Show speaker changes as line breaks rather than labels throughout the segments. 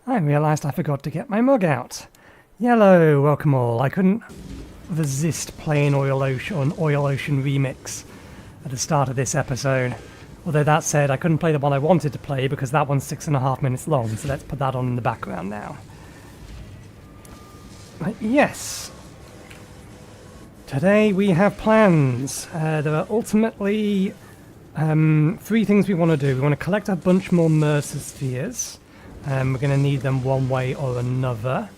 I realised I forgot to get my mug out. Yellow, welcome all. I couldn't resist playing Oil Ocean remix at the start of this episode. Although that said, I couldn't play the one I wanted to play because that one's 6.5 minutes long, so let's put that on in the background now. But yes. Today we have plans. There are ultimately 3 things we want to do. We want to collect a bunch more Mercer spheres. We're going to need them one way or another.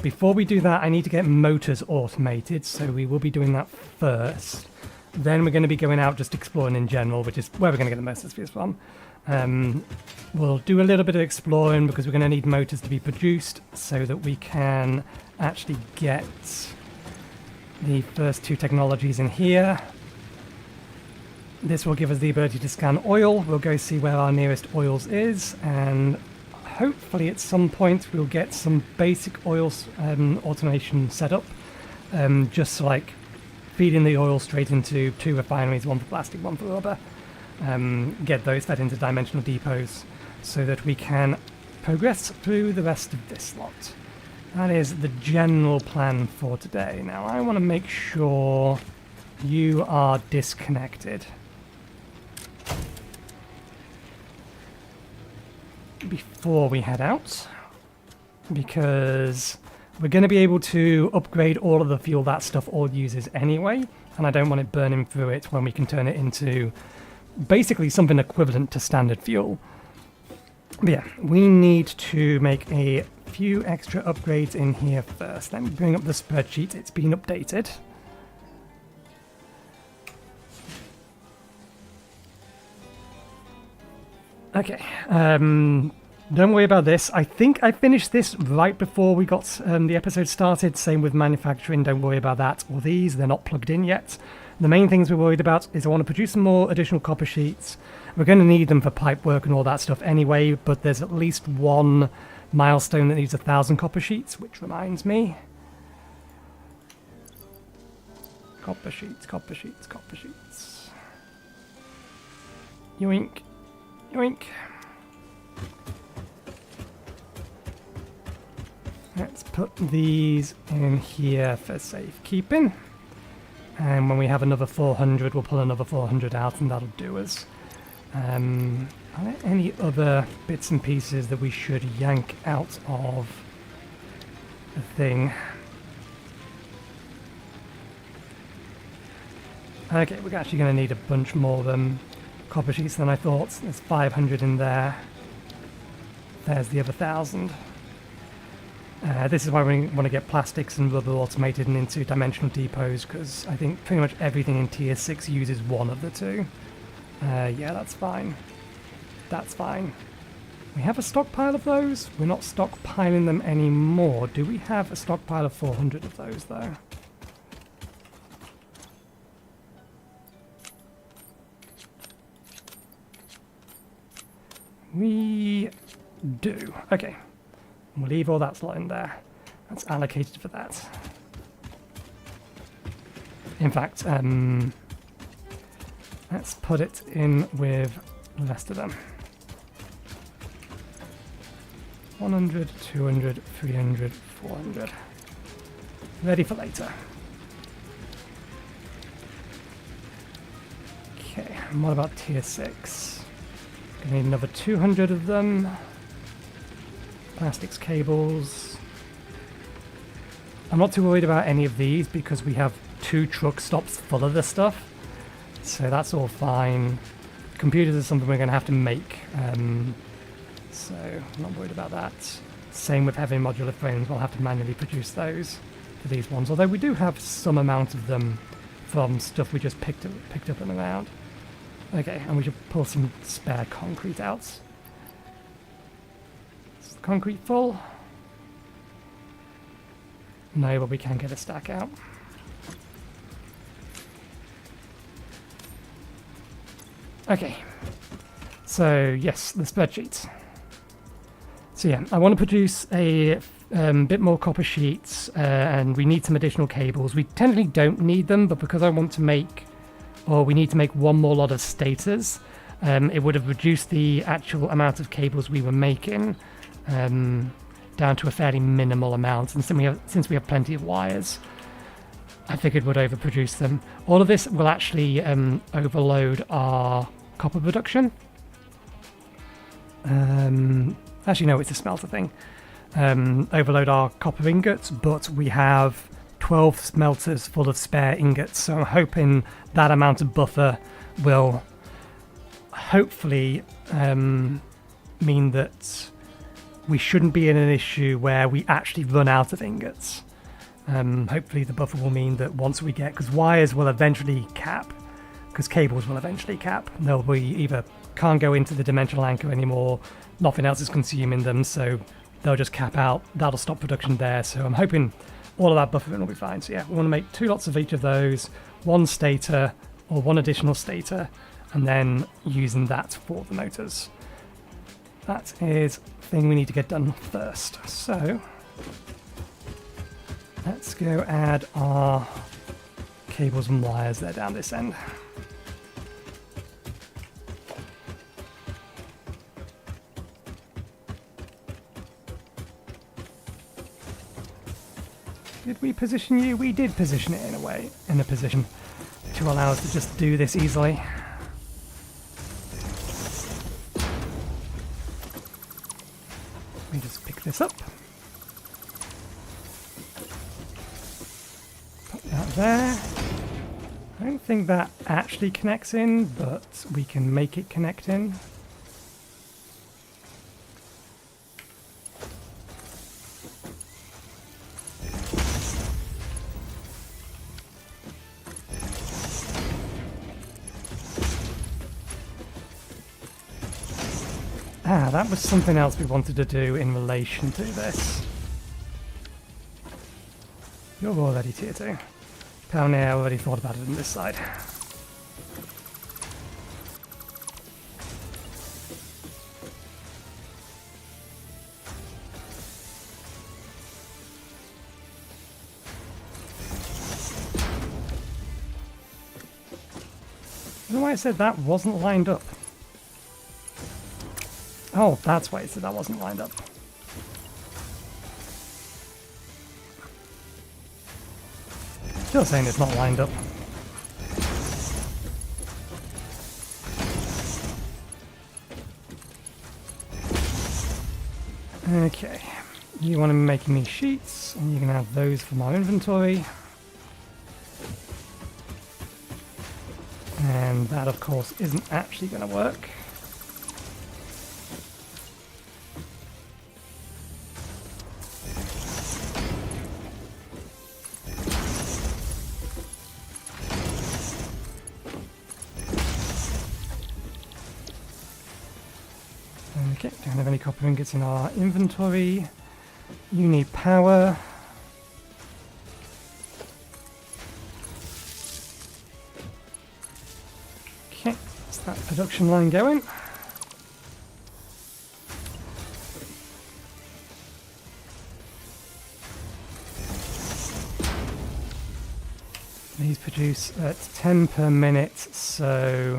Before we do that, I need to get motors automated, so we will be doing that first. Then we're going to be going out just exploring in general, which is where we're going to get the Mercer spheres from. We'll do a little bit of exploring because we're going to need motors to be produced so that we can actually get the first 2 technologies in here. This will give us the ability to scan oil. We'll go see where our nearest oils is, and hopefully at some point we'll get some basic oil automation set up, just like feeding the oil straight into 2 refineries, one for plastic, one for rubber. Get those fed into dimensional depots so that we can progress through the rest of this lot. That is the general plan for today. Now I want to make sure you are disconnected before we head out, because we're going to be able to upgrade all of the fuel that stuff all uses anyway, and I don't want it burning through it when we can turn it into basically something equivalent to standard fuel. But yeah, we need to make a few extra upgrades in here first. Let me bring up the spreadsheet. It's been updated. Okay, don't worry about this. I think I finished this right before we got the episode started. Same with manufacturing, don't worry about that. Or these, they're not plugged in yet. The main things we're worried about is I want to produce some more additional copper sheets. We're going to need them for pipe work and all that stuff anyway, but there's at least one milestone that needs 1,000 copper sheets, which reminds me. Copper sheets, copper sheets, copper sheets. Yoink. Yoink. Let's put these in here for safekeeping. And when we have another 400, we'll pull another 400 out and that'll do us. Are there any other bits and pieces that we should yank out of the thing? Okay, we're actually going to need a bunch more copper sheets than I thought. There's 500 in there. There's the other 1,000. This is why we want to get plastics and rubber automated and into dimensional depots, because I think pretty much everything in tier 6 uses one of the 2. Yeah, that's fine. That's fine. We have a stockpile of those. We're not stockpiling them anymore. Do we have a stockpile of 400 of those, though? We do. Okay. We'll leave all that slot in there. That's allocated for that. In fact, let's put it in with the rest of them. 100, 200, 300, 400. Ready for later. Okay, and what about tier 6? Gonna need another 200 of them. Plastics, cables. I'm not too worried about any of these because we have 2 truck stops full of this stuff, so that's all fine. Computers are something we're going to have to make, so I'm not worried about that. Same with heavy modular frames, we'll have to manually produce those for these ones, although we do have some amount of them from stuff we just picked up and around. Okay, and we should pull some spare concrete out. Concrete full? No, but we can get a stack out. Okay. So, yes, the spreadsheet. So yeah, I want to produce a bit more copper sheets, and we need some additional cables. We technically don't need them, but because I want to make, or we need to make one more lot of stators, it would have reduced the actual amount of cables we were making. down to a fairly minimal amount. And since we have plenty of wires, I figured we'd overproduce them. All of this will actually overload our copper production. Actually, no, it's a smelter thing. Overload our copper ingots, but we have 12 smelters full of spare ingots, so I'm hoping that amount of buffer will hopefully mean that we shouldn't be in an issue where we actually run out of ingots. Hopefully the buffer will mean that once we get, because wires will eventually cap, because cables will eventually cap, they'll be either can't go into the dimensional anchor anymore, nothing else is consuming them, so they'll just cap out. That'll stop production there, so I'm hoping all of that buffering will be fine. So yeah, we want to make 2 lots of each of those, 1 stator or 1 additional stator, and then using that for the motors. That is the thing we need to get done first. So let's go add our cables and wires there down this end. Did we position you? We did position it in a way, in a position to allow us to just do this easily. Let me just pick this up. Put that there. I don't think that actually connects in, but we can make it connect in. Ah, that was something else we wanted to do in relation to this. You're already tier 2. Apparently I already thought about it on this side. I don't know why I said that wasn't lined up. Oh, that's why it said that wasn't lined up. Still saying it's not lined up. Okay, you want to be making me sheets, and you can have those from our inventory. And that, of course, isn't actually going to work. Okay, don't have any copper ingots in our inventory. You need power. Okay, that's that production line going. These produce at 10 per minute, so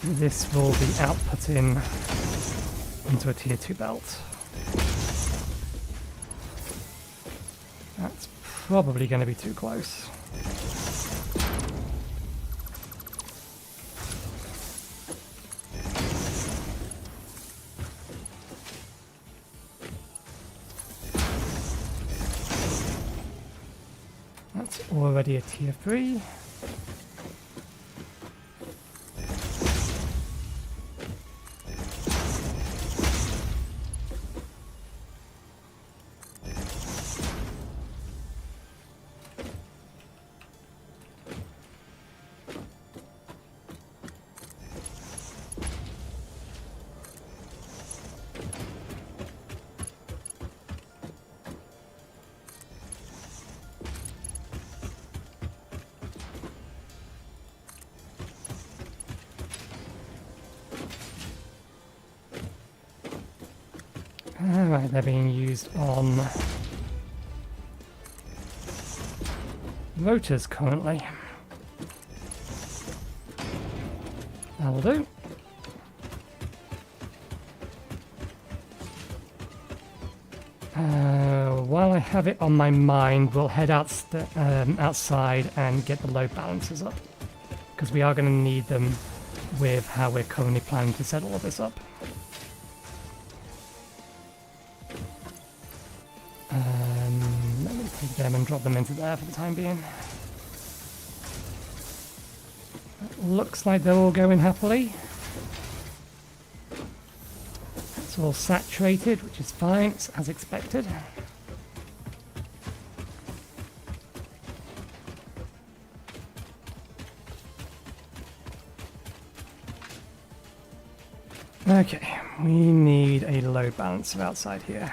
this will be outputting into a tier 2 belt. That's probably going to be too close. That's already a tier 3. Alright, they're being used on rotors currently. That'll do. While I have it on my mind, we'll head outside and get the load balancers up, because we are going to need them with how we're currently planning to set all of this up. Let me take them and drop them into there for the time being. Looks like they're all going happily. It's all saturated, which is fine, it's as expected. Okay, we need a load balancer outside here.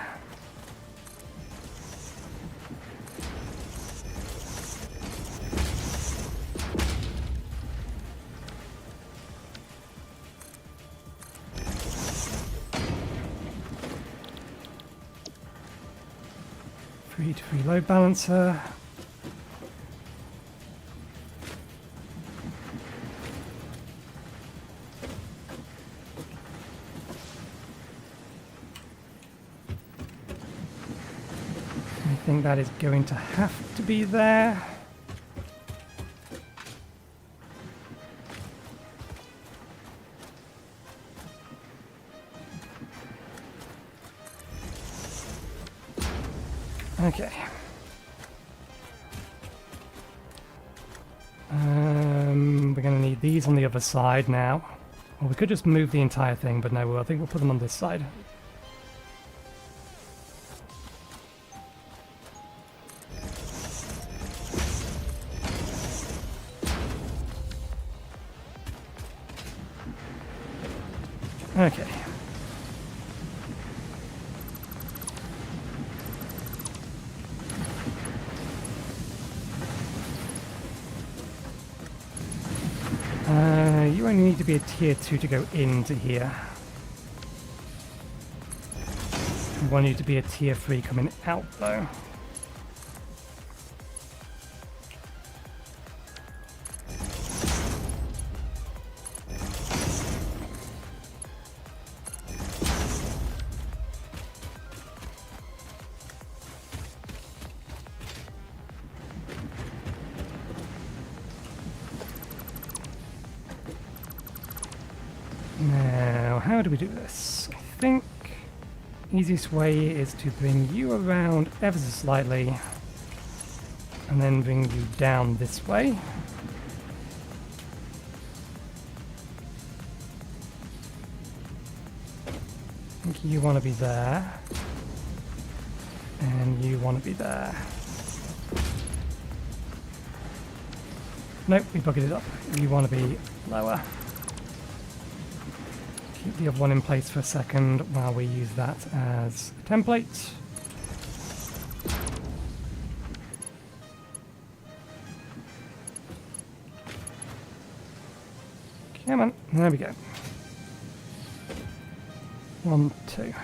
Free load balancer. I think that is going to have to be there. Okay. We're going to need these on the other side now. Or we could just move the entire thing, but no, I think we'll put them on this side. Okay. You only need to be a tier 2 to go into here. I want you to be a tier 3 coming out though. Now, how do we do this? I think the easiest way is to bring you around ever so slightly and then bring you down this way. I think you want to be there and you want to be there. Nope, we bucketed it up. You want to be lower. Keep the other one in place for a second while we use that as a template. Come on, there we go. 1, 2.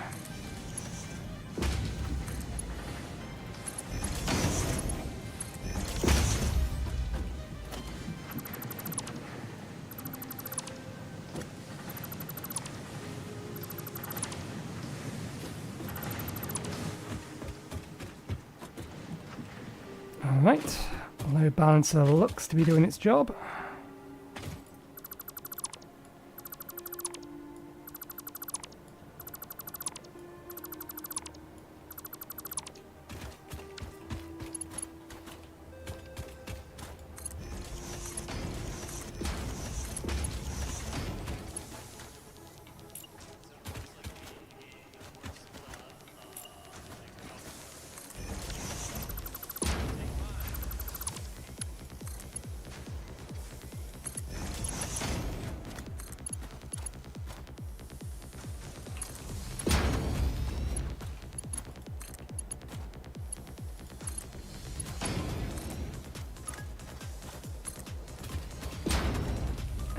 Alright, load balancer looks to be doing its job.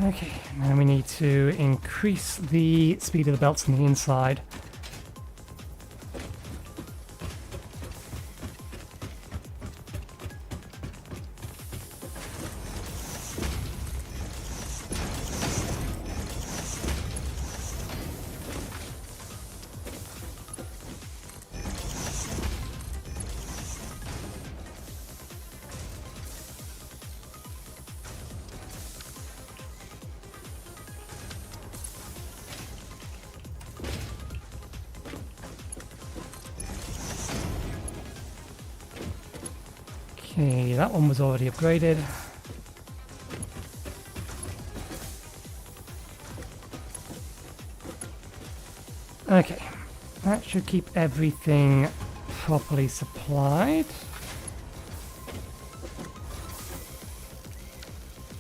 Okay, now we need to increase the speed of the belts on the inside. Okay, that one was already upgraded. Okay, that should keep everything properly supplied.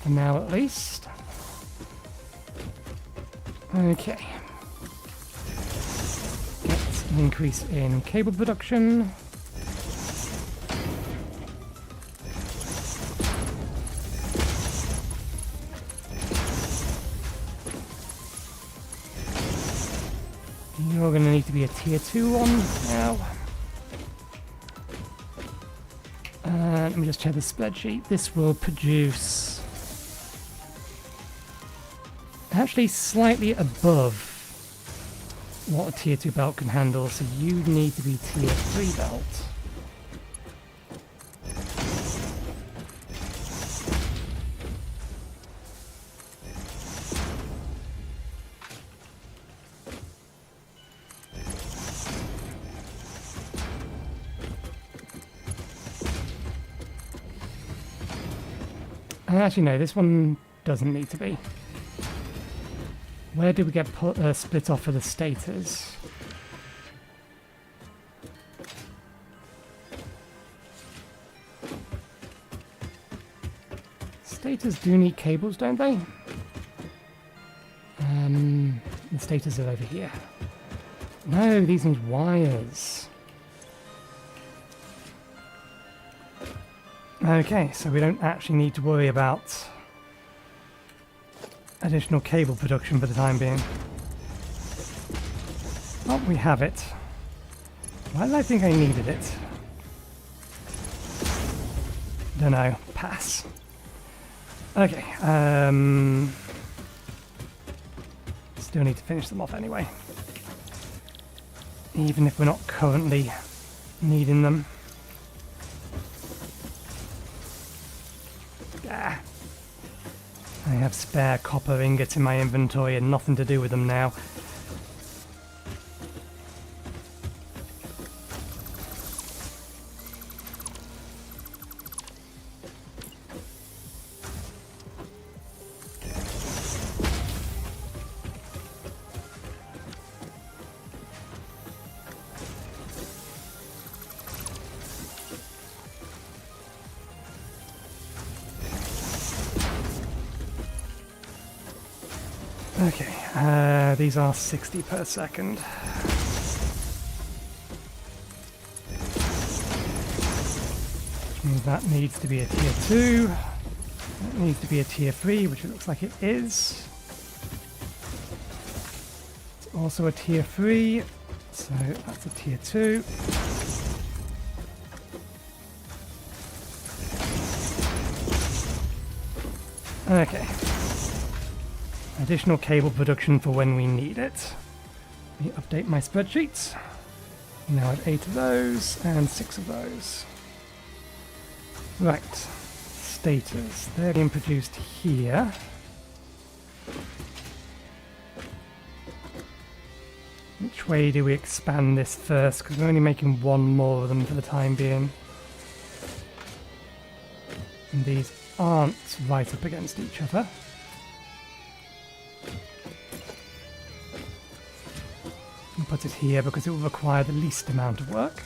For now at least. Okay. Get an increase in cable production. You're going to need to be a tier 2 one now. Let me just check the spreadsheet. This will produce actually slightly above what a tier 2 belt can handle, so you need to be tier 3 belt. Actually, no, this one doesn't need to be. Where did we get split off for the stators? Stators do need cables, don't they? The stators are over here. No, these need wires. Okay, so we don't actually need to worry about additional cable production for the time being. Oh, we have it. Why did I think I needed it? Don't know. Pass. Okay, still need to finish them off anyway. Even if we're not currently needing them. I have spare copper ingots in my inventory and nothing to do with them now. Okay, these are 60 per second. Which means that needs to be a tier 2. That needs to be a tier 3, which it looks like it is. It's also a tier 3, so that's a tier 2. Okay. Additional cable production for when we need it. Let me update my spreadsheets. Now at 8 of those and 6 of those. Right. Stators. They're being produced here. Which way do we expand this first? Because we're only making one more of them for the time being. And these aren't right up against each other. And put it here because it will require the least amount of work.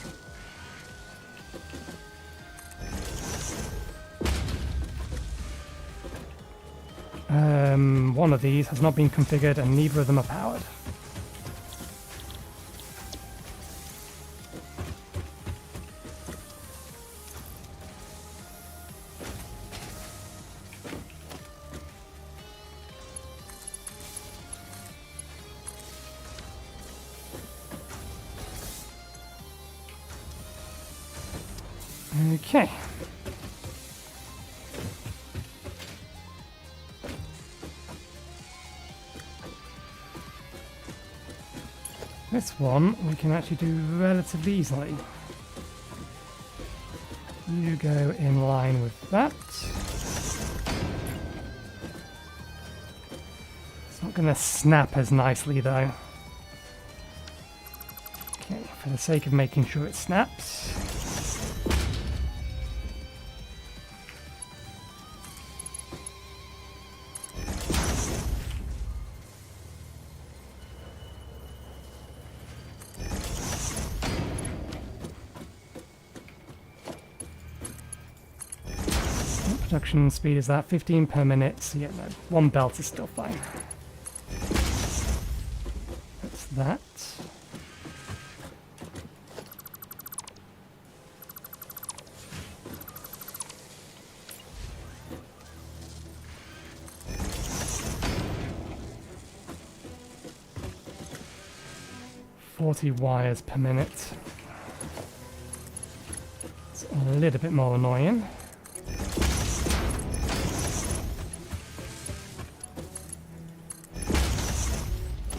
One of these has not been configured and neither of them are powered. Okay. This one we can actually do relatively easily. You go in line with that. It's not going to snap as nicely though. Okay, for the sake of making sure it snaps. Production speed is that 15 per minute, so yeah, no, one belt is still fine. That's that. .40 wires per minute. It's a little bit more annoying.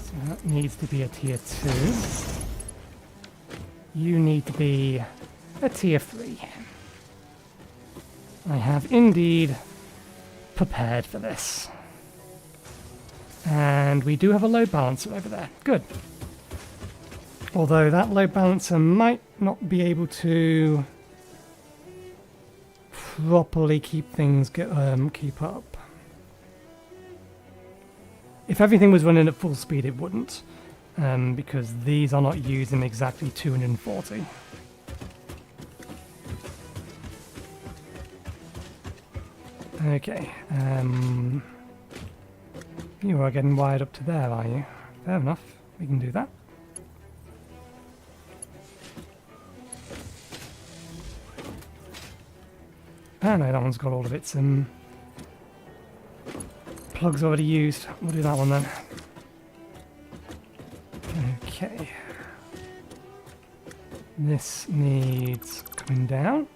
So that needs to be a tier 2. You need to be a tier 3. I have indeed prepared for this. And we do have a load balancer over there. Good. Although that load balancer might not be able to properly keep things keep up. If everything was running at full speed, it wouldn't, because these are not using exactly 240. Okay, you are getting wired up to there, are you? Fair enough, we can do that. Oh no, that one's got all of its plugs already used. We'll do that one then. Okay. This needs coming down.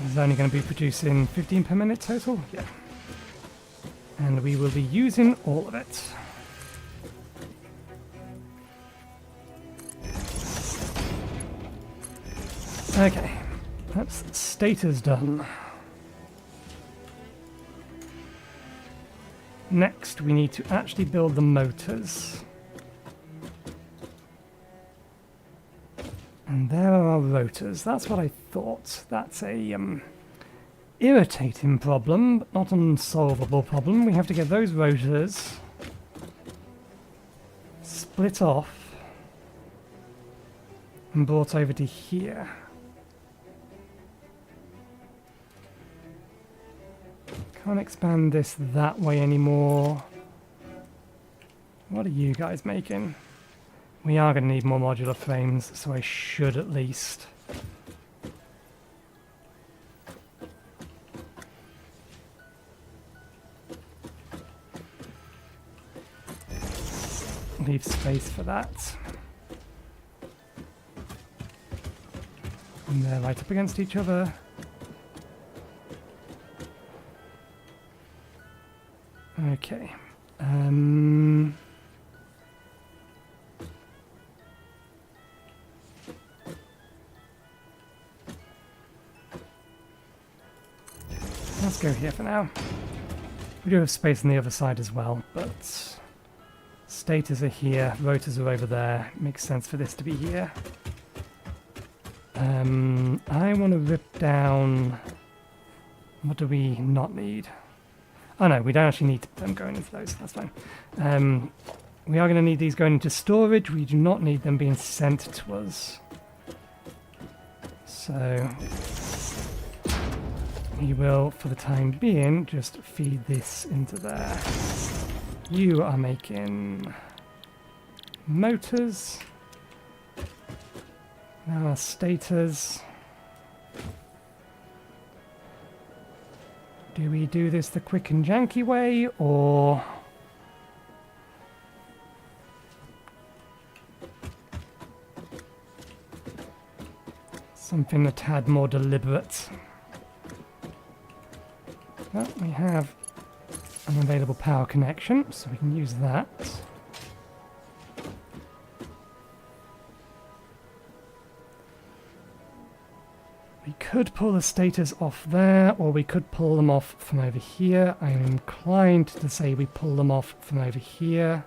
It's only going to be producing 15 per minute total? Yeah. And we will be using all of it. Okay, that's status done. Next, we need to actually build the motors. And there are our rotors. That's what I thought. That's a irritating problem, but not an unsolvable problem. We have to get those rotors split off and brought over to here. Can't expand this that way anymore. What are you guys making? We are going to need more modular frames, so I should at least leave space for that. And they're right up against each other. Okay. Let's go here for now. We do have space on the other side as well, but stators are here, rotors are over there. Makes sense for this to be here. I want to rip down... What do we not need? Oh no, we don't actually need them going into those, that's fine. We are going to need these going into storage. We do not need them being sent to us. So we will, for the time being, just feed this into there. You are making motors. Now our stators. Do we do this the quick and janky way, or something a tad more deliberate? Well, we have an available power connection, so we can use that. We could pull the stators off there, or we could pull them off from over here. I'm inclined to say we pull them off from over here.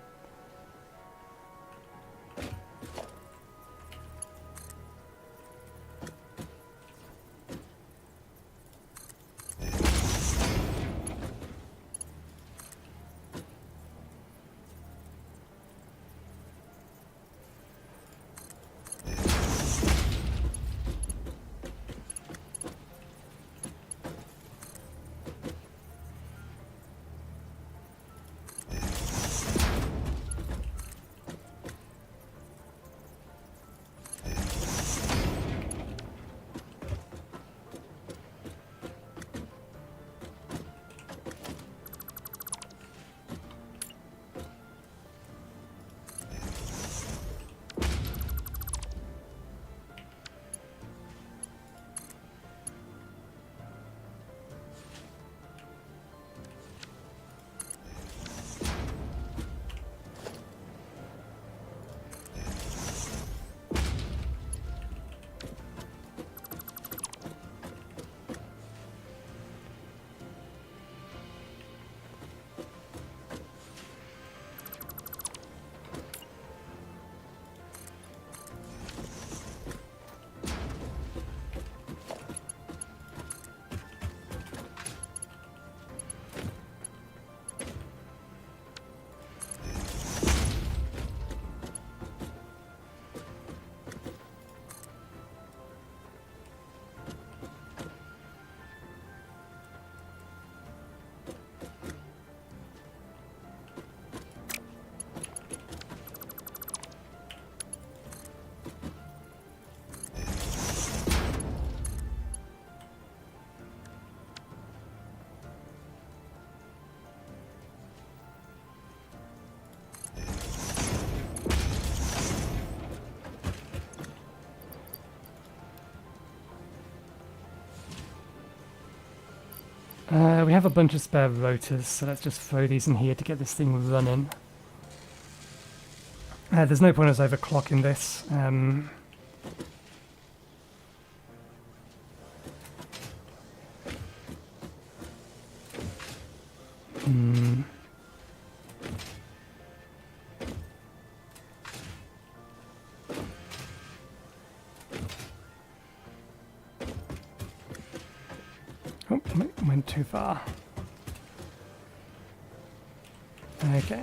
We have a bunch of spare rotors, so let's just throw these in here to get this thing running. There's no point us overclocking this. Oh, went too far. Okay.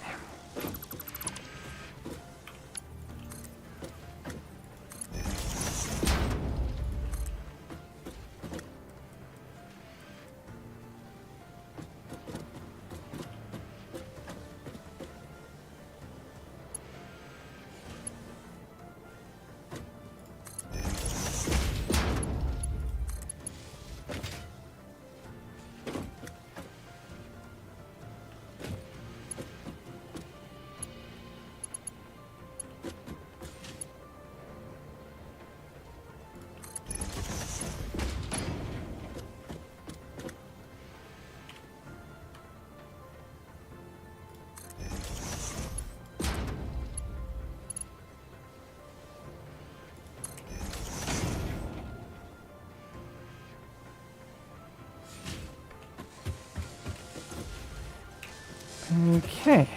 Okay.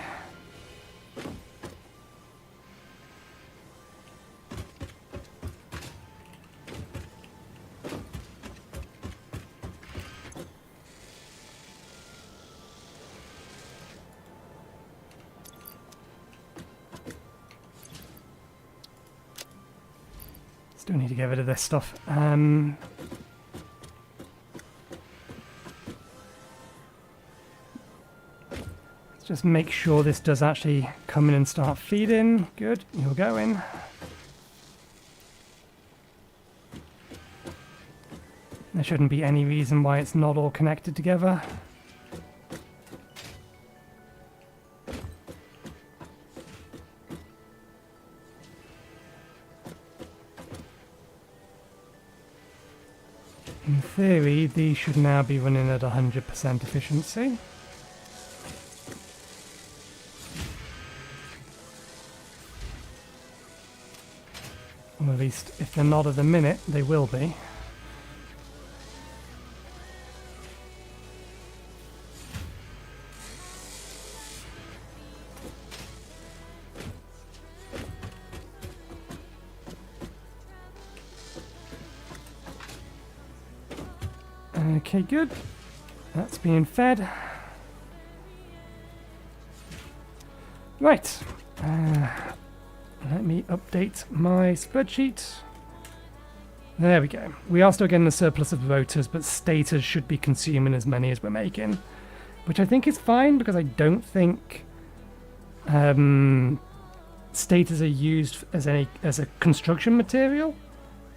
Still need to get rid of this stuff. Just make sure this does actually come in and start feeding. Good, you're going. There shouldn't be any reason why it's not all connected together. In theory, these should now be running at 100% efficiency. Or at least, if they're not at the minute, they will be. Okay, good. That's being fed. Right. Let me update my spreadsheet. There we go. We are still getting a surplus of rotors, but stators should be consuming as many as we're making, which I think is fine because I don't think stators are used as a construction material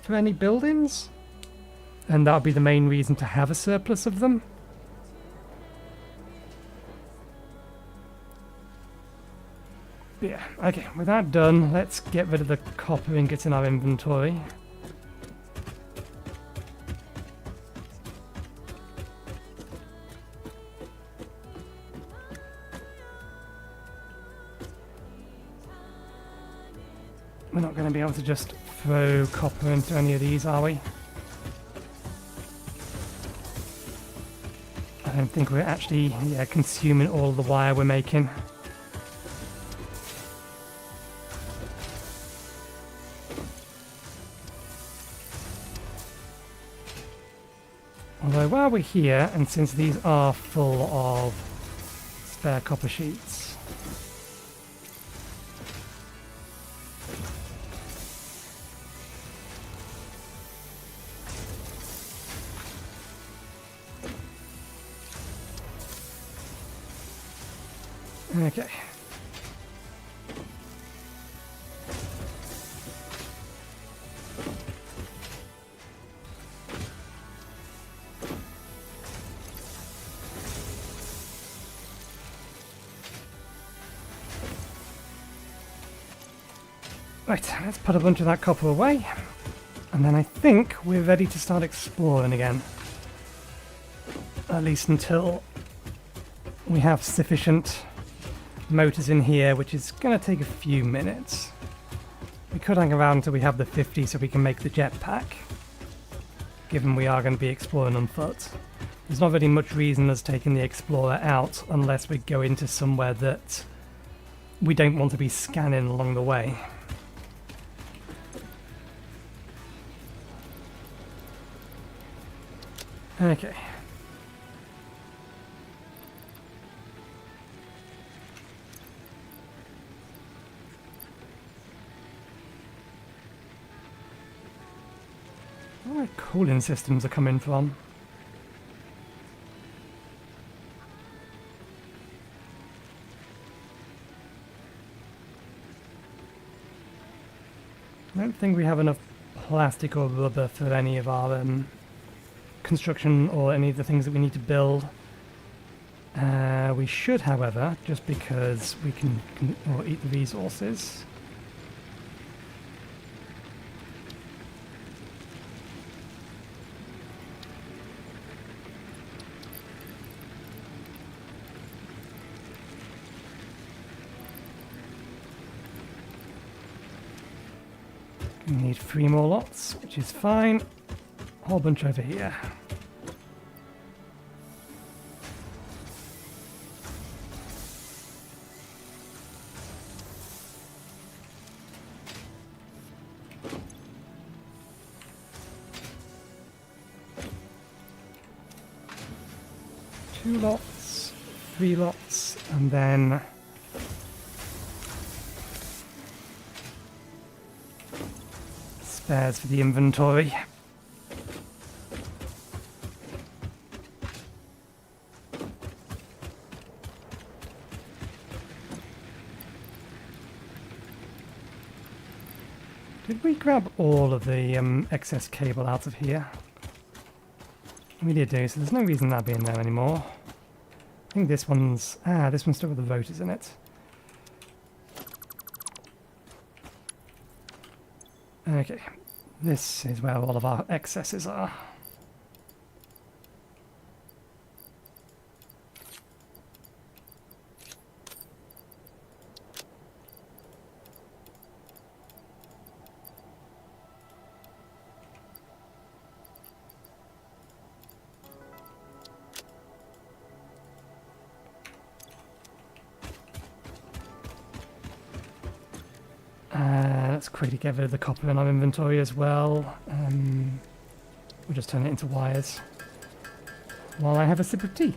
for any buildings, and that would be the main reason to have a surplus of them. Yeah, okay, with that done, let's get rid of the copper ingots in our inventory. We're not going to be able to just throw copper into any of these, are we? I don't think we're actually consuming all the wire we're making. Although while we're here, and since these are full of spare copper sheets, okay. Right, let's put a bunch of that copper away, and then I think we're ready to start exploring again. at least until we have sufficient motors in here, which is going to take a few minutes. We could hang around until we have the 50 so we can make the jetpack, given we are going to be exploring on foot. There's not really much reason us taking the Explorer out unless we go into somewhere that we don't want to be scanning along the way. Okay. Where cooling systems are coming from? I don't think we have enough plastic or rubber for any of our construction or any of the things that we need to build. We should, however, just because we can eat the resources. We need 3 more lots, which is fine. A whole bunch over here. Two lots, 3 lots, and then spares for the inventory. Did we grab all of the excess cable out of here? We did do, so there's no reason that being there anymore. I think this one's still with the rotors in it. Okay, this is where all of our excesses are. Let's quickly get rid of the copper in our inventory as well. We'll just turn it into wires while I have a sip of tea.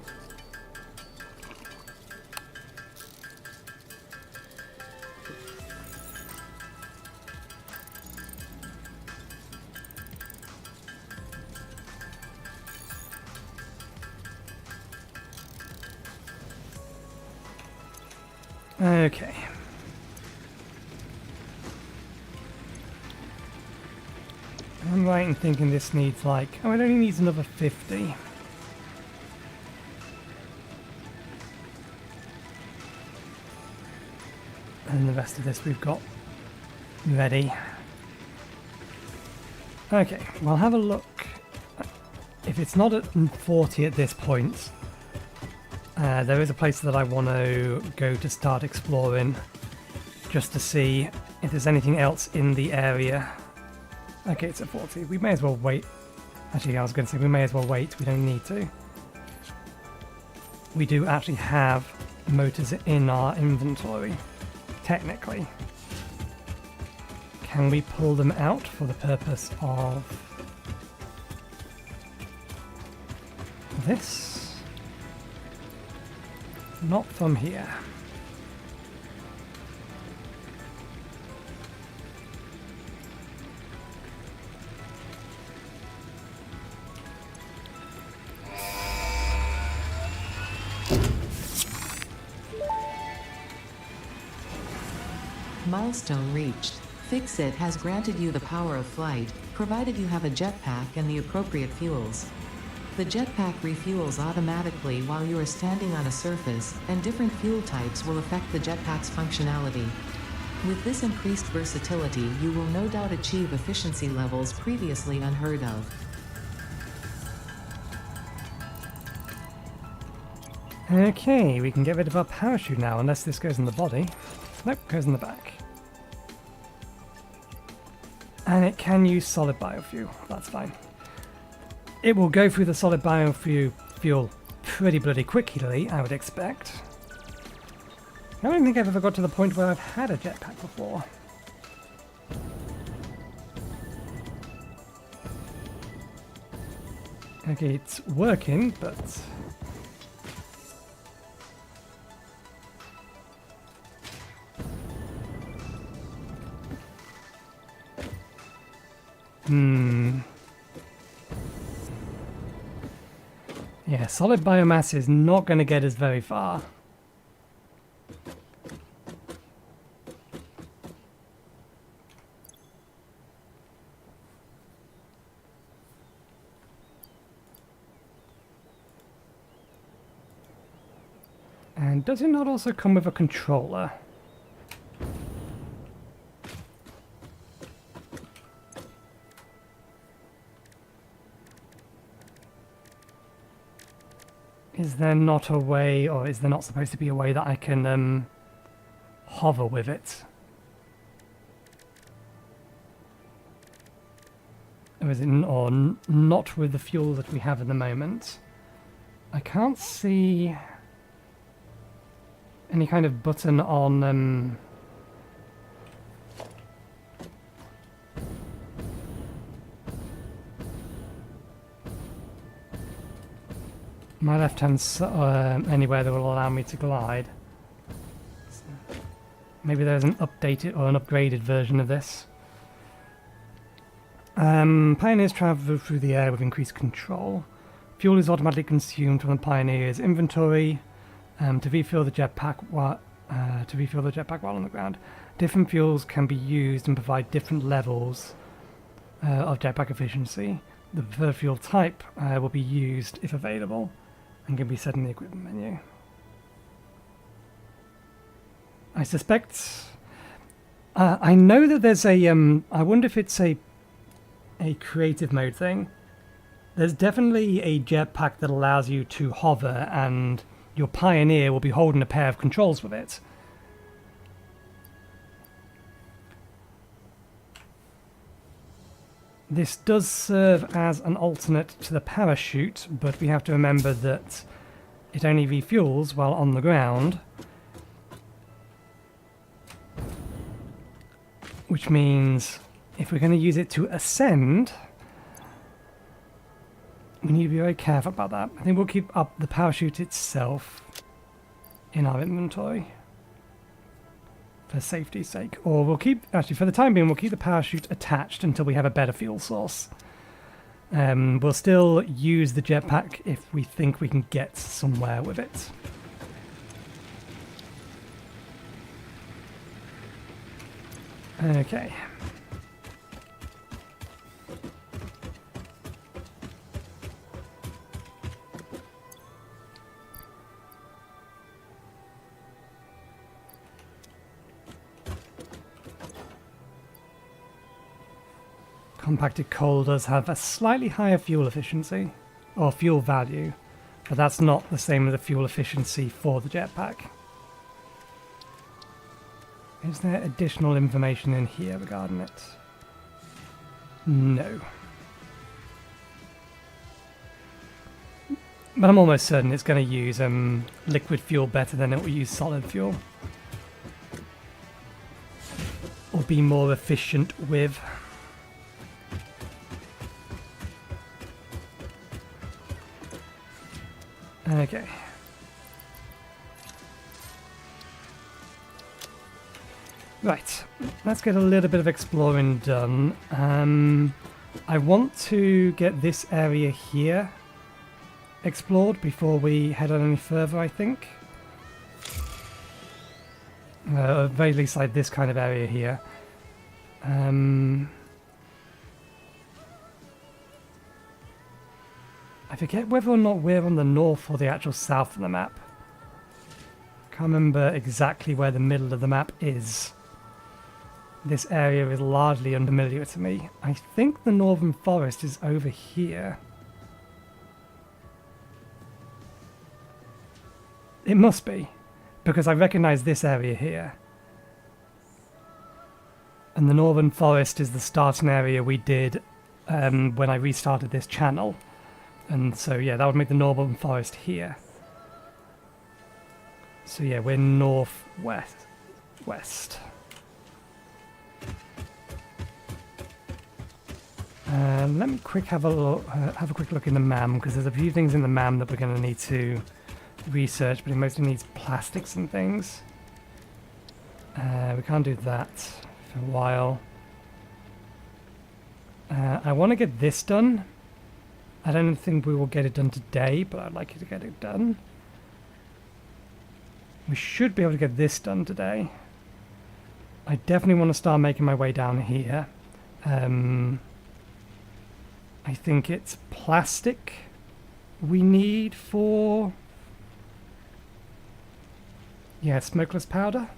Okay. I'm right in thinking this needs like... oh, it only needs another 50. And the rest of this we've got ready. Okay, we'll have a look. If it's not at 40 at this point, there is a place that I want to go to start exploring, just to see if there's anything else in the area. Okay, it's at 40. We may as well wait. Actually, I was going to say we may as well wait. We don't need to. We do actually have motors in our inventory, technically. Can we pull them out for the purpose of this? Not from here.
Milestone reached. Fix-It has granted you the power of flight, provided you have a jetpack and the appropriate fuels. The jetpack refuels automatically while you are standing on a surface, and different fuel types will affect the jetpack's functionality. With this increased versatility, you will no doubt achieve efficiency levels previously unheard of.
Okay, we can get rid of our parachute now, unless this goes in the body. Nope, goes in the back. And it can use solid biofuel, that's fine. It will go through the solid biofuel pretty bloody quickly, I would expect. I don't think I've ever got to the point where I've had a jetpack before. Okay, it's working, but... Yeah, solid biomass is not going to get us very far. And does it not also come with a controller? Is there not a way, or is there not supposed to be a way that I can hover with it? Or is it not with the fuel that we have at the moment? I can't see any kind of button on my left hand anywhere that will allow me to glide. So maybe there's an updated or an upgraded version of this. Pioneers travel through the air with increased control. Fuel is automatically consumed from the Pioneer's inventory to refill the jetpack while on the ground. Different fuels can be used and provide different levels of jetpack efficiency. The preferred fuel type will be used if available and can be set in the equipment menu. I suspect... I know that there's a... I wonder if it's a creative mode thing. There's definitely a jetpack that allows you to hover, and your Pioneer will be holding a pair of controls with it. This does serve as an alternate to the parachute, but we have to remember that it only refuels while on the ground. Which means if we're going to use it to ascend, we need to be very careful about that. I think we'll keep up the parachute itself in our inventory for safety's sake. Or we'll keep, actually for the time being, we'll keep the parachute attached until we have a better fuel source. We'll still use the jetpack if we think we can get somewhere with it. Okay. Compacted coal does have a slightly higher fuel efficiency, or fuel value, but that's not the same as the fuel efficiency for the jetpack. Is there additional information in here regarding it? No. But I'm almost certain it's going to use liquid fuel better than it will use solid fuel. Or be more efficient with. Okay. Right, let's get a little bit of exploring done. I want to get this area here explored before we head on any further, I think. At very least like this kind of area here. I forget whether or not we're on the north or the actual south of the map. Can't remember exactly where the middle of the map is. This area is largely unfamiliar to me. I think the northern forest is over here. It must be, because I recognise this area here. And the Northern Forest is the starting area we did when I restarted this channel. And so, yeah, that would make the Northern Forest here. So, yeah, we're northwest. Let me have a quick look in the MAM, because there's a few things in the MAM that we're going to need to research, but it mostly needs plastics and things. We can't do that for a while. I want to get this done. I don't think we will get it done today, but I'd like you to get it done. We should be able to get this done today. I definitely want to start making my way down here. I think it's plastic we need for... yeah, smokeless powder.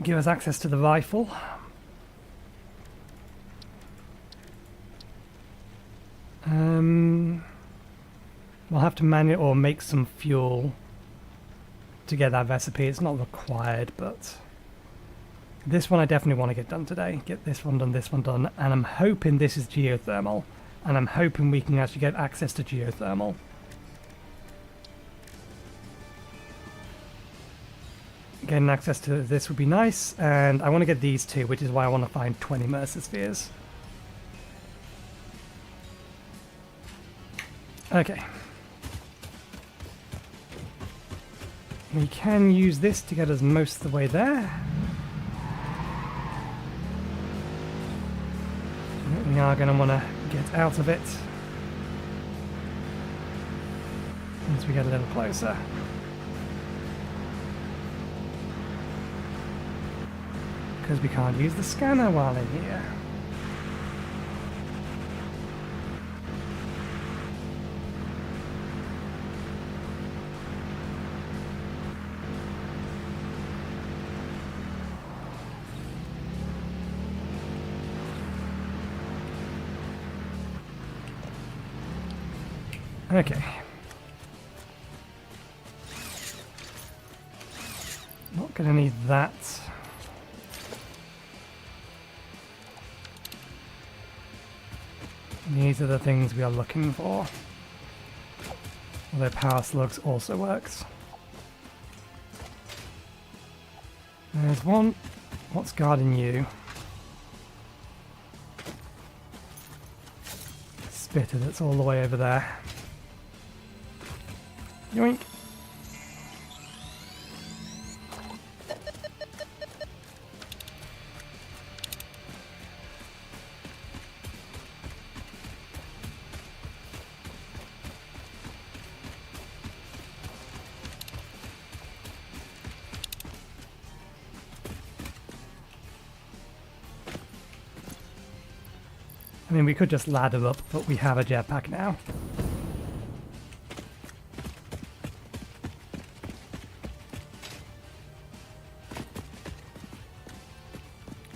Give us access to the rifle. We'll have to manually or make some fuel to get that recipe. It's not required, but this one I definitely want to get done today. Get this one done, and I'm hoping this is geothermal, and I'm hoping we can actually get access to geothermal. Getting access to this would be nice, and I want to get these two, which is why I want to find 20 Mercer spheres. Okay. We can use this to get us most of the way there. We are going to want to get out of it once we get a little closer. Because we can't use the scanner while in here. Okay. Not gonna need that. These are the things we are looking for. Although power slugs also works. There's one. What's guarding you? Spitter that's all the way over there. Yoink. I mean, we could just ladder up, but we have a jetpack now.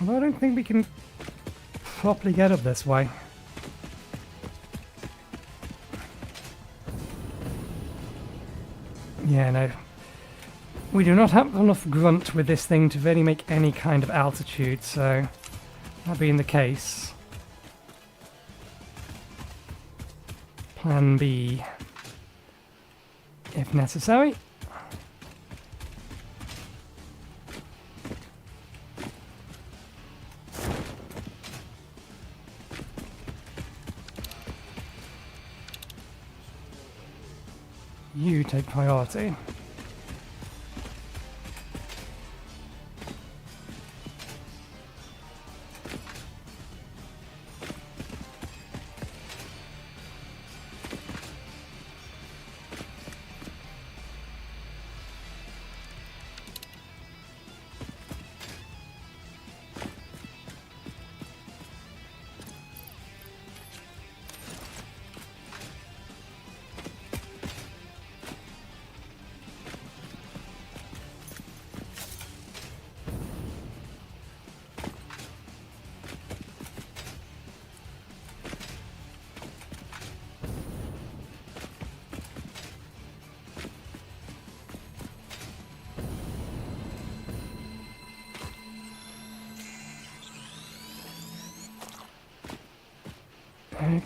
Although I don't think we can properly get up this way. Yeah, no. We do not have enough grunt with this thing to really make any kind of altitude, so that being the case... Plan B, if necessary. You take priority.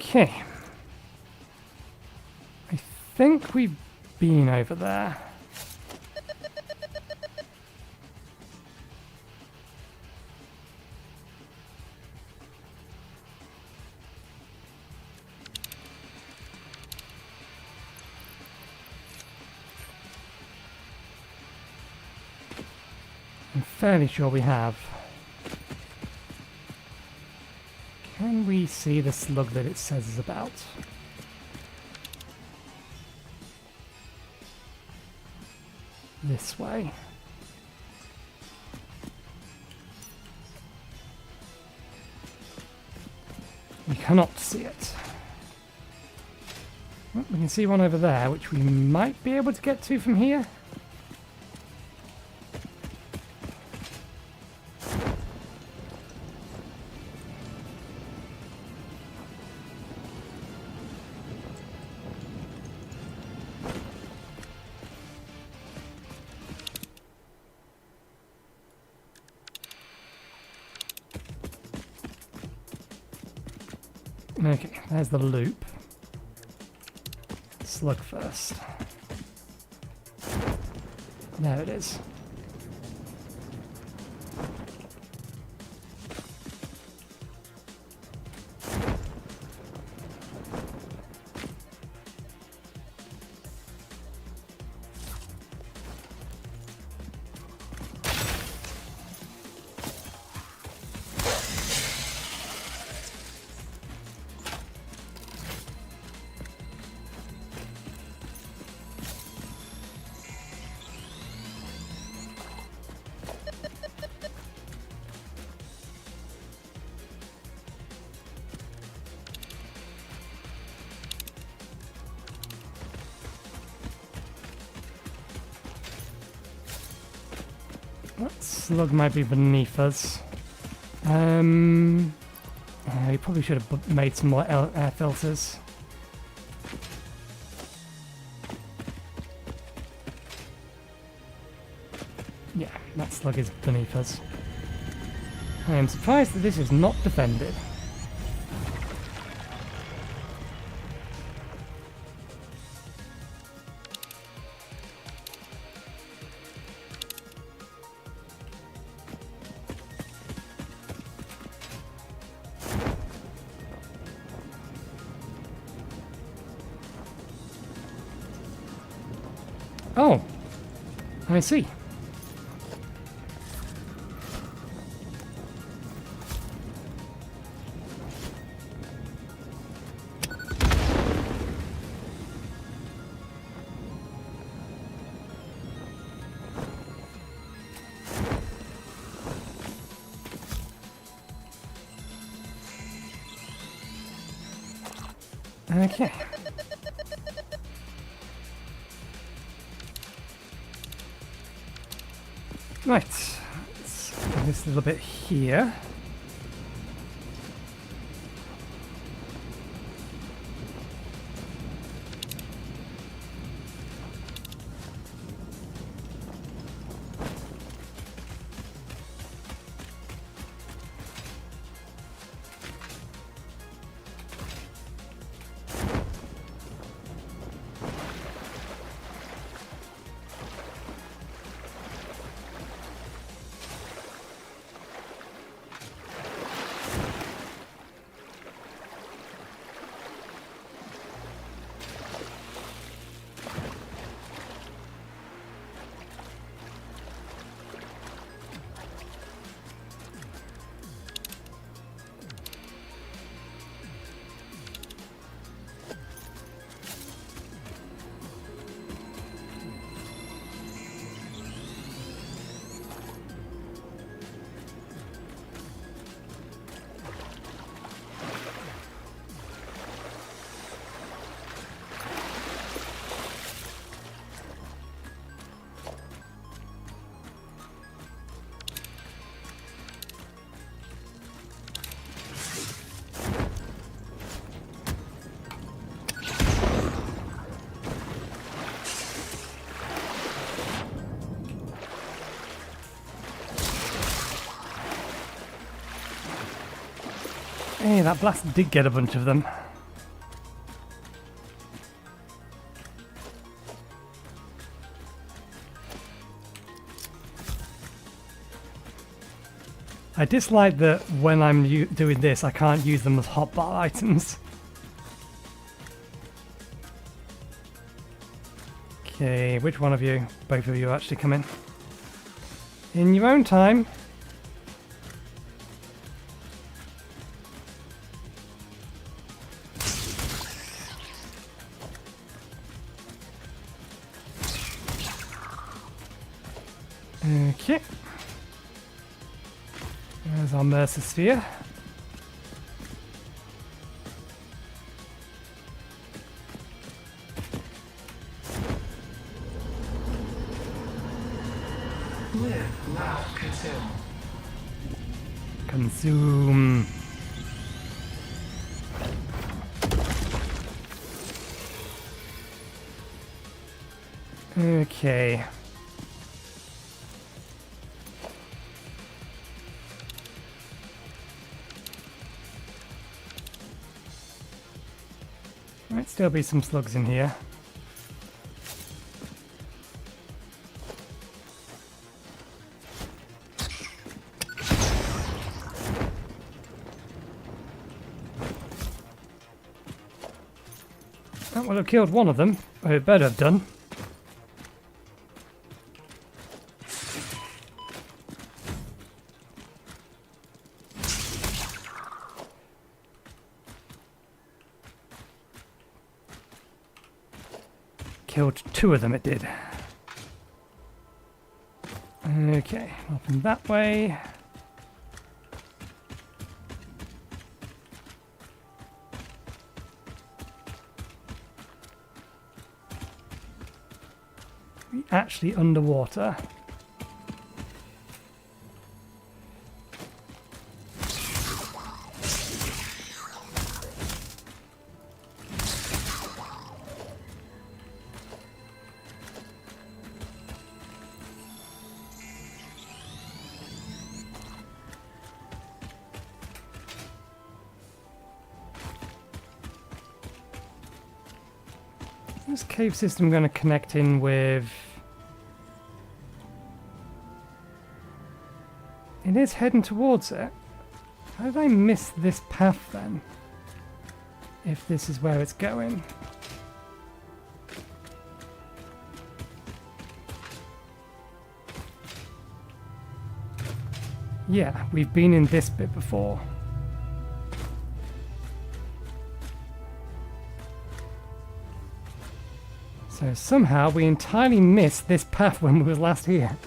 Okay. I think we've been over there. I'm fairly sure we have. Can we see the slug that it says is about? This way. We cannot see it. Well, we can see one over there, which we might be able to get to from here. Okay, there's the loop. Slug first. There it is. That slug might be beneath us. We probably should have made some more air filters. Yeah, that slug is beneath us. I am surprised that this is not defended. Oh, I see. Okay. Right, let's do this little bit here. Hey, that blast did get a bunch of them. I dislike that when I'm doing this, I can't use them as hotbar items. Okay, which one of you? Both of you actually come in. In your own time. Okay. There's our Mercer Sphere.
Live, laugh, consume.
Consume. Okay. Might still be some slugs in here. That would have killed one of them, or it better have done. Killed two of them, it did. Okay, nothing that way. We actually underwater. This cave system going to connect in with... It is heading towards it. How did I miss this path then? If this is where it's going. Yeah, we've been in this bit before. So somehow we entirely missed this path when we were last here.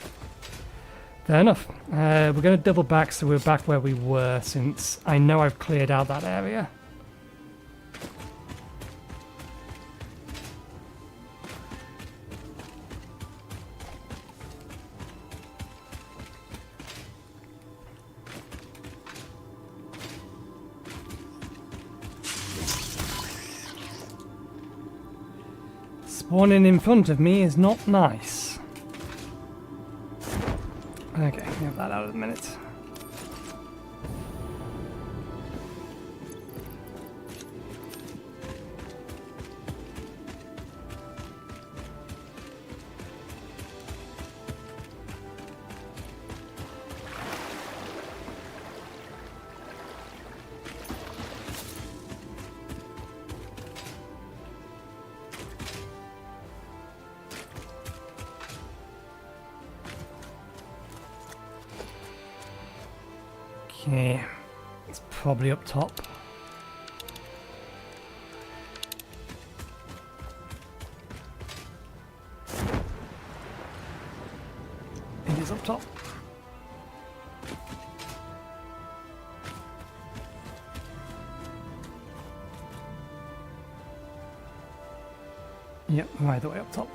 Fair enough. We're going to double back so we're back where we were, since I know I've cleared out that area. Spawning in front of me is not nice. Okay, we have that out of a minute. Okay, it's probably up top. It is up top. Yep, right the way up top.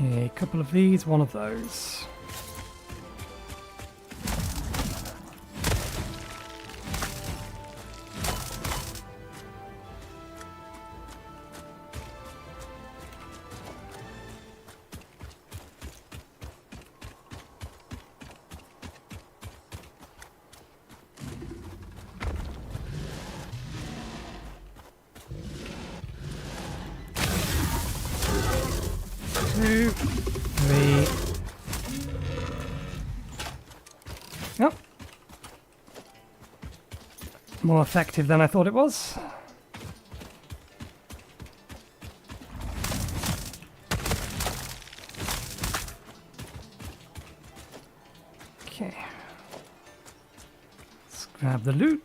Okay, a couple of these, one of those. 2, 3. Oh. More effective than I thought it was. Okay. Let's grab the loot.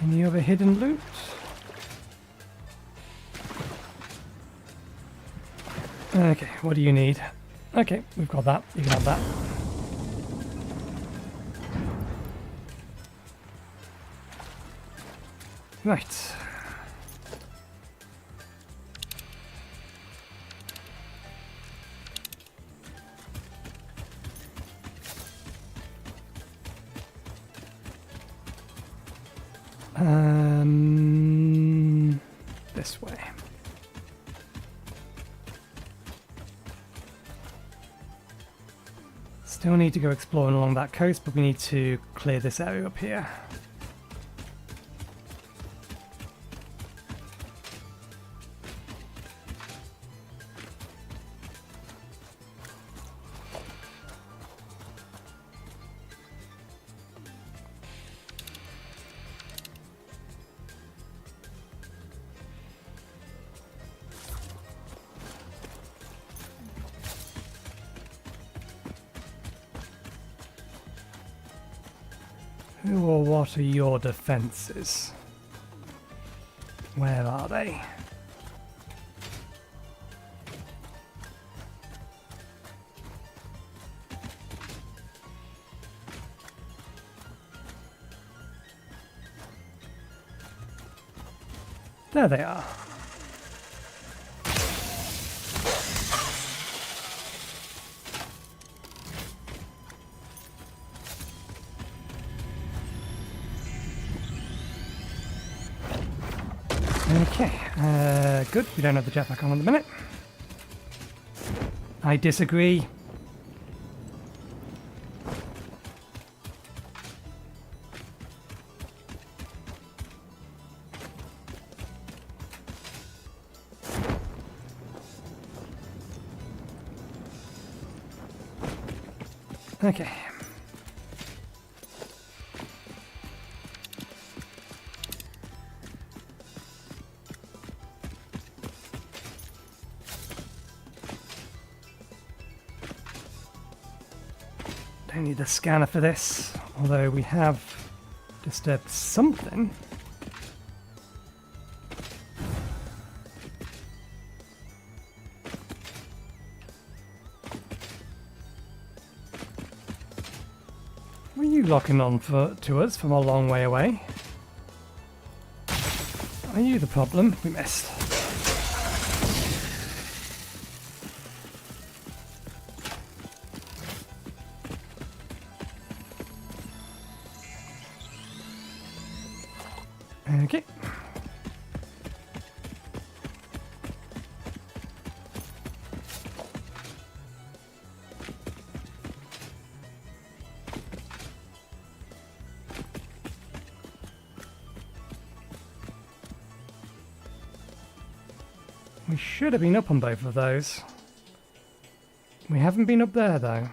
Any other hidden loot? Okay, what do you need? Okay, we've got that. You can have that. Right. This way. Still need to go exploring along that coast, but we need to clear this area up here. Who or what are your defenses? Where are they? There they are. Okay, good. We don't have the jetpack on at the minute. I disagree. Okay. Don't need the scanner for this, although we have disturbed something. Were you locking on to us from a long way away? Are you the problem? We missed. Okay. We should have been up on both of those. We haven't been up there though.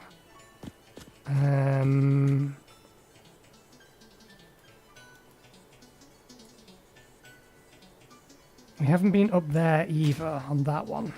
We haven't been up there either on that one.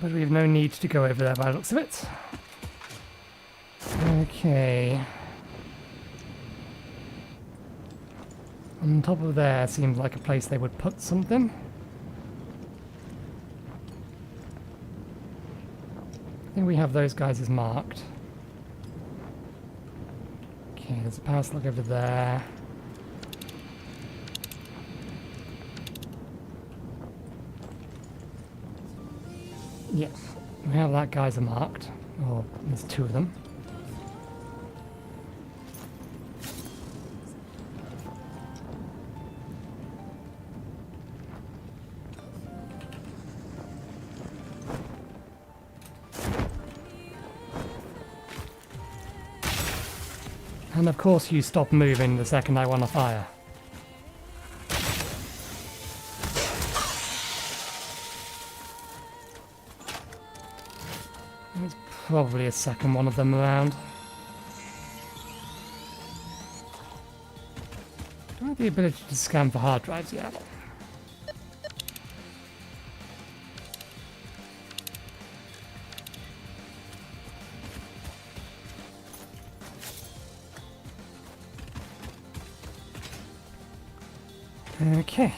But we have no need to go over there by the looks of it. Okay. On top of there seems like a place they would put something. I think we have those guys as marked. Okay, there's a power slug over there. Yeah, we have that guys are marked. Or there's two of them. And of course you stop moving the second I want to fire. There's probably a second one of them around. Do I have the ability to scan for hard drives yet? Okay.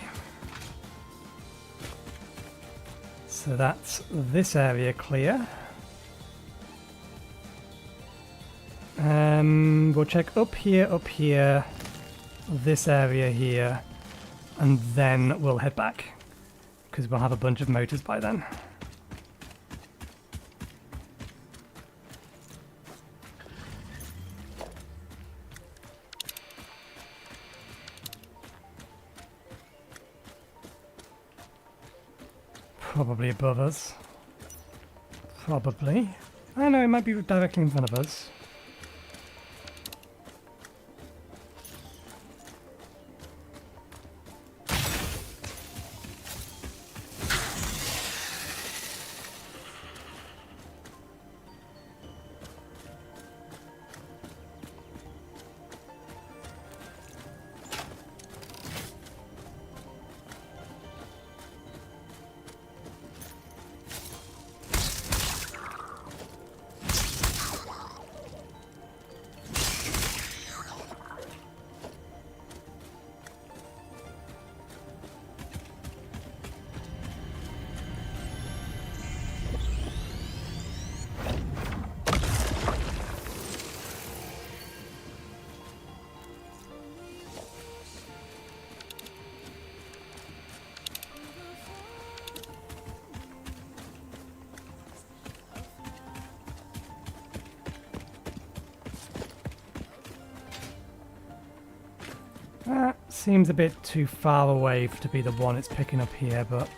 So that's this area clear. We'll check up here, this area here, and then we'll head back, because we'll have a bunch of motors by then. Probably above us. Probably. I know, it might be directly in front of us. That seems a bit too far away to be the one it's picking up here, but...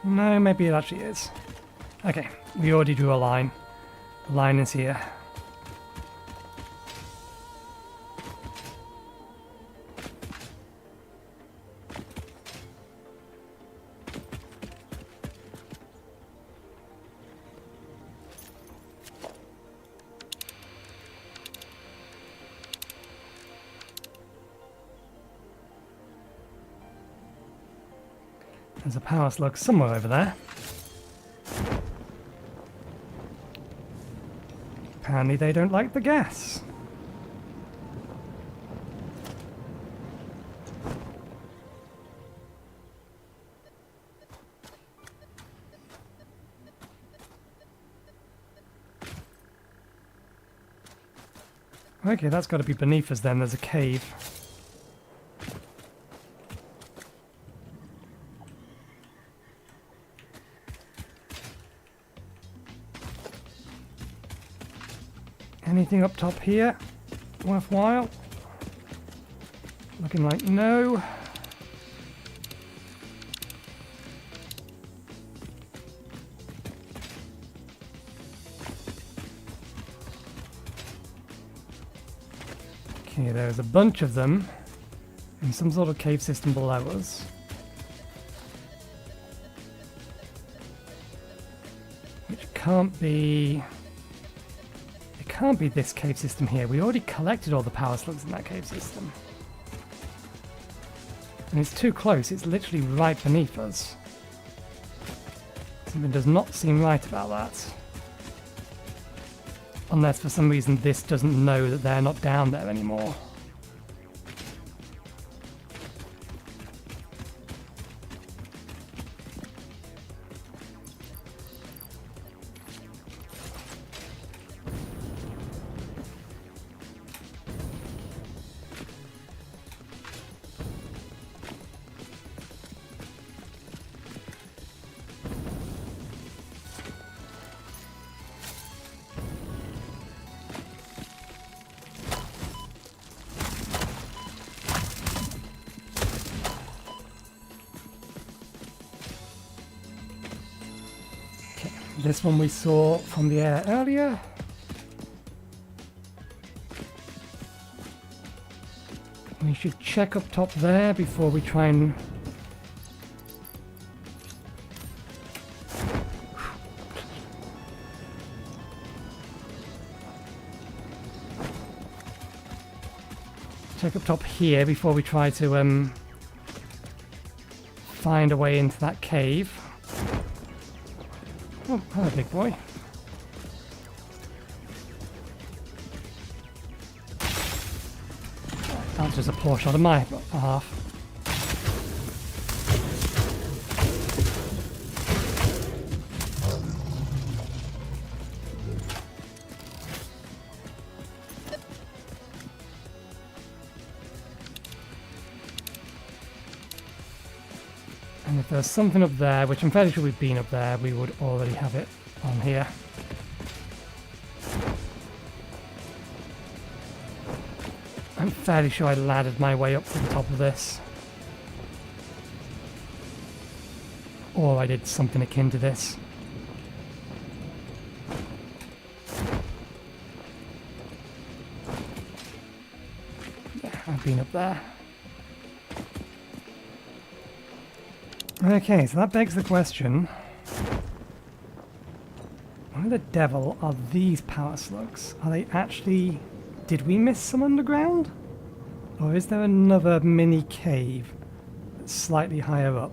no, maybe it actually is. Okay, we already drew a line. The line is here. There's a power slug somewhere over there. Apparently they don't like the gas. Okay, that's got to be beneath us then. There's a cave. Anything up top here worthwhile? Looking like no. Okay, there's a bunch of them in some sort of cave system below us. Which can't be... can't be this cave system here. We already collected all the power slugs in that cave system. And it's too close. It's literally right beneath us. Something does not seem right about that. Unless for some reason this doesn't know that they're not down there anymore. This one we saw from the air earlier. We should check up top there before we try and... check up top here before we try to find a way into that cave. Oh, hello, big boy. That's just a poor shot of my half. And if there's something up there, which I'm fairly sure we've been up there, we would already have it on here. I'm fairly sure I laddered my way up to the top of this. Or I did something akin to this. Yeah, I've been up there. Okay, so that begs the question, why the devil are these power slugs? Are they actually... did we miss some underground? Or is there another mini cave that's slightly higher up?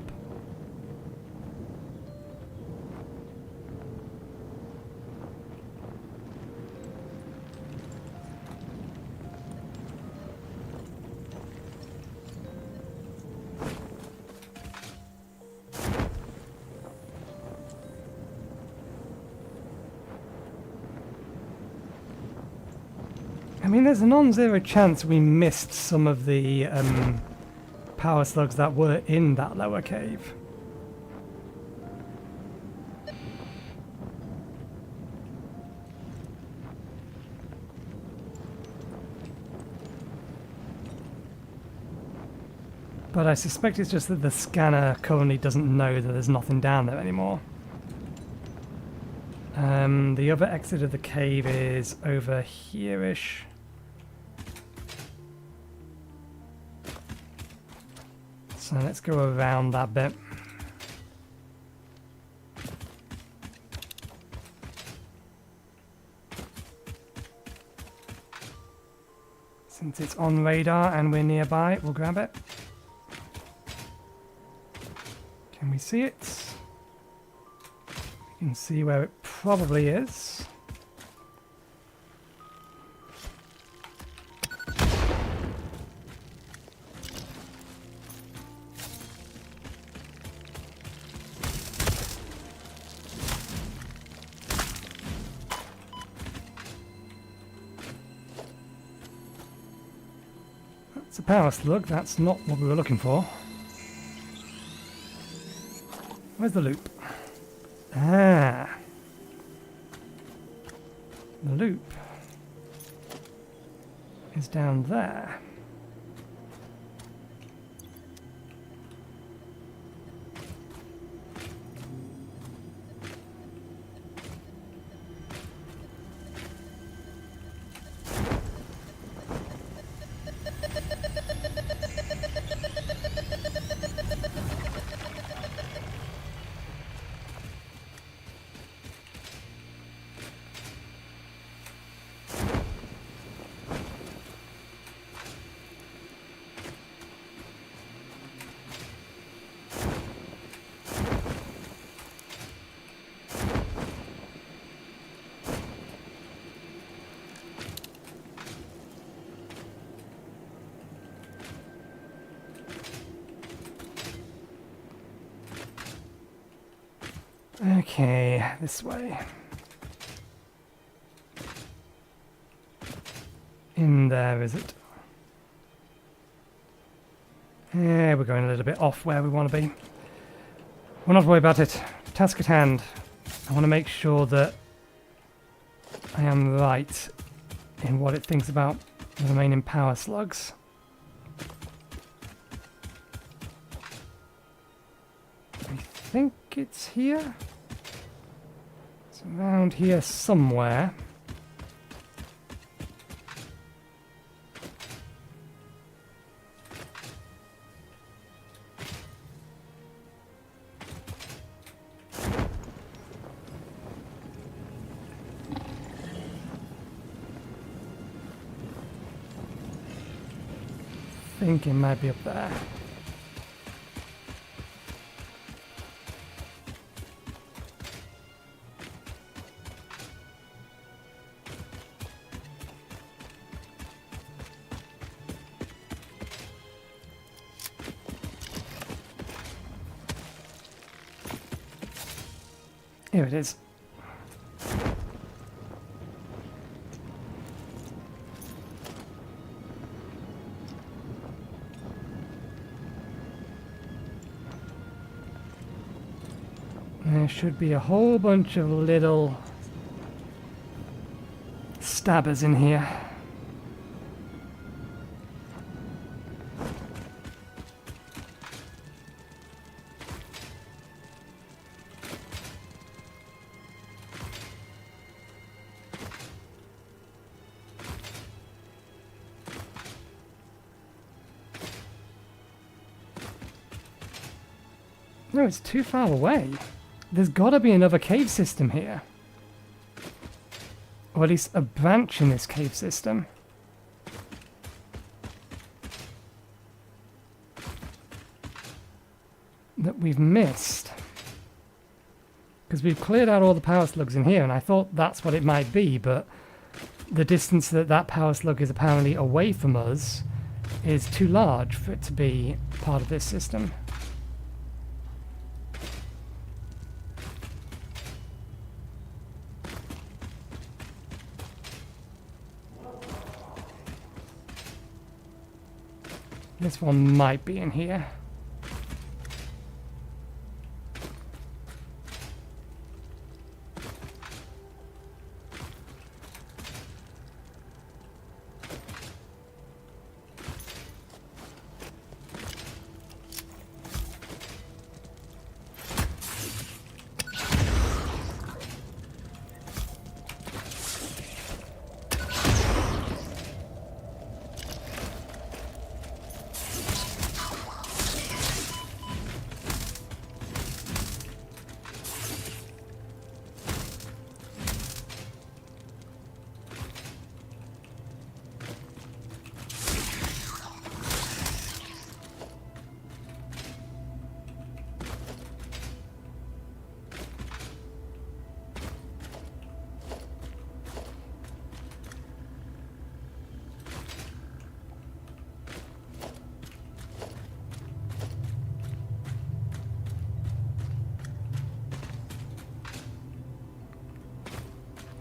I mean, there's a non-zero chance we missed some of the power slugs that were in that lower cave. But I suspect it's just that the scanner currently doesn't know that there's nothing down there anymore. The other exit of the cave is over here-ish. So let's go around that bit. Since it's on radar and we're nearby, we'll grab it. Can we see it? We can see where it probably is. That's a power slug, that's not what we were looking for. Where's the loop? Ah. The loop is down there. Okay, this way. In there, is it? Yeah, we're going a little bit off where we want to be. We'll not worry about it. Task at hand. I want to make sure that I am right in what it thinks about the remaining power slugs. I think it's here. It's around here somewhere. I think it might be up there. Here it is. There should be a whole bunch of little stabbers in here. No, it's too far away. There's gotta be another cave system here. Or at least a branch in this cave system. That we've missed. Because we've cleared out all the power slugs in here, and I thought that's what it might be, but the distance that that power slug is apparently away from us is too large for it to be part of this system. This one might be in here.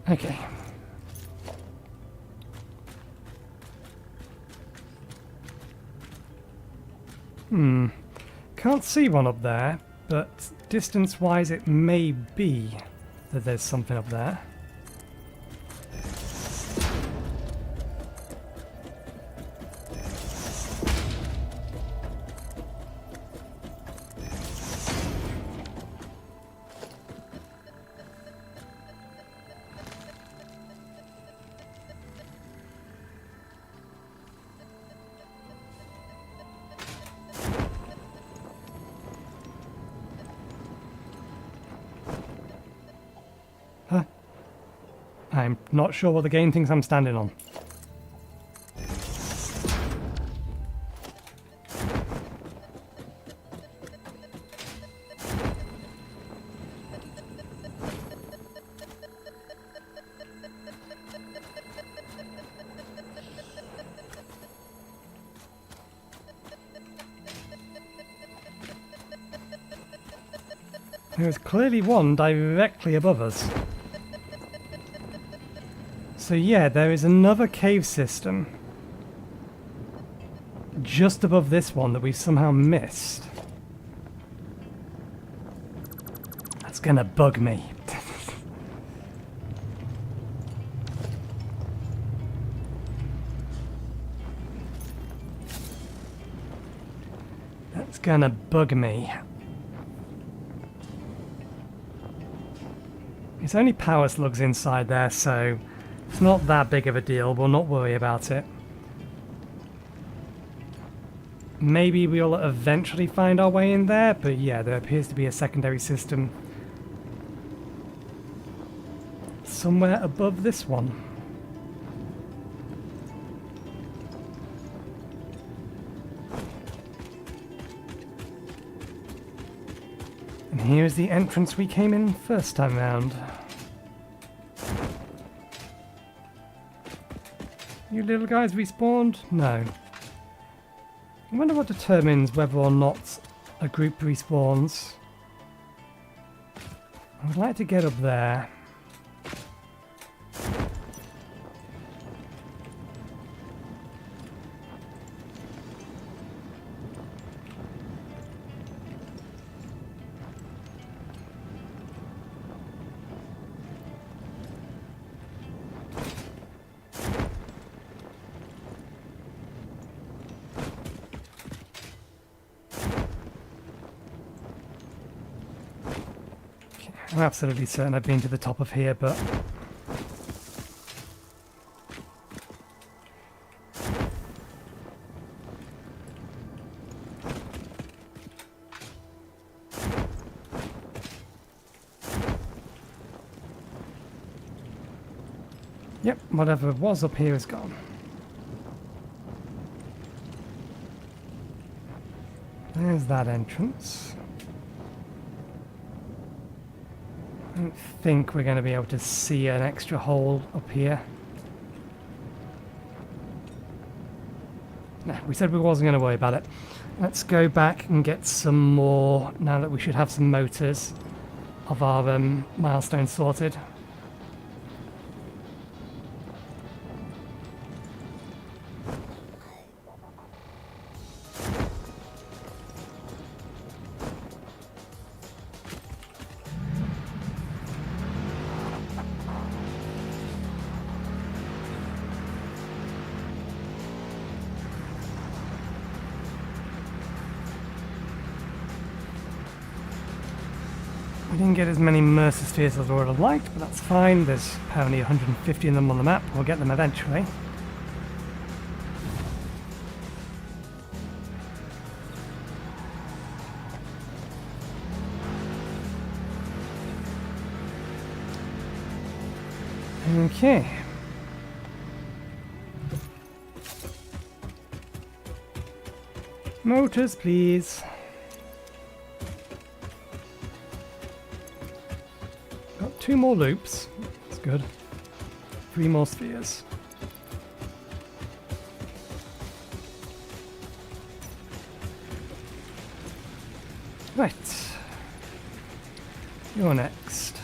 Okay. Can't see one up there, but distance-wise it may be that there's something up there. I'm not sure what the game thinks I'm standing on. There's clearly one directly above us. So yeah, there is another cave system just above this one that we've somehow missed. That's gonna bug me. That's gonna bug me. It's only power slugs inside there, so it's not that big of a deal. We'll not worry about it. Maybe we'll eventually find our way in there, but yeah, there appears to be a secondary system somewhere above this one. And here's the entrance we came in first time round. You little guys respawned? No. I wonder what determines whether or not a group respawns. I would like to get up there. I'm absolutely certain I've been to the top of here, but yep, whatever was up here is gone. There's that entrance. I don't think we're going to be able to see an extra hole up here. No, we said we wasn't going to worry about it. Let's go back and get some more, now that we should have some motors of our milestones sorted. We didn't get as many Mercer spheres as I would have liked, but that's fine. There's apparently 150 of them on the map. We'll get them eventually. Okay. Motors, please. Got 2 more loops. That's good. 3 more spheres. Right. You're next.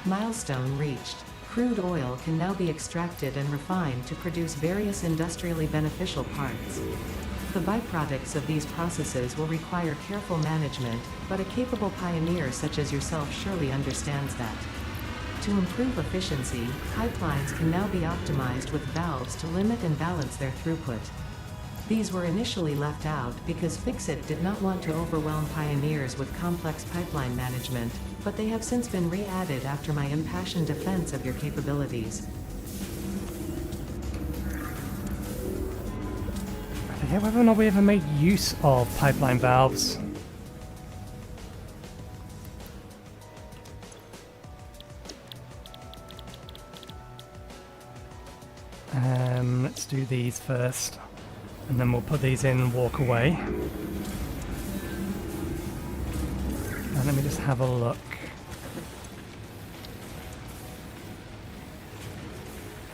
Milestone reached. Crude oil can now be extracted and refined to produce various industrially beneficial parts. The byproducts of these processes will require careful management, but a capable pioneer such as yourself surely understands that. To improve efficiency, pipelines can now be optimized with valves to limit and balance their throughput. These were initially left out because Fixit did not want to overwhelm pioneers with complex pipeline management, but they have since been re-added after my impassioned defense of your capabilities.
I forget whether or not we ever made use of pipeline valves. Let's do these first. And then we'll put these in and walk away. And let me just have a look.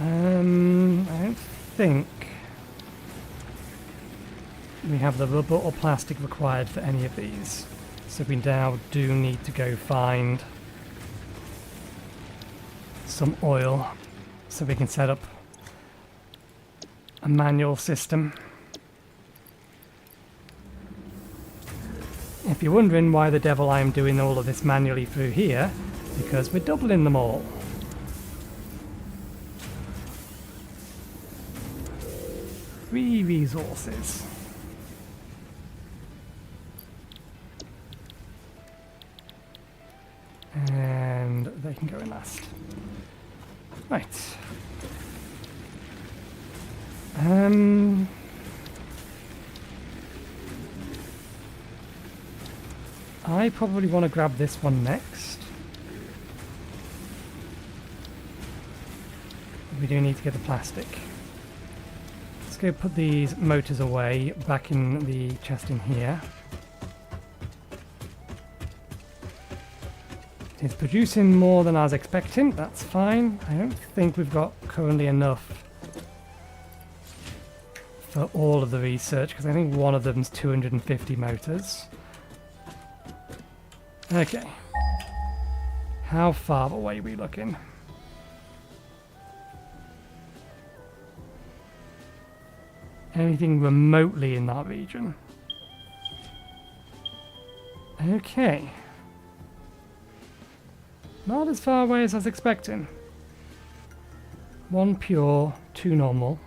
I don't think we have the rubber or plastic required for any of these. So we now do need to go find some oil so we can set up a manual system. If you're wondering why the devil I am doing all of this manually through here, because we're doubling them all. Three resources. And they can go in last. Right. I probably want to grab this one next. We do need to get the plastic. Let's go put these motors away back in the chest in here. It's producing more than I was expecting, that's fine. I don't think we've got currently enough for all of the research, because I think one of them's 250 motors. Okay. How far away are we looking? Anything remotely in that region? Okay. Not as far away as I was expecting. One pure, two normal.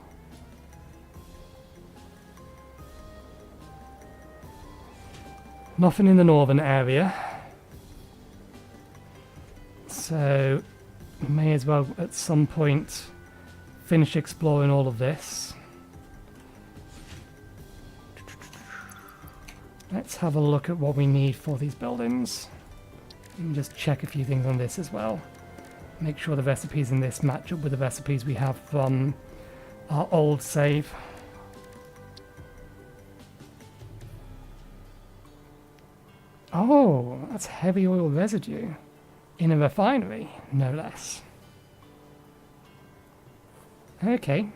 Nothing in the northern area. So, we may as well at some point finish exploring all of this. Let's have a look at what we need for these buildings. And just check a few things on this as well. Make sure the recipes in this match up with the recipes we have from our old save. Oh, that's heavy oil residue. In a refinery, no less. Okay.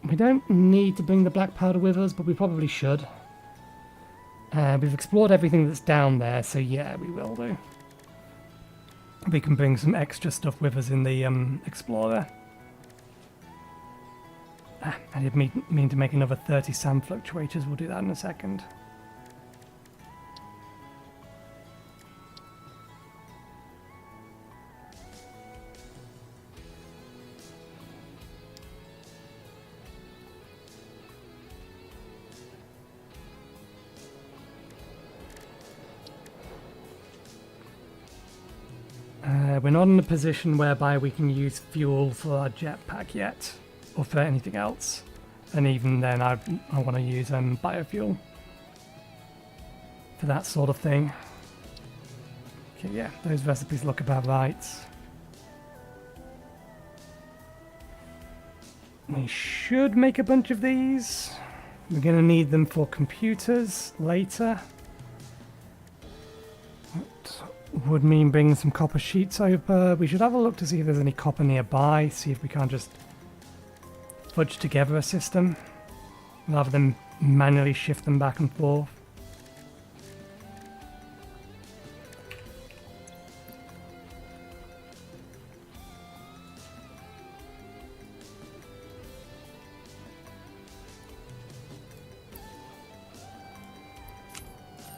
We don't need to bring the black powder with us, but we probably should. We've explored everything that's down there, so yeah, we will do. We can bring some extra stuff with us in the Explorer. I did mean to make another 30 sand fluctuators. We'll do that in a second. We're not in a position whereby we can use fuel for our jetpack yet, or for anything else. And even then, I want to use biofuel for that sort of thing. Okay, yeah, those recipes look about right. We should make a bunch of these. We're going to need them for computers later. Would mean bringing some copper sheets over. We should have a look to see if there's any copper nearby, see if we can't just fudge together a system rather than manually shift them back and forth.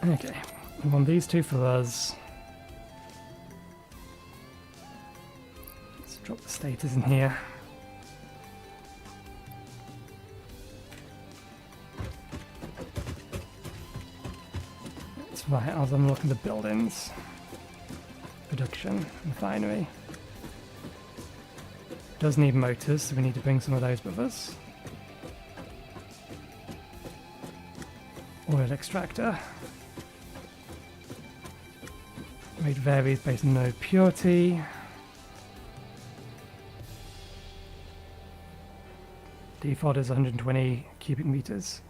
Okay, we want these two for us. Drop the status in here. That's right, as I'm looking at the buildings. Production, refinery. Does need motors, so we need to bring some of those with us. Oil extractor. Rate varies based on node purity. Default is 120 cubic meters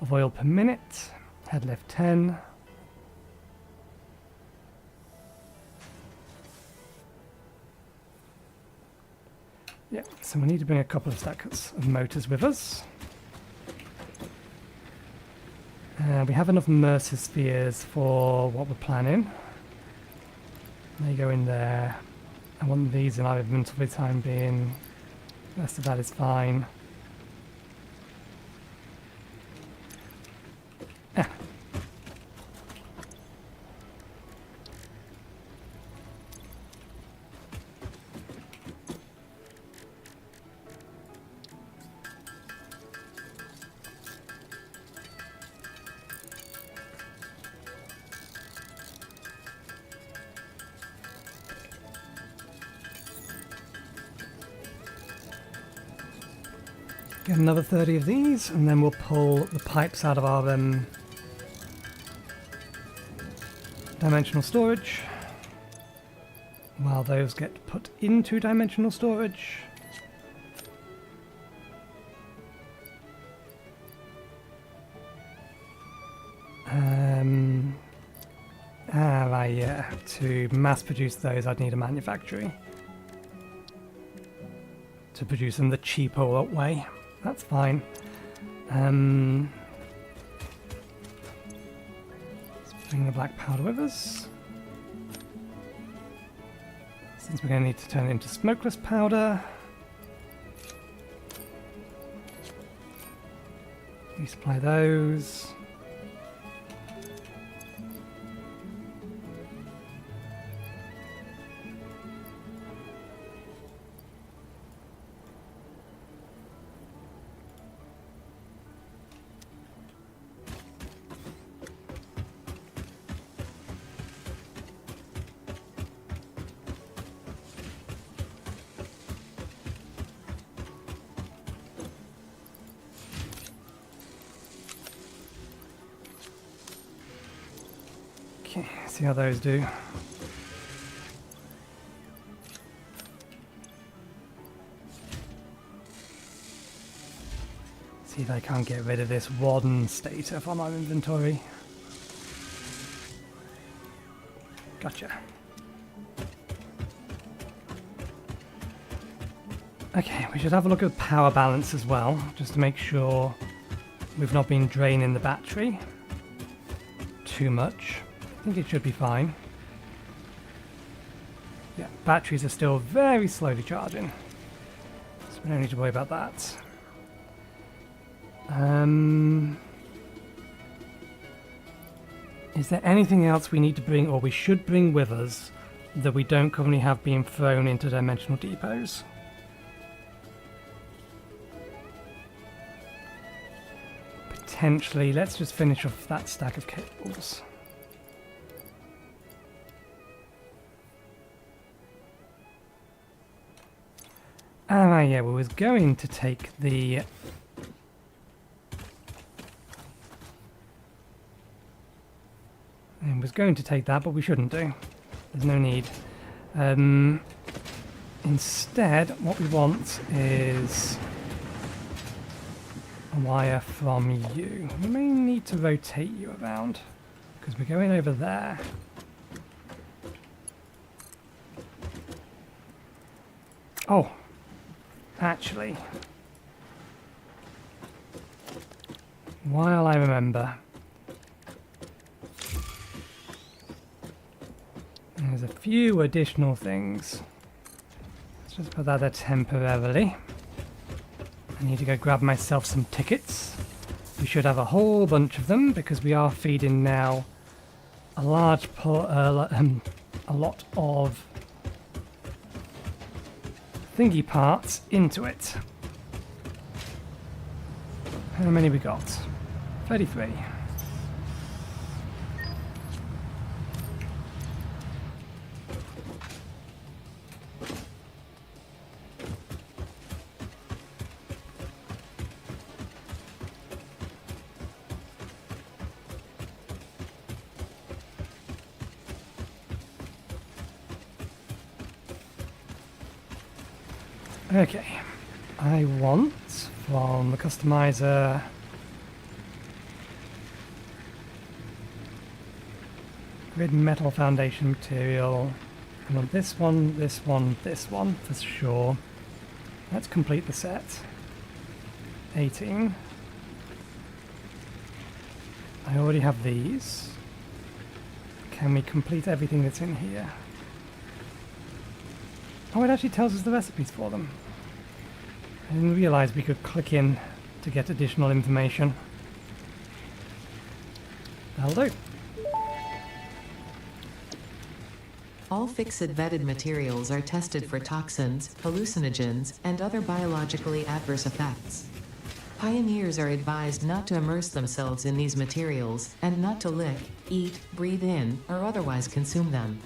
of oil per minute. Head lift 10. Yeah, so we need to bring a couple of stacks of motors with us. We have enough Mercer spheres for what we're planning. They go in there. I want these in our inventory for the time being. The rest of that is fine. Get another 30 of these, and then we'll pull the pipes out of our dimensional storage. While those get put into dimensional storage. Right, yeah. To mass produce those, I'd need a manufactory. To produce them the cheaper way. That's fine. Let's bring the black powder with us. Since we're going to need to turn it into smokeless powder. Resupply those. Okay, see how those do. See if I can't get rid of this VoD stator from our inventory. Gotcha. Okay, we should have a look at power balance as well, just to make sure we've not been draining the battery too much. I think it should be fine. Yeah, batteries are still very slowly charging, so we don't need to worry about that. Is there anything else we need to bring, or we should bring with us, that we don't currently have being thrown into dimensional depots? Potentially, let's just finish off that stack of cables. Yeah, we was going to take the... I was going to take that, but we shouldn't do. There's no need. Instead, what we want is a wire from you. We may need to rotate you around, because we're going over there. Oh! Actually, while I remember, there's a few additional things. Let's just put that there temporarily. I need to go grab myself some tickets. We should have a whole bunch of them because we are feeding now a lot of thingy parts into it. How many we got? 33. Okay, I want one, the customizer. Grid metal foundation material. I want this one, this one, this one for sure. Let's complete the set. 18. I already have these. Can we complete everything that's in here? Oh, it actually tells us the recipes for them. I didn't realise we could click in to get additional information. That'll do.
All Fixit vetted materials are tested for toxins, hallucinogens, and other biologically adverse effects. Pioneers are advised not to immerse themselves in these materials, and not to lick, eat, breathe in, or otherwise consume them.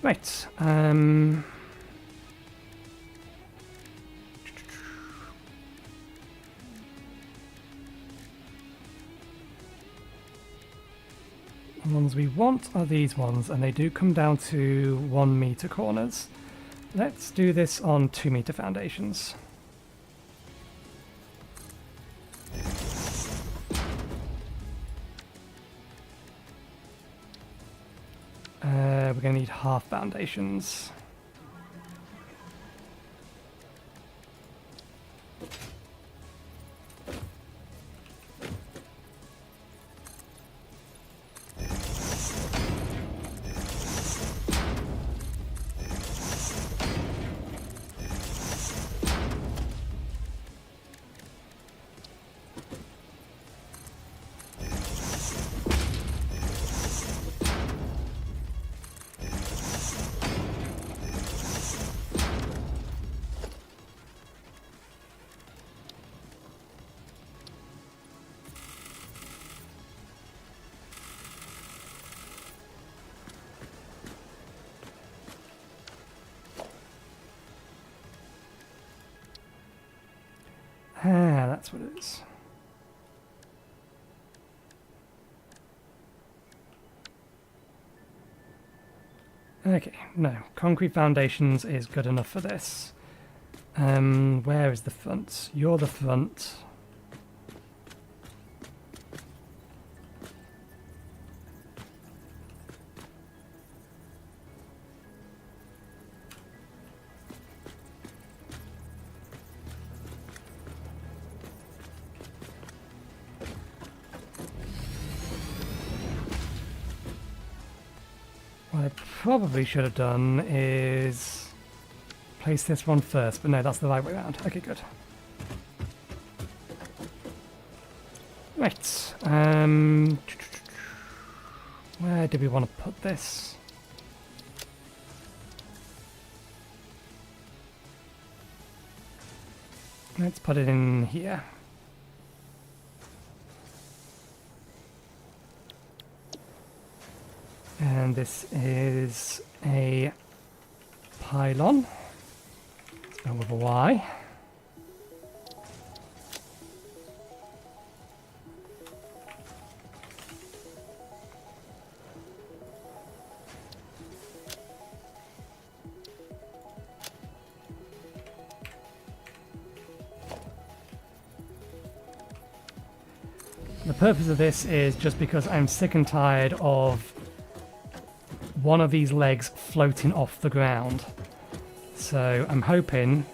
Right. The ones we want are these ones, and they do come down to 1 meter corners. Let's do this on 2 meter foundations. We're going to need half foundations. Ah, that's what it is. Okay, no. Concrete foundations is good enough for this. Where is the front? You're the front. What I probably should have done is place this one first, but no, that's the right way around. Okay, good. Right. Where do we want to put this? Let's put it in here. And this is a pylon, spelled with a Y. The purpose of this is just because I'm sick and tired of one of these legs floating off the ground. So I'm hoping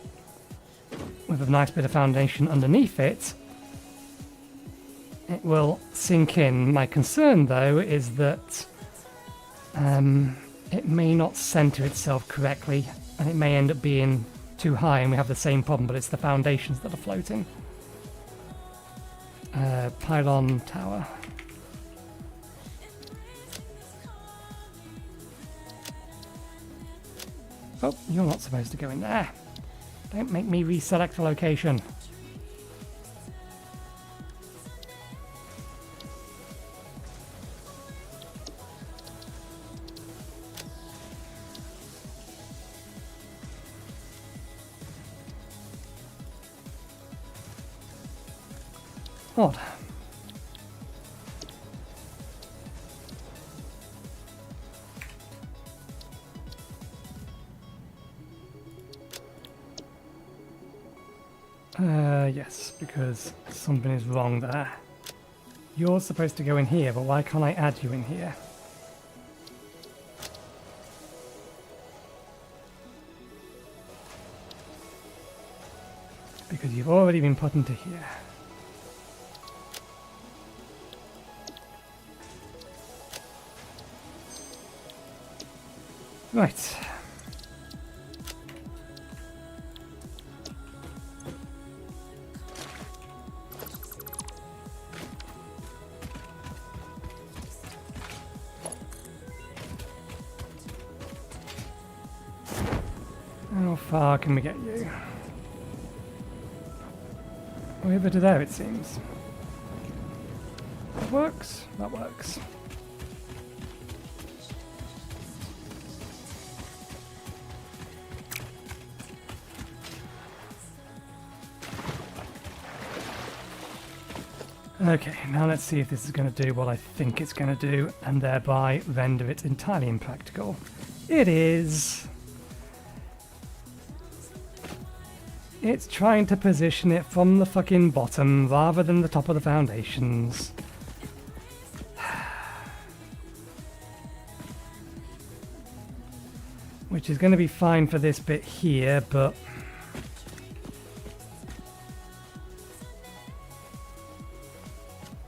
with a nice bit of foundation underneath it, it will sink in. My concern though is that it may not center itself correctly and it may end up being too high and we have the same problem, but it's the foundations that are floating. Pylon tower. Oh, you're not supposed to go in there. Don't make me reselect the location. Odd. Yes, because something is wrong there. You're supposed to go in here, but why can't I add you in here? Because you've already been put into here. Right. How far can we get you? Over to there, it seems. That works. That works. Okay, now let's see if this is going to do what I think it's going to do, and thereby render it entirely impractical. It is! It's trying to position it from the fucking bottom rather than the top of the foundations. Which is going to be fine for this bit here, but...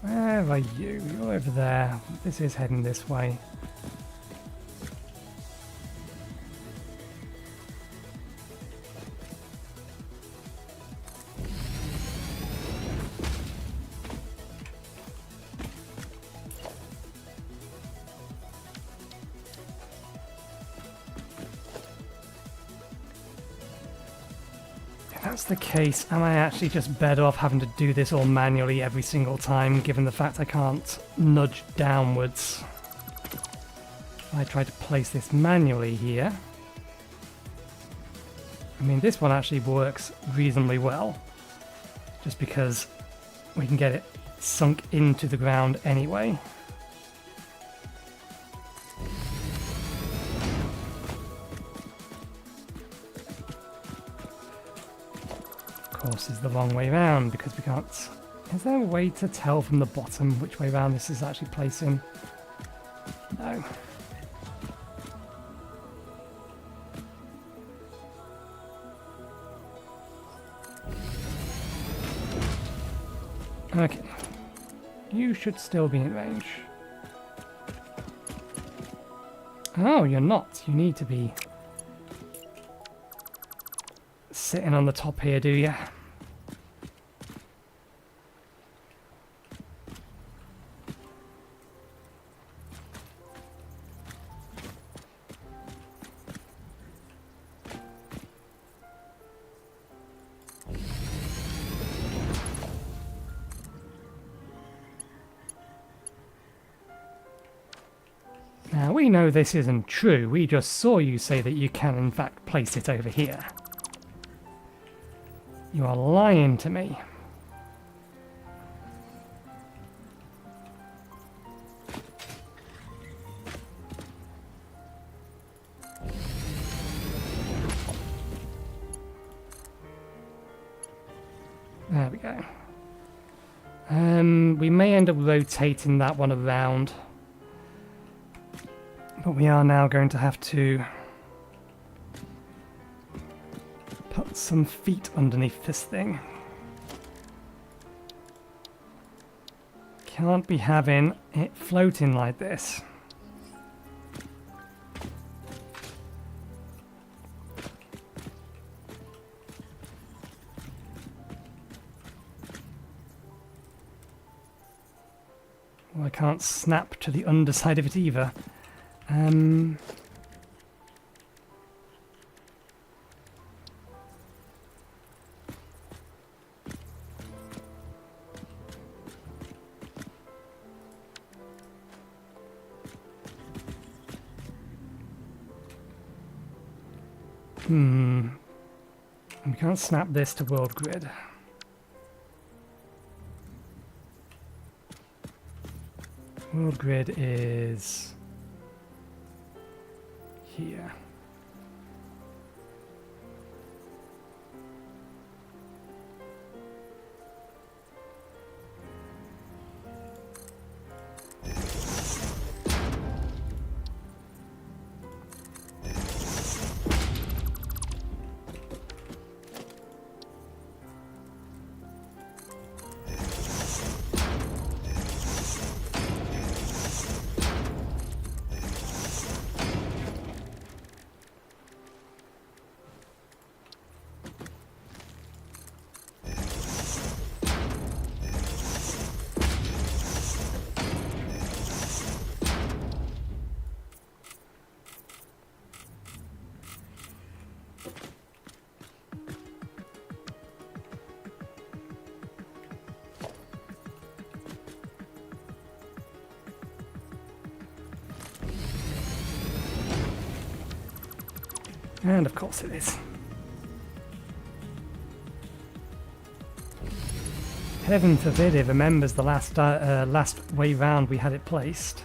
Where are you? You're over there. This is heading this way. If that's the case, am I actually just better off having to do this all manually every single time, given the fact I can't nudge downwards? If I try to place this manually here... I mean, this one actually works reasonably well, just because we can get it sunk into the ground anyway. Of course, is the wrong way around because we can't... Is there a way to tell from the bottom which way around this is actually placing? No. Okay. You should still be in range. Oh, you're not. You need to be sitting on the top here, do you? Now, we know this isn't true. We just saw you say that you can, in fact, place it over here. You are lying to me. There we go. We may end up rotating that one around. But we are now going to have to put some feet underneath this thing. Can't be having it floating like this. Well, I can't snap to the underside of it either. We can't snap this to world grid. World grid is here. And of course it is. Heaven forbid it remembers the last way round we had it placed.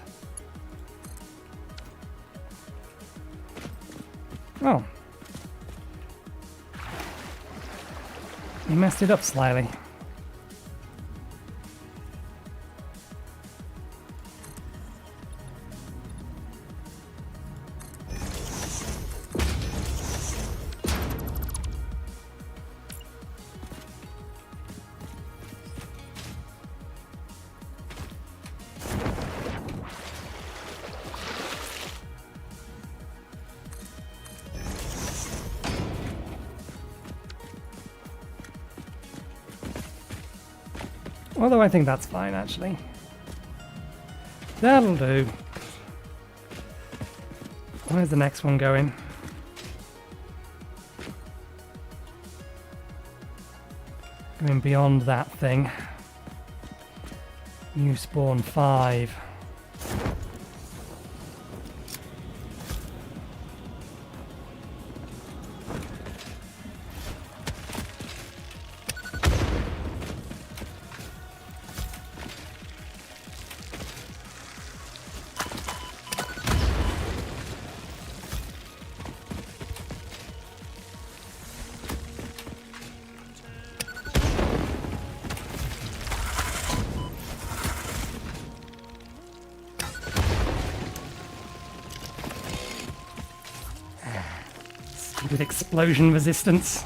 Oh. You messed it up slightly. Although I think that's fine, actually. That'll do. Where's the next one going? Going beyond that thing. New spawn 5. With explosion resistance.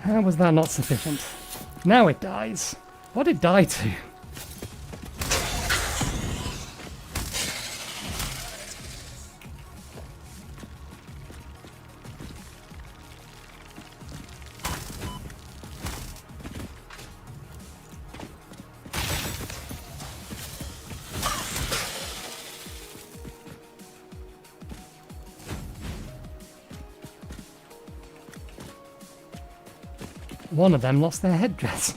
How was that not sufficient? Now it dies. What did it die to? One of them lost their headdress.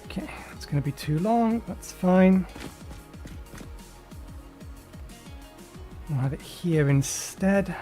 Okay, it's going to be too long, that's fine. We'll have it here instead.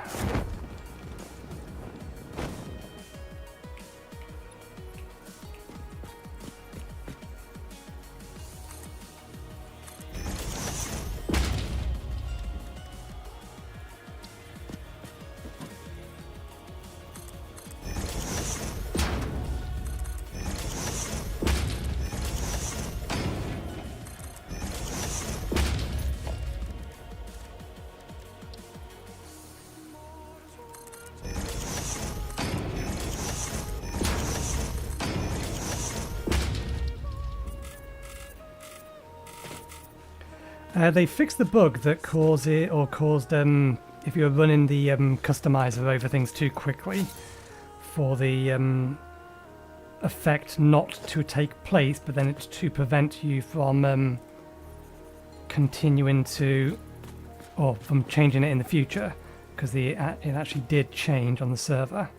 They fixed the bug that caused if you're running the customizer over things too quickly for the effect not to take place, but then it's to prevent you from continuing to, or from changing it in the future, because it actually did change on the server.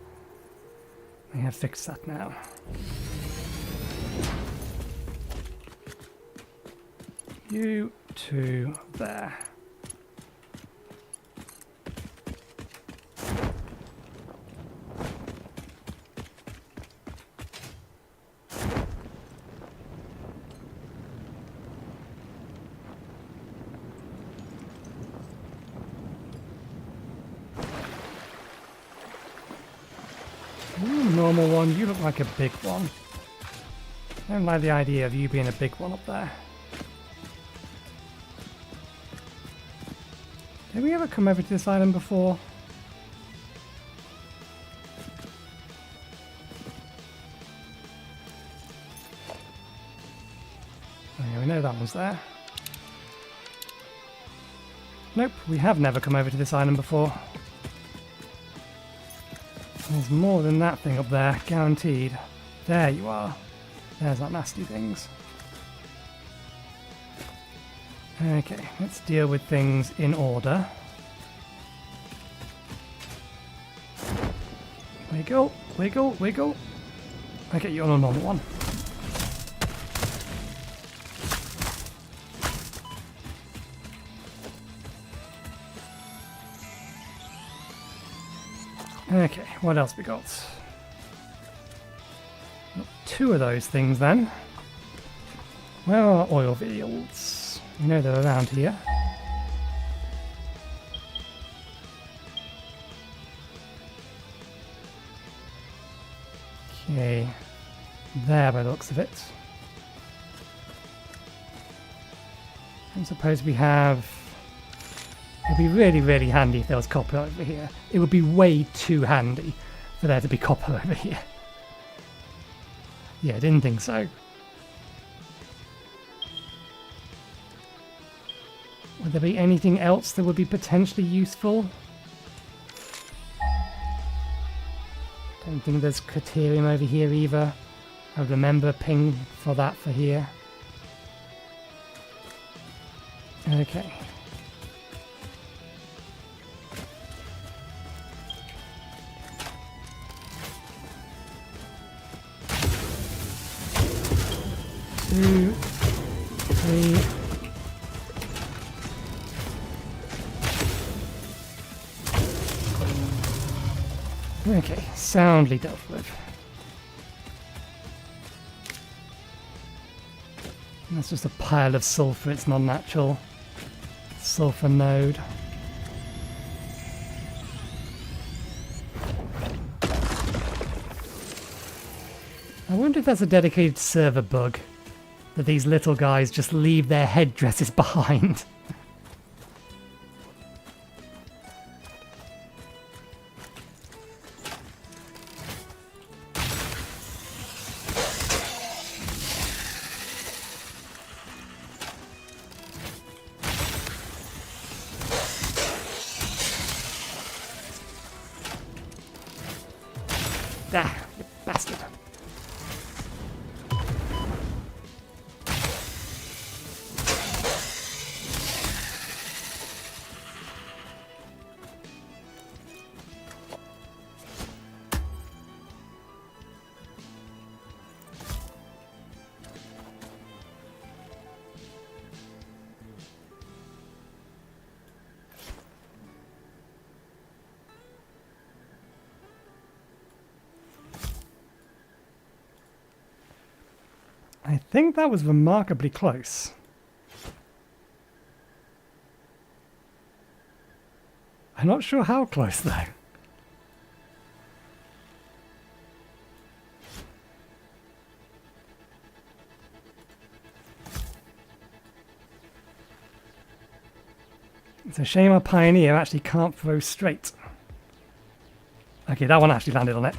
They have fixed that now. You two there. Normal one, you look like a big one. I don't like the idea of you being a big one up there. Did we ever come over to this island before? Oh yeah, we know that one's there. Nope, we have never come over to this island before. There's more than that thing up there, guaranteed. There you are. There's that nasty things. Okay, let's deal with things in order. Wiggle, wiggle, wiggle. Okay, you're on a normal one. Okay, what else we got? Got 2 of those things then. Where are oil fields? You know they're around here. Okay, there by the looks of it. I suppose we have... It'd be really, really handy if there was copper over here. It would be way too handy for there to be copper over here. Yeah, I didn't think so. Would there be anything else that would be potentially useful? Don't think there's Criterium over here either. I remember ping for that for here. Okay. Two, three. Okay, soundly dealt with. And that's just a pile of sulfur, it's non-natural. Sulfur node. I wonder if that's a dedicated server bug, that these little guys just leave their headdresses behind. Ah, you bastard. I think that was remarkably close. I'm not sure how close though. It's a shame our Pioneer actually can't throw straight. Okay, that one actually landed on it.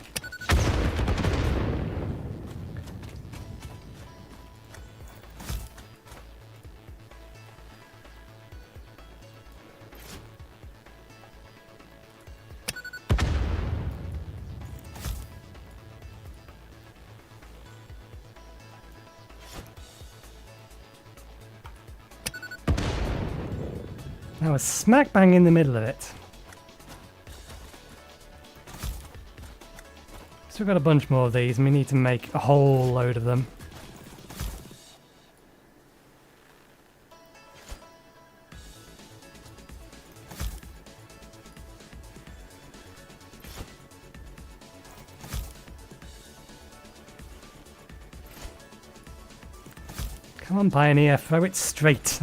That was smack bang in the middle of it. So we've got a bunch more of these and we need to make a whole load of them. Come on, Pioneer, throw it straight.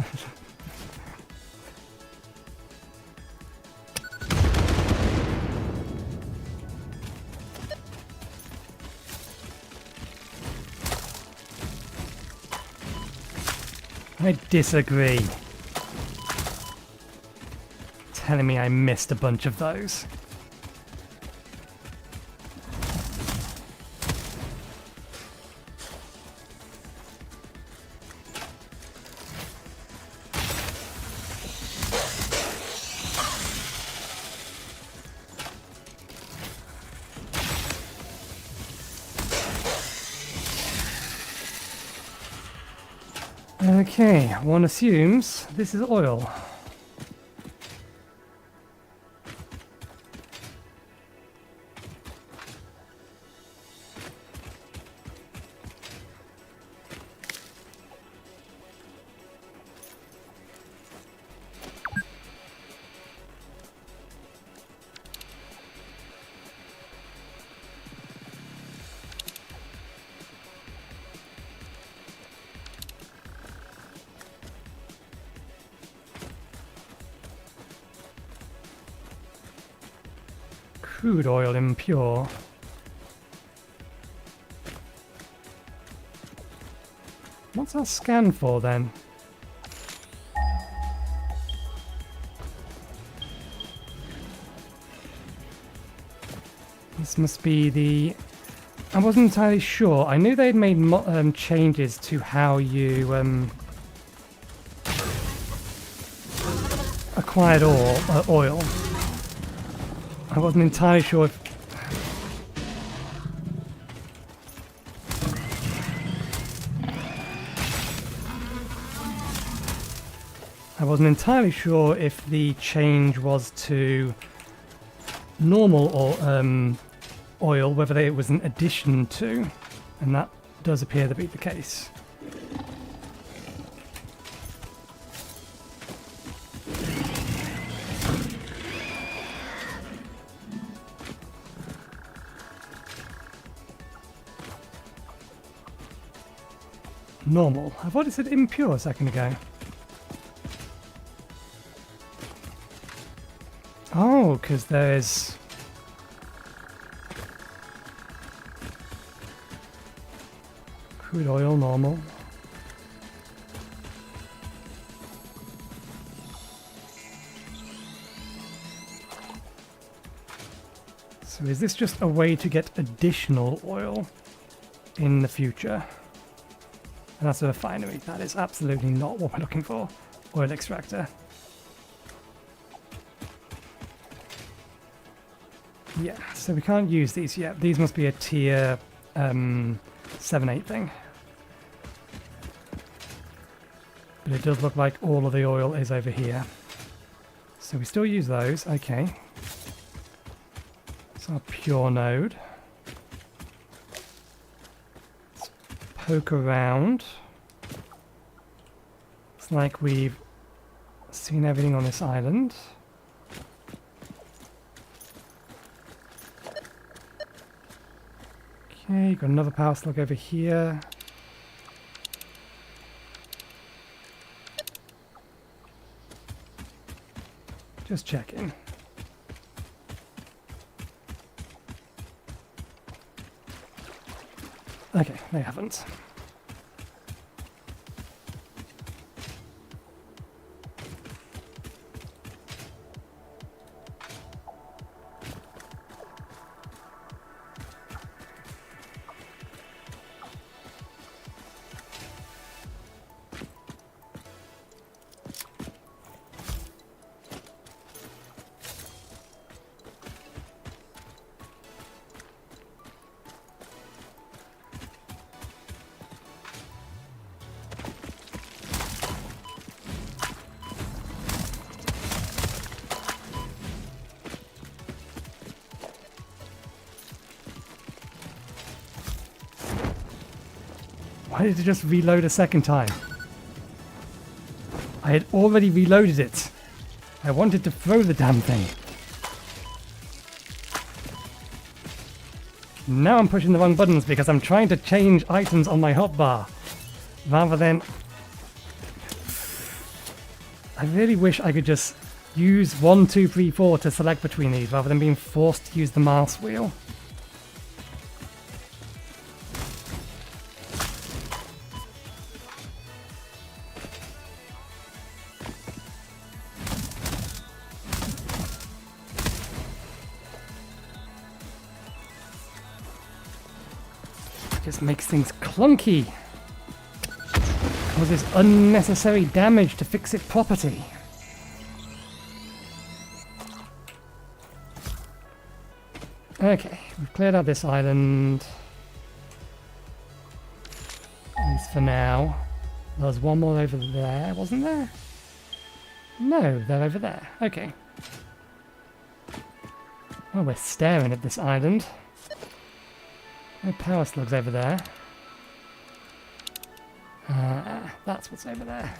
I disagree. Telling me I missed a bunch of those. Okay, one assumes this is oil. Crude oil impure. What's that scan for then? This must be the... I wasn't entirely sure. I knew they'd made changes to how you acquired oil. I wasn't entirely sure if... I wasn't entirely sure if the change was to normal or oil, whether it was an addition to, and that does appear to be the case. Normal. I thought it said impure a second ago. Oh, because there's... crude oil, normal. So is this just a way to get additional oil in the future? And that's a refinery. That is absolutely not what we're looking for. Oil extractor. Yeah, so we can't use these yet. These must be a tier 7-8 thing. But it does look like all of the oil is over here. So we still use those. Okay. It's our pure node. Let's poke around. It's like we've seen everything on this island. Okay, got another power slug over here. Just checking. Okay, they haven't. Why did it just reload a second time? I had already reloaded it. I wanted to throw the damn thing. Now I'm pushing the wrong buttons because I'm trying to change items on my hotbar. Rather than... I really wish I could just use 1, 2, 3, 4 to select between these rather than being forced to use the mouse wheel. Just makes things clunky. Causes unnecessary damage to fix-it property. Okay, we've cleared out this island. At least for now. There was one more over there, wasn't there? No, they're over there. Okay. Well, we're staring at this island. No power slugs over there. That's what's over there.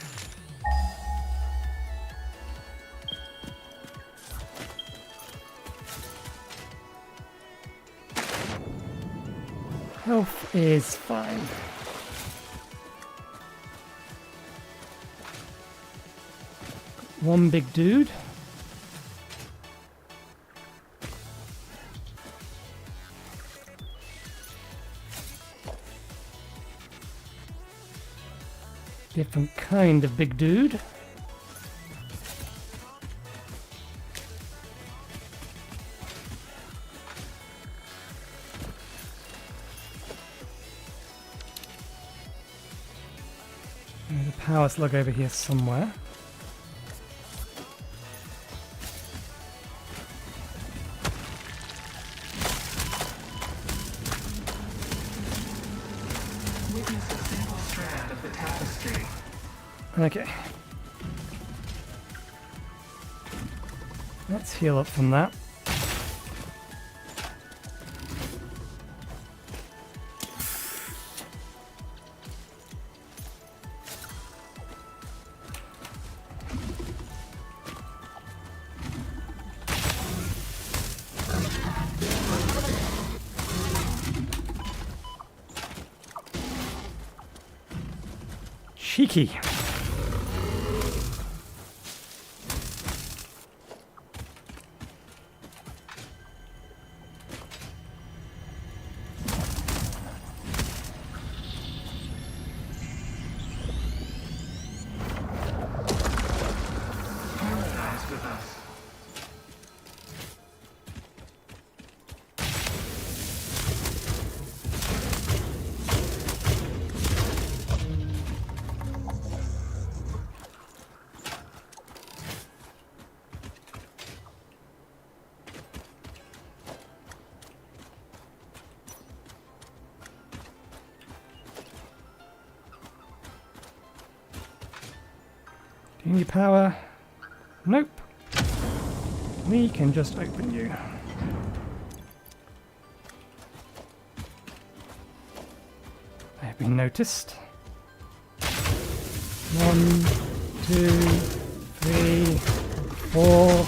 Health is fine. One big dude. Different kind of big dude. There's a power slug over here somewhere.
Witness a single strand of the tapestry.
Okay. Let's heal up from that. Cheeky.
Harmonize with us.
Do you need power? Nope. We can just open you. I have been noticed. 1, 2, 3, 4.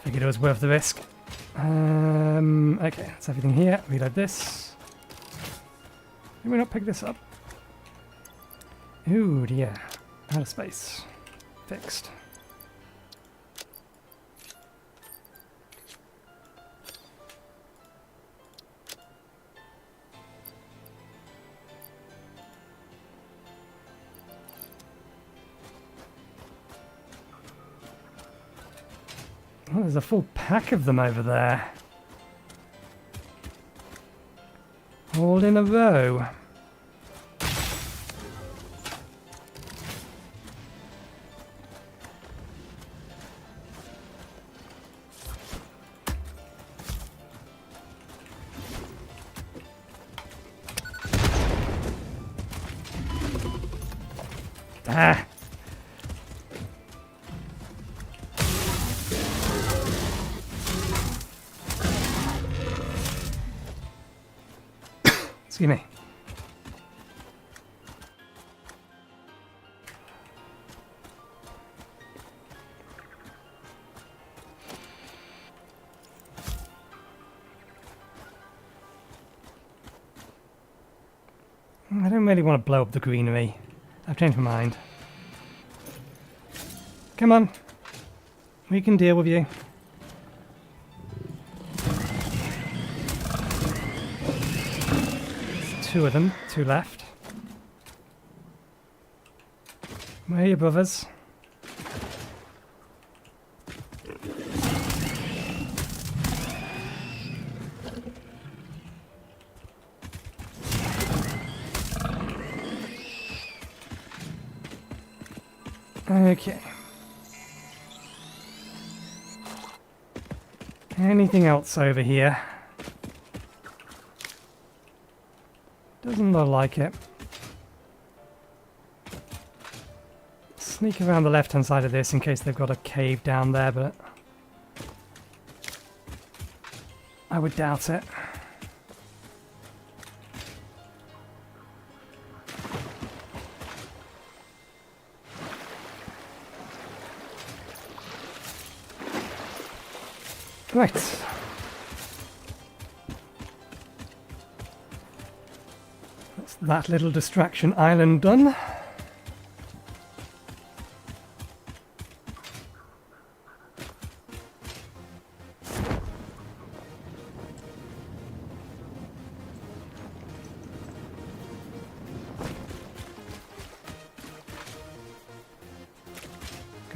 Figured it was worth the risk. Okay, that's everything here. Reload this. Did we not pick this up? Ooh, yeah. Out of space. Fixed. Oh, there's a full pack of them over there. All in a row. Ah! Excuse me. I don't really want to blow up the greenery. I've changed my mind. Come on. We can deal with you. There's 2 of them. 2 left. Where are your brothers? Okay. Anything else over here? Doesn't look like it. Sneak around the left-hand side of this in case they've got a cave down there, but I would doubt it. Right. That's that little distraction island done.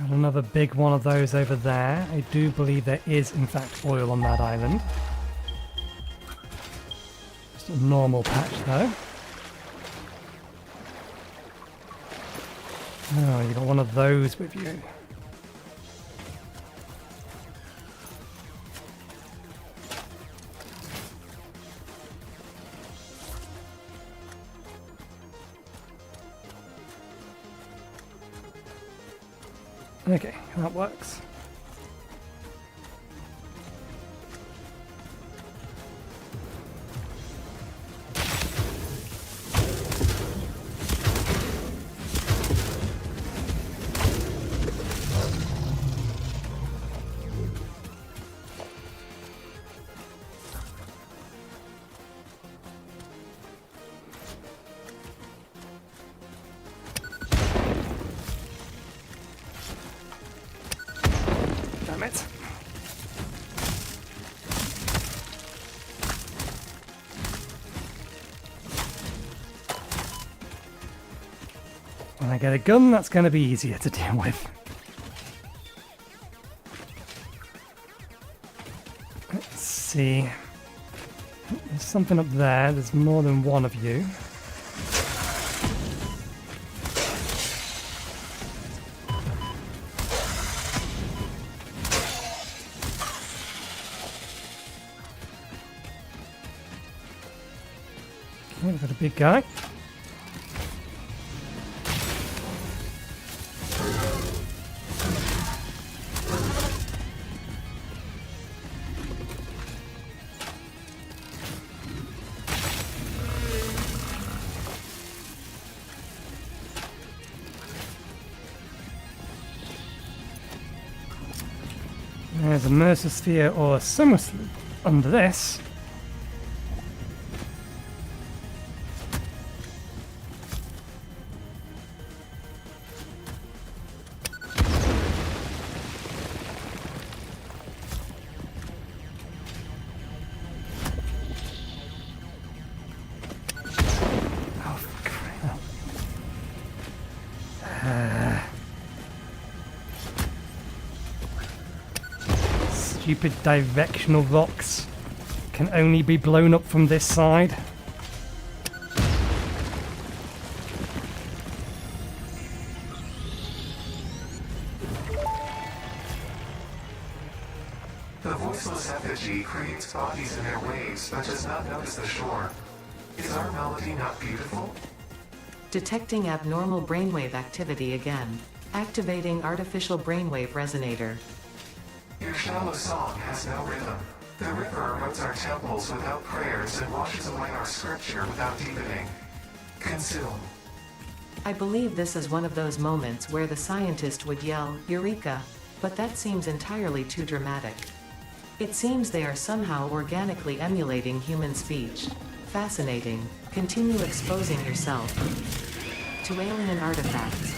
And another big one of those over there. I do believe there is, in fact, oil on that island. Just a normal patch, though. Oh, you got one of those with you. Okay, that works. Damn it. When I get a gun, that's going to be easier to deal with. Let's see. There's something up there. There's more than one of you. Okay, we've got a big guy. There's a Mercer Sphere or a Summer Sloop under this. Oh, crap. Stupid directional rocks can only be blown up from this side.
The voiceless effigy creates bodies in their waves but does not notice the shore. Is our melody not beautiful?
Detecting abnormal brainwave activity again. Activating artificial brainwave resonator.
Your shallow song has no rhythm. The river erodes our temples without prayers and washes away our scripture without deepening. Consume.
I believe this is one of those moments where the scientist would yell, "Eureka!" But that seems entirely too dramatic. It seems they are somehow organically emulating human speech. Fascinating. Continue exposing yourself to alien artifacts.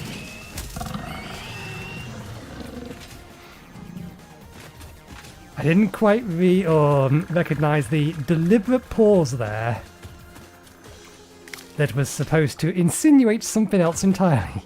I didn't quite recognize the deliberate pause there that was supposed to insinuate something else entirely.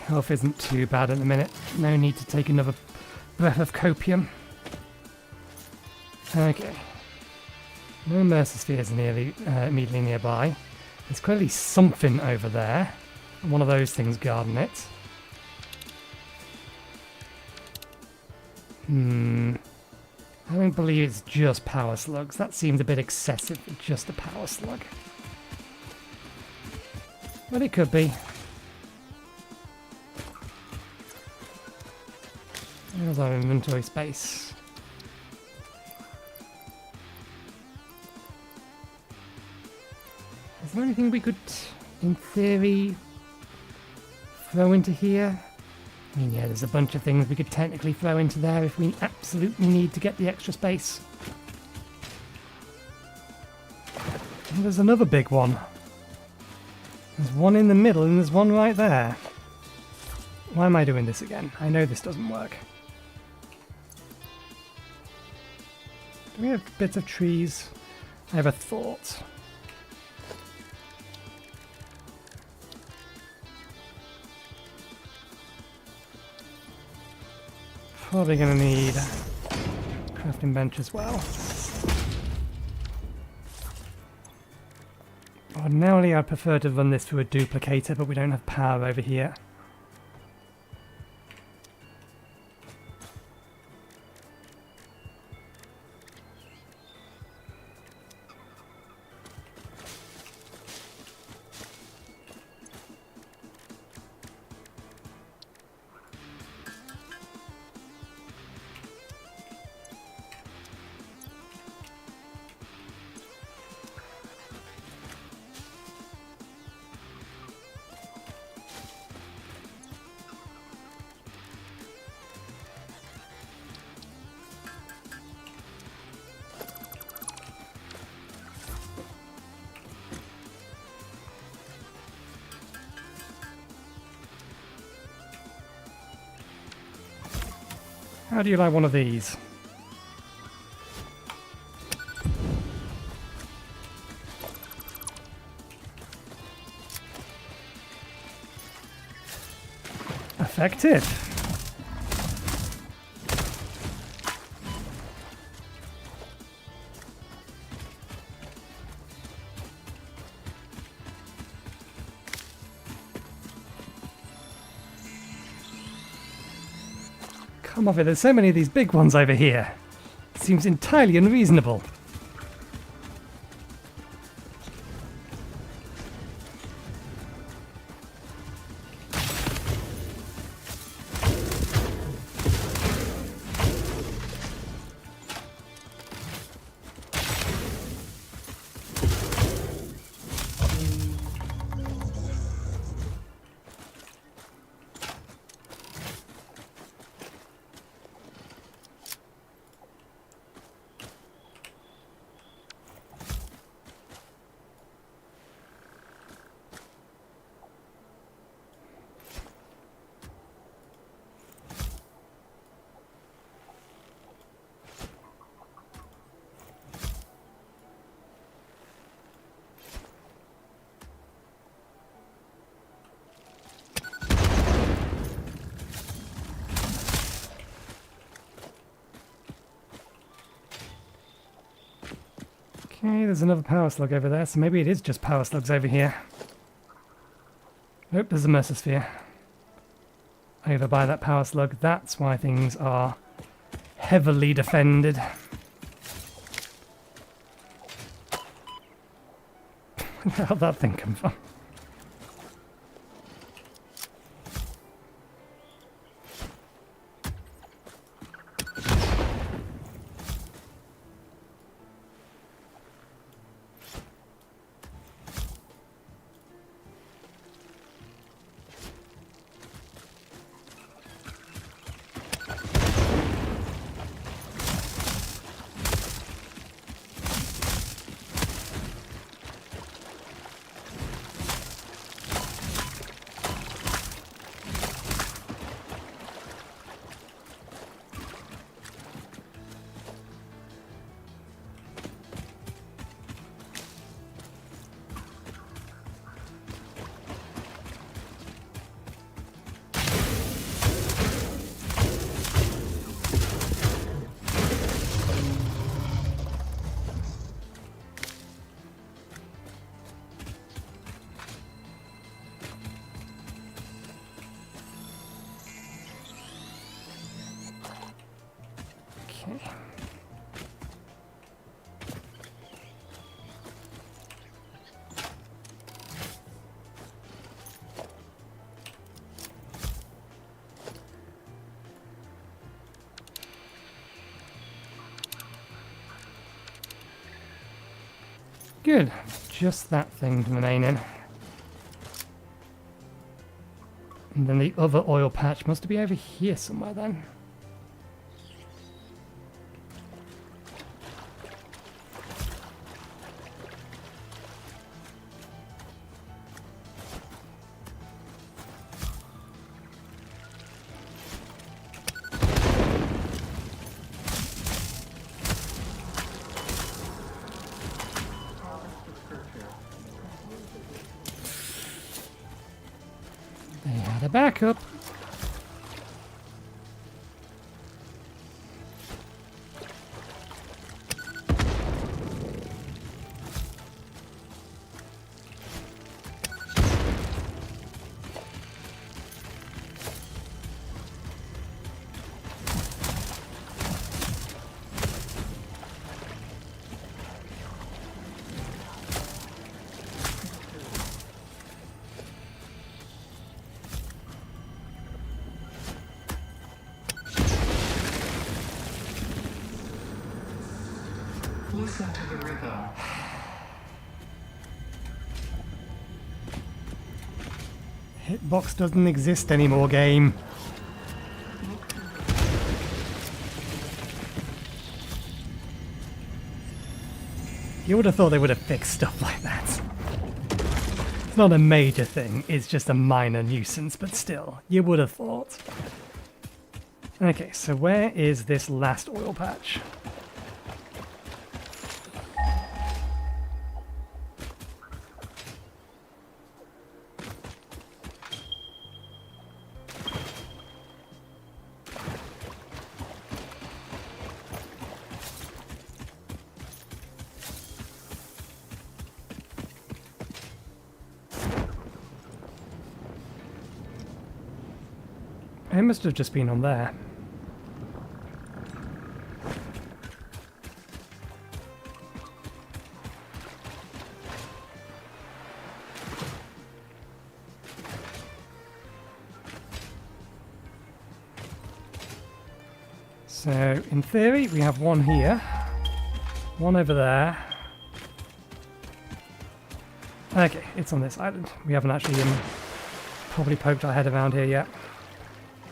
Health isn't too bad at the minute. No need to take another breath of copium. Okay. No Mercer Spheres immediately nearby. There's clearly something over there. One of those things guarding it. I don't believe it's just power slugs. That seems a bit excessive for just a power slug. But it could be. There's our inventory space. Is there anything we could, in theory, throw into here? I mean, yeah, there's a bunch of things we could technically throw into there if we absolutely need to get the extra space. And there's another big one. There's one in the middle and there's one right there. Why am I doing this again? I know this doesn't work. Do we have bits of trees? I have a thought. Probably going to need a crafting bench as well. Ordinarily I'd prefer to run this through a duplicator, but we don't have power over here. How do you like one of these? Effective. Come off it, there's so many of these big ones over here. Seems entirely unreasonable. Okay, there's another power slug over there, so maybe it is just power slugs over here. Nope, there's a Mercersphere. Over by that power slug, that's why things are heavily defended. Where'd that thing come from? Okay. Good. Just that thing remaining. And then the other oil patch must be over here somewhere then. They had a backup.
Listen to the rhythm.
Hitbox doesn't exist anymore, game. You would have thought they would have fixed stuff like that. It's not a major thing, it's just a minor nuisance, but still, you would have thought. Okay, so where is this last oil patch? It must have just been on there. So, in theory, we have one here, one over there. Okay, it's on this island. We haven't actually probably poked our head around here yet.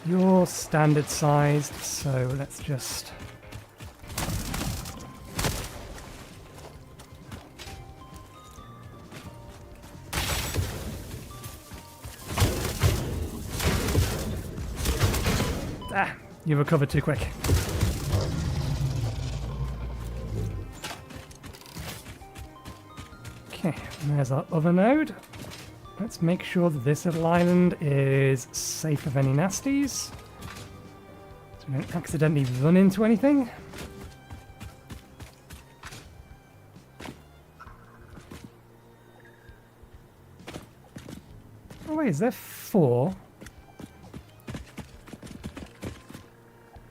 You're standard sized, so let's just... Ah, you recovered too quick. Okay, and there's our other node. Let's make sure that this little island is safe of any nasties, so we don't accidentally run into anything. Oh wait, is there 4?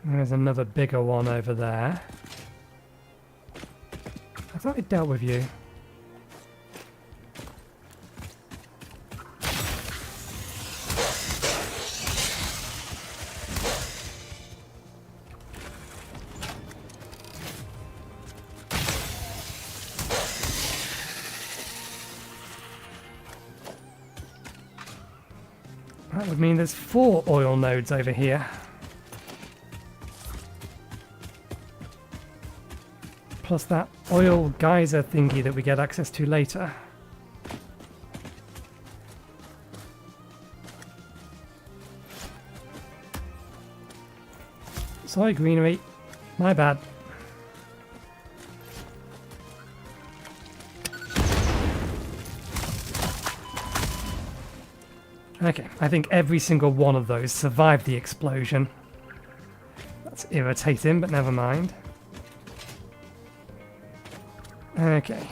There's another bigger one over there. I thought it dealt with you. That would mean there's 4 oil nodes over here. Plus that oil geyser thingy that we get access to later. Sorry, greenery. My bad. Okay, I think every single one of those survived the explosion. That's irritating, but never mind. Okay.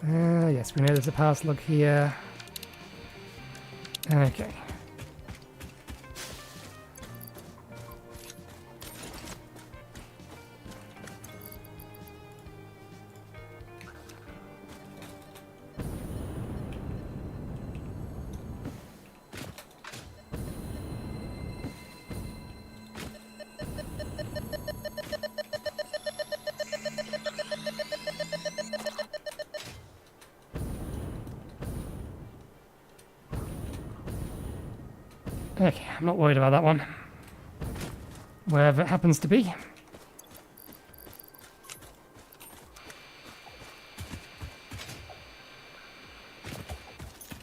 Yes, we know there's a power slug here. Okay. Okay, I'm not worried about that one. Wherever it happens to be.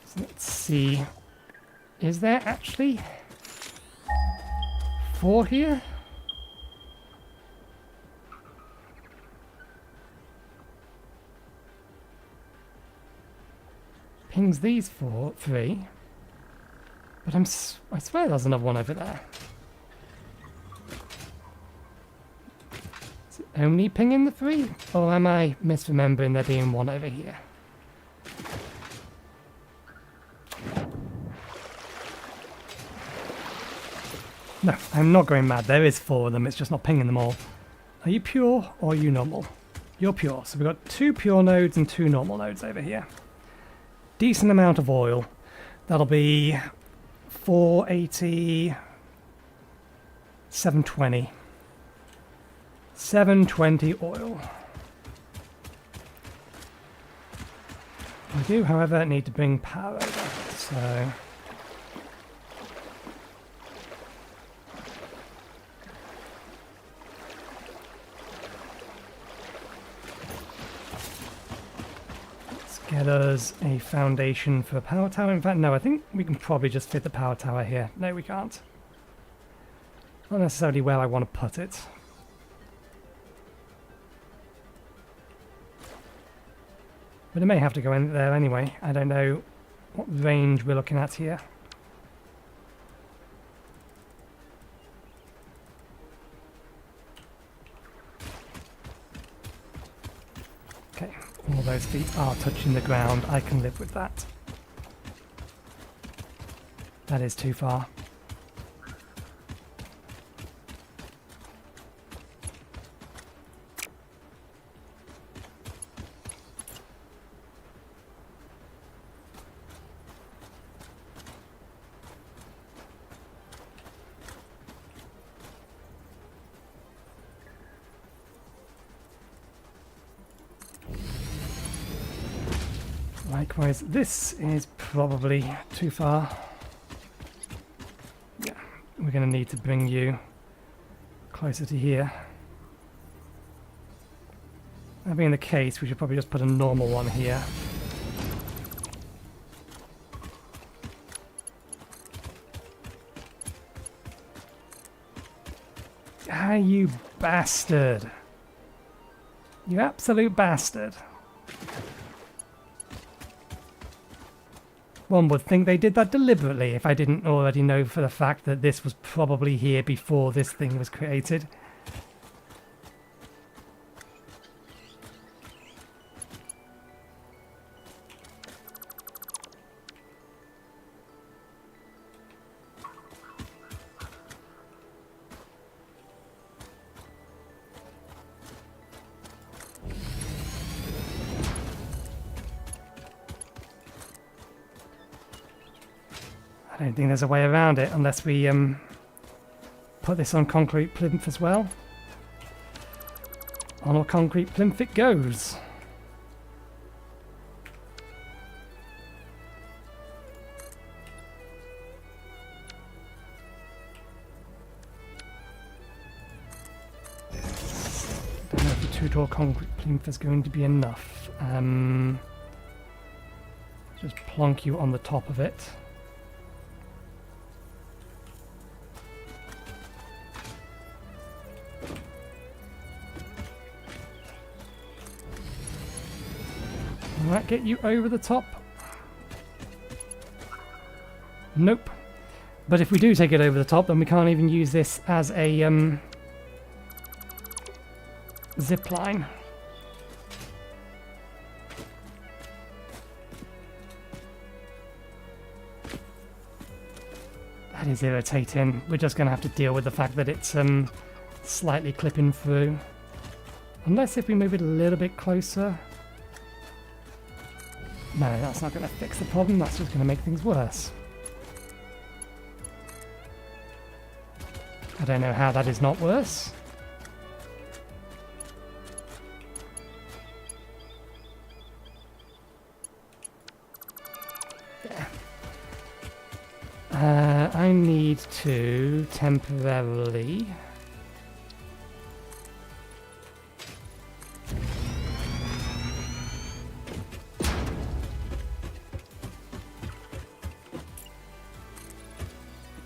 So let's see. Is there actually 4 here? Pings these 3. But I swear there's another one over there. Is it only pinging the 3? Or am I misremembering there being one over here? No, I'm not going mad. There is 4 of them. It's just not pinging them all. Are you pure or are you normal? You're pure. So we've got 2 pure nodes and 2 normal nodes over here. Decent amount of oil. That'll be 480, 720. 720 oil. We do, however, need to bring power over. So get us a foundation for a power tower. In fact, no, I think we can probably just fit the power tower here. No, we can't. Not necessarily where I want to put it. But it may have to go in there anyway. I don't know what range we're looking at here. Okay. All those feet are touching the ground. I can live with that. That is too far. Likewise, this is probably too far. Yeah, we're going to need to bring you closer to here. That being the case, we should probably just put a normal one here. Ah, you bastard! You absolute bastard! One would think they did that deliberately if I didn't already know for the fact that this was probably here before this thing was created. I don't think there's a way around it unless we put this on concrete plinth as well. On a concrete plinth it goes. Don't know if the 2-door concrete plinth is going to be enough. Just plonk you on the top of it. Will that get you over the top? Nope. But if we do take it over the top, then we can't even use this as a zip line. That is irritating. We're just going to have to deal with the fact that it's slightly clipping through. Unless if we move it a little bit closer. No, that's not going to fix the problem, that's just going to make things worse. I don't know how that is not worse. There. I need to temporarily...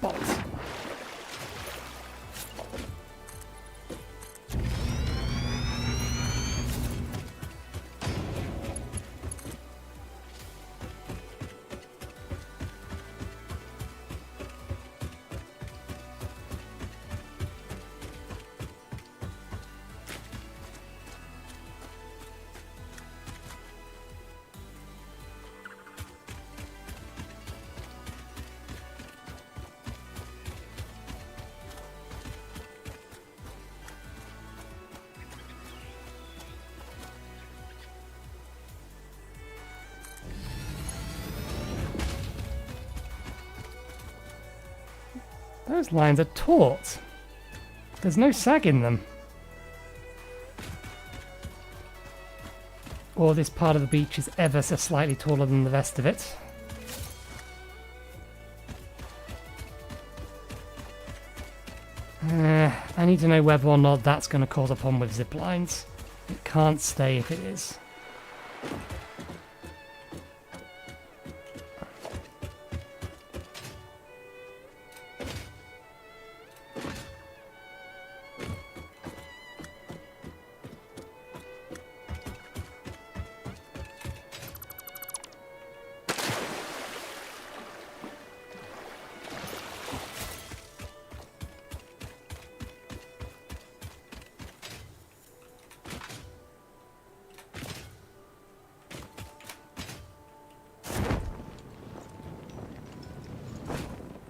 bolt. Those lines are taut. There's no sag in them. Or this part of the beach is ever so slightly taller than the rest of it. I need to know whether or not that's going to cause a problem with zip lines. It can't stay if it is.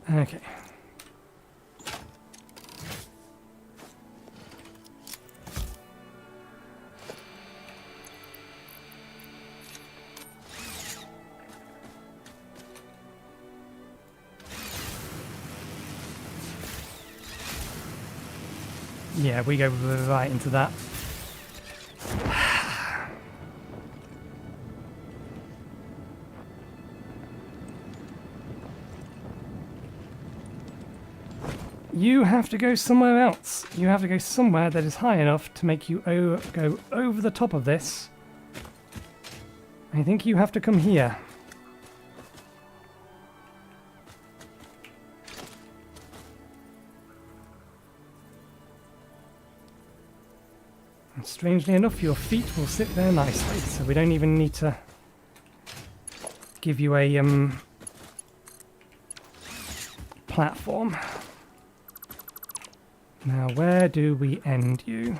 Okay. Yeah, we go right into that. You have to go somewhere else. You have to go somewhere that is high enough to make you go over the top of this. I think you have to come here. And strangely enough, your feet will sit there nicely, so we don't even need to give you a platform. Now, where do we end you?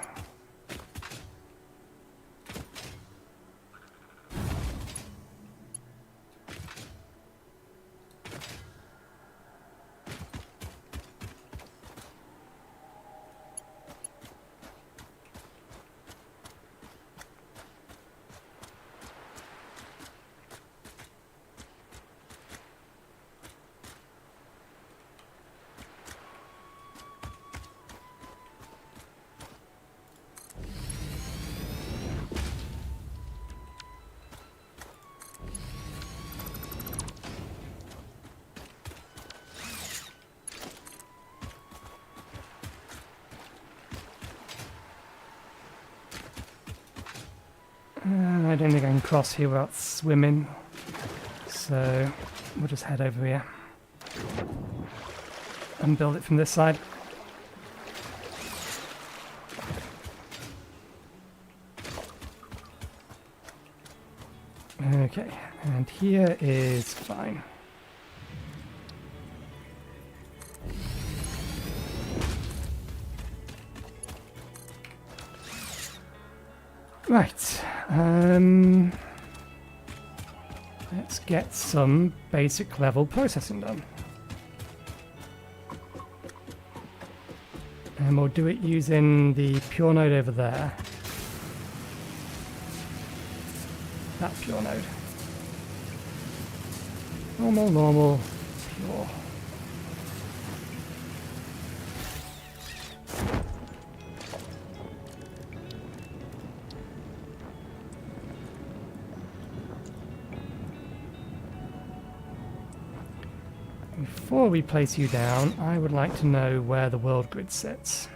I don't think I can cross here without swimming, so we'll just head over here and build it from this side. Okay, and here is fine. Right, let's get some basic level processing done. And we'll do it using the pure node over there. That pure node. Normal, normal, pure. Before we place you down, I would like to know where the world grid sits.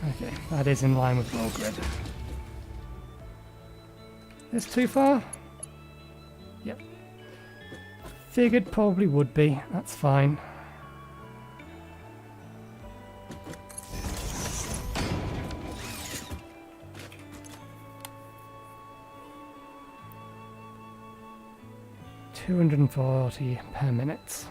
Okay, that is in line with world grid. This too far? Yep. Figured probably would be. That's fine. $240 per minute.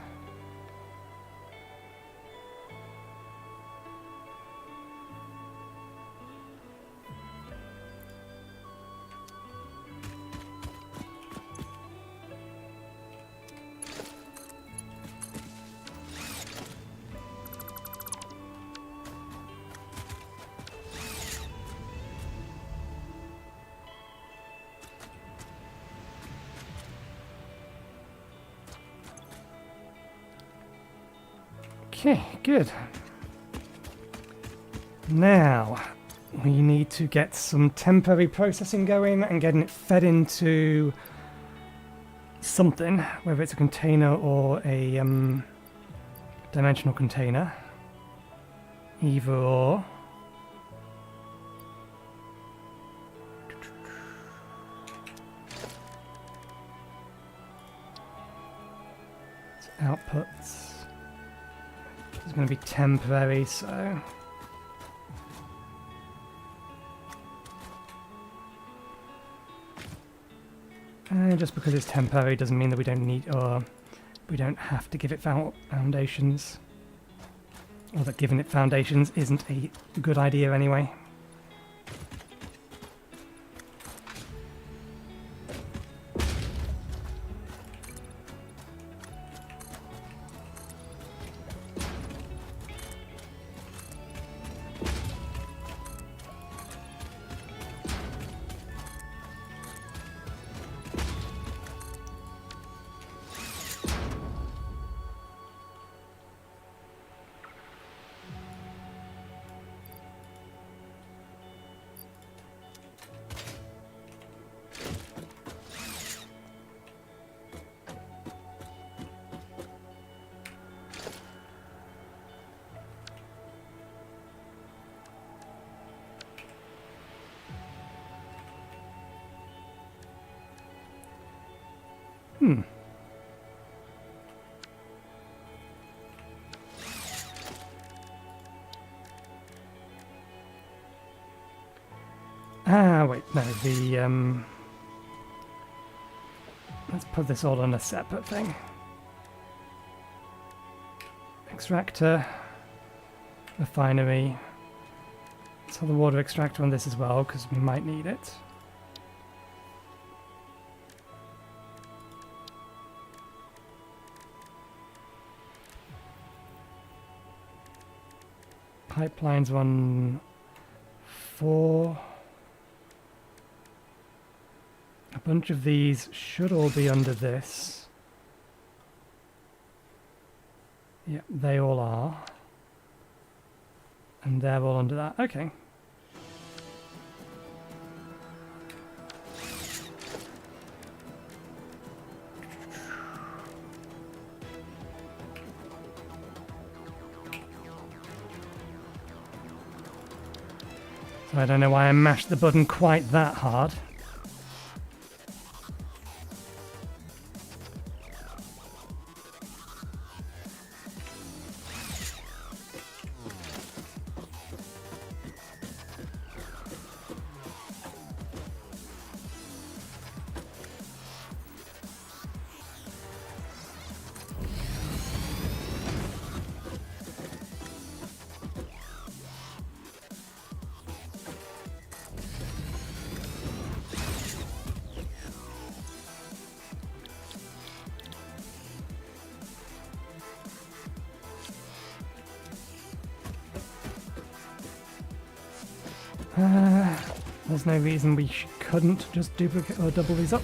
Okay, good. Now, we need to get some temporary processing going and getting it fed into something, whether it's a container or a dimensional container. Either or. Outputs. It's going to be temporary, so... just because it's temporary doesn't mean that we don't need, or we don't have to give it foundations. Or that giving it foundations isn't a good idea anyway. Wait, no, let's put this all on a separate thing. Extractor, refinery. Let's have the water extractor on this as well, because we might need it. Pipelines run 4. A bunch of these should all be under this. Yeah, they all are. And they're all under that. Okay. So I don't know why I mashed the button quite that hard. There's no reason we couldn't just duplicate or double these up.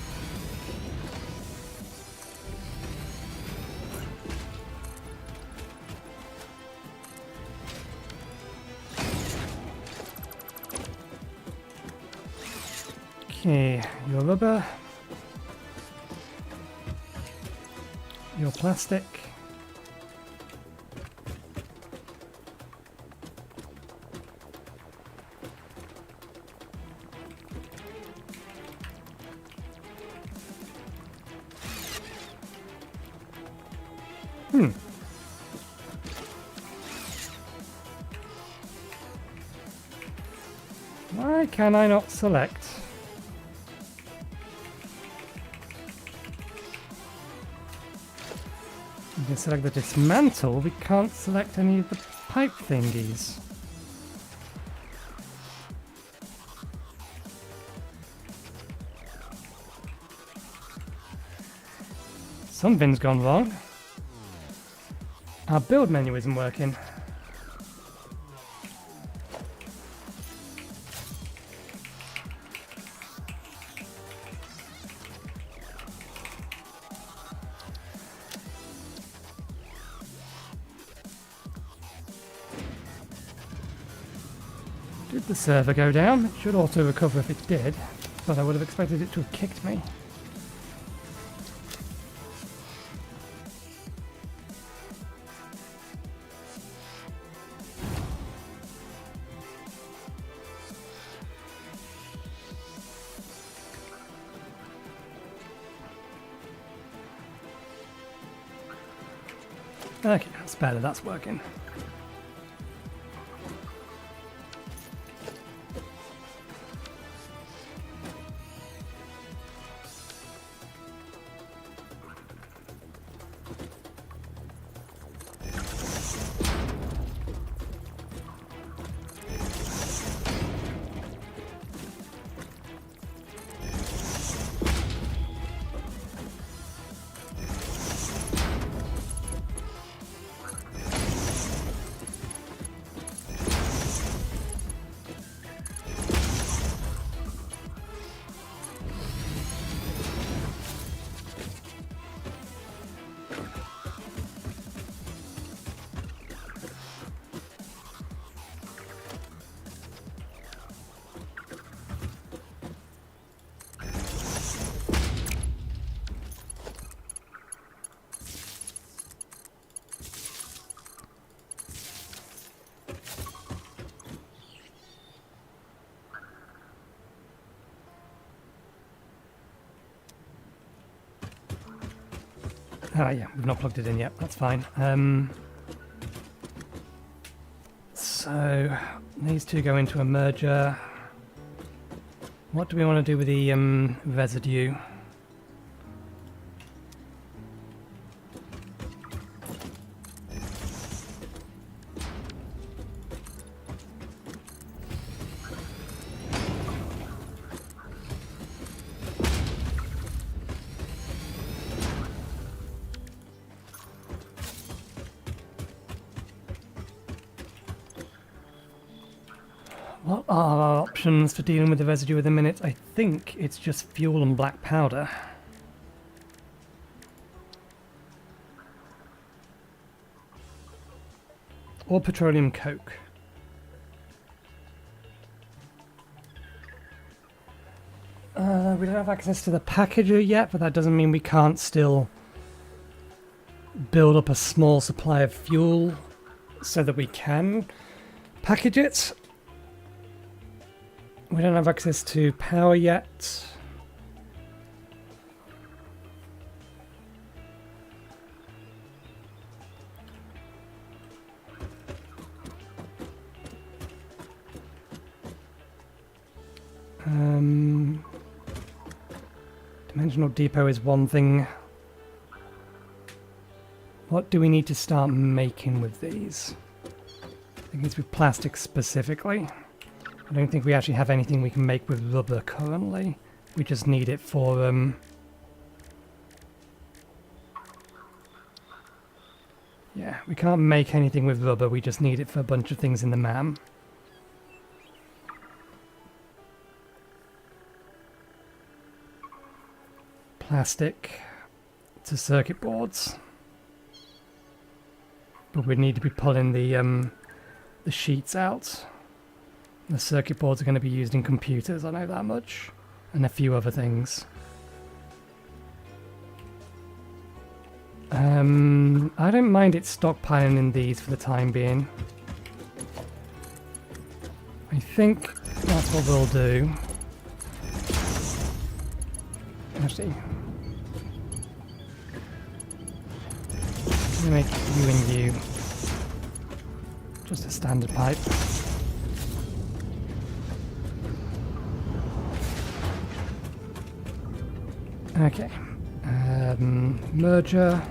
Okay, your rubber. Your plastic. Why can I not select? We can select the dismantle, we can't select any of the pipe thingies. Something's gone wrong. Our build menu isn't working. Did the server go down? It should auto recover if it did, but I would have expected it to have kicked me. Okay, that's better, that's working. Oh yeah, we've not plugged it in yet, that's fine. So, these two go into a merger. What do we want to do with the residue? What are our options for dealing with the residue at the minute? I think it's just fuel and black powder. Or petroleum coke. We don't have access to the packager yet, but that doesn't mean we can't still build up a small supply of fuel so that we can package it. We don't have access to power yet. Dimensional depot is one thing. What do we need to start making with these? I think it's with plastic specifically. I don't think we actually have anything we can make with rubber currently. We just need it for yeah, we can't make anything with rubber, we just need it for a bunch of things in the MAM. Plastic to circuit boards. But we need to be pulling the sheets out. The circuit boards are going to be used in computers, I know that much. and a few other things. I don't mind it stockpiling in these for the time being. I think that's what we'll do. Actually, I'm gonna make you and you just a standard pipe. Okay. Merger.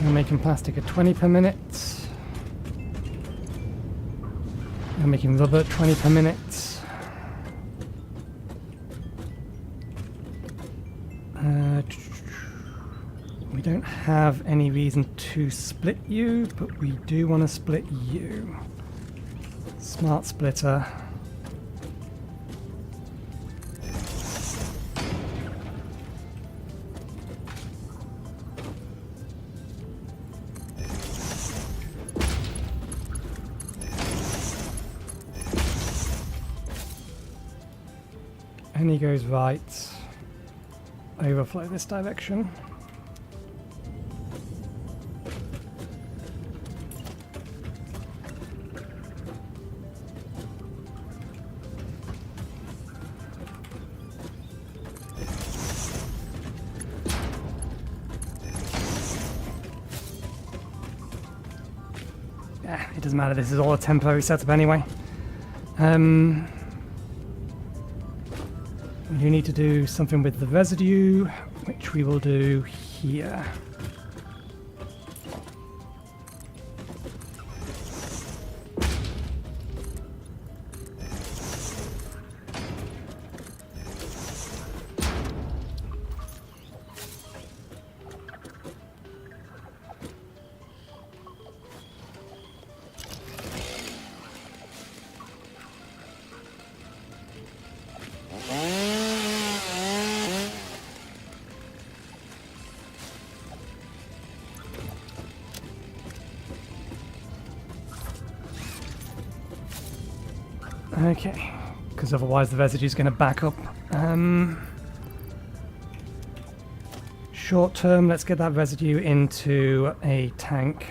We're making plastic at 20 per minute. We're making rubber at 20 per minute. We don't have any reason to split you, but we do want to split you. Smart splitter. And he goes right. Overflow this direction. Yeah, it doesn't matter, this is all a temporary setup anyway. You need to do something with the residue, which we will do here. Okay, because otherwise the residue is going to back up. Short term, let's get that residue into a tank.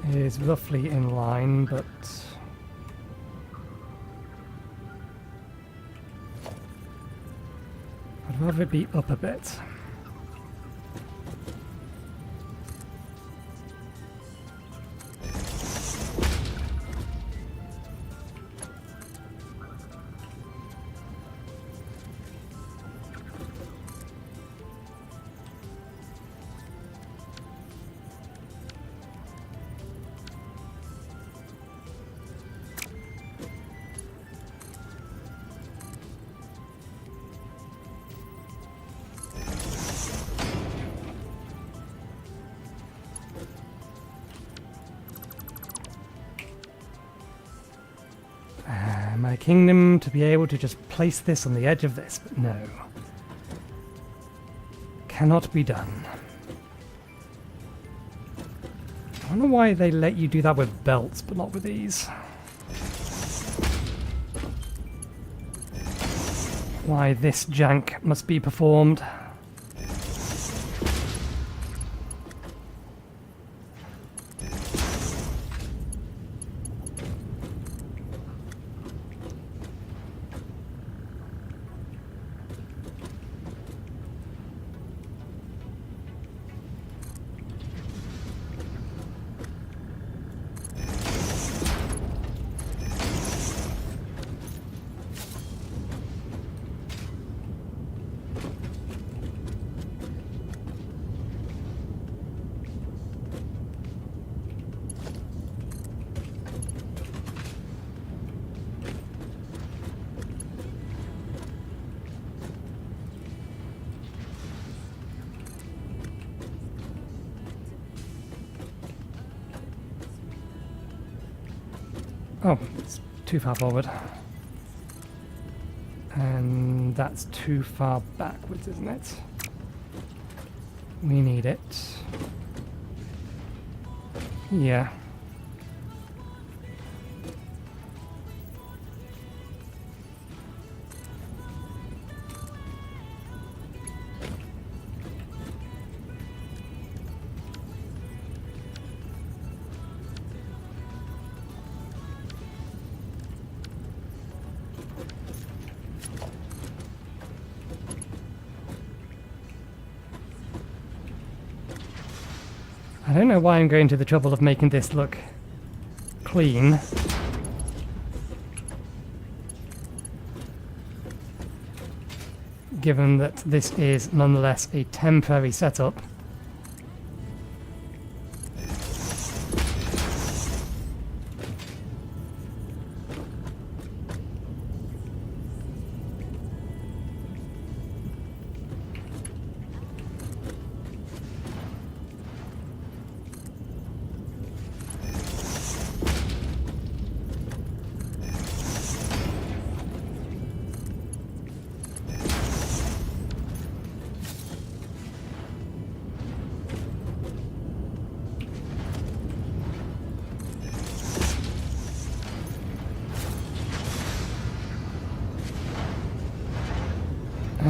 That is roughly in line, but I'd rather it be up a bit. My kingdom to be able to just place this on the edge of this, but no. Cannot be done. I wonder why they let you do that with belts, but not with these. Why this jank must be performed. Oh, it's too far forward. And that's too far backwards, isn't it? We need it. Yeah. I don't know why I'm going to the trouble of making this look clean. Given that this is nonetheless a temporary setup.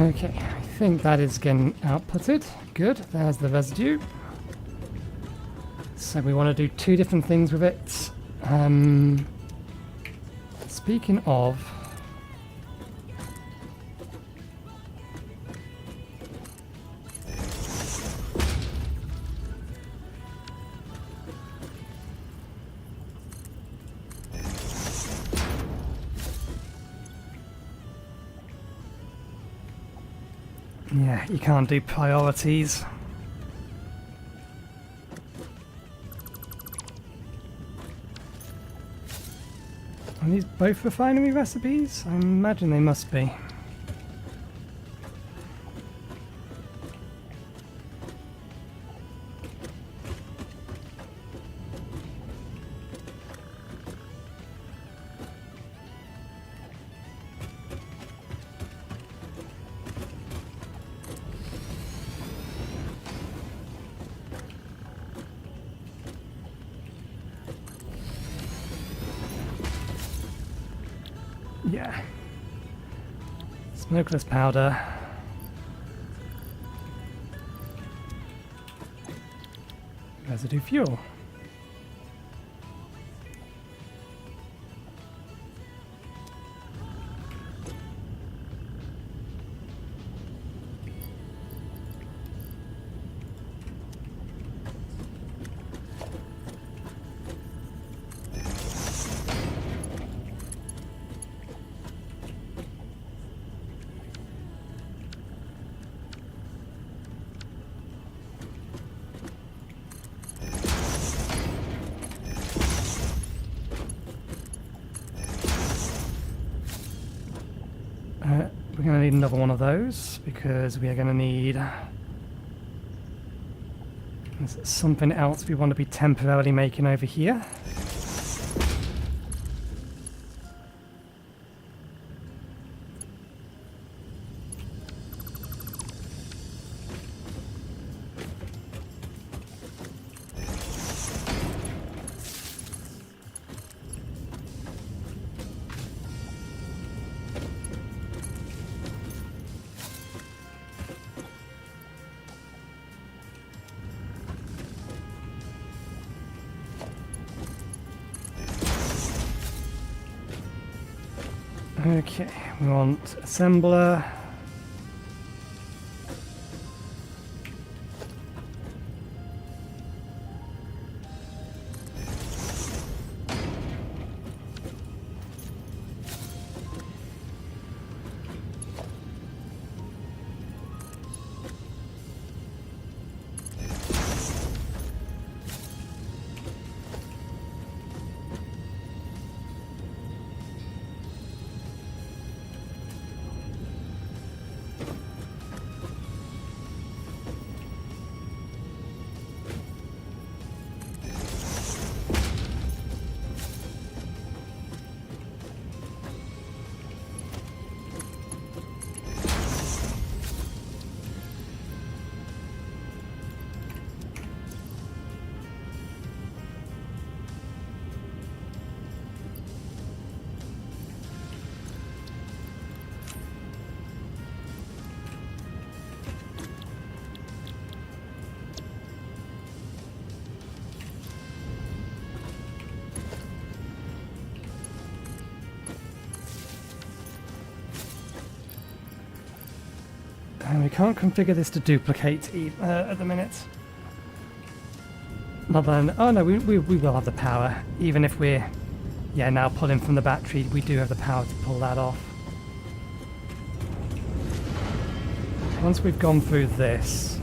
Okay, I think that is getting outputted. Good, there's the residue. So we want to do two different things with it. Speaking of... Yeah, you can't do priorities. Are these both refinery recipes? I imagine they must be. Yeah. Smokeless powder. Residue fuel. We're going to need another one of those because we are going to need there's something else we want to be temporarily making over here. Okay, we want assembler. we can't configure this to duplicate at the minute. Not then. Oh no, we will have the power. Even if we're now pulling from the battery, we do have the power to pull that off. Once we've gone through this,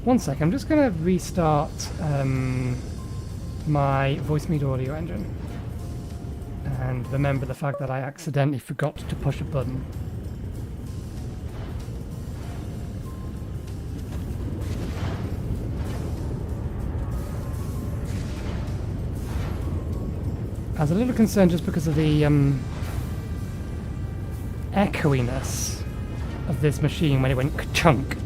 one sec, I'm just going to restart my voice meter audio engine. And remember the fact that I accidentally forgot to push a button. I was a little concerned just because of the echoiness of this machine when it went ka-chunk.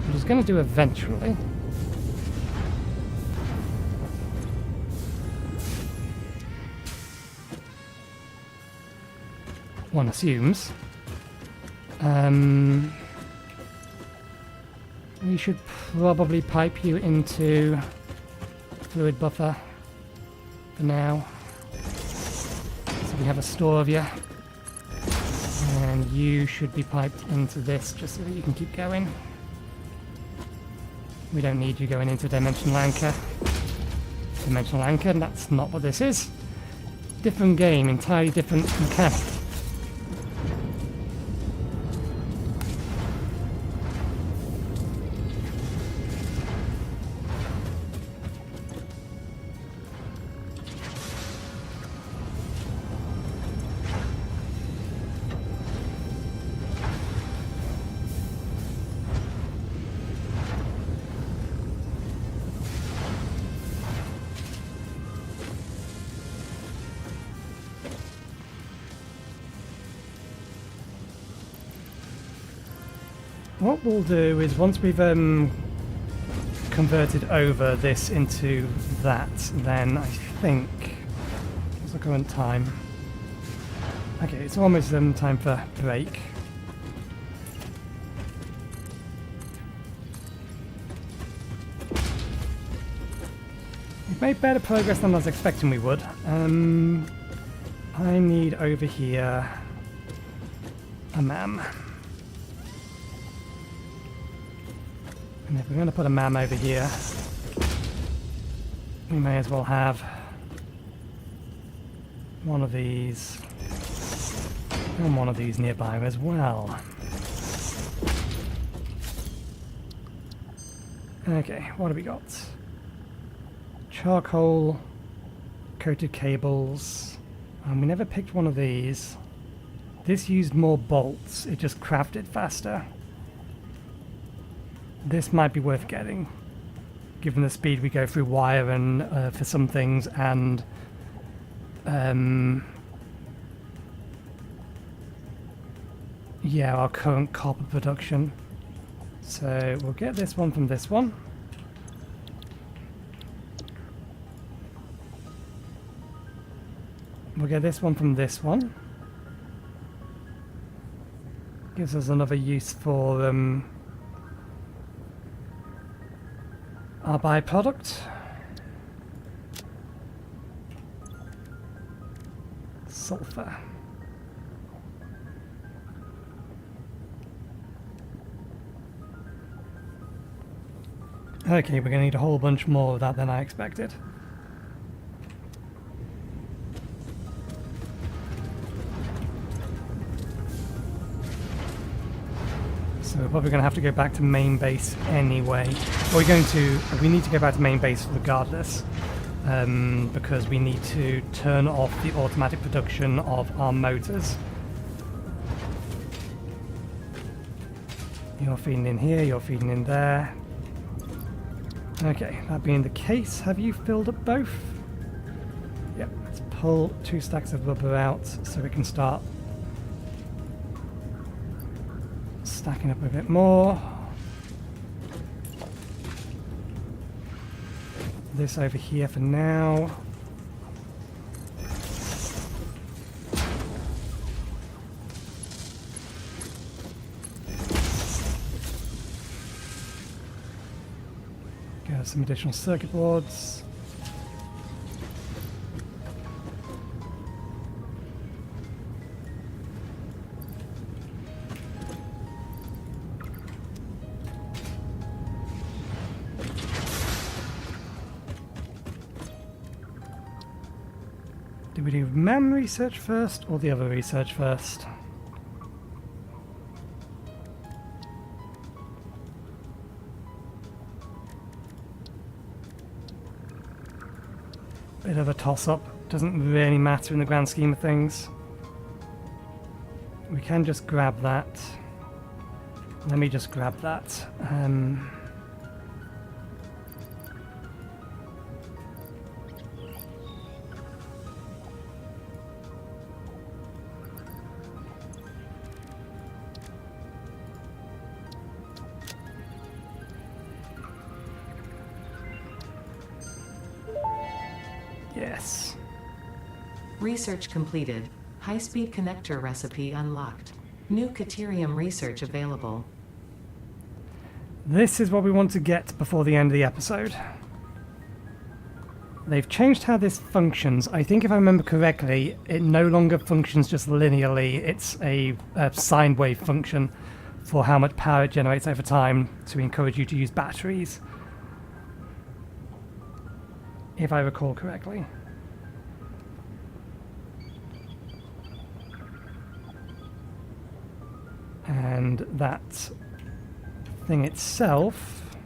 Which it's going to do eventually. One assumes. We should probably pipe you into fluid buffer for now. So we have a store of you. And you should be piped into this just so that you can keep going. We don't need you going into dimensional anchor. Dimensional anchor, and that's not what this is. Different game, entirely different mechanic. What we'll do is once we've converted over this into that, then I think what's the current time? Okay, it's almost time for break. We've made better progress than I was expecting we would. I need over here a MAM. And if we're going to put a MAM over here, we may as well have one of these and one of these nearby as well. Okay, what have we got? Charcoal, coated cables, and we never picked one of these. This used more bolts, it just crafted faster. This might be worth getting, given the speed we go through wire and for some things, and yeah, our current copper production. So we'll get this one from this one. We'll get this one from this one. Gives us another use for our byproduct. Sulfur. Okay, we're going to need a whole bunch more of that than I expected. So we're probably going to have to go back to main base anyway. We need to go back to main base regardless, because we need to turn off the automatic production of our motors. You're feeding in here, you're feeding in there. Okay, that being the case, have you filled up both? Yep, let's pull 2 stacks of rubber out so we can start stacking up a bit more. This over here for now. Go some additional circuit boards. Do we do man research first or the other research first? Bit of a toss-up. Doesn't really matter in the grand scheme of things. We can just grab that. Let me just grab that. Yes.
Research completed. High-speed connector recipe unlocked. New Caterium research available.
This is what we want to get before the end of the episode. They've changed how this functions. I think if I remember correctly, it no longer functions just linearly. It's a sine wave function for how much power it generates over time to encourage you to use batteries. If I recall correctly. And that thing itself,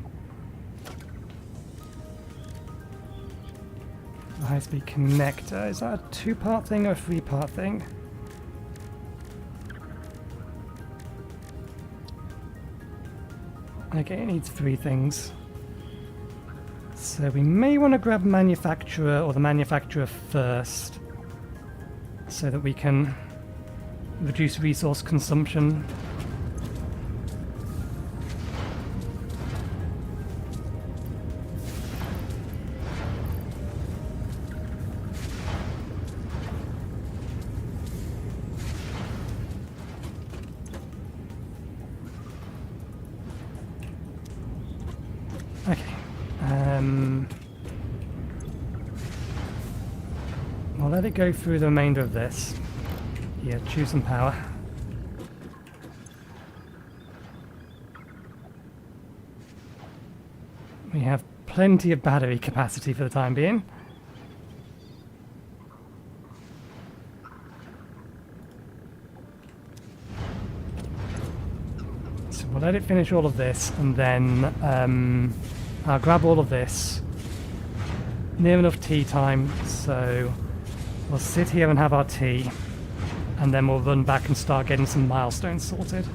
the high-speed connector, is that a two-part thing or a three-part thing? Okay, it needs three things. So we may want to grab manufacturer or the manufacturer first so that we can reduce resource consumption. Okay. I'll let it go through the remainder of this. Here, choose some power. We have plenty of battery capacity for the time being. So we'll let it finish all of this, and then I'll grab all of this. Near enough tea time, so we'll sit here and have our tea, and then we'll run back and start getting some milestones sorted.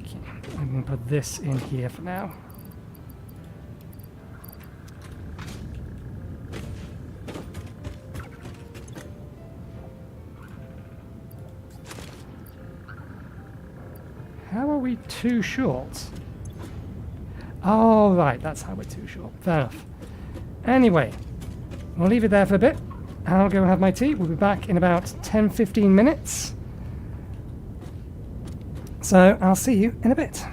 Okay, I'm going to put this in here for now. How are we too short? Oh, right, that's how we're too short. Fair enough. Anyway, we'll leave it there for a bit. I'll go have my tea. We'll be back in about 10-15 minutes. So I'll see you in a bit.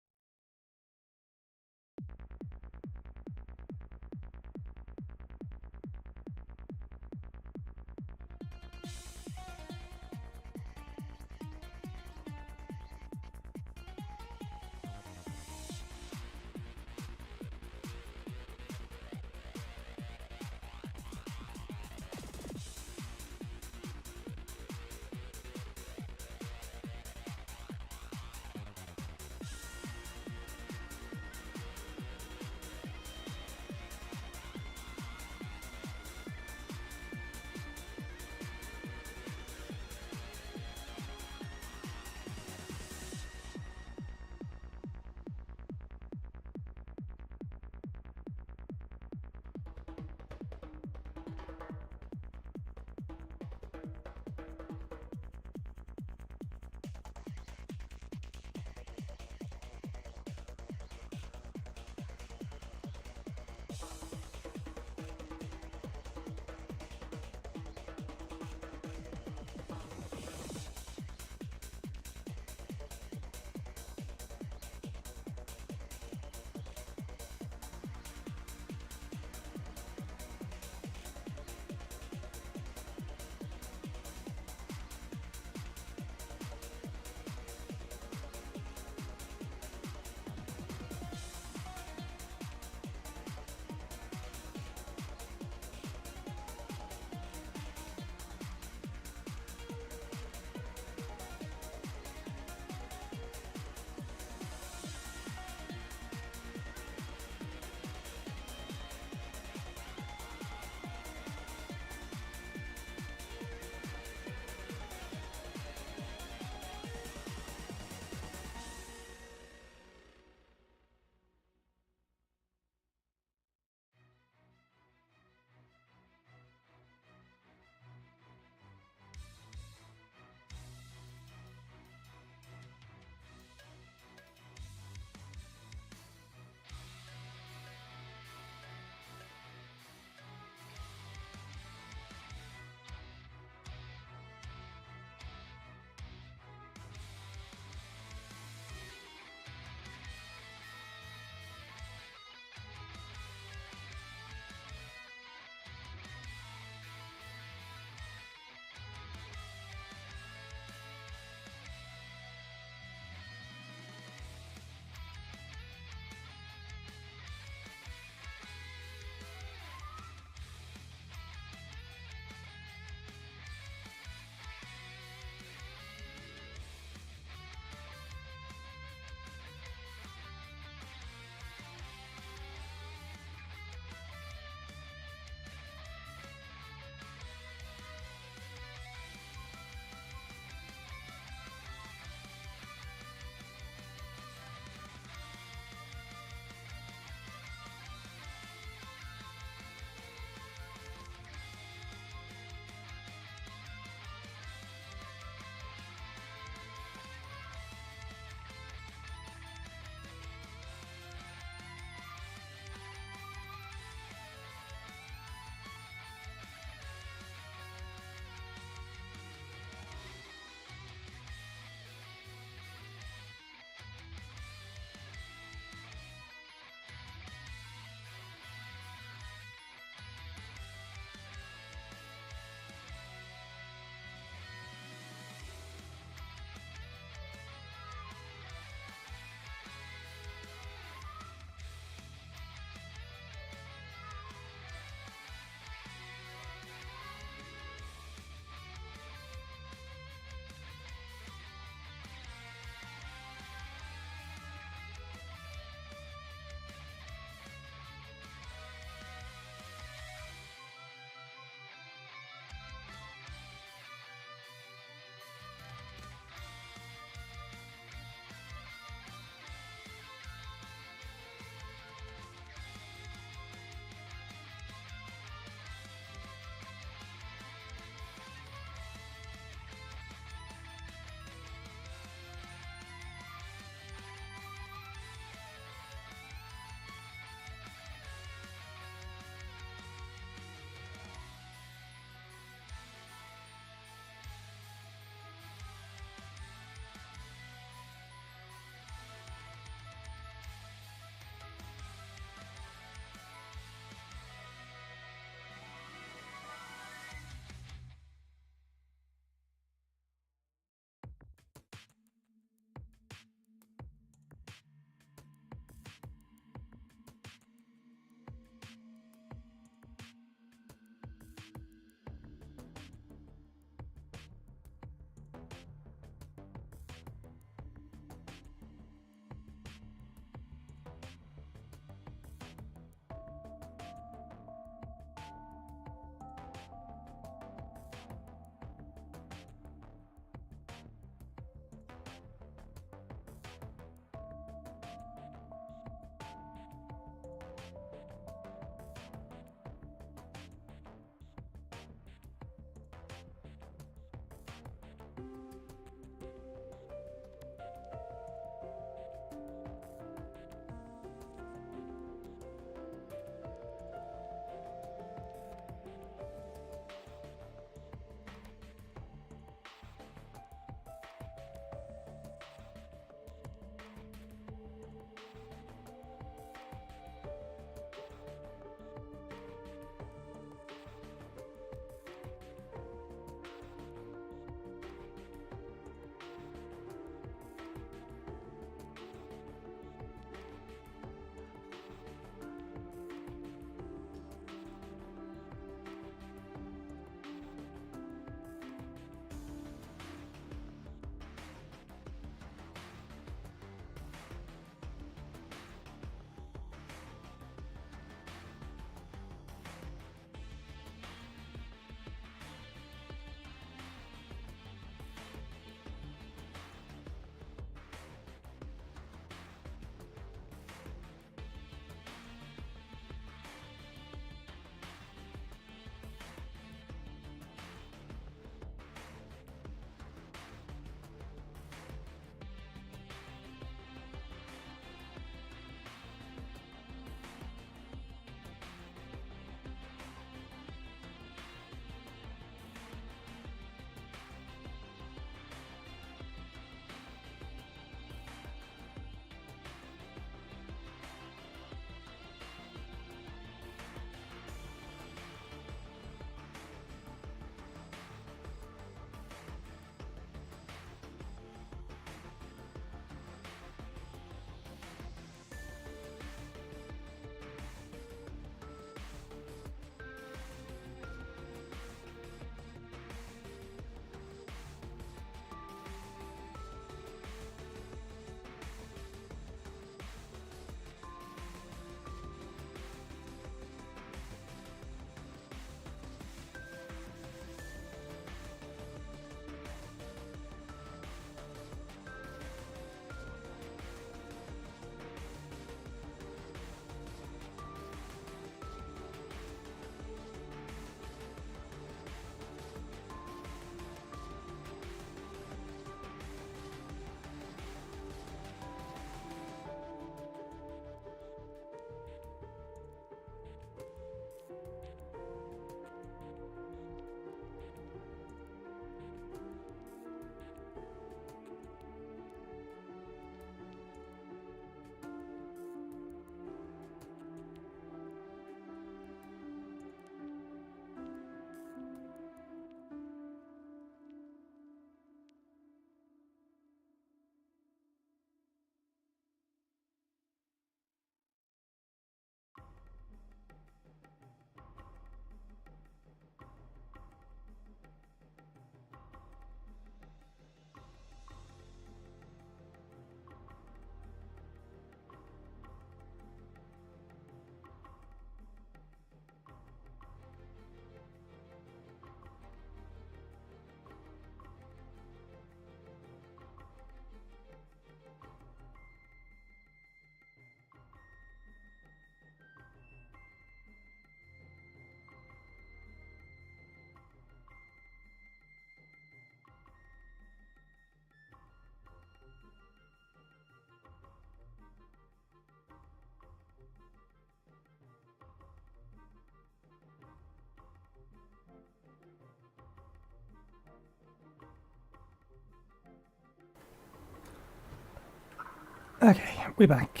Okay, we're back.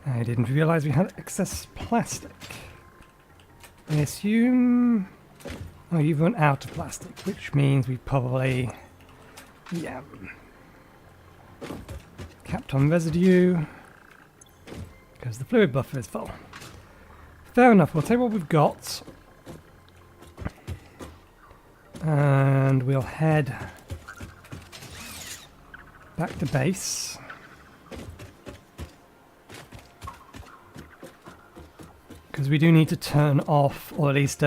I didn't realise we had excess plastic. I assume... Oh, you've run out of plastic, which means we probably... Yeah. Capped on residue. Because the fluid buffer is full. Fair enough, we'll take what we've got. And we'll head back to base. Because we do need to turn off, or at least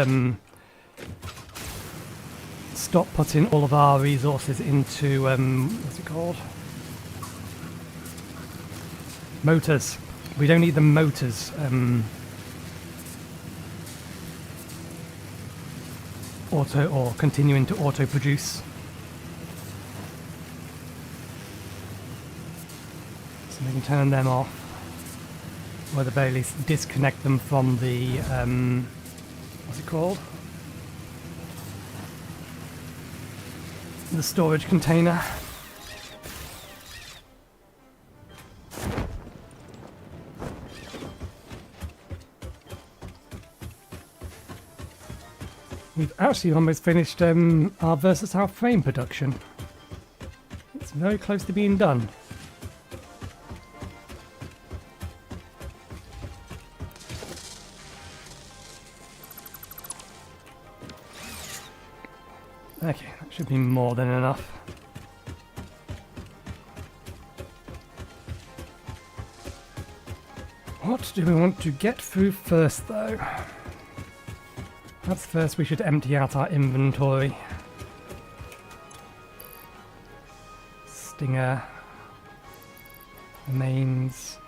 stop putting all of our resources into, what's it called? Motors. We don't need the motors. Auto or continuing to auto produce. So we can turn them off. Or at the very least disconnect them from the, what's it called? The storage container. We've actually almost finished our versatile frame production. It's very close to being done. Okay, that should be more than enough. What do we want to get through first, though? Perhaps first we should empty out our inventory. Stinger. Remains.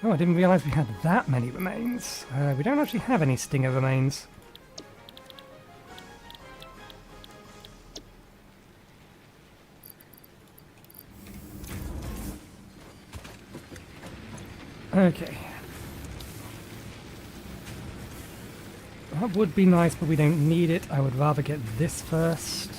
Oh, I didn't realise we had that many remains. We don't actually have any Stinger remains. Okay. That would be nice, but we don't need it. I would rather get this first.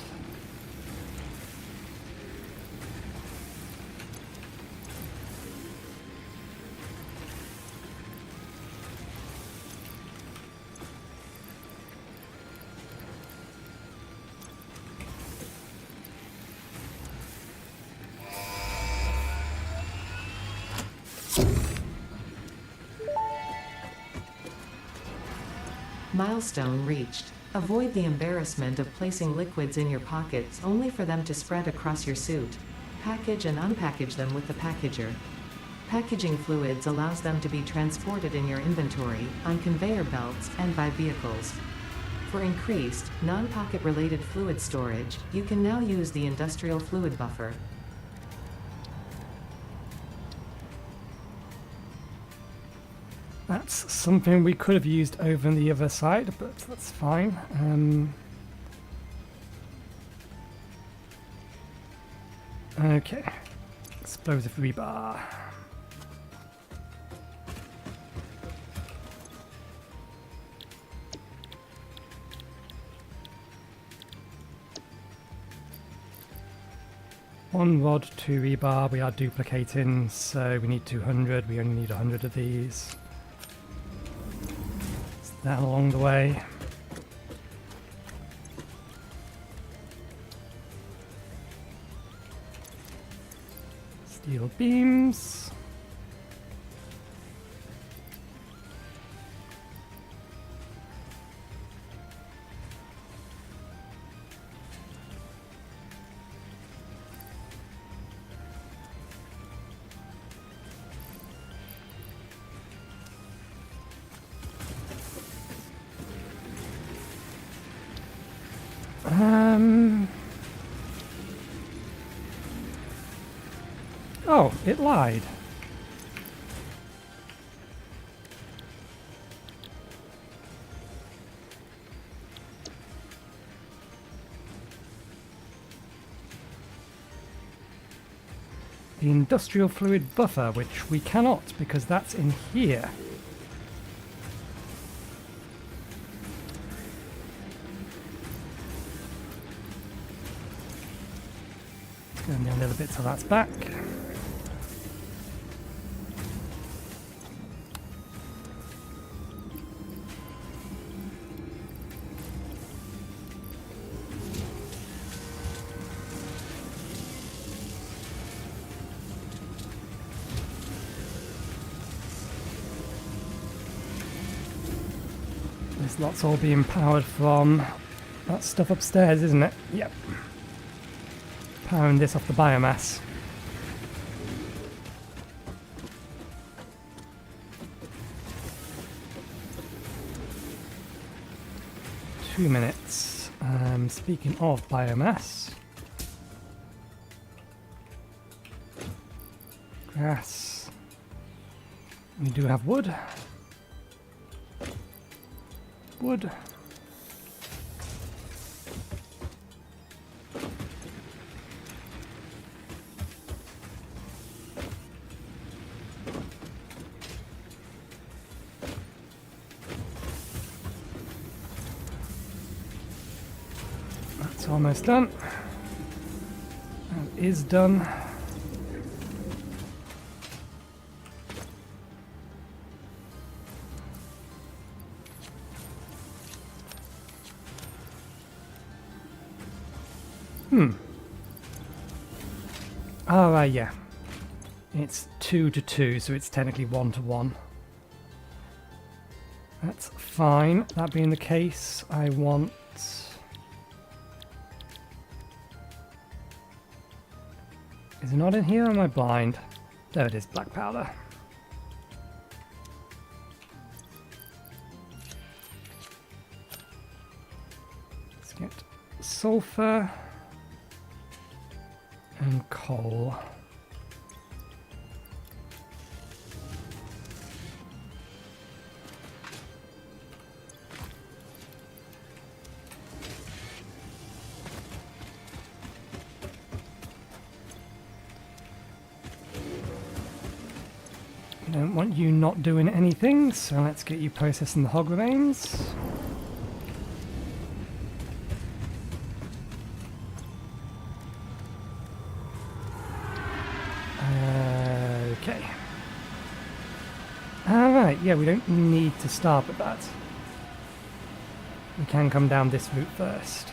Milestone reached. Avoid the embarrassment of placing liquids in your pockets only for them to spread across your suit. Package and unpackage them with the packager. Packaging fluids allows them to be transported in your inventory, on conveyor belts, and by vehicles. For increased, non-pocket related fluid storage, you can now use the industrial fluid buffer.
That's something we could have used over on the other side, but that's fine. Okay. Explosive rebar. One rod, 2 rebar. We are duplicating, so we need 200. We only need 100 of these. That along the way. Steel beams. Oh, it lied. The industrial fluid buffer, which we cannot because that's in here. Only a little bit till that's back. This lot's all being powered from that stuff upstairs, isn't it? Yep. Powering this off the biomass. Two minutes. Speaking of biomass, grass. We do have wood. Wood. That's almost done. That is done. Oh, yeah. It's 2 to 2, so it's technically 1 to 1. That's fine. That being the case, I want... Is it not in here or am I blind? There it is, black powder. Let's get sulfur and coal. I don't want you not doing anything, so let's get you processing the hog remains. Okay. Alright, yeah, we don't need to start with that. We can come down this route first.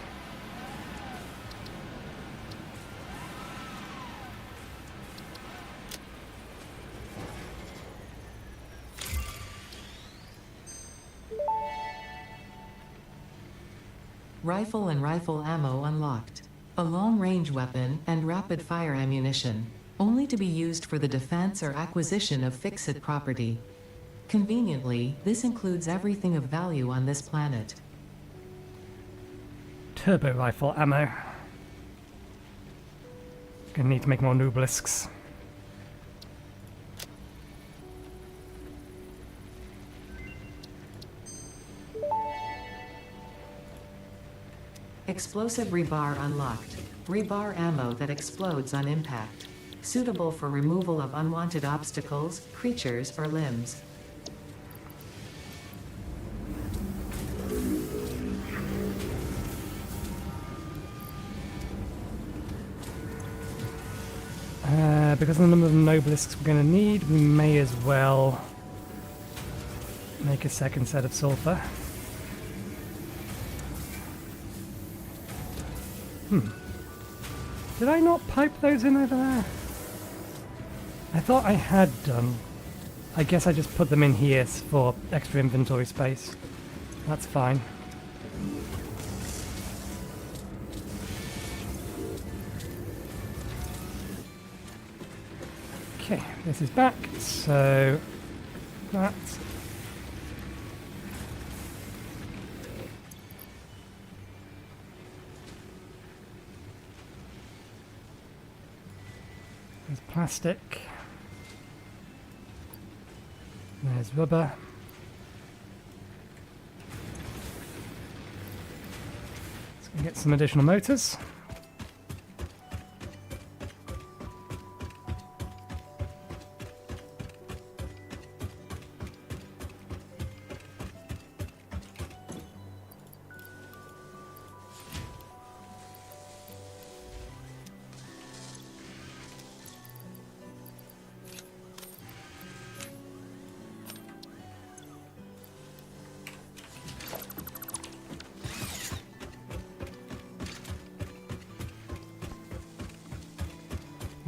Rifle and rifle ammo unlocked. A long-range weapon and rapid-fire ammunition, only to be used for the defense or acquisition of fix-it property. Conveniently, this includes everything of value on this planet.
Turbo rifle ammo. Gonna need to make more nobelisks.
Explosive rebar unlocked. Rebar ammo that explodes on impact. Suitable for removal of unwanted obstacles, creatures, or limbs.
Because of the number of nobelisks we're going to need, we may as well make a second set of sulfur. Did I not pipe those in over there? I thought I had done. I guess I just put them in here for extra inventory space. That's fine. Okay, this is back, so that there's plastic, there's rubber, let's go get some additional motors.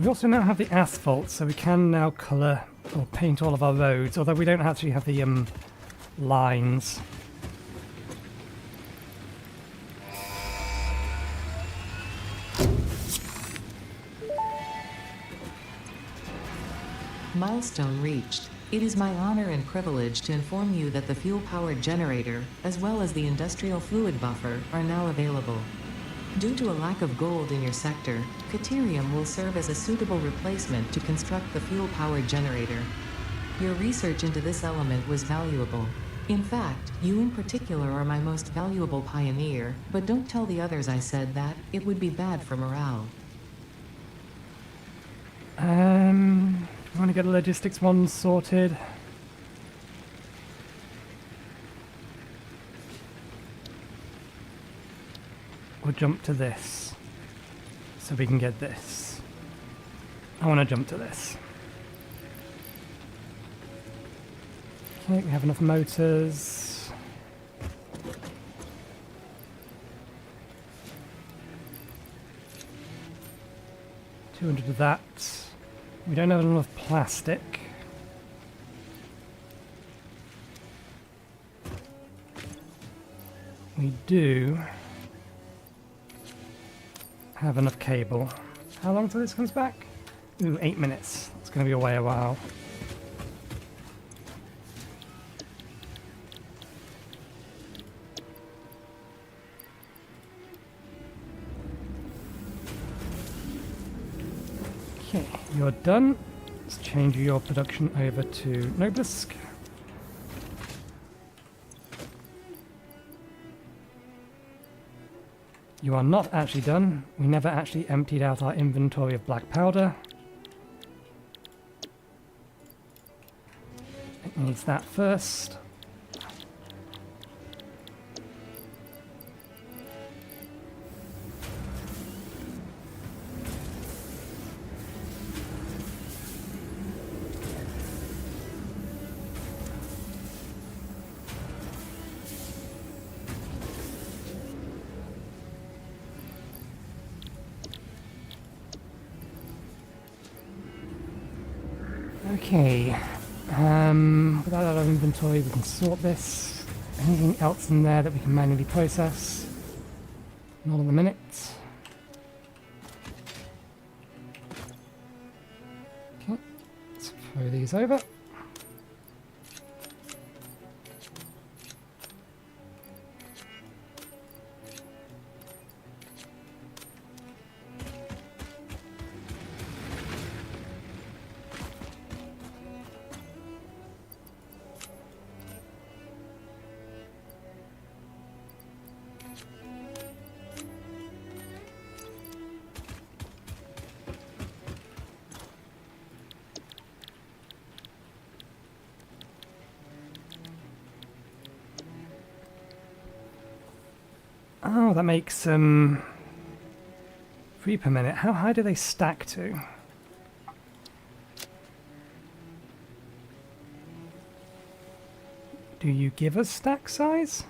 We also now have the asphalt, so we can now colour or paint all of our roads, although we don't actually have the lines.
Milestone reached. It is my honor and privilege to inform you that the fuel-powered generator, as well as the industrial fluid buffer, are now available. Due to a lack of gold in your sector, Caterium will serve as a suitable replacement to construct the fuel-powered generator. Your research into this element was valuable. In fact, you in particular are my most valuable pioneer, but don't tell the others I said that, it would be bad for morale.
I want to get the logistics one sorted. Or jump to this, so we can get this. I want to jump to this. Okay, we have enough motors. $200 of that. We don't have enough plastic. We do have enough cable. How long till this comes back? Ooh, 8 minutes. It's going to be away a while. Okay, you're done. Let's change your production over to Noblisk. You are not actually done. We never actually emptied out our inventory of black powder. It needs that first. Okay, without our inventory we can sort this. Anything else in there that we can manually process? Not in the minute. Okay, let's throw these over. Oh, that makes 3 per minute. How high do they stack to? Do you give us stack size?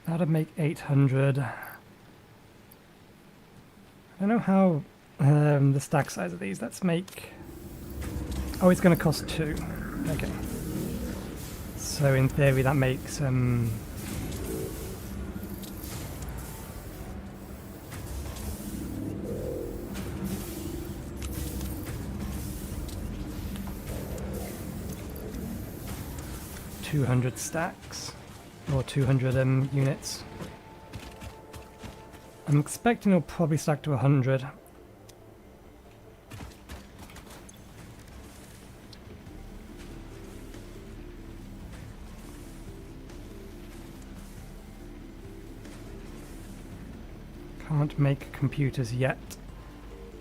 That'd make 800. I don't know how the stack size of these. Let's make... Oh, it's going to cost 2. Okay. So in theory that makes... 200 stacks, or 200 units. I'm expecting it'll probably stack to 100. Can't make computers yet.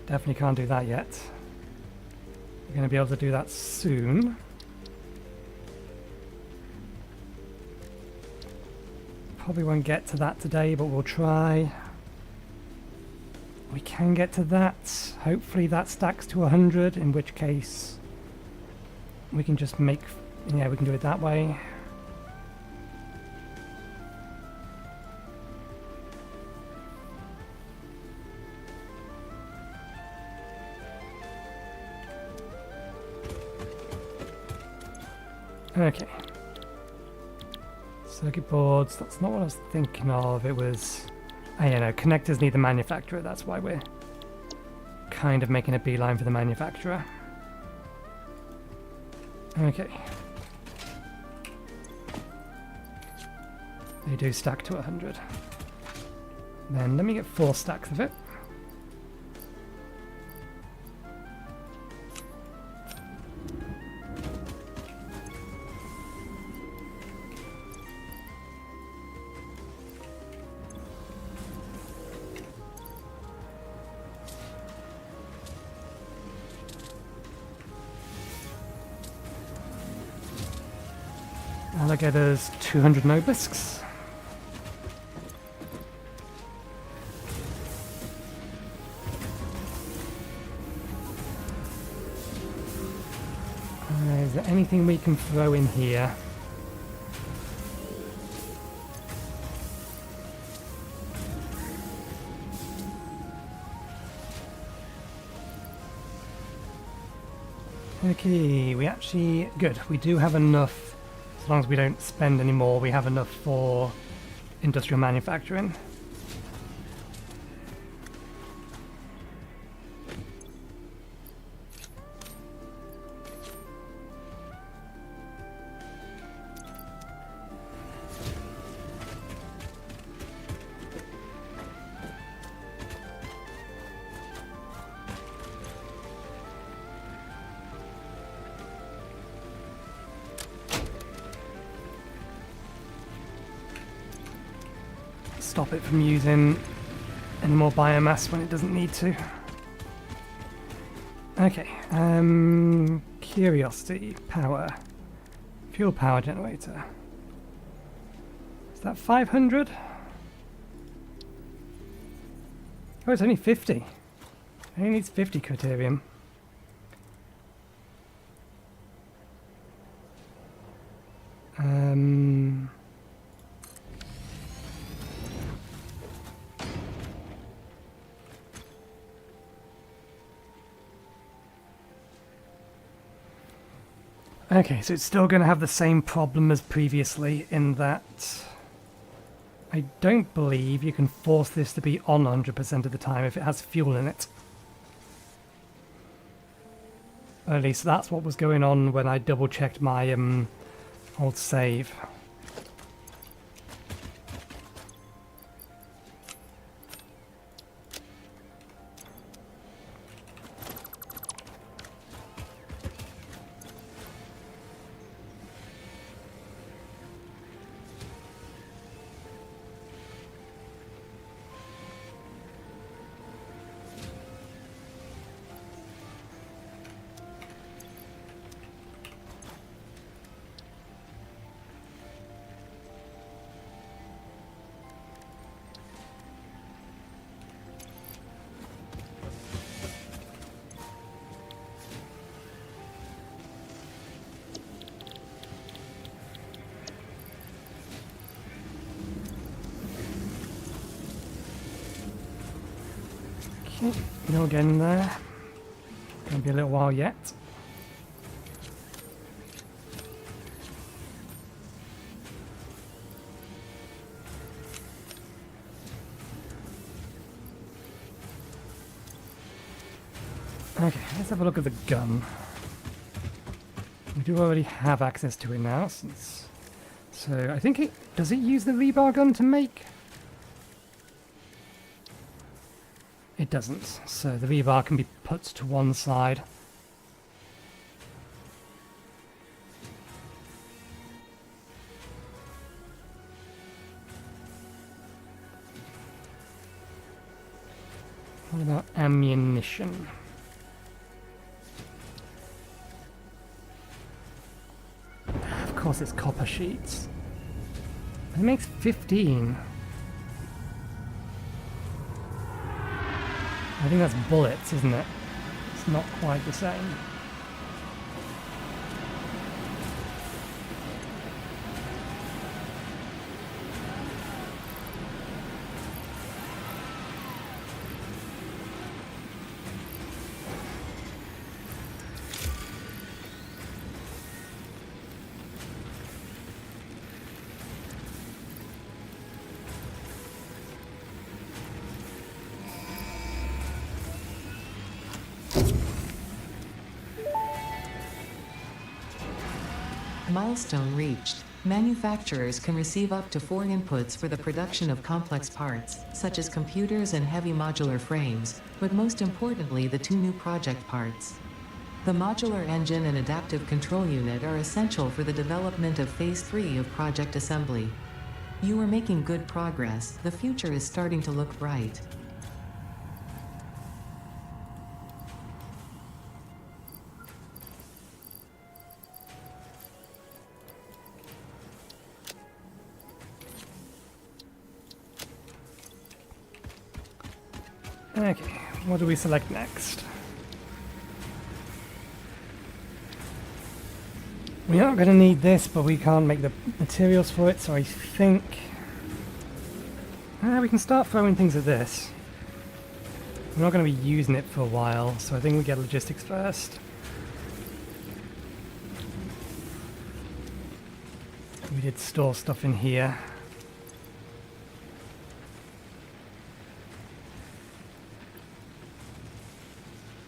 Definitely can't do that yet. We're going to be able to do that soon. Probably won't get to that today, but we'll try. We can get to that. Hopefully that stacks to 100, in which case we can just make... Yeah, we can do it that way. Okay. Circuit boards, that's not what I was thinking of. It was... Oh yeah, no, connectors need the manufacturer, that's why we're kind of making a beeline for the manufacturer. Okay. They do stack to 100. Then let me get 4 stacks of it. Alligators, 200 obelisks. Is there anything we can throw in here? Okay, we actually... Good, we do have enough. As long as we don't spend any more, we have enough for industrial manufacturing. Stop it from using any more biomass when it doesn't need to. Okay, curiosity, power, fuel power generator. Is that 500? Oh, it's only 50. It only needs 50 criterium. Okay, so it's still going to have the same problem as previously in that I don't believe you can force this to be on 100% of the time if it has fuel in it. Or at least that's what was going on when I double checked my old save. Okay, no getting there. Gonna be a little while yet. Okay, let's have a look at the gun. We do already have access to it now, since... So, I think it... Does it use the rebar gun to make? It doesn't, so the rebar can be put to one side. What about ammunition? Of course it's copper sheets. It makes 15. I think that's bullets, isn't it? It's not quite the same.
Milestone reached. Manufacturers can receive up to 4 inputs for the production of complex parts, such as computers and heavy modular frames, but most importantly the 2 new project parts. The modular engine and adaptive control unit are essential for the development of Phase 3 of Project Assembly. You are making good progress. The future is starting to look bright.
Okay, what do we select next? We aren't going to need this, but we can't make the materials for it, so I think... we can start throwing things at this. We're not going to be using it for a while, so I think we get logistics first. We did store stuff in here.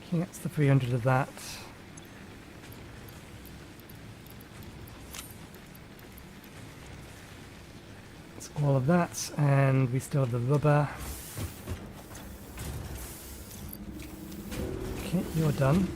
Okay, that's the 300 of that. That's all of that, and we still have the rubber. Okay, you're done.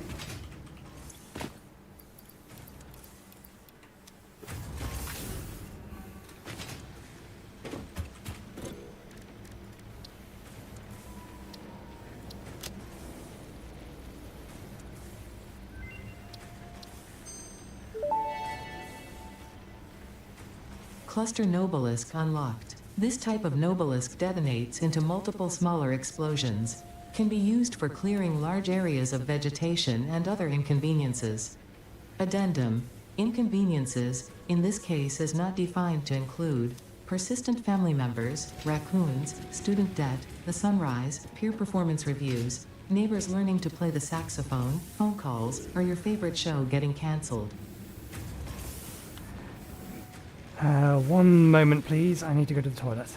Cluster Nobelisk unlocked. This type of Nobelisk detonates into multiple smaller explosions. Can be used for clearing large areas of vegetation and other inconveniences. Addendum. Inconveniences, in this case is not defined to include persistent family members, raccoons, student debt, the sunrise, peer performance reviews, neighbors learning to play the saxophone, phone calls, or your favorite show getting cancelled.
1 moment, please. I need to go to the toilet.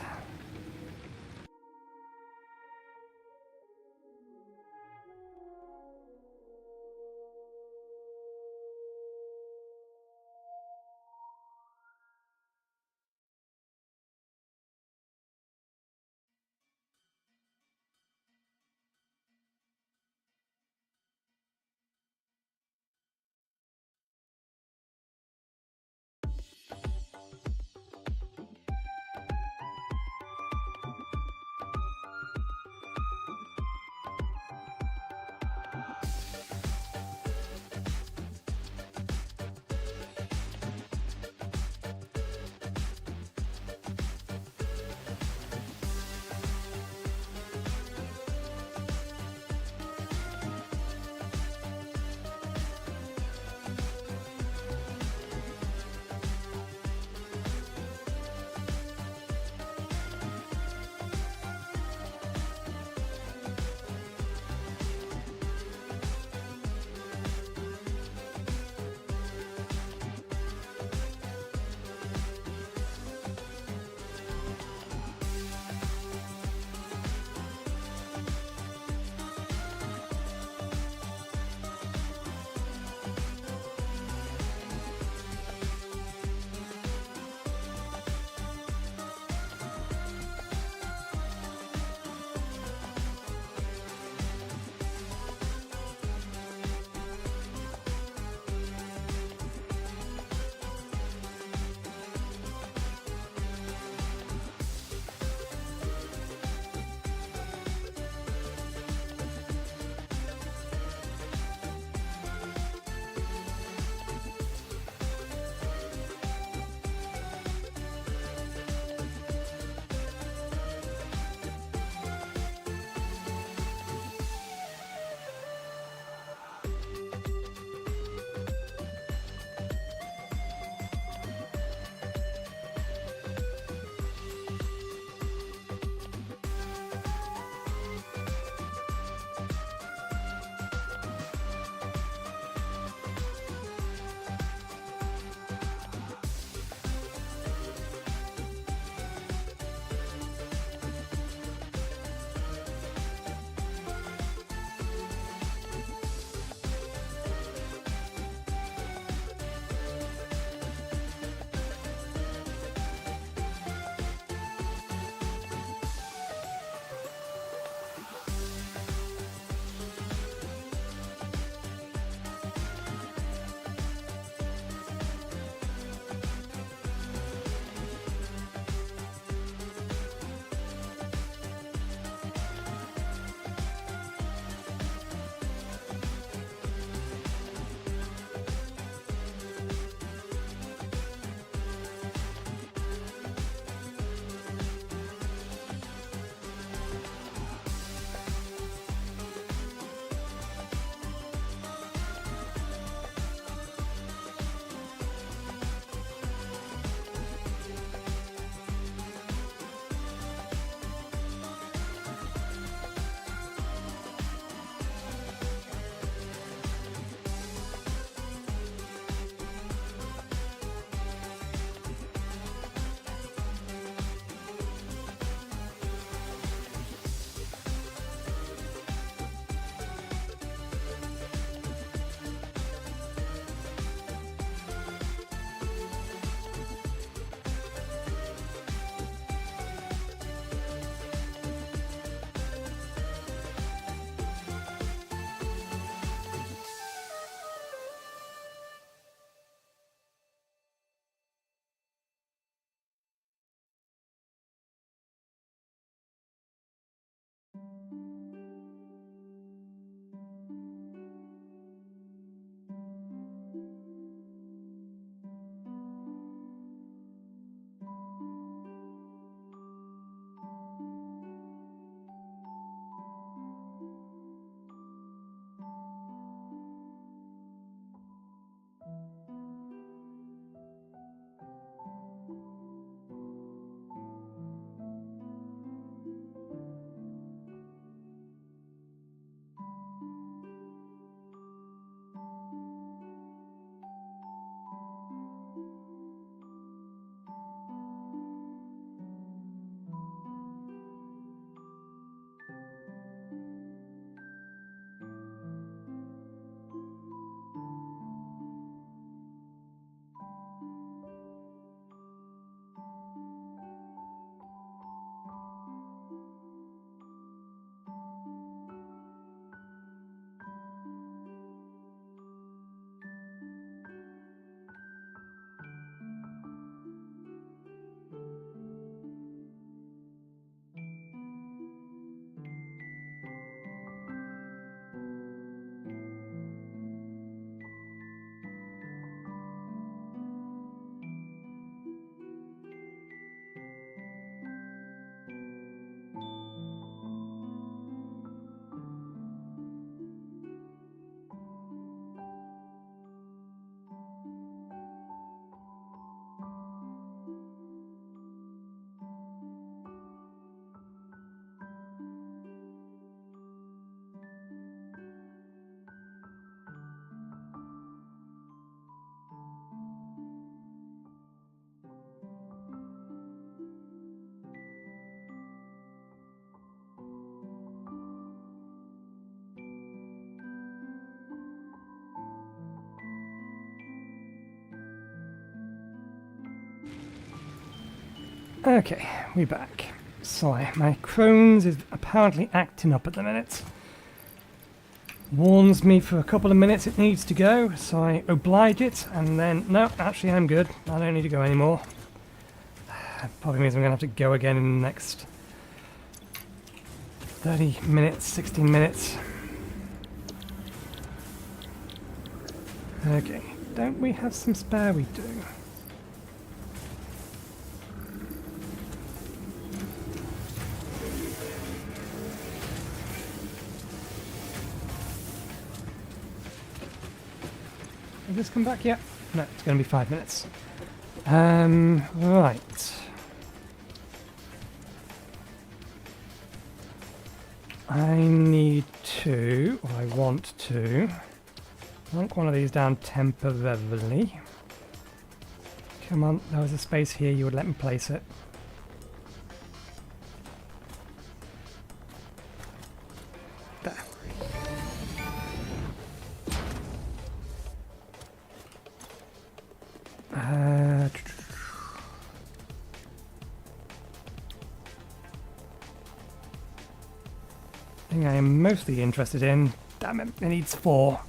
Okay, we're back. Sorry, my Crohn's is apparently acting up at the minute. Warns me for a couple of minutes it needs to go, so I oblige it, and then, no, actually I'm good. I don't need to go anymore. Probably means I'm going to have to go again in the next 30 minutes, 16 minutes. Okay, don't we have some spare? We do. Will this come back yet? No, it's going to be 5 minutes. Right. I need to, or I want to, plonk one of these down temporarily. Come on, there was a space here, you would let me place it. There. Thing I am mostly interested in. Damn it, it needs 4.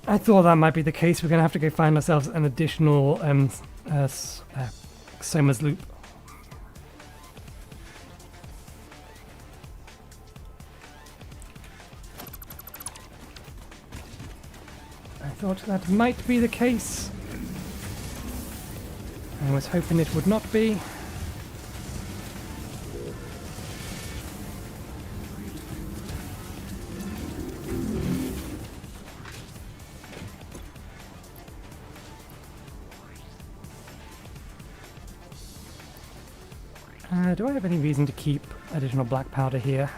I thought that might be the case. We're going to have to go find ourselves an additional Soma's loop. I thought that might be the case. I was hoping it would not be. Do I have any reason to keep additional black powder here?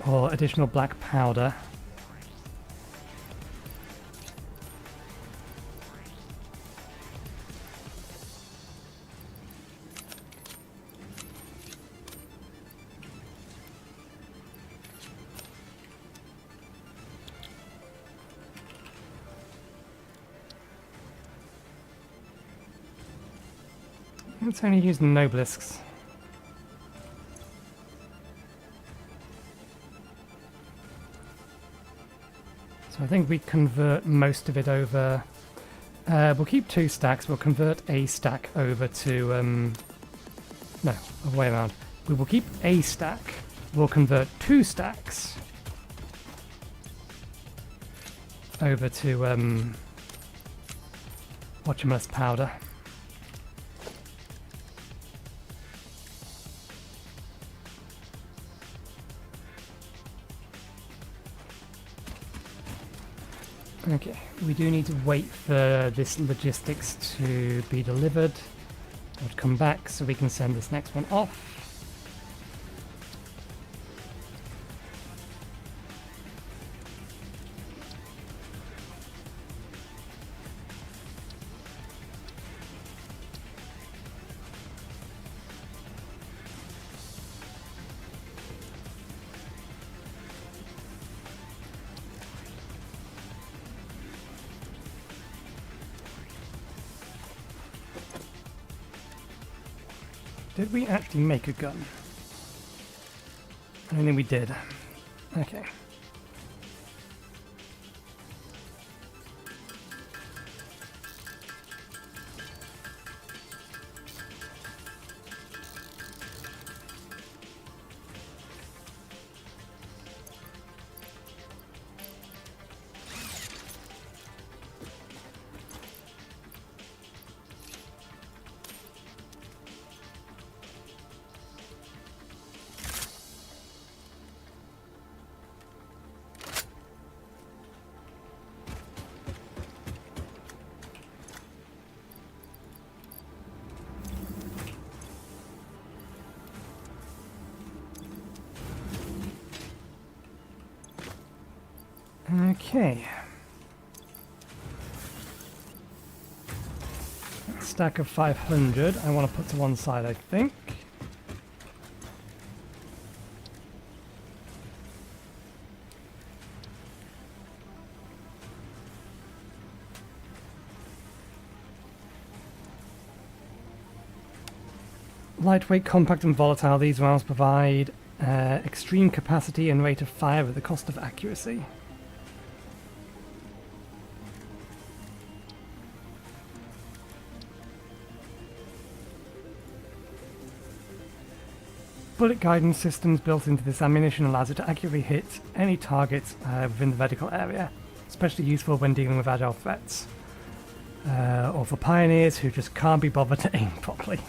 Or additional black powder? Let's only use Nobelisks. So I think we convert most of it over. We'll keep 2 stacks, we'll convert a stack over to. No, other way around. We will keep a stack, we'll convert 2 stacks over to. Whatchamacallit powder. Okay, we do need to wait for this logistics to be delivered or to come back so we can send this next one off. Did we actually make a gun? I don't think we did. Okay. Okay. Stack of 500 I want to put to one side, I think. Lightweight, compact and volatile, these rounds provide extreme capacity and rate of fire at the cost of accuracy. Bullet guidance systems built into this ammunition allows it to accurately hit any target within the vertical area, especially useful when dealing with agile threats, or for pioneers who just can't be bothered to aim properly.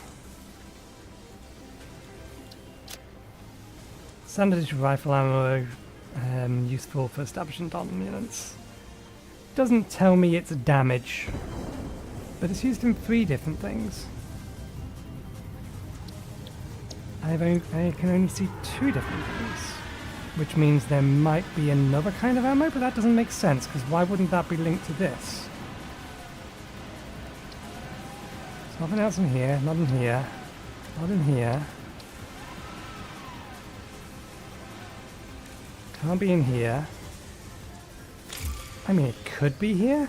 Standard issue rifle ammo, useful for establishing dominance. Doesn't tell me its damage, but it's used in 3 different things. I can only see 2 different things, which means there might be another kind of ammo, but that doesn't make sense, because why wouldn't that be linked to this? There's nothing else in here, not in here, not in here. Can't be in here. I mean, it could be here?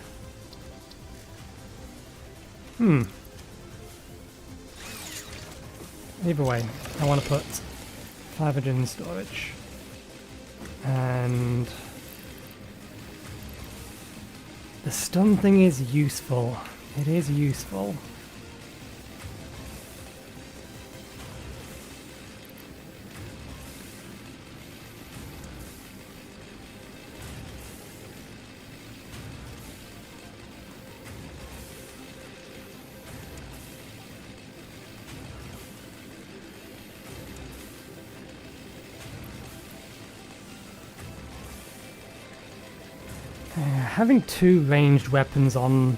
Either way, I want to put 500 in storage. And the stun thing is useful. It is useful. Having 2 ranged weapons in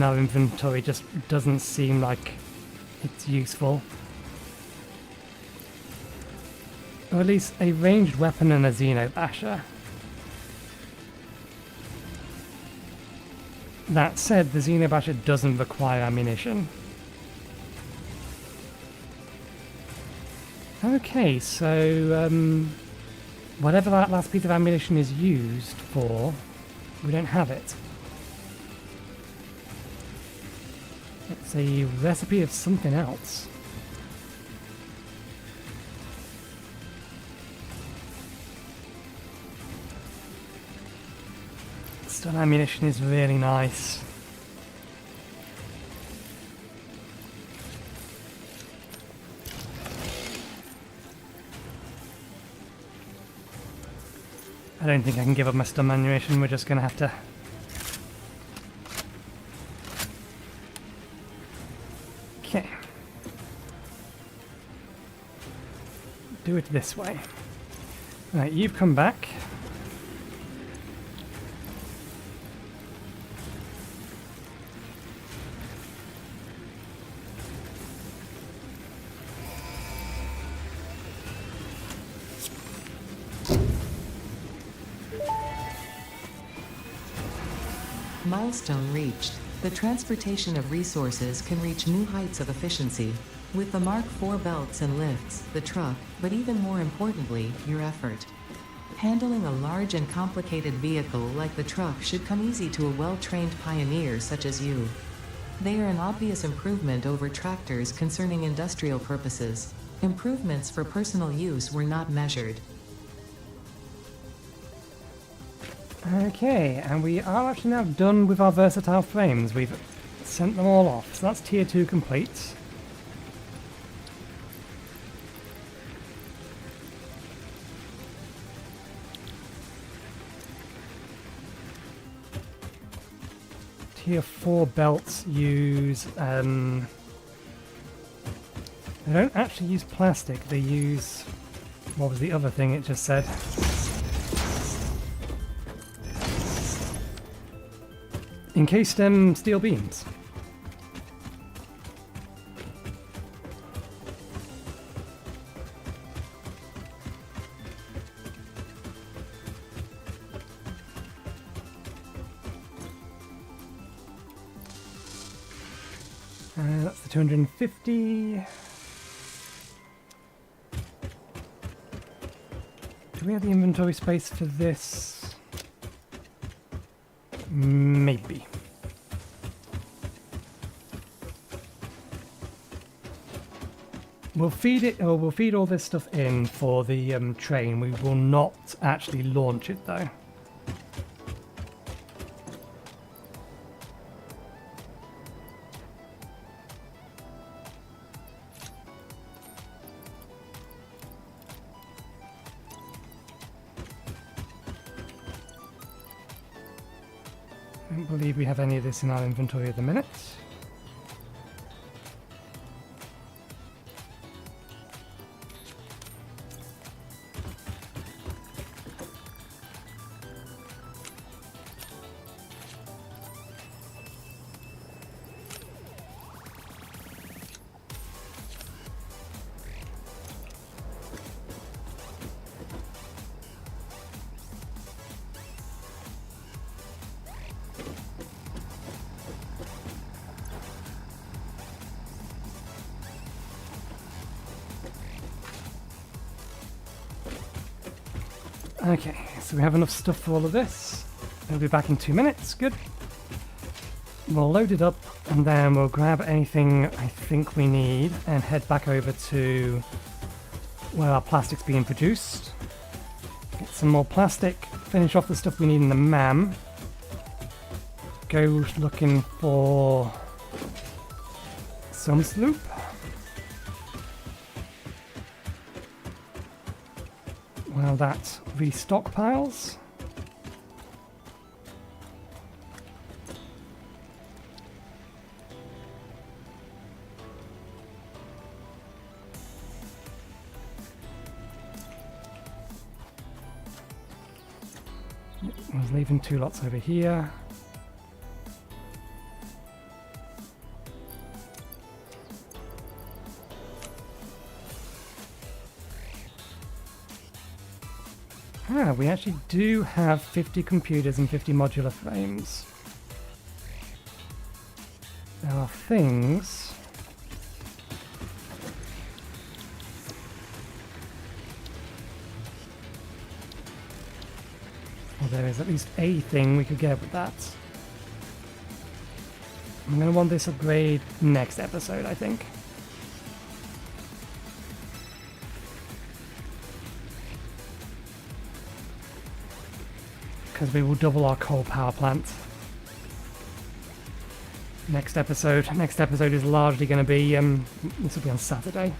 our inventory just doesn't seem like it's useful. Or at least a ranged weapon and a Xenobasher. That said, the Xenobasher doesn't require ammunition. Okay, so whatever that last piece of ammunition is used for, we don't have it. It's a recipe of something else. Stun ammunition is really nice. I don't think I can give up my stun ammunition, we're just going to have to... Okay. Do it this way. Right, you've come back.
Milestone reached. The transportation of resources can reach new heights of efficiency. With the Mark IV belts and lifts, the truck, but even more importantly, your effort. Handling a large and complicated vehicle like the truck should come easy to a well-trained pioneer such as you. They are an obvious improvement over tractors concerning industrial purposes. Improvements for personal use were not measured.
Okay, and we are actually now done with our versatile frames. We've sent them all off, so that's tier 2 complete. Tier 4 belts use, they don't actually use plastic, they use, what was the other thing it just said? Encased steel beams. That's the 250. Do we have the inventory space for this? Maybe. We'll feed it, or we'll feed all this stuff in for the train. We will not actually launch it though. I don't believe we have any of this in our inventory at the minute. Okay, so we have enough stuff for all of this. We'll be back in 2 minutes, good. We'll load it up and then we'll grab anything I think we need and head back over to where our plastic's being produced. Get some more plastic, finish off the stuff we need in the MAM. Go looking for some sloop. While that restockpiles. I was leaving 2 lots over here. Ah, we actually do have 50 computers and 50 modular frames. There are things... Well, there is at least a thing we could get with that. I'm going to want this upgrade next episode, I think. Because we will double our coal power plant. Next episode is largely going to be, this will be on Saturday.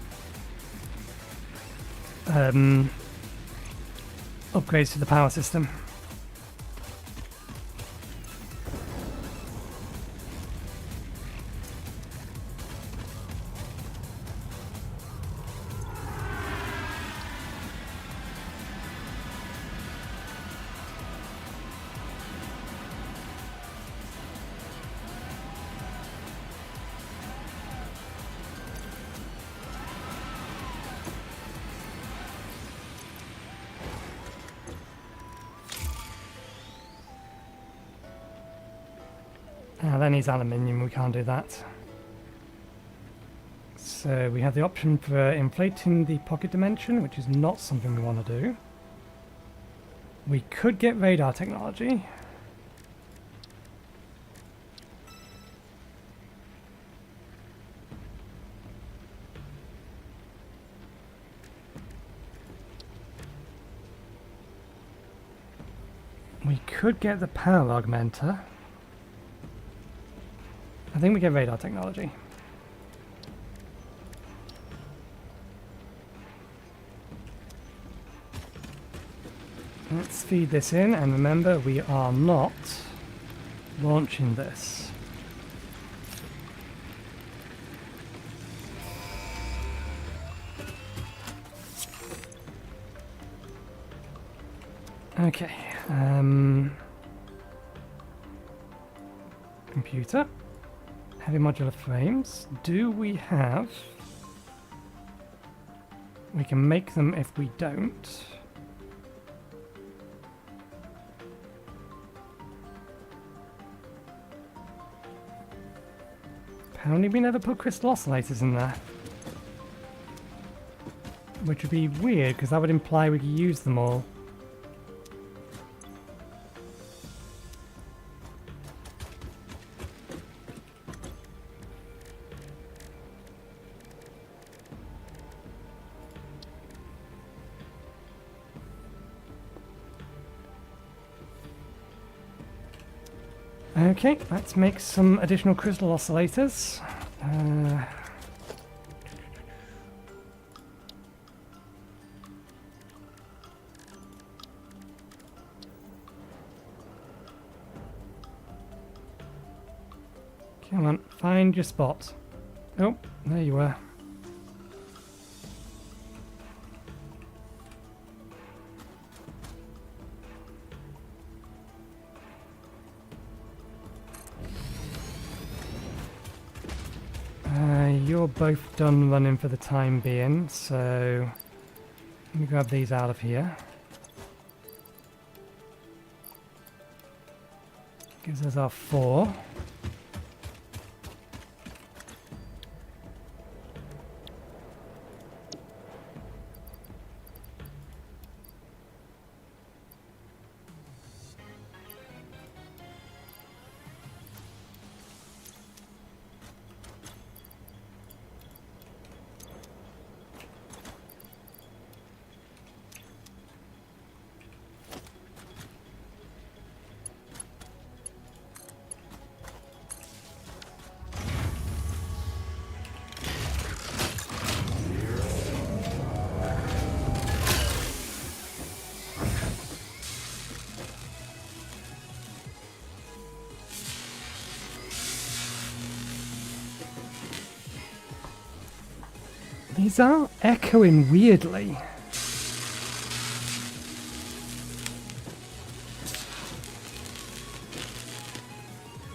Upgrades to the power system. That needs aluminium, we can't do that. So we have the option for inflating the pocket dimension, which is not something we want to do. We could get radar technology. We could get the power augmenter. I think we get radar technology. Let's feed this in, and remember, we are not launching this. Okay. Computer. Heavy modular frames. Do we have... We can make them if we don't. Apparently we never put crystal oscillators in there. Which would be weird, because that would imply we could use them all. Okay, let's make some additional crystal oscillators. Come on, find your spot. Oh, there you were. You're both done running for the time being, so let me grab these out of here. Gives us our 4. These are echoing weirdly.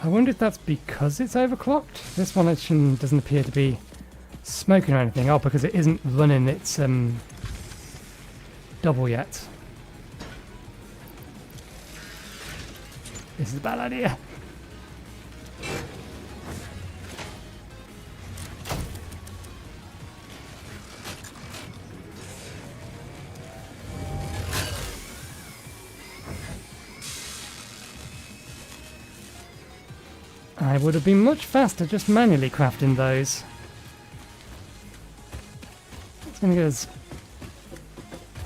I wonder if that's because it's overclocked. This one actually doesn't appear to be smoking or anything. Oh, because it isn't running its double yet. This is a bad idea. I would have been much faster just manually crafting those. It's going to get us...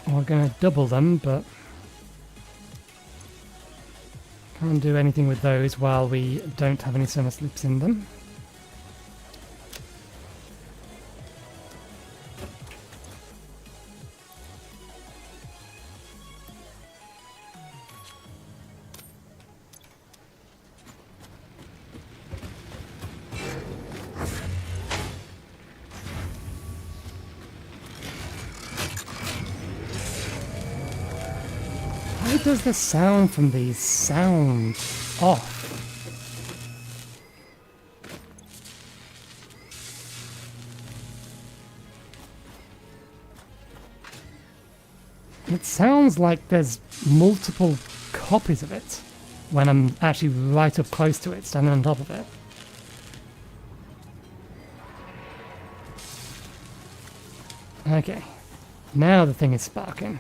We're going to double them, but... Can't do anything with those while we don't have any summer slips in them. Why does the sound from these sound off? It sounds like there's multiple copies of it when I'm actually right up close to it, standing on top of it. Okay, now the thing is sparking.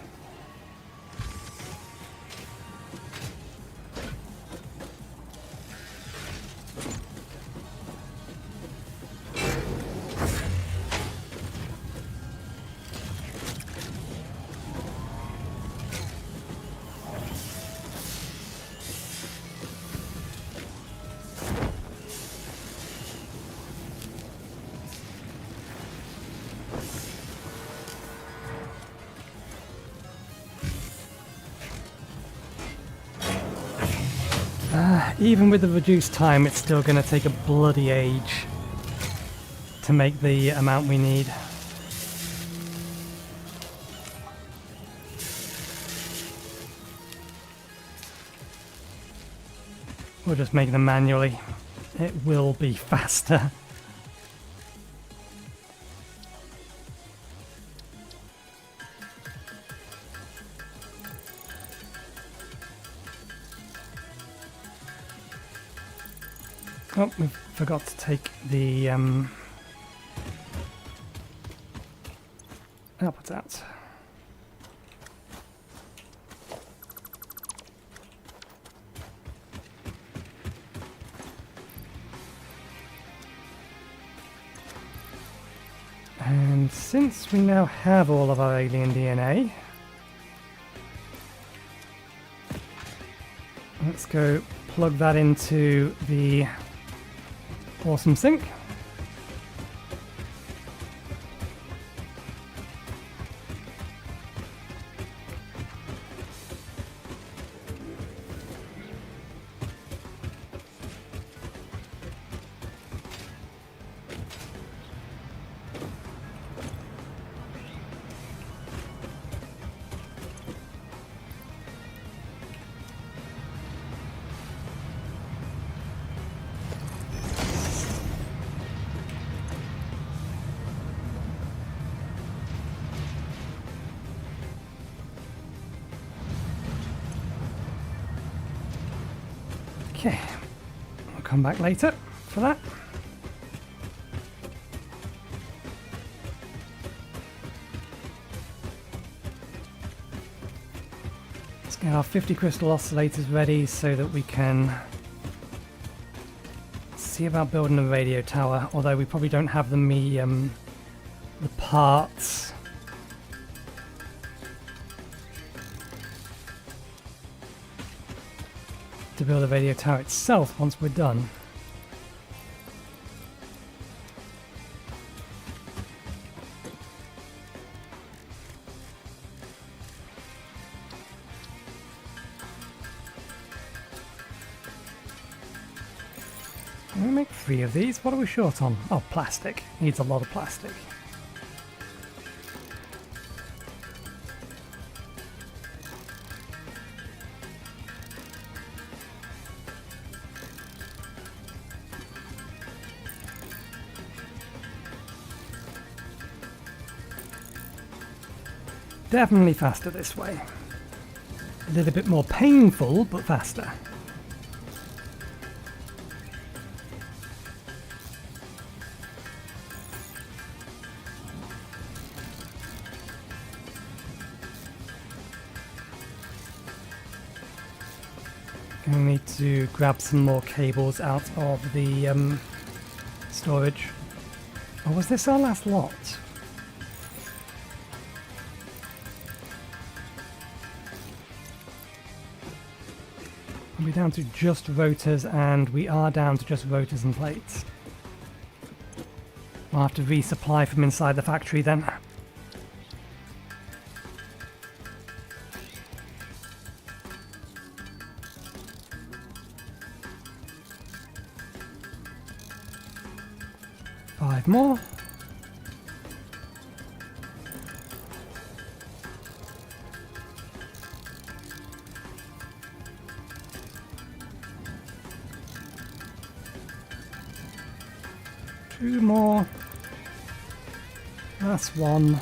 Even with the reduced time, it's still going to take a bloody age to make the amount we need. We'll just make them manually. It will be faster. Oh, we forgot to take the outputs out. And since we now have all of our alien DNA, let's go plug that into the awesome sink. Okay, I'll come back later for that. Let's get our 50 crystal oscillators ready so that we can see about building a radio tower, although we probably don't have the parts. To build the radio tower itself once we're done. Can we make 3 of these? What are we short on? Oh, plastic. Needs a lot of plastic. Definitely faster this way. A little bit more painful, but faster. Gonna need to grab some more cables out of the storage. Or was this our last lot? We're down to just rotors, and we are down to just rotors and plates. We'll have to resupply from inside the factory then. Five more. Two more. Last one.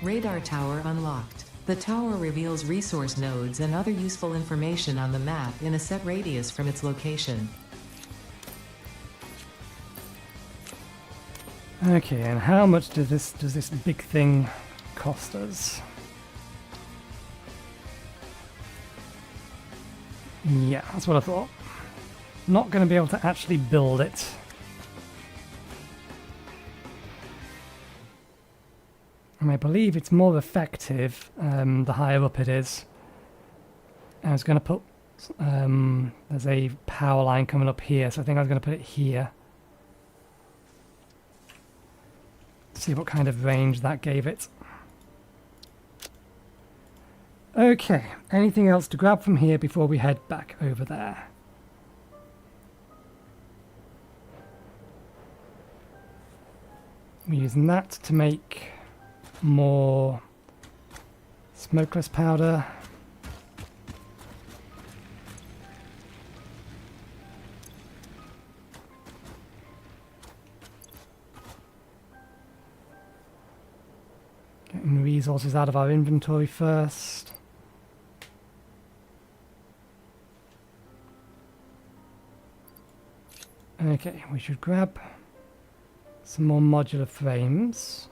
Radar tower unlocked. The tower reveals resource nodes and other useful information on the map in a set radius from its location.
Okay, and how much does this big thing cost us? Yeah, that's what I thought. Not going to be able to actually build it. And I believe it's more effective the higher up it is. I was going to put... there's a power line coming up here, so I think I was going to put it here. See what kind of range that gave it. Okay, anything else to grab from here before we head back over there? We're using that to make more smokeless powder. Getting resources out of our inventory first. Okay, we should grab some more modular frames.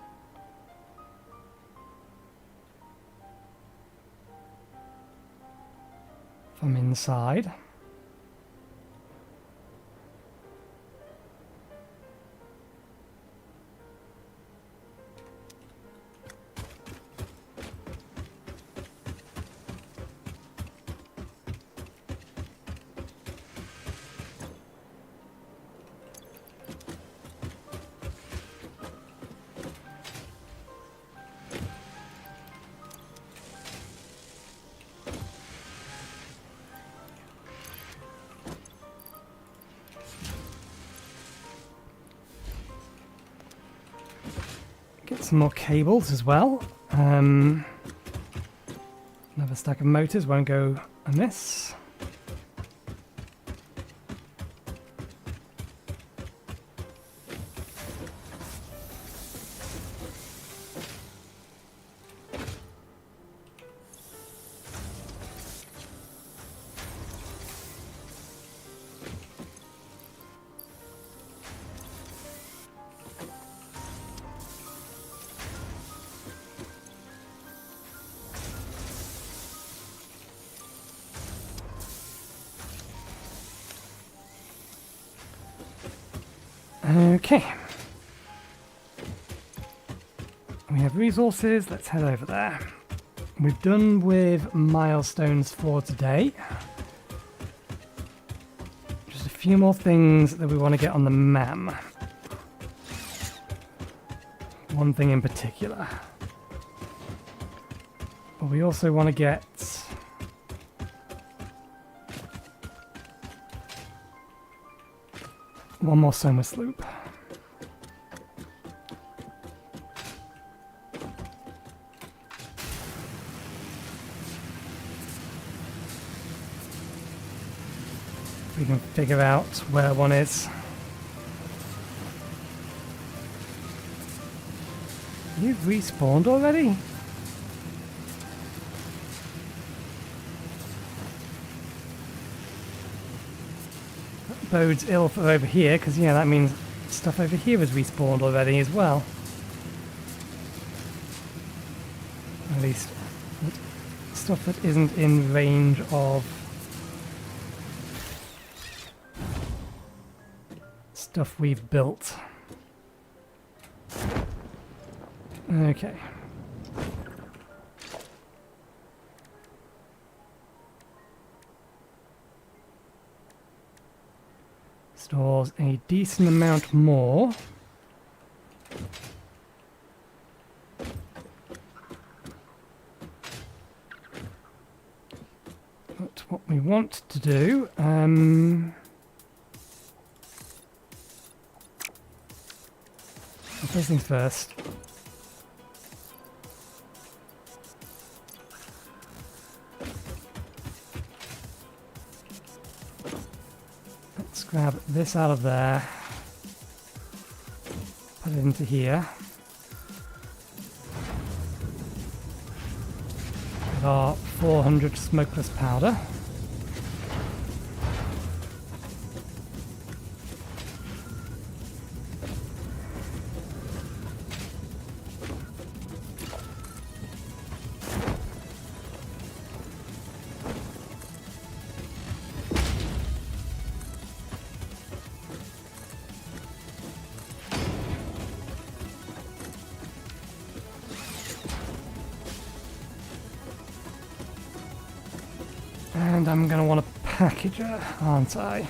from inside. Get some more cables as well. Another stack of motors won't go amiss. Okay. We have resources, let's head over there. We've done with milestones for today. Just a few more things that we want to get on the MAM. One thing in particular. But we also want to get one more Somas loop. We can figure out where one is. You've respawned already? That bodes ill for over here, because yeah, that means stuff over here is respawned already as well. At least stuff that isn't in range of stuff we've built. Okay. Stores a decent amount more. But what we want to do, first things first. Let's grab this out of there. Put it into here. With our 400 smokeless powder. And I'm going to want a packager, aren't I?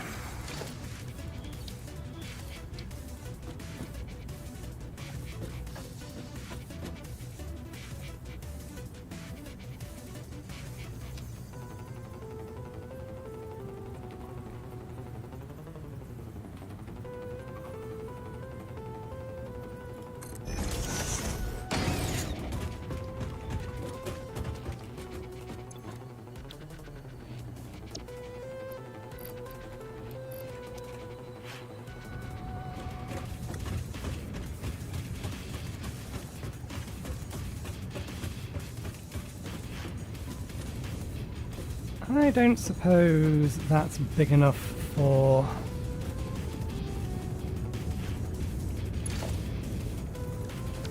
I don't suppose that's big enough for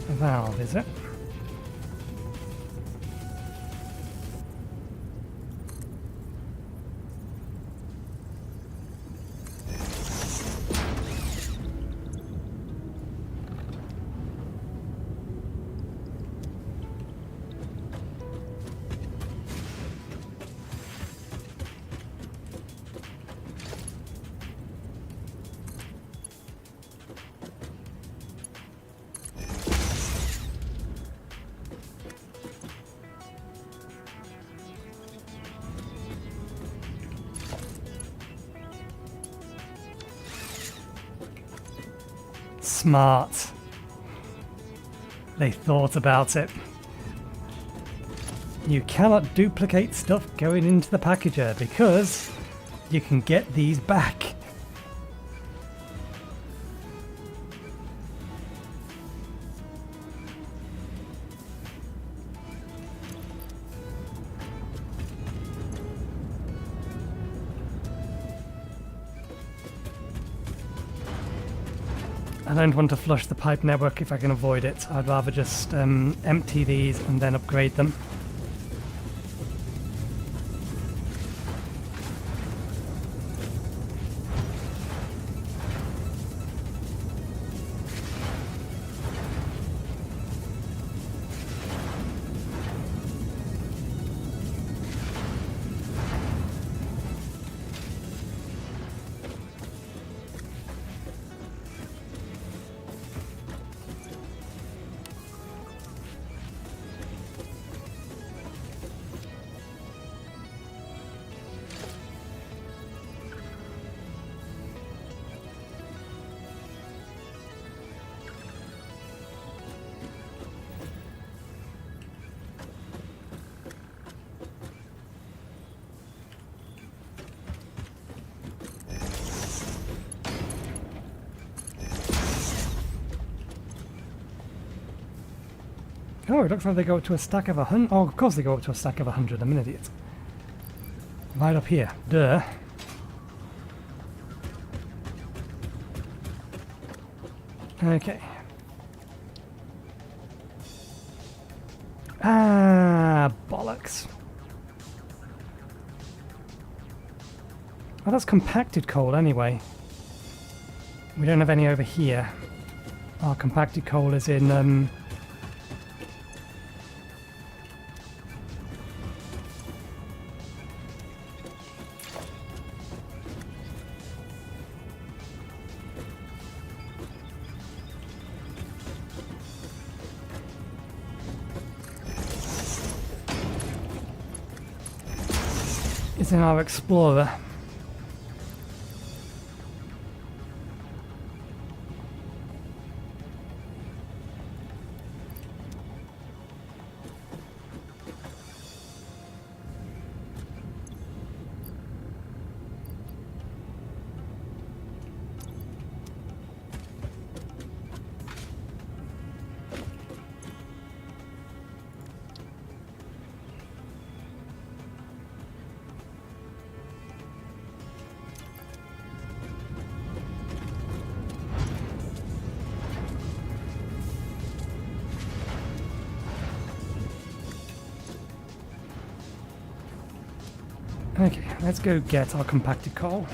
a valve, is it? Smart. They thought about it. You cannot duplicate stuff going into the packager because you can get these back. I don't want to flush the pipe network if I can avoid it. I'd rather just empty these and then upgrade them. Oh, it looks like they go up to a stack of 100. Oh, of course they go up to a stack of 100. I'm an idiot. Right up here. Duh. Okay. Ah, bollocks. Oh, that's compacted coal anyway. We don't have any over here. Our compacted coal is in, it's in our Explorer. Okay, let's go get our compacted coal.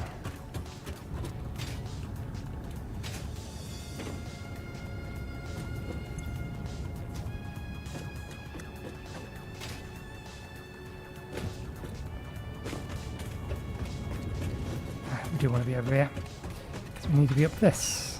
We do want to be over here, because we need to be up this.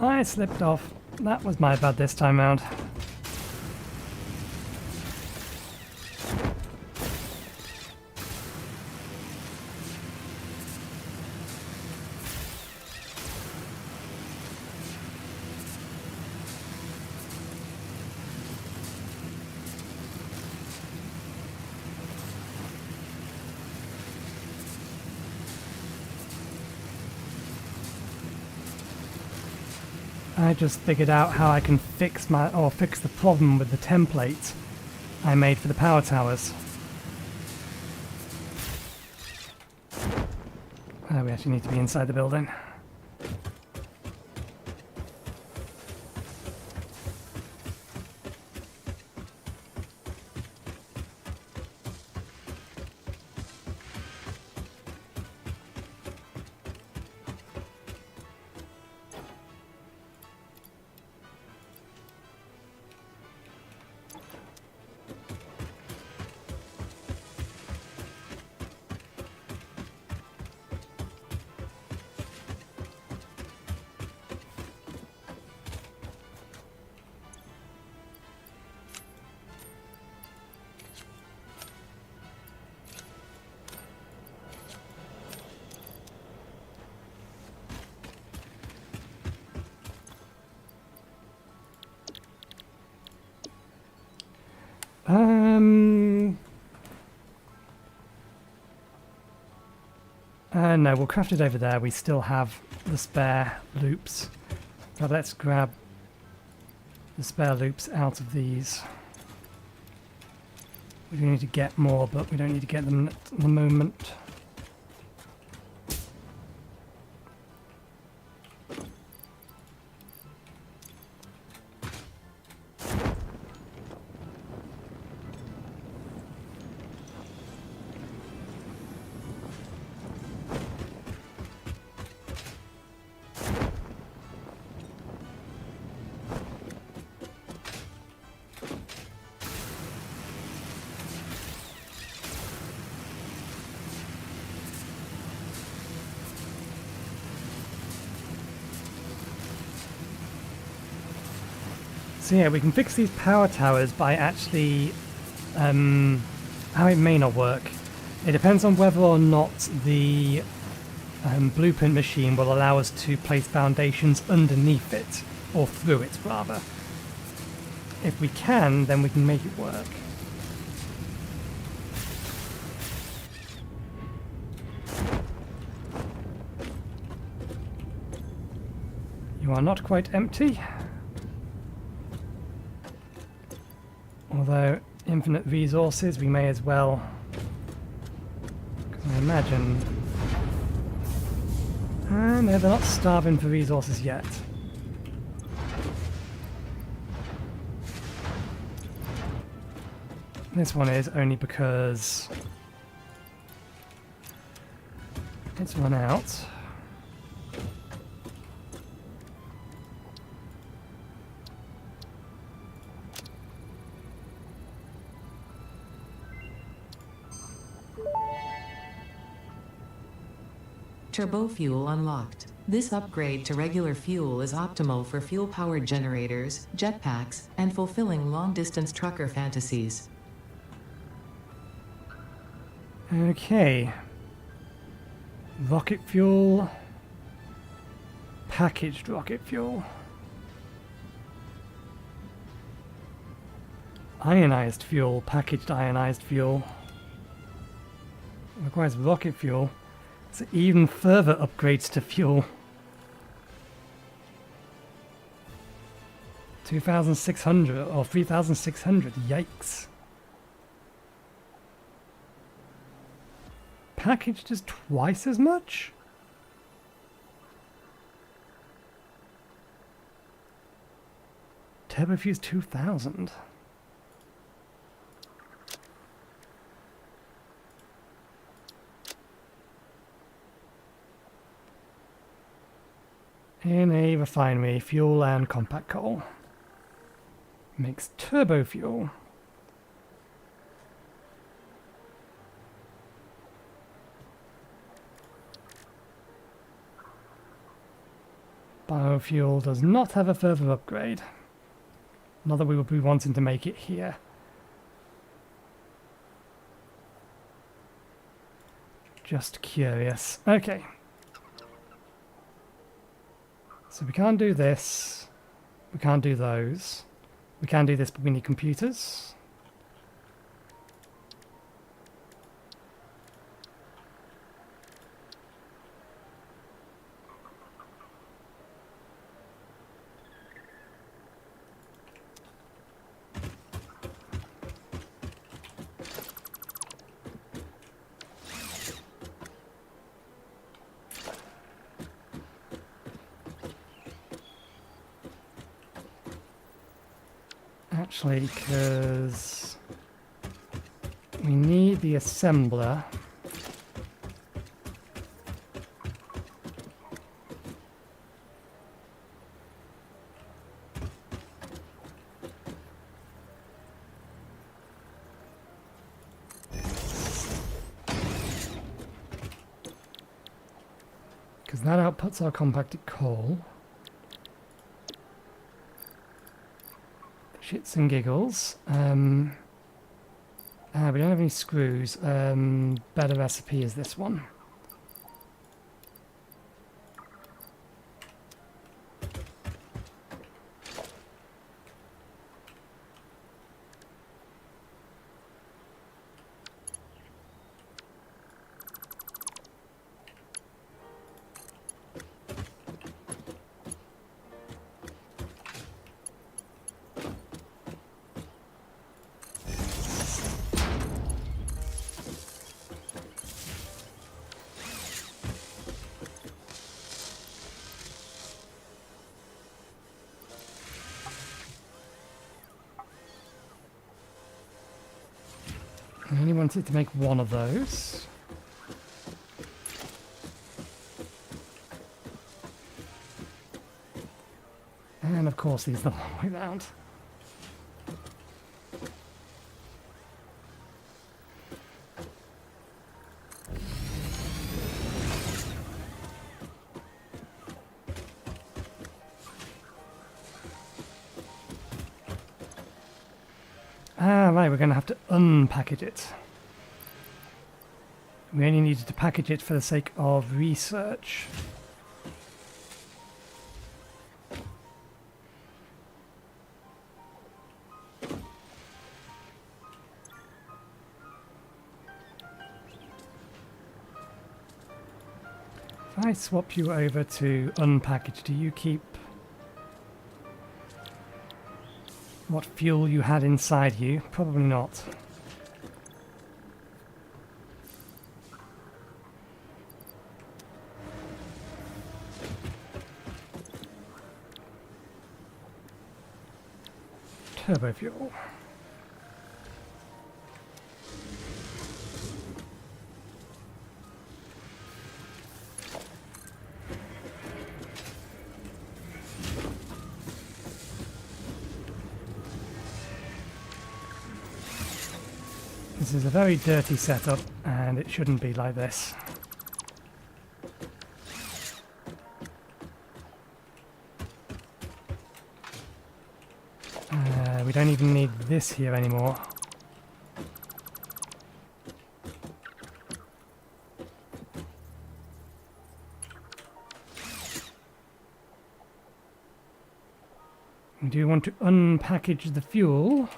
I slipped off. That was my bad this time round. I just figured out how I can fix the problem with the template I made for the power towers. We actually need to be inside the building. No, we'll craft it over there. We still have the spare loops. But let's grab the spare loops out of these. We do need to get more, but we don't need to get them at the moment. So yeah, we can fix these power towers by actually, how it may not work. It depends on whether or not the blueprint machine will allow us to place foundations underneath it, or through it rather. If we can, then we can make it work. You are not quite empty. Although, infinite resources, we may as well. Because I imagine. No, they're not starving for resources yet. This one is only because it's run out.
Turbo fuel unlocked. This upgrade to regular fuel is optimal for fuel-powered generators, jetpacks, and fulfilling long-distance trucker fantasies.
Okay. Rocket fuel. Packaged rocket fuel. Ionized fuel. Packaged ionized fuel. Requires rocket fuel. So even further upgrades to fuel. 2,600 or 3,600. Yikes. Packaged is twice as much? Turbofuse 2,000. In a refinery, fuel and compact coal. Makes turbo fuel. Biofuel does not have a further upgrade. Not that we will be wanting to make it here. Just curious. Okay. So we can't do this. We can't do those. We can do this, but we need computers. Actually, because we need the assembler. Because that outputs our compacted coal. Shits and giggles. We don't have any screws. Better recipe is this one. I only wanted to make one of those. And of course these are the long way round. Ah, right, we're going to have to unpackage it. We only needed to package it for the sake of research. If I swap you over to unpackage, do you keep what fuel you had inside you? Probably not. Turbo fuel. This is a very dirty setup, and it shouldn't be like this. We don't even need this here anymore. We do want to unpackage the fuel.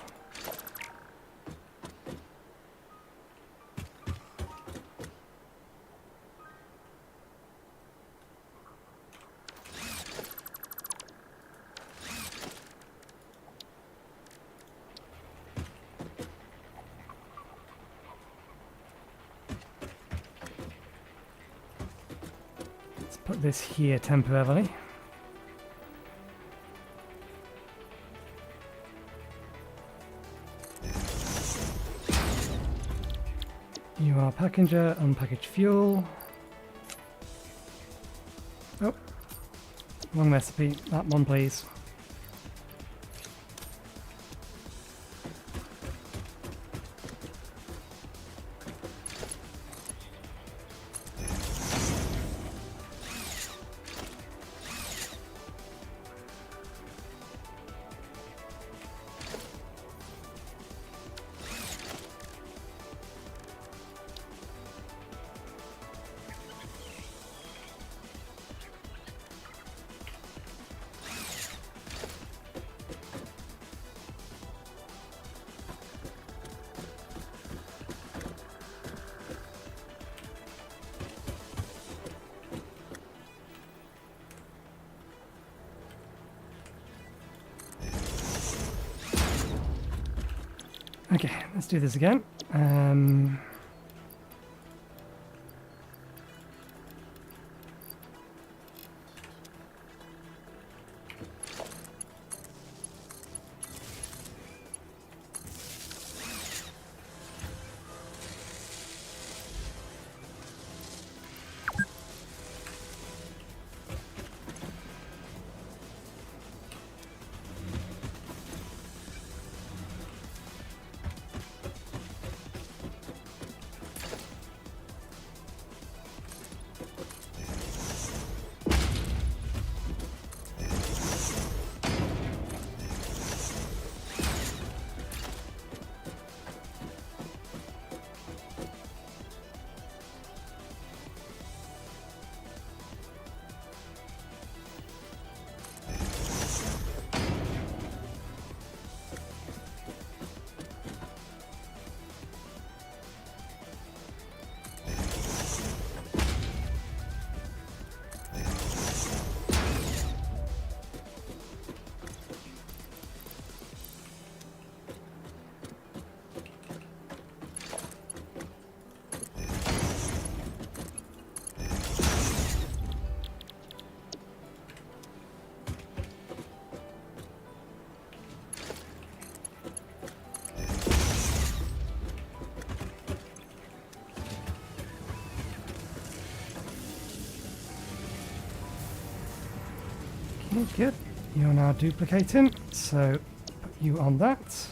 Put this here temporarily. You are packager, unpackaged fuel. Oh, wrong recipe. That one, please. Okay, let's do this again. Okay, good. You're now duplicating, so put you on that.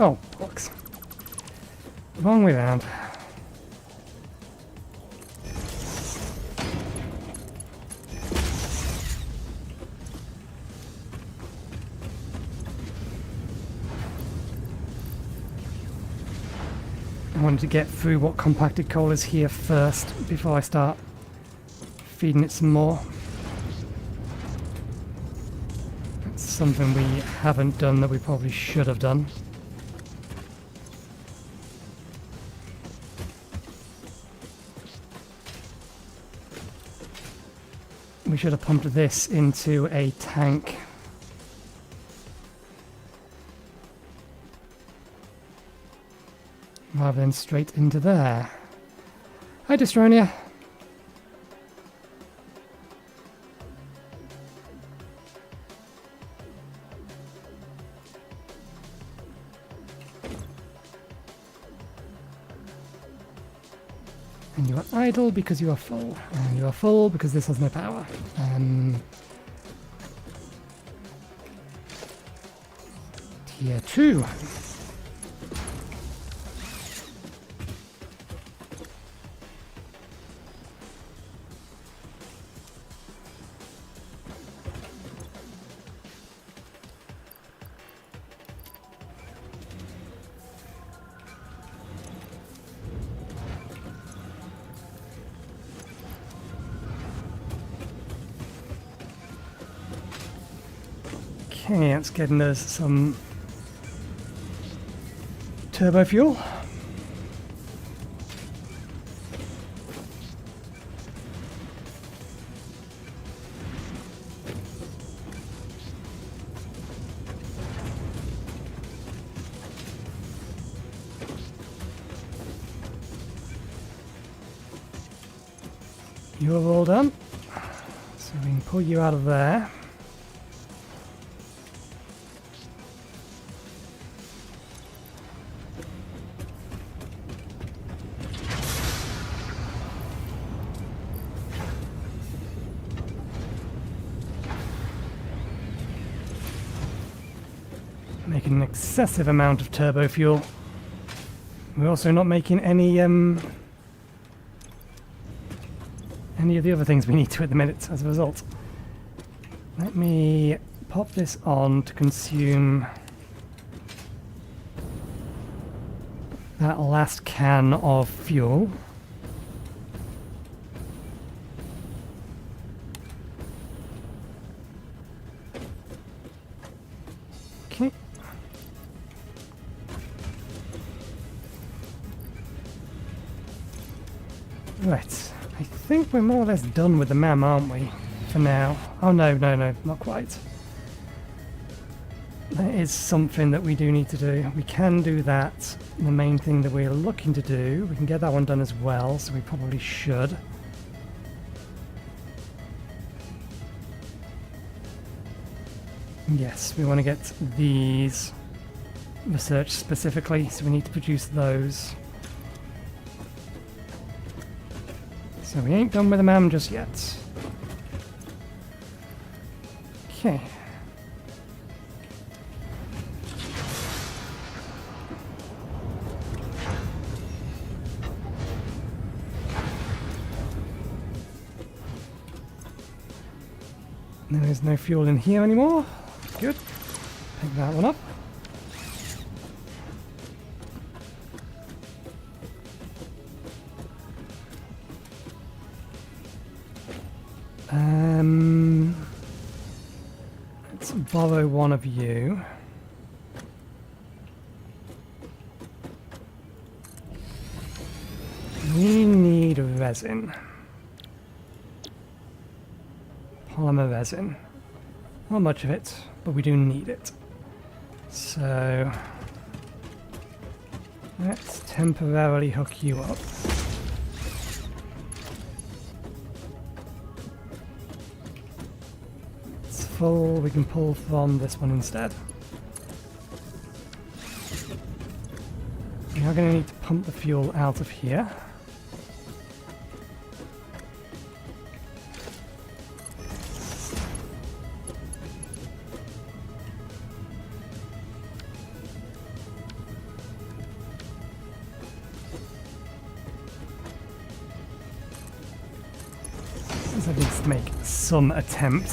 Oh, books. Wrong way round. I wanted to get through what compacted coal is here first before I start feeding it some more. That's something we haven't done that we probably should have done. We should have pumped this into a tank. Rather than straight into there. Hi, Destronia. And you are idle because you are full. And you are full because this has no power. Tier 2. Okay, that's getting us some turbo fuel. You're all done, so we can pull you out of there. Making an excessive amount of turbo fuel. We're also not making any of the other things we need to at the minute as a result. Let me pop this on to consume that last can of fuel. Okay. Right. I think we're more or less done with the MAM, aren't we? For now. Oh no, not quite. That is something that we do need to do. We can do that. The main thing that we're looking to do, we can get that one done as well, so we probably should. Yes, we want to get these researched specifically, so we need to produce those. So we ain't done with the MAM just yet. Okay. There is no fuel in here anymore. Good. Pick that one up. Let's borrow one of you. We need resin. Polymer resin. Not much of it, but we do need it. So let's temporarily hook you up. It's full, we can pull from this one instead. We are going to need to pump the fuel out of here. At least make some attempt.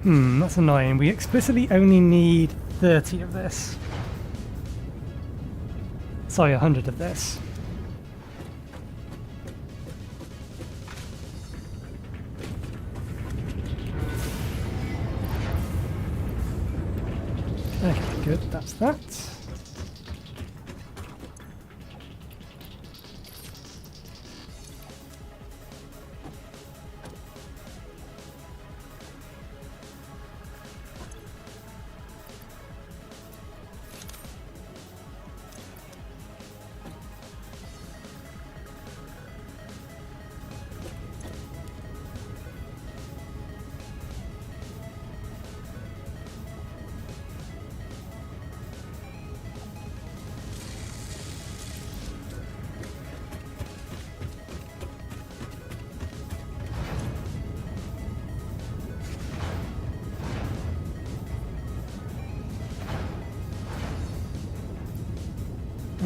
That's annoying. We explicitly only need 30 of this. Sorry, 100 of this. Okay, good, that's that.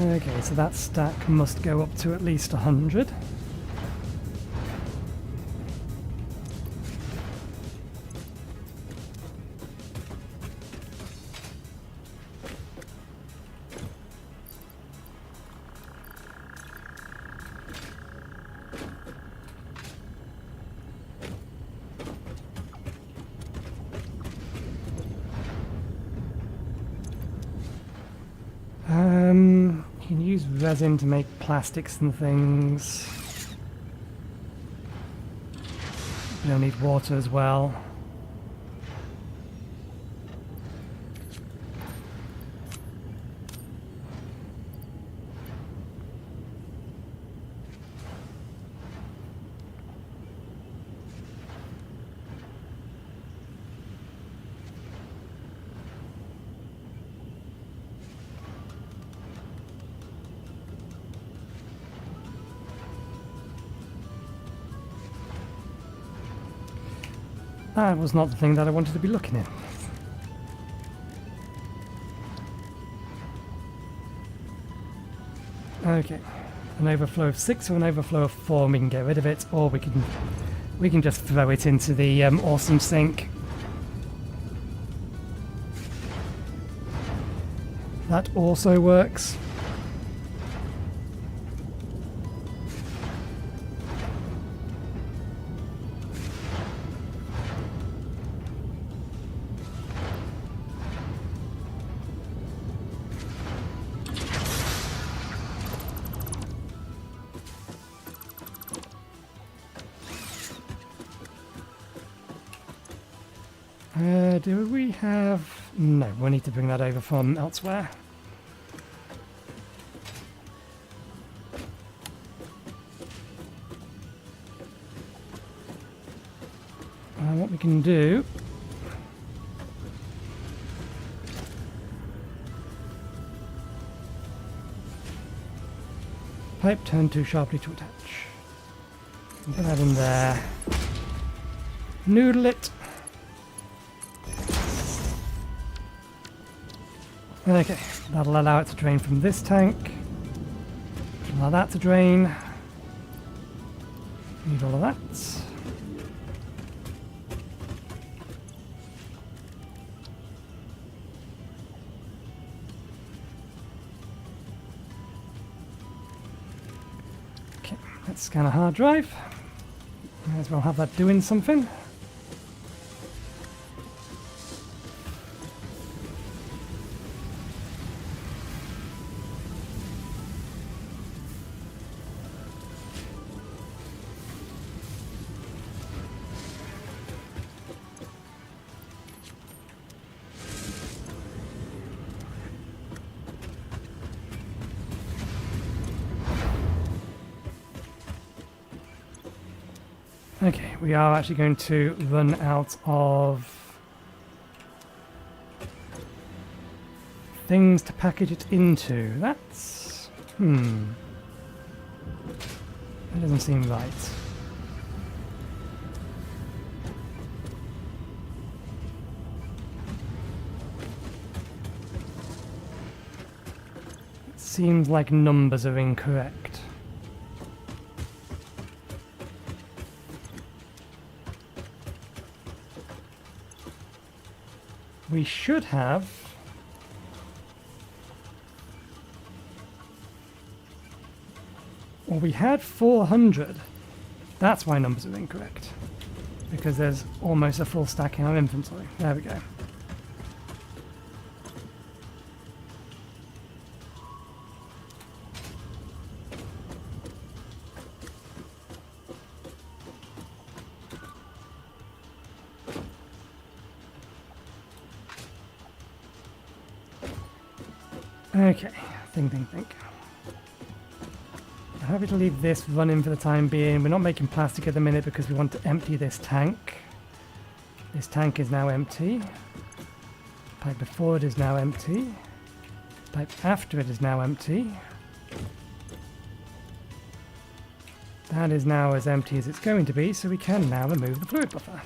Okay, so that stack must go up to at least 100. You can use resin to make plastics and things. You'll need water as well. That was not the thing that I wanted to be looking at. Okay, an overflow of 6 or an overflow of 4, and we can get rid of it, or we can just throw it into the awesome sink. That also works. Do we have... No, we'll need to bring that over from elsewhere. What we can do... Pipe turned too sharply to attach. Put that in there. Noodle it. Okay, that'll allow it to drain from this tank. Allow that to drain. Need all of that. Okay, let's scan a hard drive. Might as well have that doing something. Okay, we are actually going to run out of things to package it into. That's... That doesn't seem right. It seems like numbers are incorrect. We should have... Well, we had 400. That's why numbers are incorrect. Because there's almost a full stack in our inventory. There we go. Okay, think. I'm happy to leave this running for the time being. We're not making plastic at the minute because we want to empty this tank. This tank is now empty. Pipe before it is now empty. Pipe after it is now empty. That is now as empty as it's going to be, so we can now remove the fluid buffer.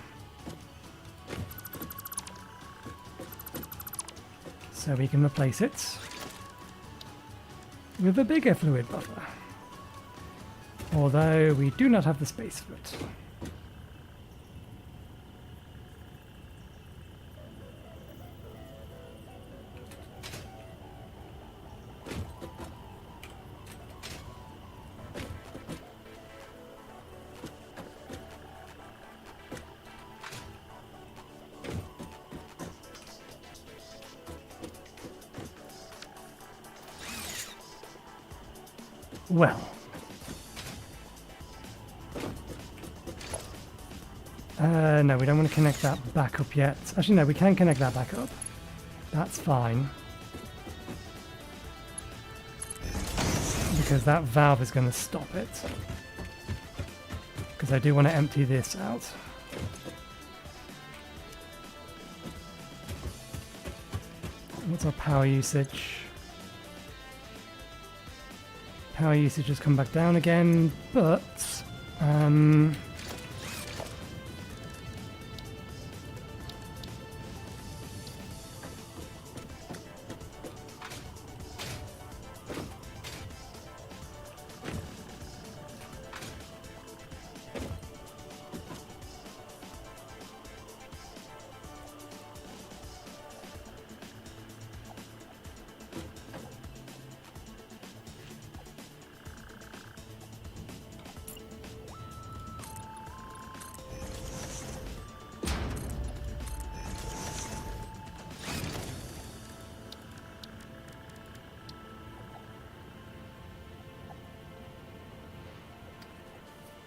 So we can replace it with a bigger fluid buffer, although we do not have the space for it. Well, no, we don't want to connect that back up yet. Actually, no, we can connect that back up. That's fine. Because that valve is going to stop it. Because I do want to empty this out. What's our power usage? Power usage has come back down again, but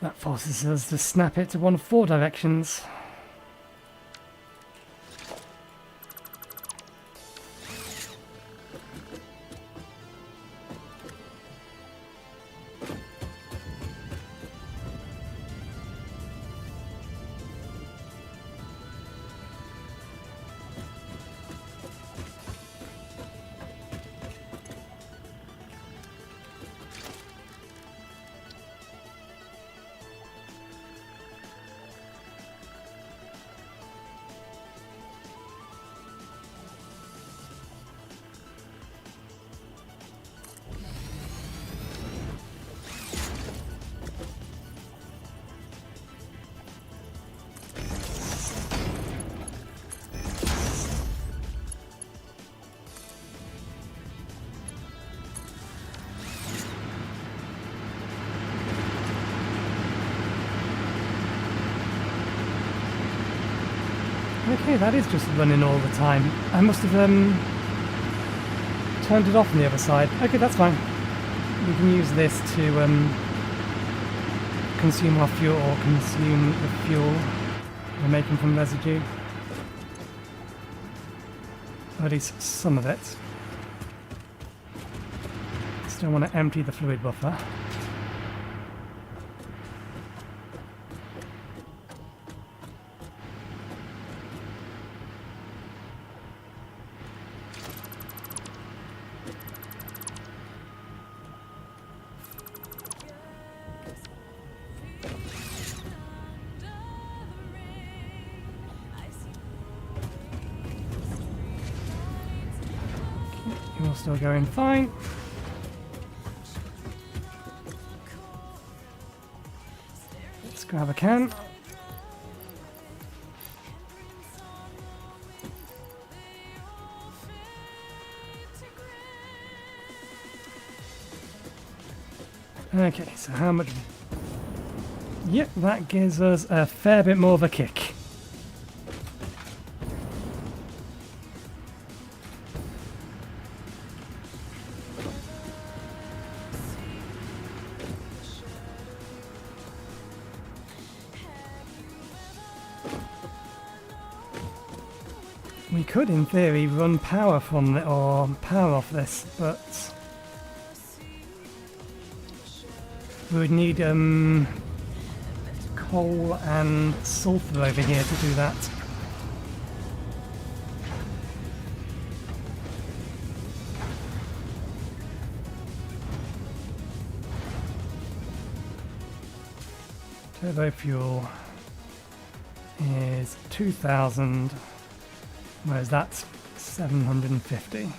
that forces us to snap it to one of 4 directions. Okay, that is just running all the time. I must have turned it off on the other side. Okay, that's fine. We can use this to consume our fuel, or consume the fuel we're making from residue. Or at least some of it. Still want to empty the fluid buffer. You're still going fine. Let's grab a can. Okay, so how much? Yep, that gives us a fair bit more of a kick. We could, in theory, run power from it or power off this, but we would need coal and sulfur over here to do that. Turbo fuel is 2,000. Whereas that's 750.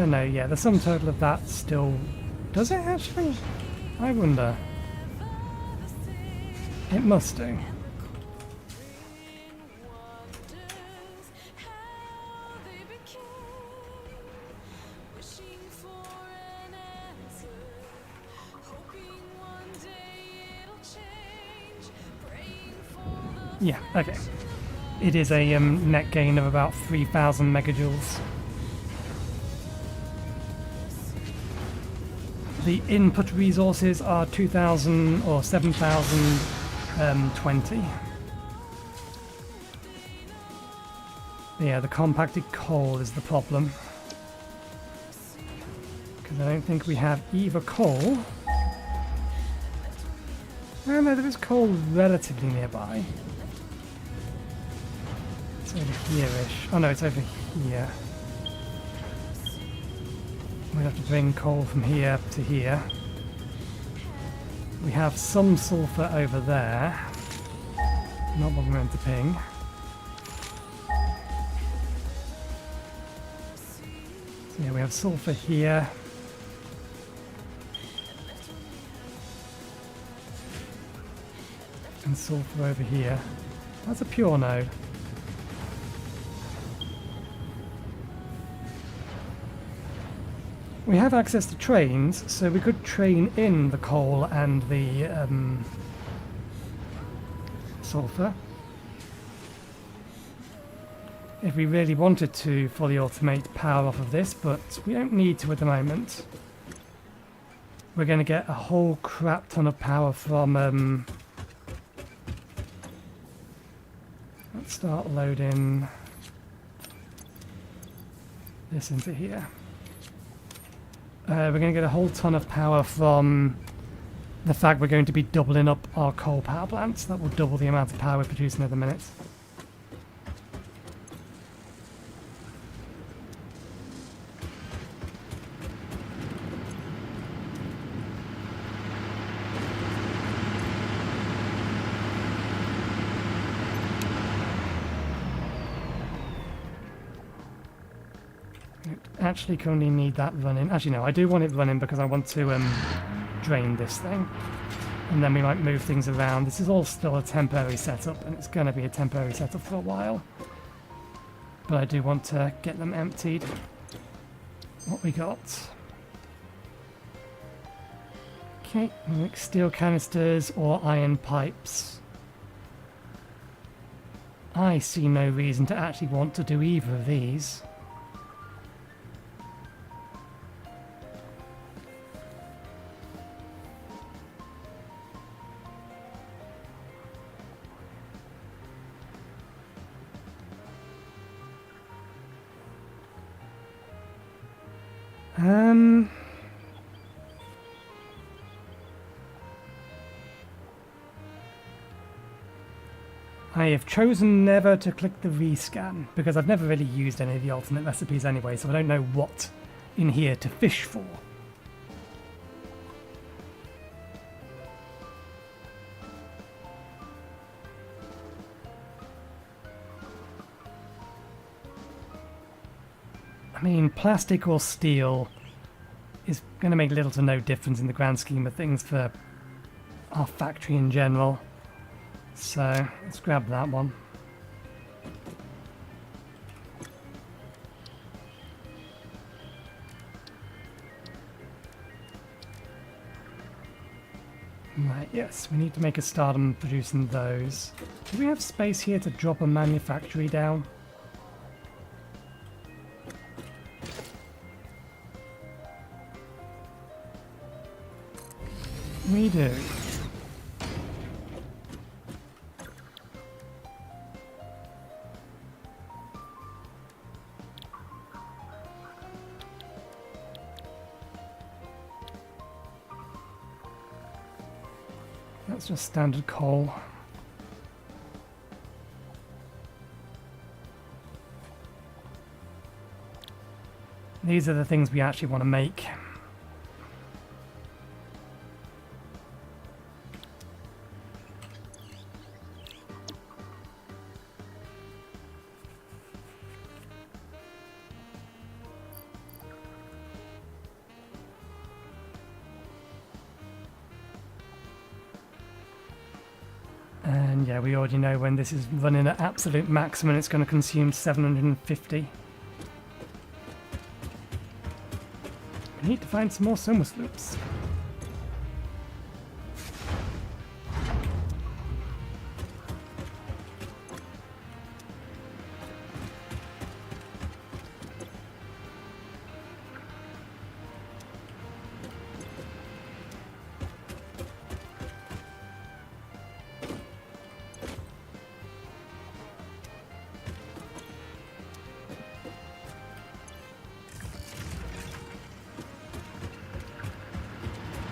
No, yeah, the sum total of that still... Does it actually? I wonder. It must do. Yeah, okay. It is a net gain of about 3,000 megajoules. The input resources are 2,000 or 7,020. Yeah, the compacted coal is the problem. Because I don't think we have either coal. Oh no, there is coal relatively nearby. Over here-ish. Oh no, it's over here. We'll have to bring coal from here to here. We have some sulfur over there. Not what we're meant to ping. So yeah, we have sulfur here. And sulfur over here. That's a pure node. We have access to trains, so we could train in the coal and the sulfur. If we really wanted to fully automate power off of this, but we don't need to at the moment. We're going to get a whole crap ton of power from... let's start loading this into here. We're going to get a whole ton of power from the fact we're going to be doubling up our coal power plants. That will double the amount of power we're producing at the minute. Actually currently need that running. Actually no, I do want it running because I want to drain this thing. And then we might move things around. This is all still a temporary setup, and it's going to be a temporary setup for a while. but I do want to get them emptied. What we got? Okay, like steel canisters or iron pipes. I see no reason to actually want to do either of these. I have chosen never to click the rescan because I've never really used any of the alternate recipes anyway, so I don't know what in here to fish for. I mean, plastic or steel is going to make little to no difference in the grand scheme of things for our factory in general. So, let's grab that one. Right, yes, we need to make a start on producing those. Do we have space here to drop a manufactory down? We do. That's just standard coal. These are the things we actually want to make. And yeah, we already know when this is running at absolute maximum, it's going to consume 750. We need to find some more summer sloops.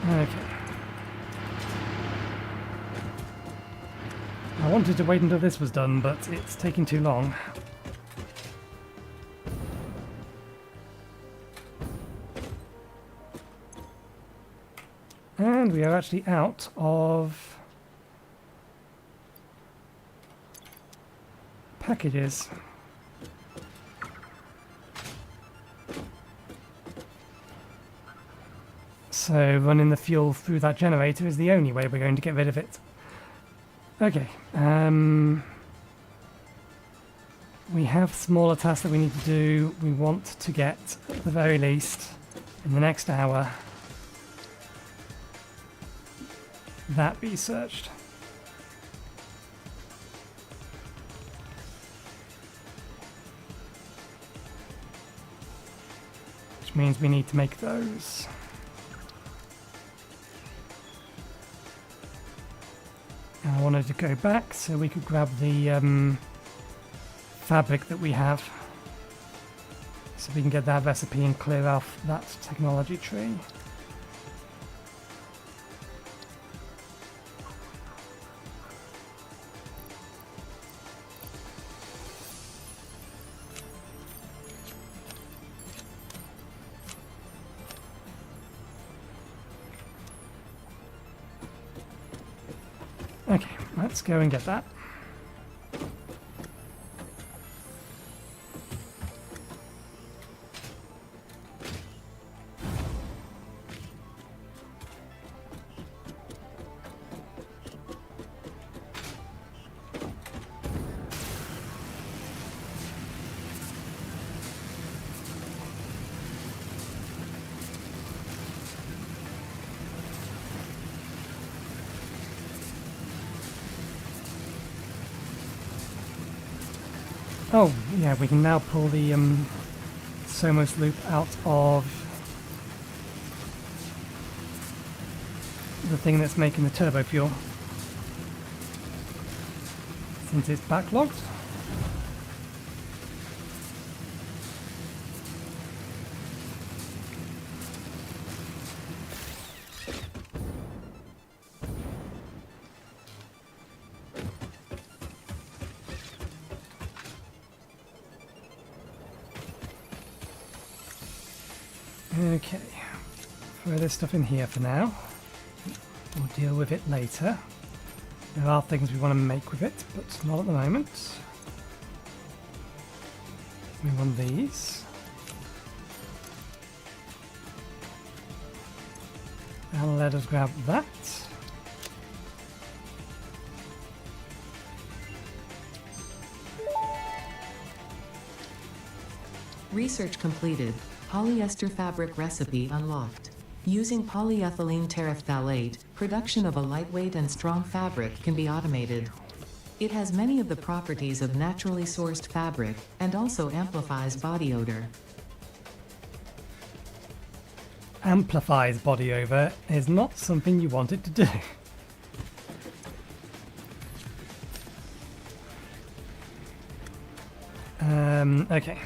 Okay. I wanted to wait until this was done, but it's taking too long. And we are actually out of packages. So running the fuel through that generator is the only way we're going to get rid of it. Okay. We have smaller tasks that we need to do. We want to get, at the very least, in the next hour, that researched. Which means we need to make those. I wanted to go back so we could grab the fabric that we have, so we can get that recipe and clear off that technology tree. Okay, let's go and get that. Oh, yeah, we can now pull the Somos loop out of the thing that's making the turbo fuel. Since it's backlogged. Okay, throw this stuff in here for now. We'll deal with it later. There are things we want to make with it, but not at the moment. We want these. And let us grab that.
Research completed. Polyester fabric recipe unlocked. Using polyethylene terephthalate, production of a lightweight and strong fabric can be automated. It has many of the properties of naturally sourced fabric, and also amplifies body odor.
Amplifies body odor is not something you want it to do. Okay.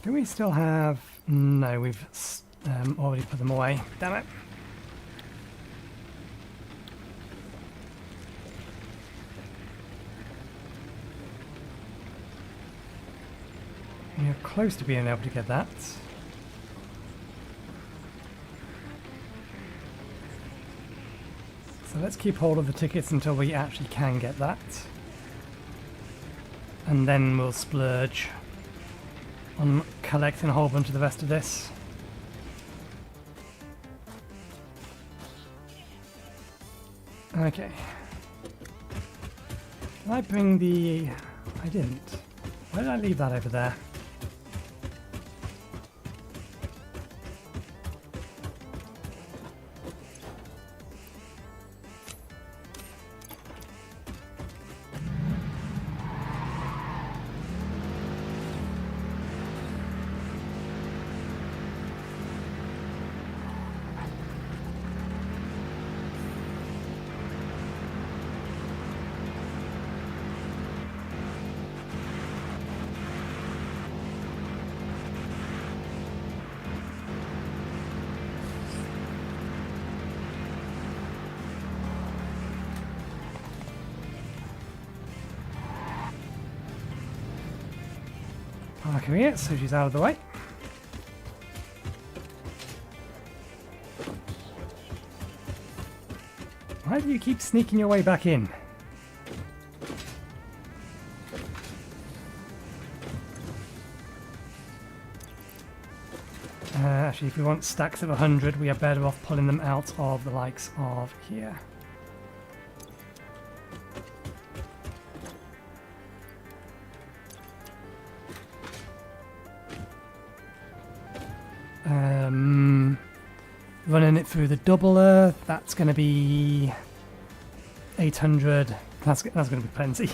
Do we still have... No, we've already put them away. Damn it. We're close to being able to get that. So let's keep hold of the tickets until we actually can get that. And then we'll splurge on collecting a whole bunch of the rest of this. Okay. Did I bring the... I didn't. Why did I leave that over there? Parking it so she's out of the way. Why do you keep sneaking your way back in? Actually, if we want stacks of 100, we are better off pulling them out of the likes of here. Running it through the doubler, that's going to be 800. That's going to be plenty.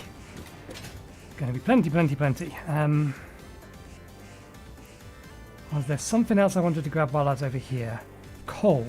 Going to be plenty. Was there something else I wanted to grab while I was over here? Coal.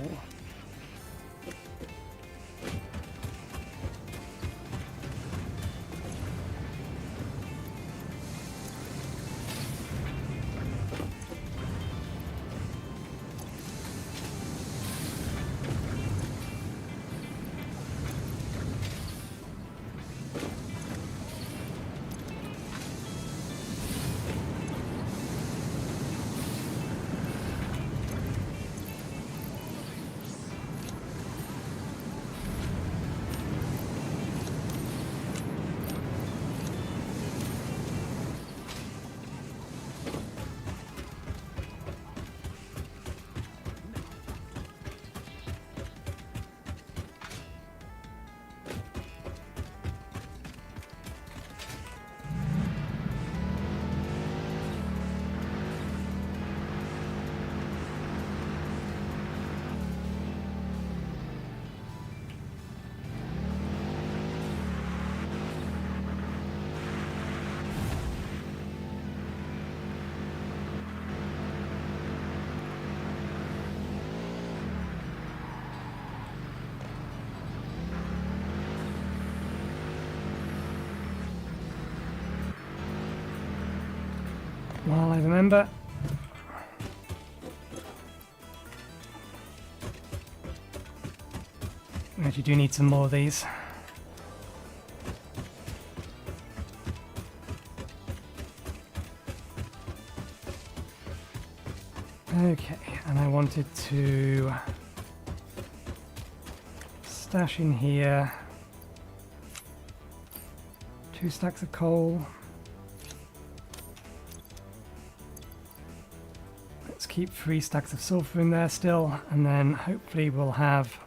while I remember. We actually do need some more of these. Okay, and I wanted to stash in here 2 stacks of coal. Let's keep 3 stacks of sulfur in there still, and then hopefully we'll have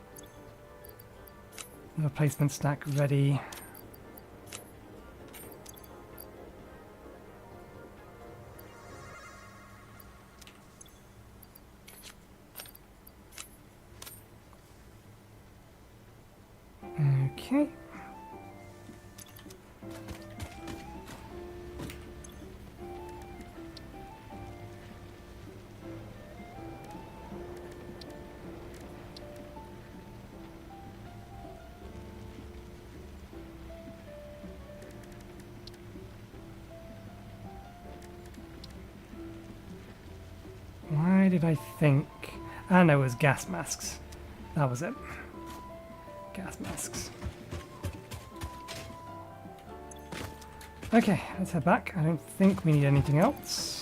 the replacement stack ready. Okay. Why did I think? Ah, no, it was gas masks. That was it. Gas masks. Okay, let's head back. I don't think we need anything else.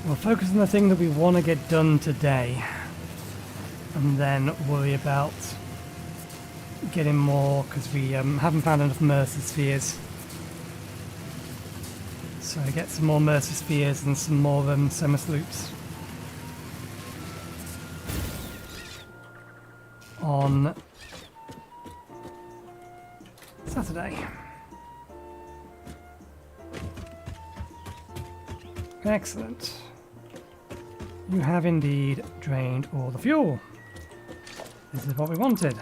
We'll focus on the thing that we want to get done today, and then worry about getting more, because we haven't found enough Mercer Spheres. So get some more Mercer Spheres and some more Semi-Sloops on Saturday. Excellent. You have indeed drained all the fuel. This is what we wanted.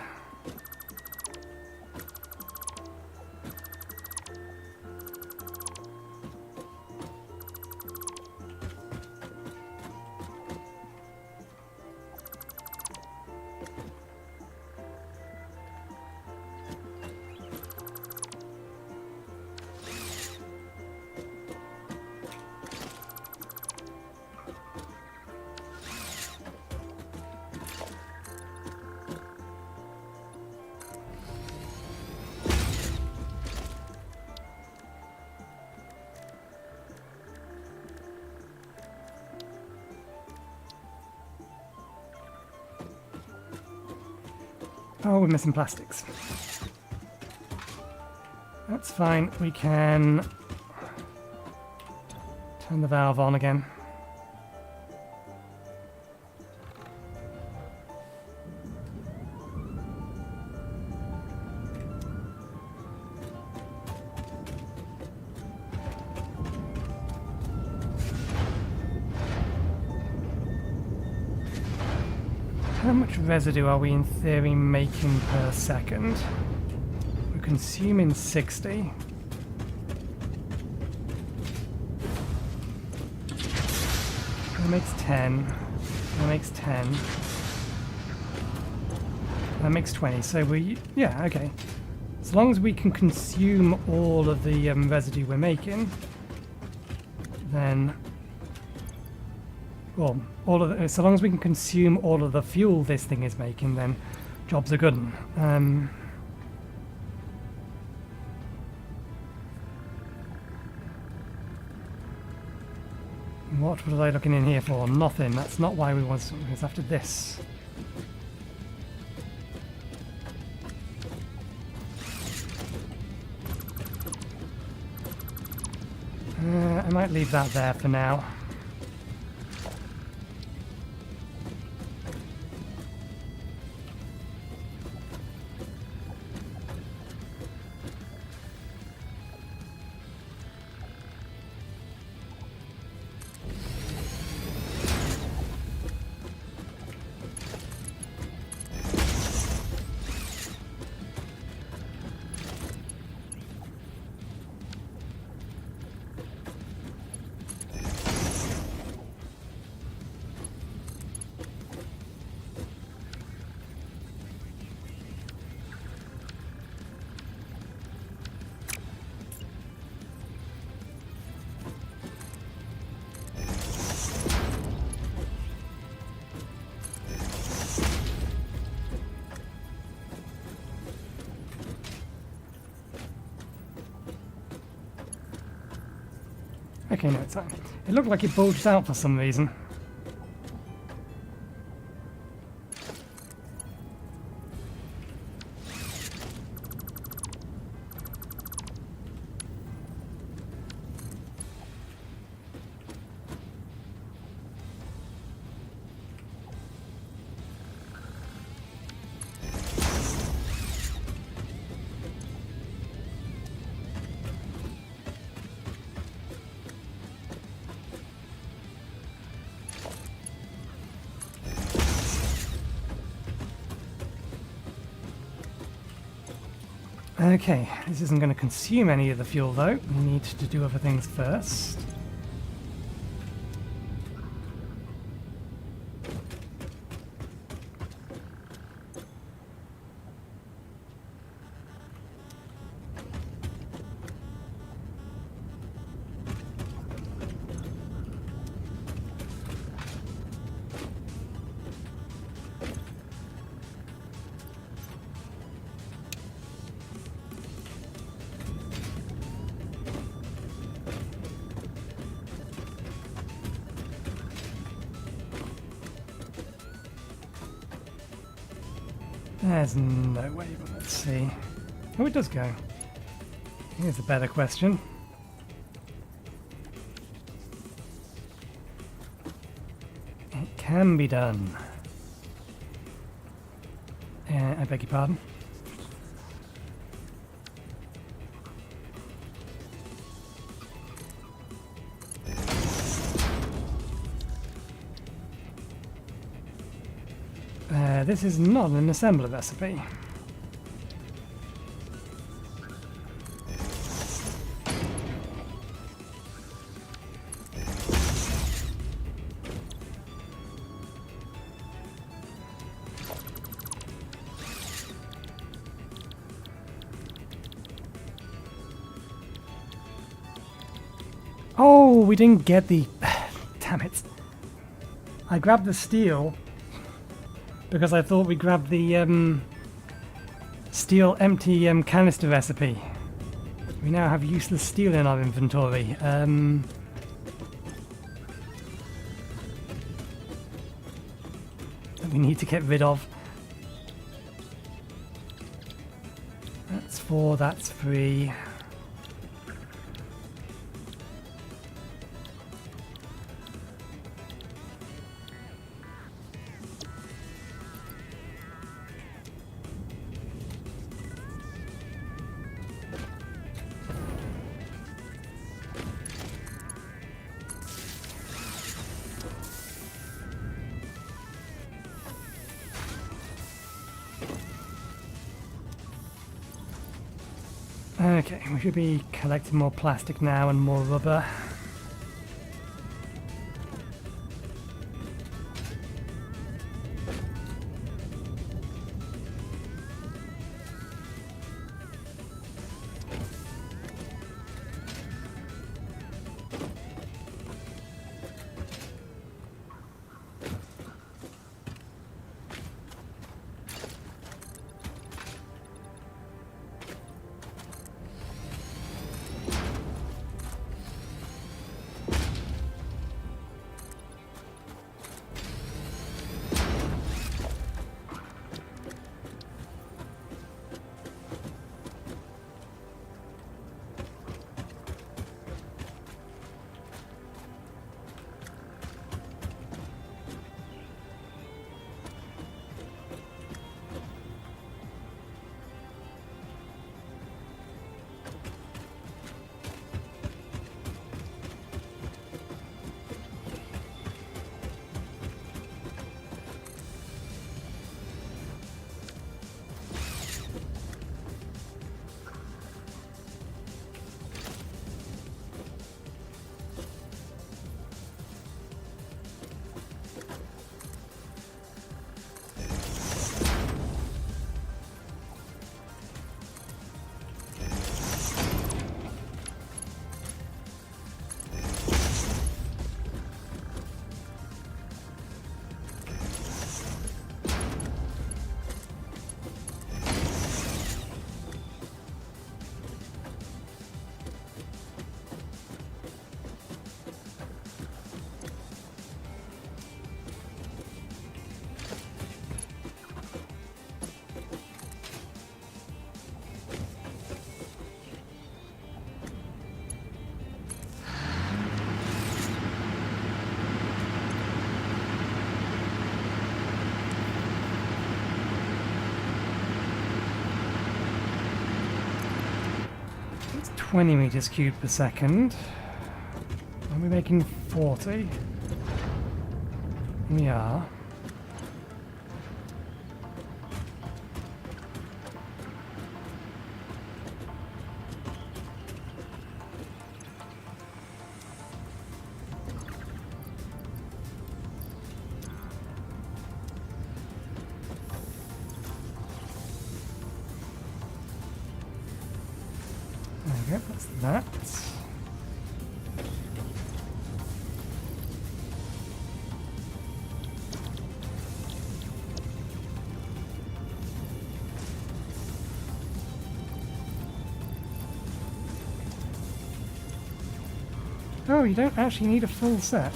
Oh, we're missing plastics. That's fine. We can turn the valve on again. How much residue are we in theory making per second? We're consuming 60. That makes 10. That makes 10. That makes 20. So we, yeah, okay. As long as we can consume all of the residue we're making, then, well, so long as we can consume all of the fuel this thing is making, then jobs are good. What was I looking in here for? Nothing. That's not why we want something. It's after this. I might leave that there for now. Okay, no, it's fine. It looked like it bulged out for some reason. Okay, this isn't going to consume any of the fuel though. We need to do other things first. There's no way, but let's see. Oh, it does go. Here's a better question. It can be done. I beg your pardon. This is not an assembler recipe. Oh, we didn't get the... Damn it. I grabbed the steel because I thought we grabbed the steel empty canister recipe. We now have useless steel in our inventory. That we need to get rid of. That's 4, that's 3. Okay, we should be collecting more plastic now and more rubber. 20 meters cubed per second. Are we making 40? We are. There we go, that's that. Oh, you don't actually need a full set.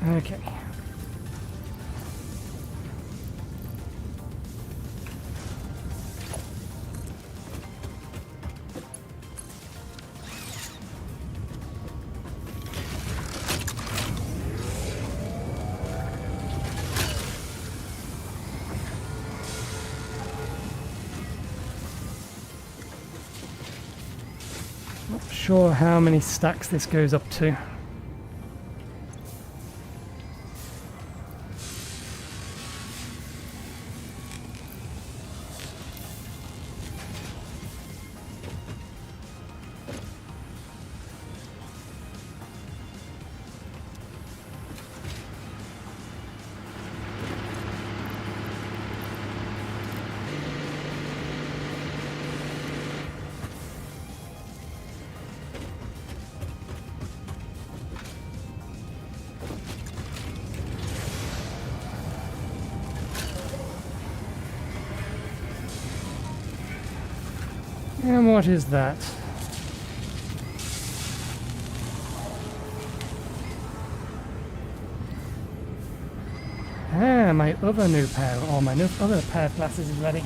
Okay. Not sure how many stacks this goes up to. And what is that? Ah, my other new pair, or my other pair of glasses is ready.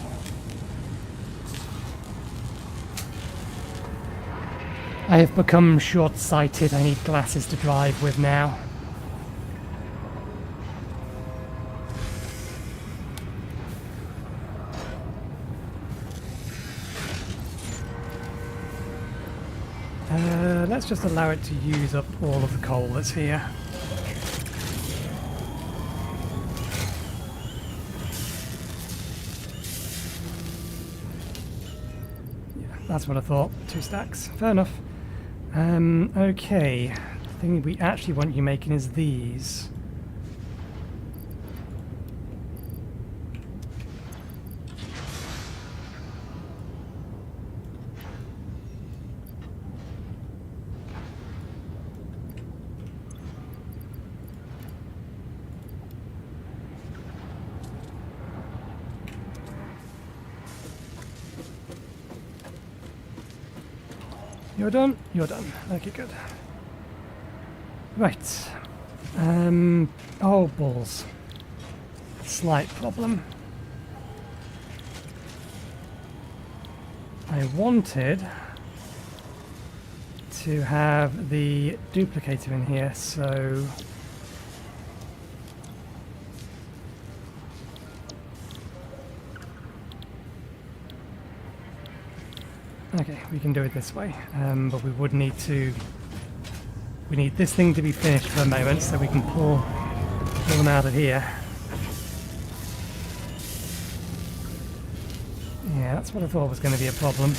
I have become short-sighted. I need glasses to drive with now. Let's just allow it to use up all of the coal that's here. Yeah, that's what I thought. 2 stacks. Fair enough. Okay. The thing we actually want you making is these. You're done? You're done. Okay, good. Right. Oh, balls. Slight problem. I wanted to have the duplicator in here, so... Okay, we can do it this way, but we would need to... We need this thing to be finished for a moment so we can pull them out of here. Yeah, that's what I thought was going to be a problem.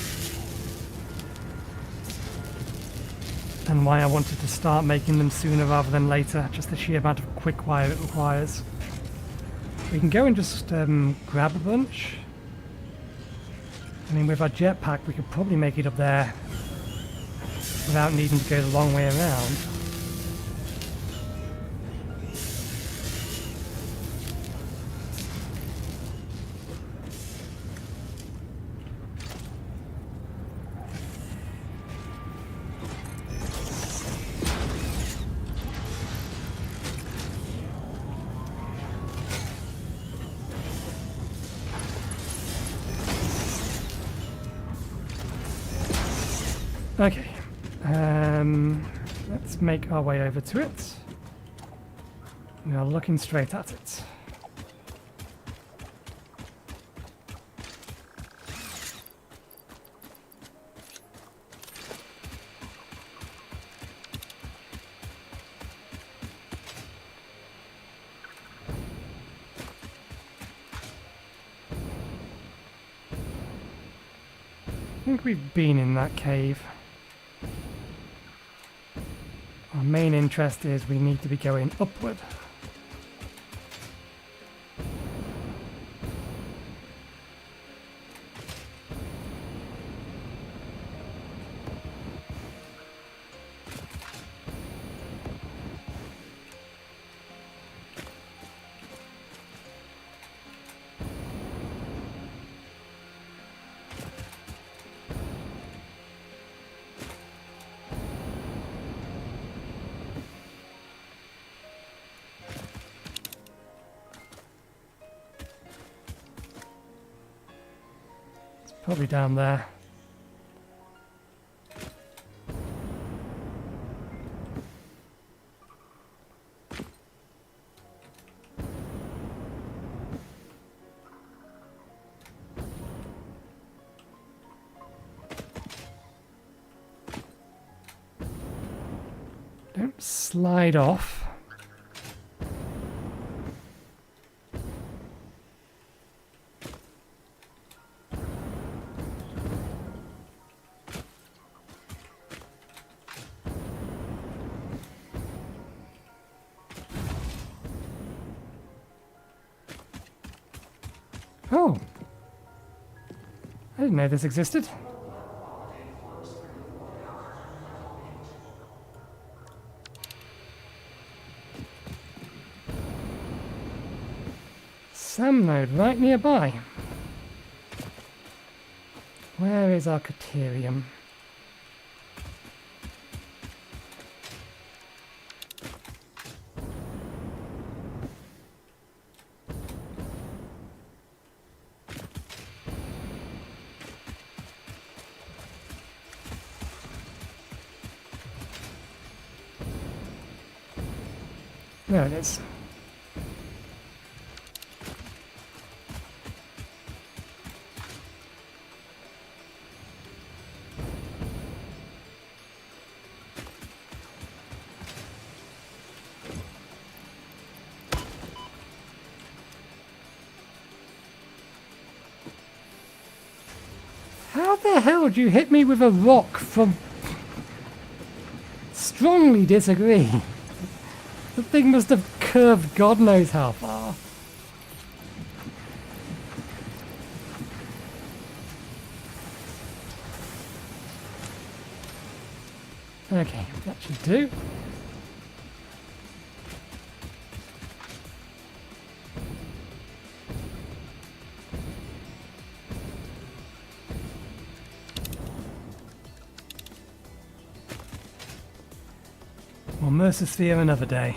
And why I wanted to start making them sooner rather than later, just the sheer amount of quick wire it requires. We can go and just grab a bunch. I mean, with our jetpack, we could probably make it up there without needing to go the long way around. Okay. Let's make our way over to it. We are looking straight at it. I think we've been in that cave. Our main interest is we need to be going upward. Probably down there. Don't slide off. Oh, I didn't know this existed. SAM node right nearby. Where is our Caterium? There it is. How the hell did you hit me with a rock from... Strongly disagree. The thing must have curved God knows how far. Okay, that should do. Well, Mercer Sphere another day.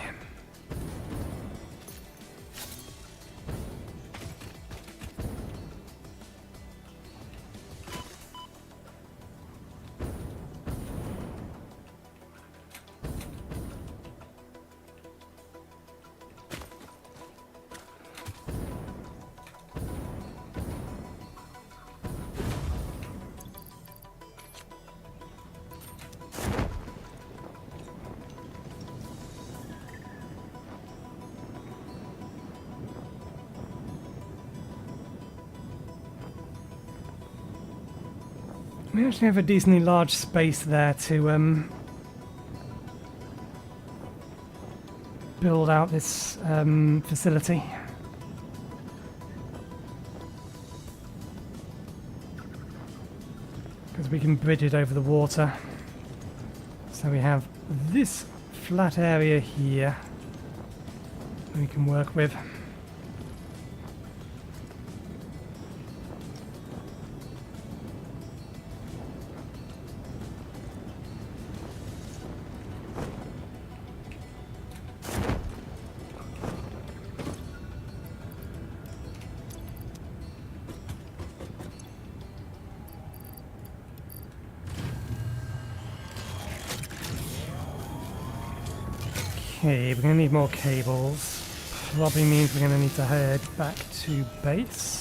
We actually have a decently large space there to build out this facility. Because we can bridge it over the water. So we have this flat area here we can work with. Okay, we're going to need more cables. Probably means we're going to need to head back to base.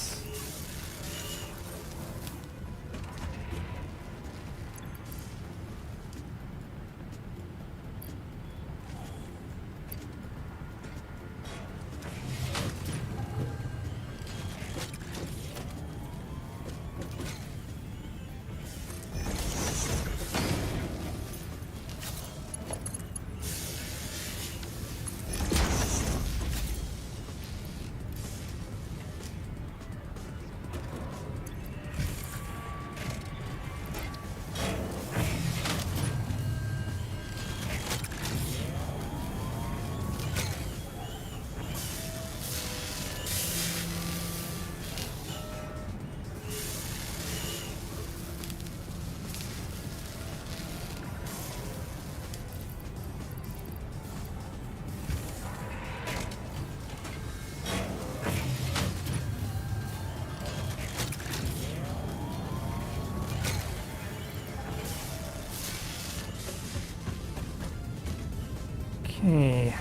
Okay.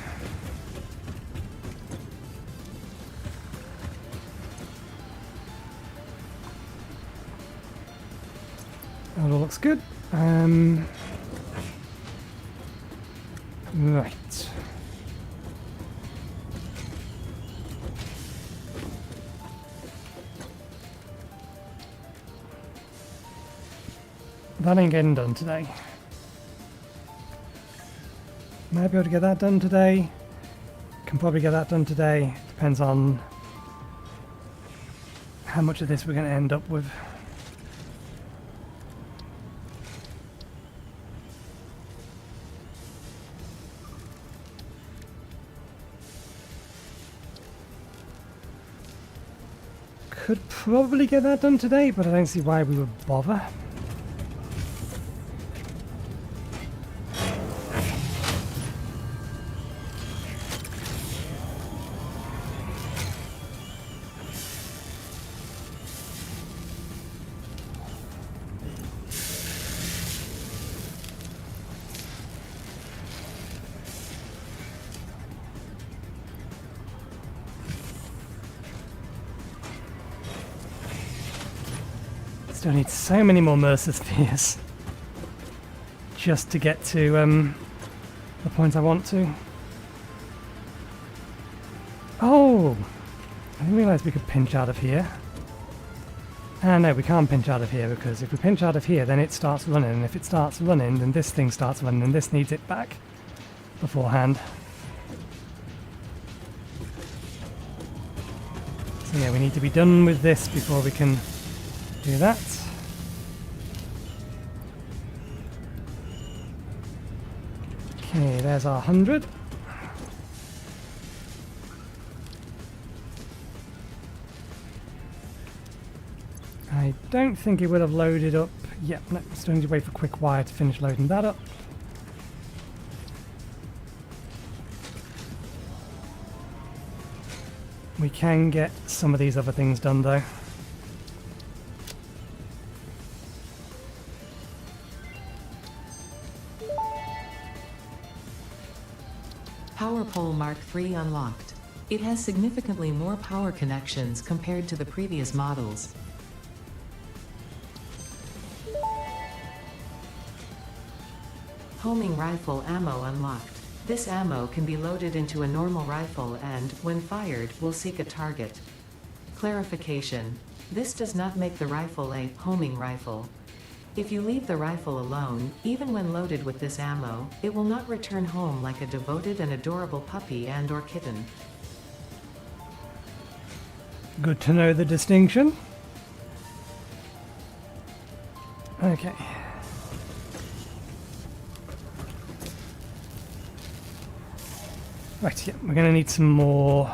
That all looks good. Right. That ain't getting done today. Might be able to get that done today. Can probably get that done today. Depends on how much of this we're going to end up with. Could probably get that done today, but I don't see why we would bother. Still need so many more Mercer spheres just to get to the point I want to. Oh! I didn't realise we could pinch out of here. No, we can't pinch out of here, because if we pinch out of here then it starts running, and if it starts running then this thing starts running and this needs it back beforehand. So yeah, we need to be done with this before we can do that. Okay, there's our 100. I don't think it would have loaded up. Yep, no, still need to wait for quick wire to finish loading that up. We can get some of these other things done though.
Power Pole Mark III unlocked. It has significantly more power connections compared to the previous models. Homing rifle ammo unlocked. This ammo can be loaded into a normal rifle and, when fired, will seek a target. Clarification. This does not make the rifle a homing rifle. If you leave the rifle alone, even when loaded with this ammo, it will not return home like a devoted and adorable puppy and/or kitten.
Good to know the distinction. Okay. Right, yeah, we're going to need some more.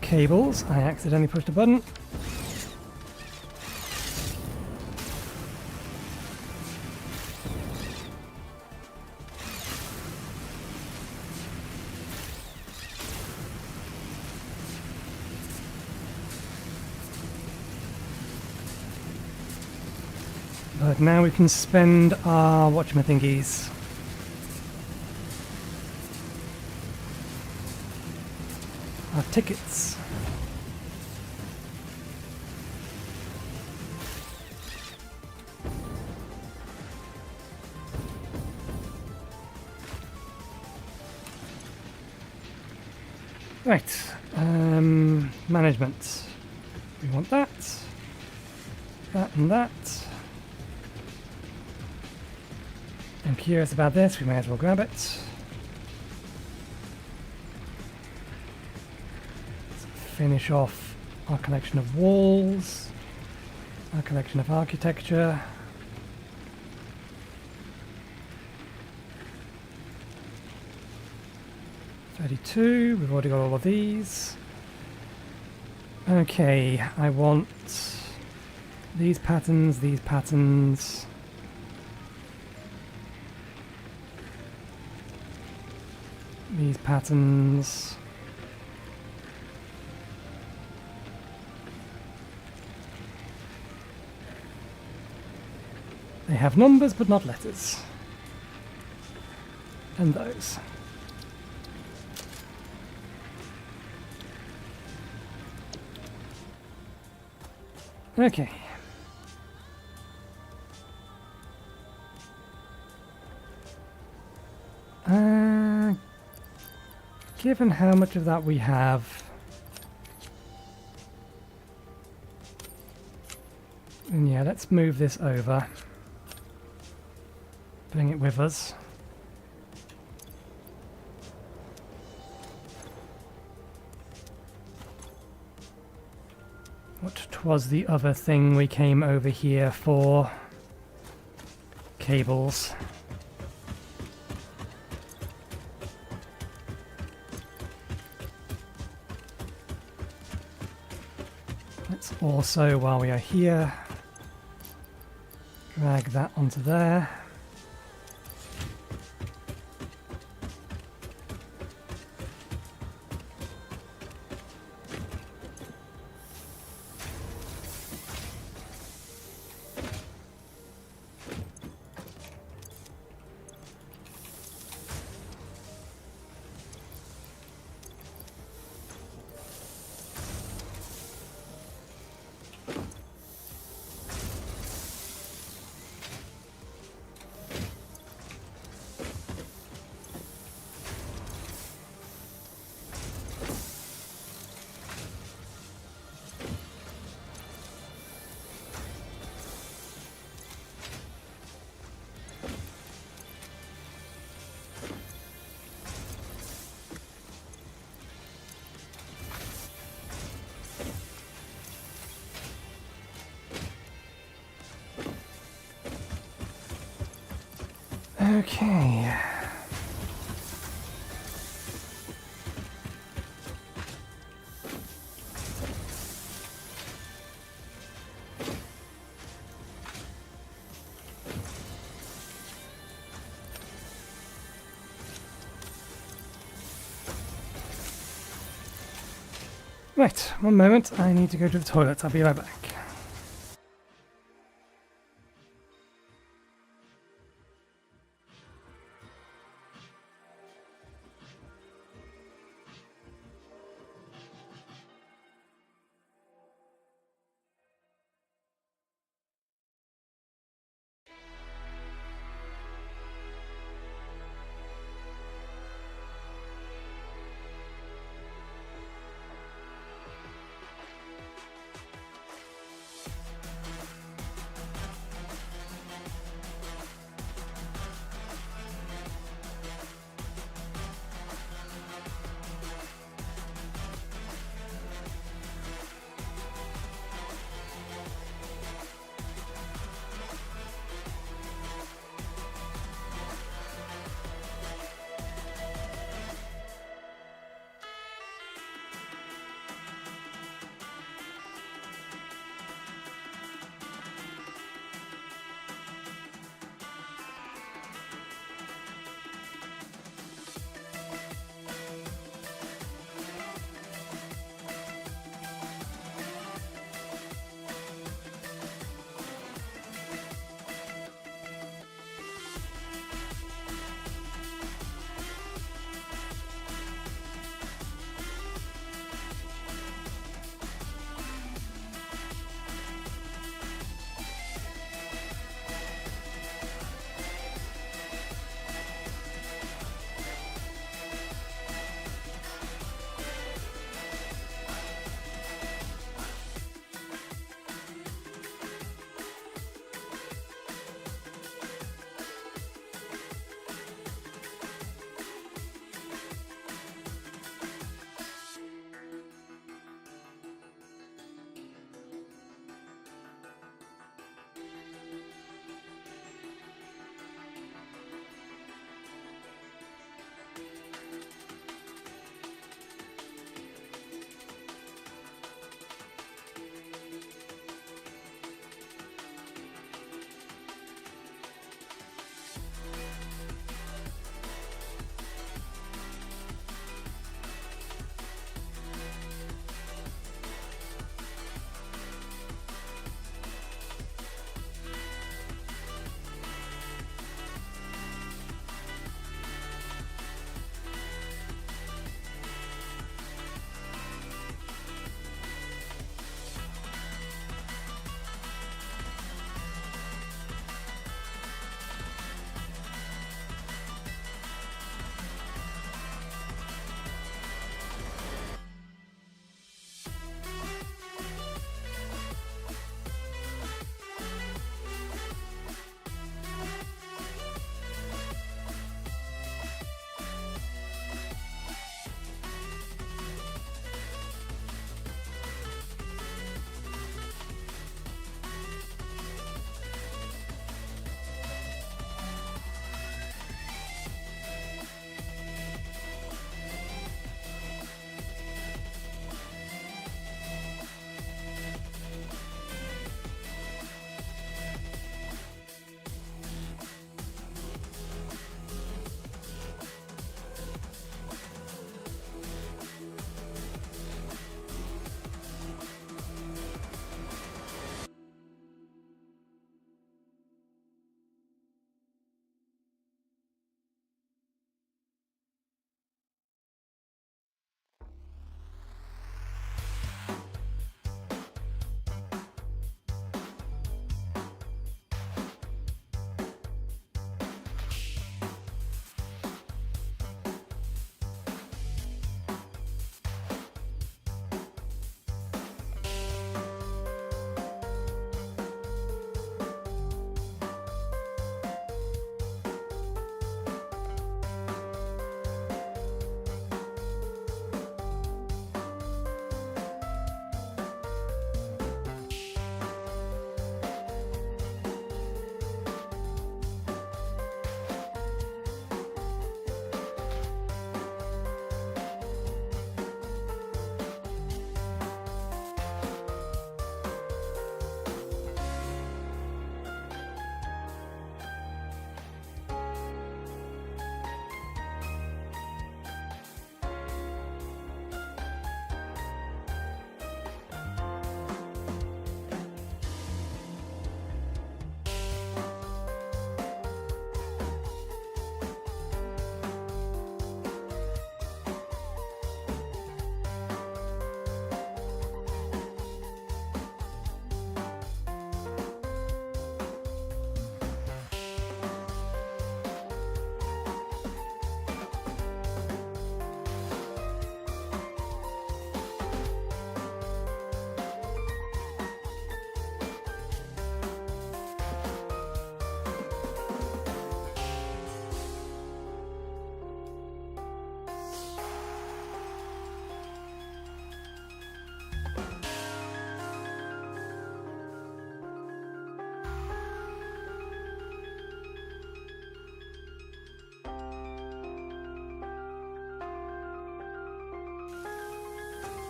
Cables. I accidentally pushed a button. But now we can spend our whatchamathingies. Our tickets. Right, management. We want that, that and that. I'm curious about this, we may as well grab it. Let's finish off our collection of walls, our collection of architecture. We've already got all of these. Okay, I want these patterns, these patterns. These patterns. They have numbers but not letters. And those. Okay. Given how much of that we have, then yeah, let's move this over. Bring it with us. What was the other thing we came over here for? Cables. Let's also, while we are here, drag that onto there. Okay. Right, one moment, I need to go to the toilet, I'll be right back.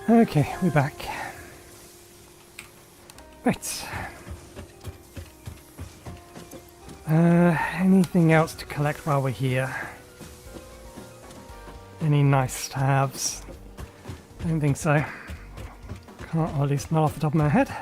Okay, we're back. Right. Anything else to collect while we're here? Any nice haves? Don't think so. Can't, or at least not off the top of my head.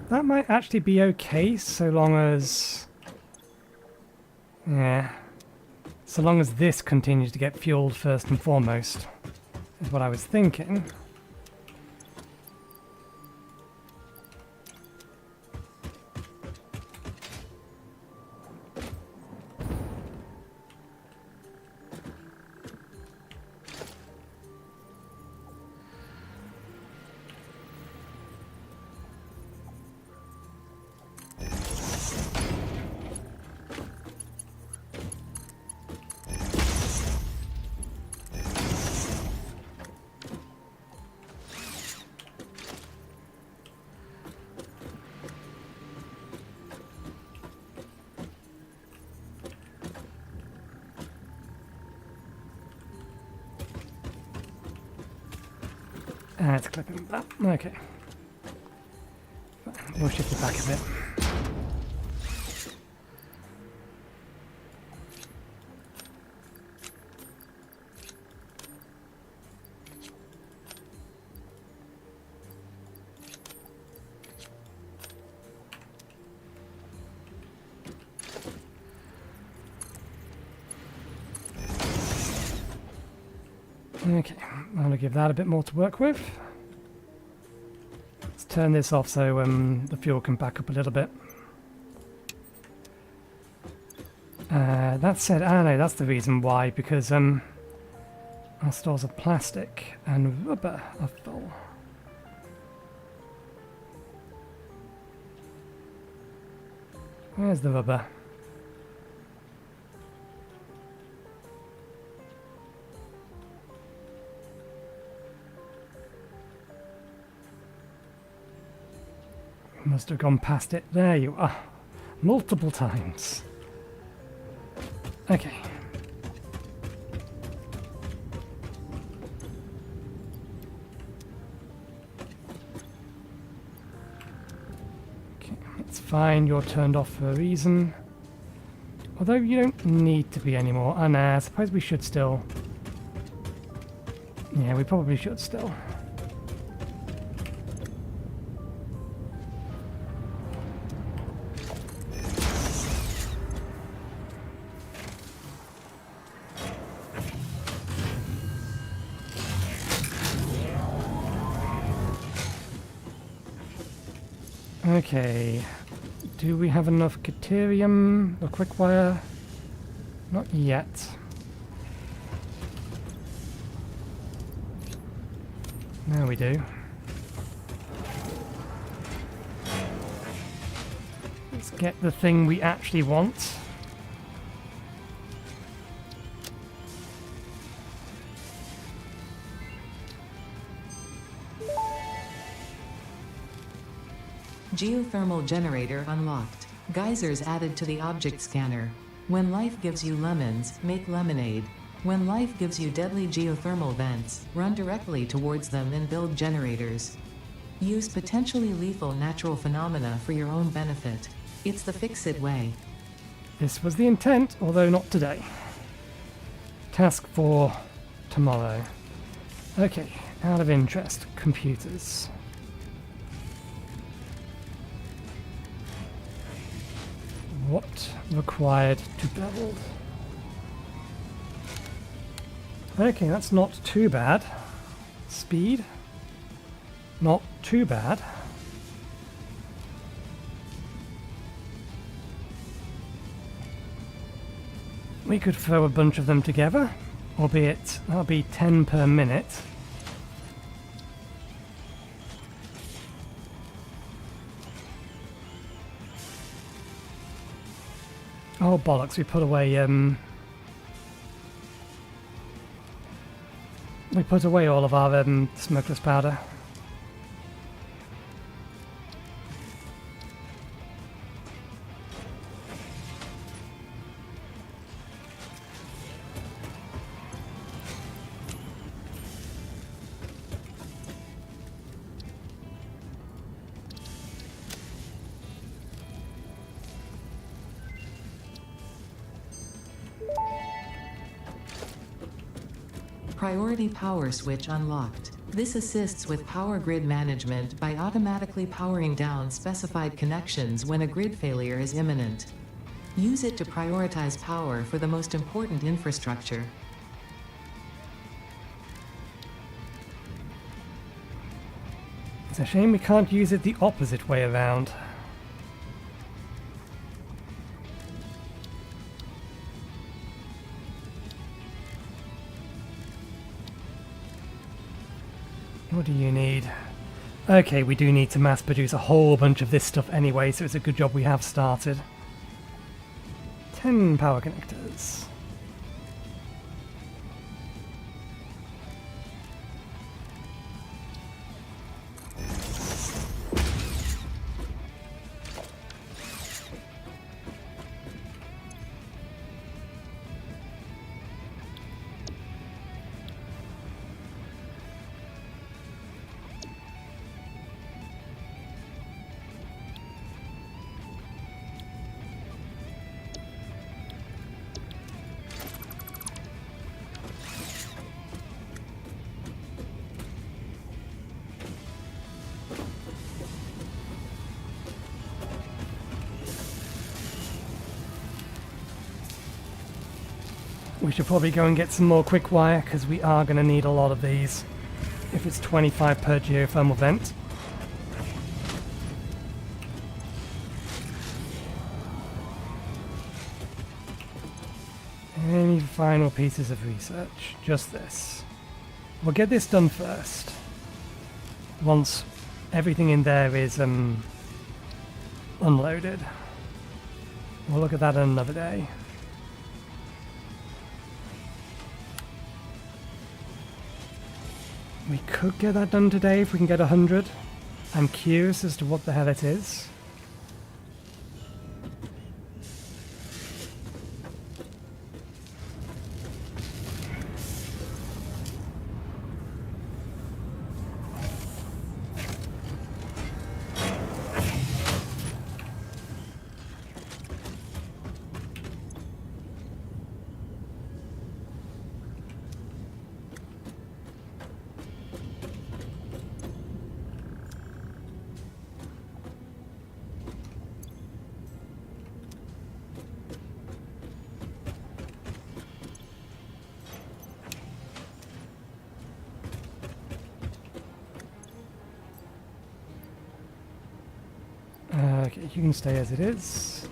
That might actually be okay, so long as... Yeah. So long as this continues to get fueled first and foremost, is what I was thinking. It's clipping that. Okay. We'll shift it back a bit. Okay, I'm going to give that a bit more to work with. Let's turn this off so the fuel can back up a little bit. That said, I don't know, that's the reason why, because our stores of plastic and rubber are full. Where's the rubber? Must have gone past it. There you are. Multiple times. Okay. Okay, that's fine. You're turned off for a reason. Although you don't need to be anymore. Oh, no, I suppose we should still. Yeah, we probably should still. Okay, do we have enough Caterium or Quickwire? Not yet. Now we do. Let's get the thing we actually want.
Geothermal generator unlocked. Geysers added to the object scanner. When life gives you lemons, make lemonade. When life gives you deadly geothermal vents, run directly towards them and build generators. Use potentially lethal natural phenomena for your own benefit. It's the fix-it way.
This was the intent, although not today. Task for tomorrow. Okay, out of interest, computers. What required to build? Okay, that's not too bad. Speed? Not too bad. We could throw a bunch of them together, albeit that'll be 10 per minute. Oh bollocks, we put away all of our smokeless powder.
Priority power switch unlocked. This assists with power grid management by automatically powering down specified connections when a grid failure is imminent. Use it to prioritize power for the most important infrastructure.
It's a shame we can't use it the opposite way around. What do you need? Okay, we do need to mass produce a whole bunch of this stuff anyway, so it's a good job we have started. 10 power connectors. We should probably go and get some more quick wire, because we are going to need a lot of these if it's 25 per geothermal vent. Any final pieces of research? Just this. We'll get this done first. Once everything in there is unloaded. We'll look at that another day. We could get that done today if we can get 100. I'm curious as to what the hell it is. Okay, you can stay as it is.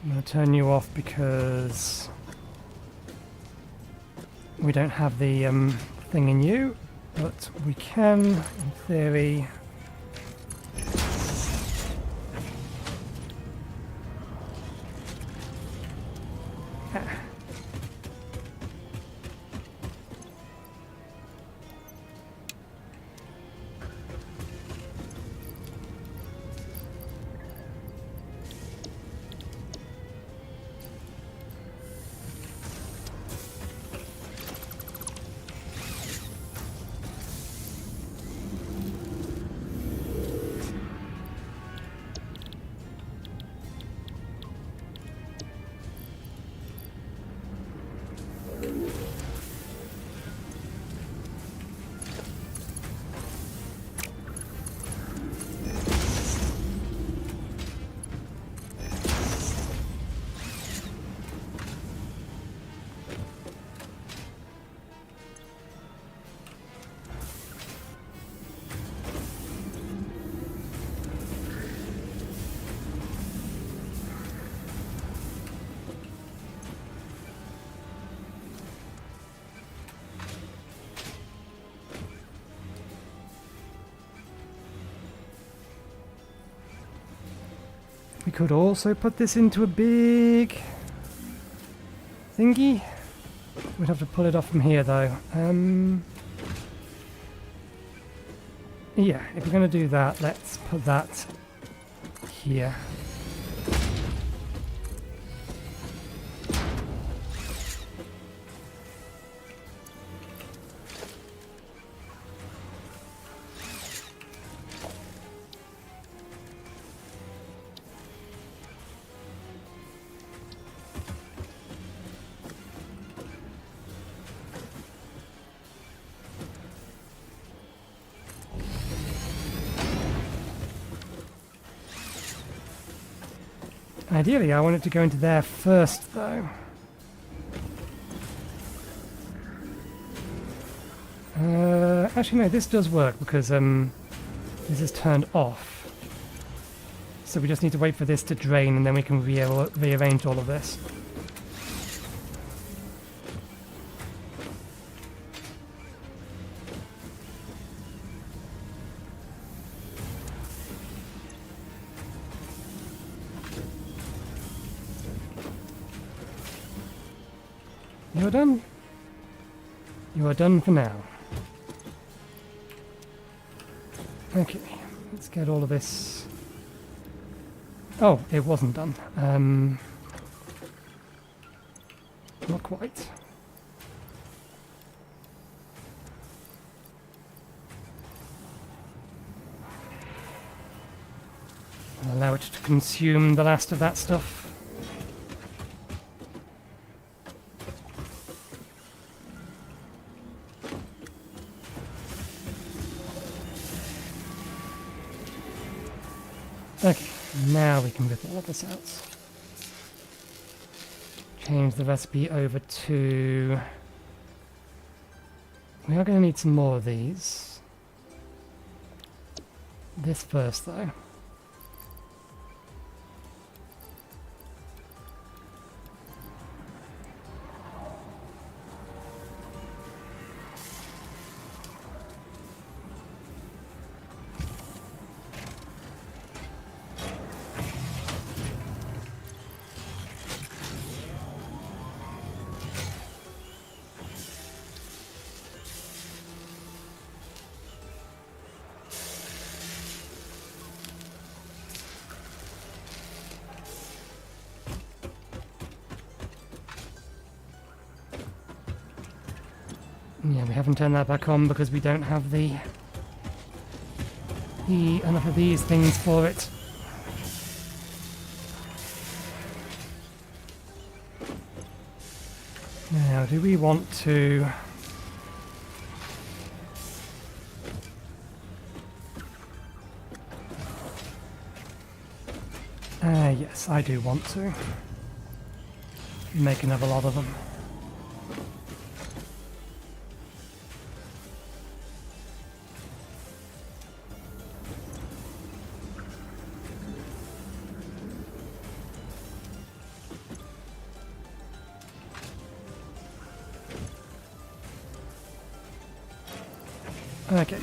I'm going to turn you off because we don't have the thing in you, but we can, in theory. We could also put this into a big thingy. We'd have to pull it off from here though. Yeah, if we're going to do that, let's put that here. Ideally, I want it to go into there first, though. Actually, no, this does work because this is turned off. So we just need to wait for this to drain, and then we can rearrange all of this. You're done? You are done for now. Okay, let's get all of this... Oh, it wasn't done. Not quite. I'll allow it to consume the last of that stuff. Okay, now we can rip all of this out. Change the recipe over to... We are going to need some more of these. This first, though. Yeah, we haven't turned that back on because we don't have the enough of these things for it. Now, do we want to... yes, I do want to. Make another lot of them. Okay.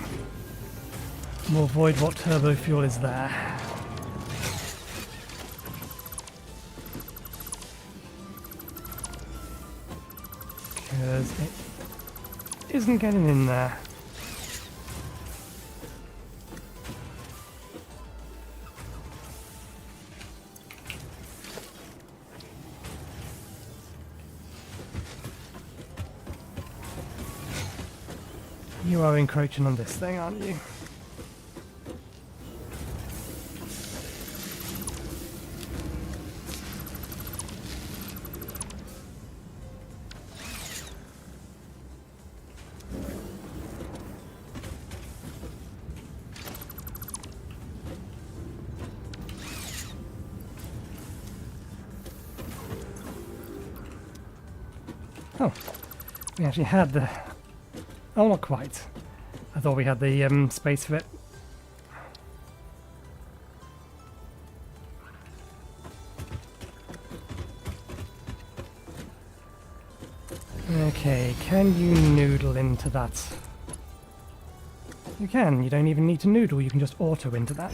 We'll avoid what turbo fuel is there. Because it isn't getting in there. You are encroaching on this thing, aren't you? Oh, we actually had the... Oh, not quite. I thought we had the space for it. Okay, can you noodle into that? You can. You don't even need to noodle. You can just auto into that.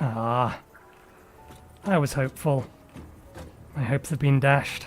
Ah, I was hopeful. My hopes have been dashed.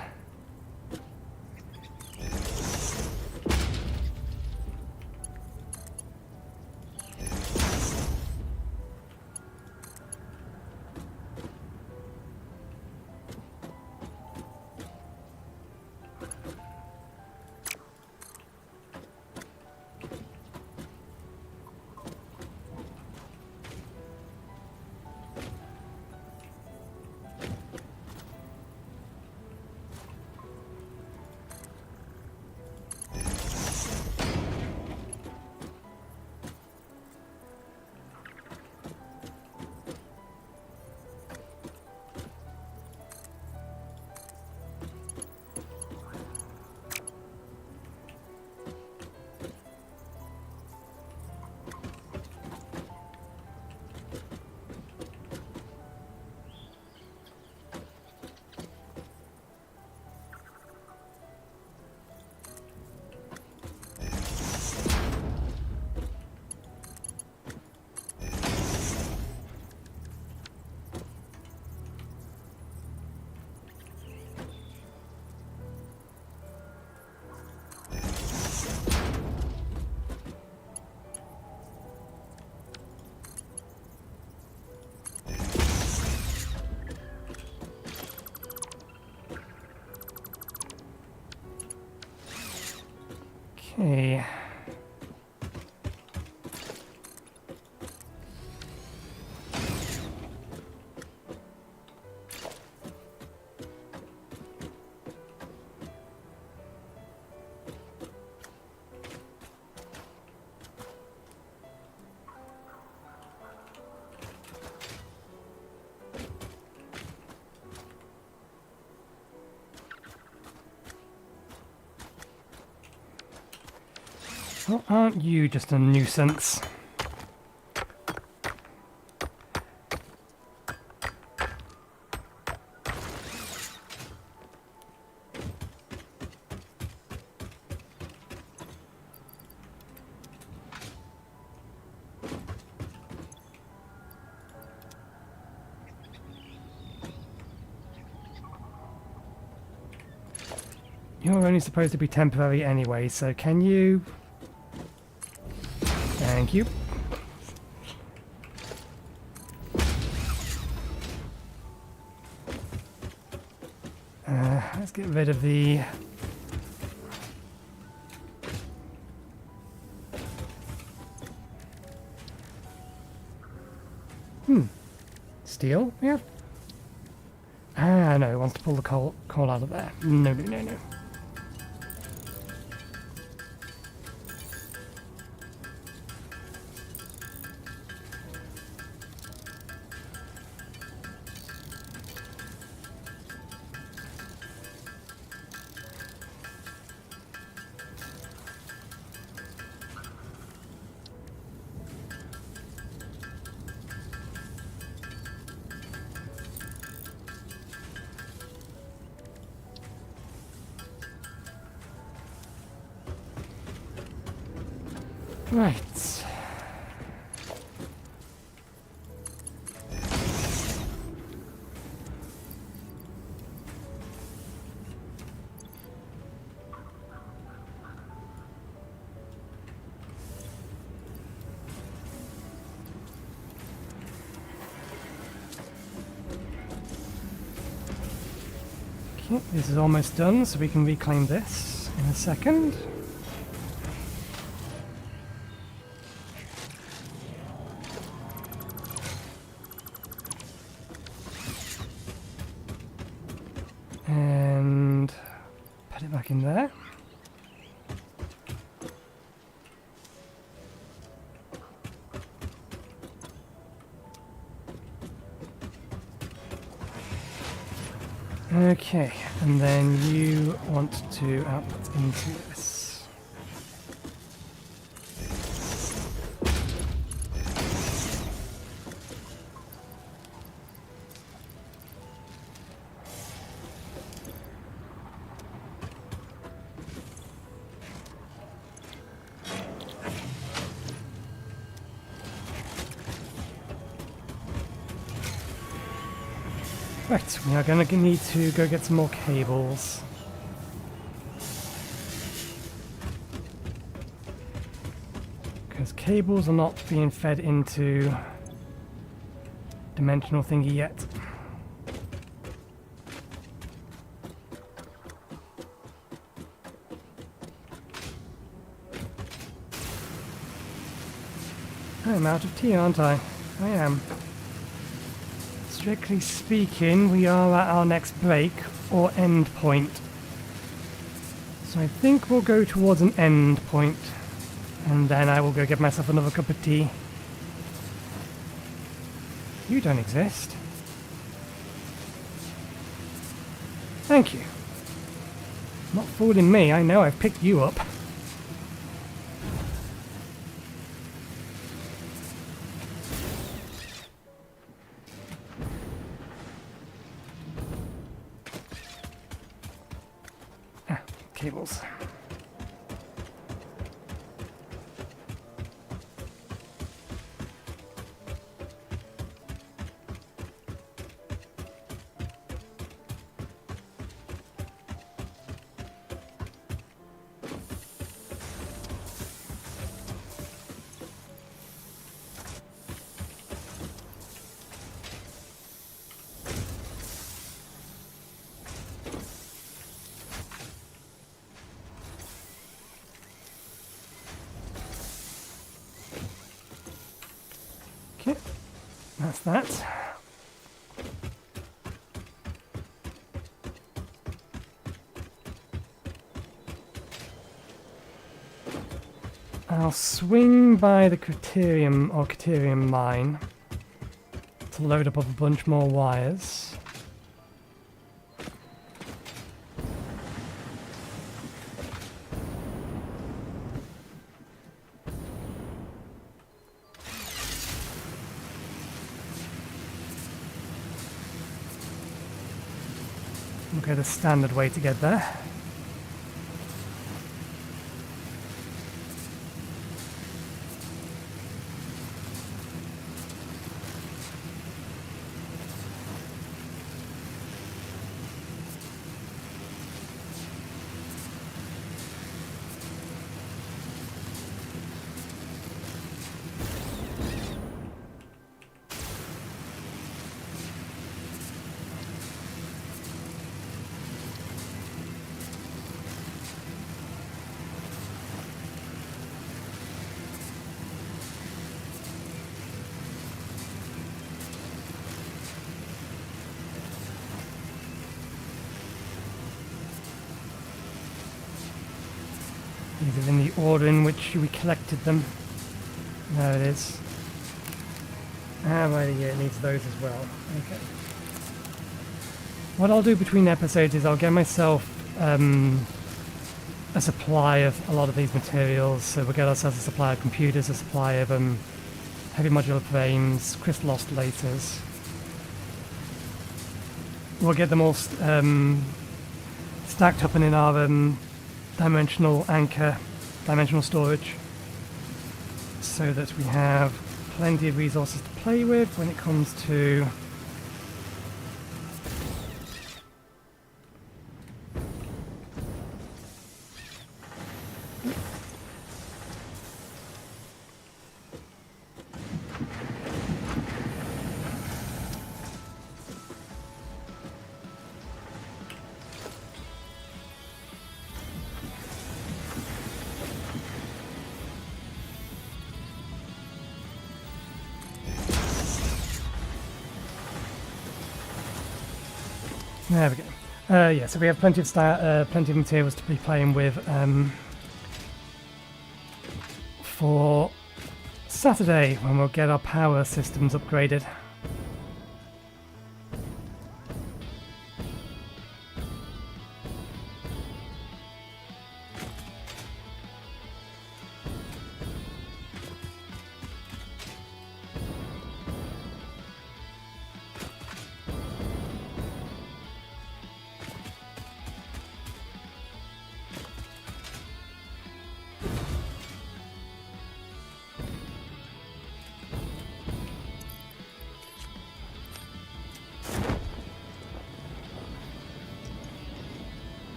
Okay. Well, aren't you just a nuisance? You're only supposed to be temporary anyway, so can you... Thank you. Let's get rid of the... Steel? Yeah. Ah, no, it wants to pull the coal out of there. No, no, no, no. Right. Okay, this is almost done, so we can reclaim this in a second. And put it back in there. Okay, and then you want to output into this. Right, we are going to need to go get some more cables. Because cables are not being fed into dimensional thingy yet. I'm out of tea, aren't I? I am. Strictly speaking, we are at our next break, or end point. So I think we'll go towards an end point, and then I will go get myself another cup of tea. You don't exist. Thank you. Not fooling me, I know I've picked you up. Cables. Okay, that's that. I'll swing by the Criterium mine to load up a bunch more wires. Okay, the standard way to get there. These are in the order in which we collected them. There it is. Ah, right, yeah, it needs those as well. Okay. What I'll do between episodes is I'll get myself a supply of a lot of these materials. So we'll get ourselves a supply of computers, a supply of heavy modular frames, crystal oscillators. We'll get them all stacked up and in our dimensional anchor, dimensional storage, so that we have plenty of resources to play with when it comes to there we go. Yeah, so we have plenty of materials to be playing with for Saturday when we'll get our power systems upgraded.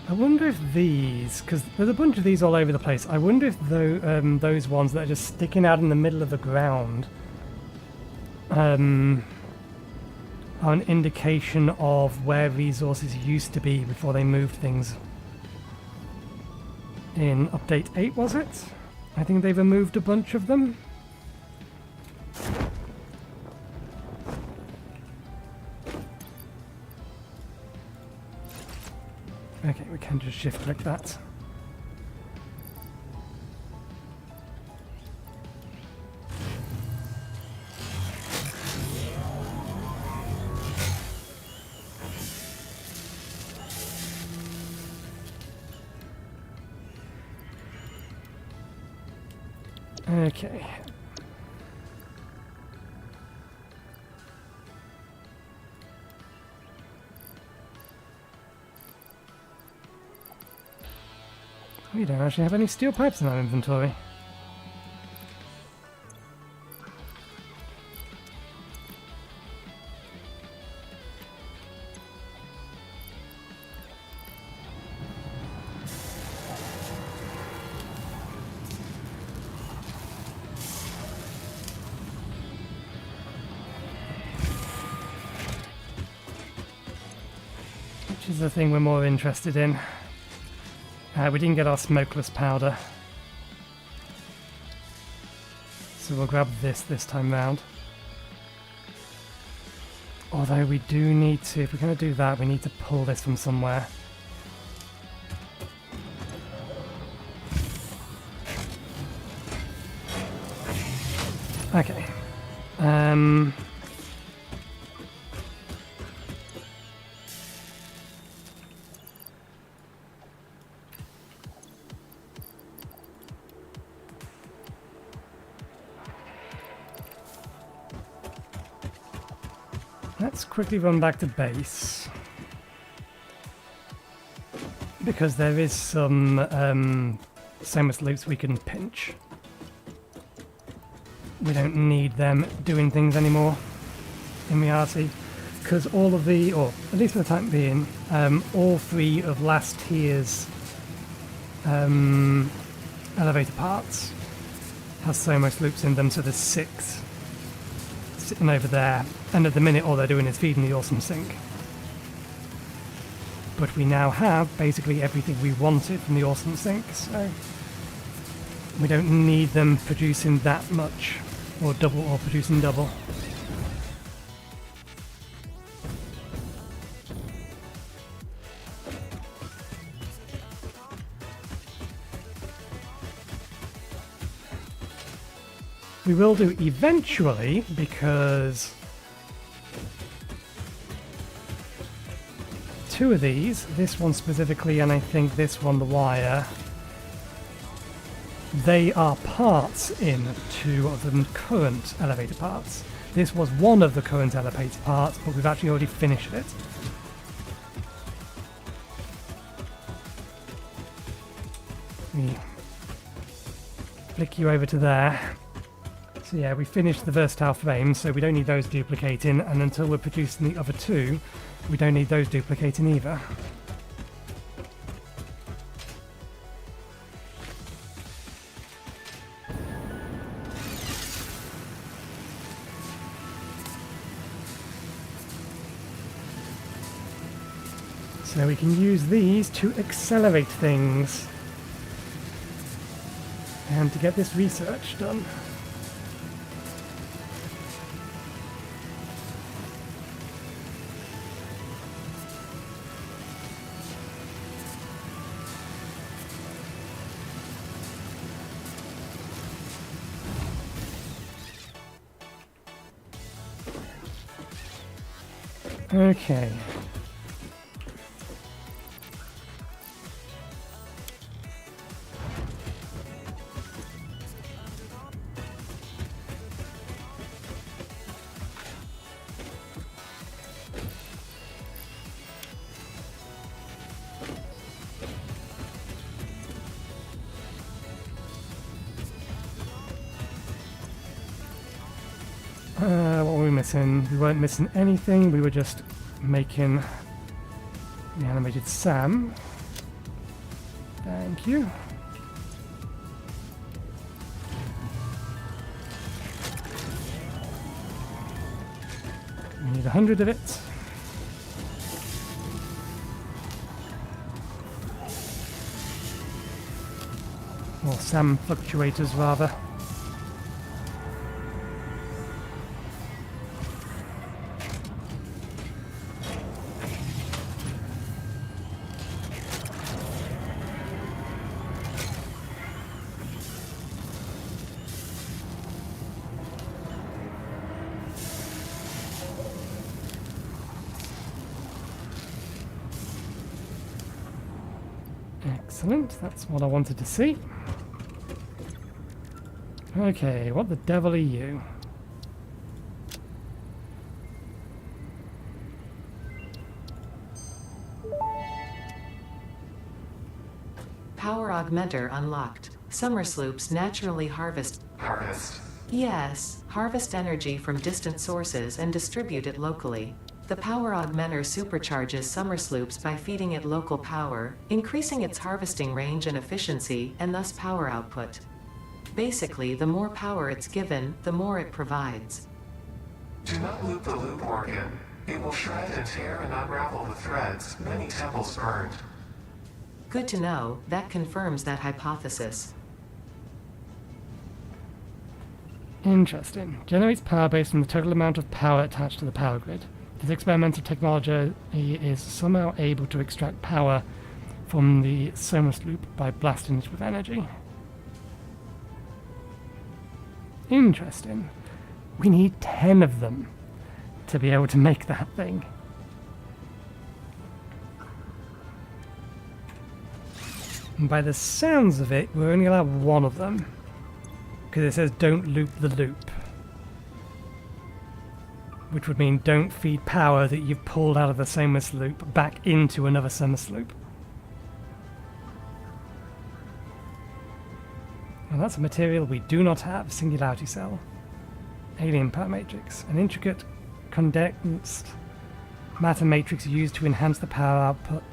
I wonder if these, because there's a bunch of these all over the place, I wonder if those ones that are just sticking out in the middle of the ground are an indication of where resources used to be before they moved things. In update 8, was it? I think they removed a bunch of them. Okay, we can just shift click that. Okay. We don't actually have any steel pipes in our inventory. Which is the thing we're more interested in. We didn't get our smokeless powder, so we'll grab this time round. Although we do need to, if we're going to do that, we need to pull this from somewhere. Okay. Let's quickly run back to base, because there is some Samus loops we can pinch. We don't need them doing things anymore in reality, because all of the, or at least for the time being, all 3 of last tier's elevator parts has Samus loops in them, so there's 6 sitting over there, and at the minute all they're doing is feeding the awesome sink. But we now have basically everything we wanted from the awesome sink, so we don't need them producing that much, or double, or producing double. We will do eventually, because 2 of these, this one specifically and I think this one, the wire, they are parts in 2 of the current elevator parts. This was one of the current elevator parts, but we've actually already finished it. We flick you over to there. So yeah, we finished the versatile frames, so we don't need those duplicating, and until we're producing the other 2, we don't need those duplicating either. So we can use these to accelerate things and to get this research done. Okay. What were we missing? We weren't missing anything, we were just making the animated Sam. Thank you. We need 100 of it. Or SAM fluctuators, rather. Excellent, that's what I wanted to see. Okay, what the devil are you?
Power augmenter unlocked. Summer sloops naturally harvest.
Harvest.
Yes, harvest energy from distant sources and distribute it locally. The power augmenter supercharges summer sloops by feeding it local power, increasing its harvesting range and efficiency, and thus power output. Basically, the more power it's given, the more it provides.
Do not loop the loop organ. It will shred and tear and unravel the threads, many temples burned.
Good to know, that confirms that hypothesis.
Interesting. Generates power based on the total amount of power attached to the power grid. This experimental technology is somehow able to extract power from the Somas loop by blasting it with energy. Interesting. We need 10 of them to be able to make that thing. And by the sounds of it, we're only allowed one of them. Because it says don't loop the loop. Which would mean don't feed power that you've pulled out of the Somas loop back into another Somas loop. And that's a material we do not have, Singularity Cell. Alien Power Matrix, an intricate condensed matter matrix used to enhance the power output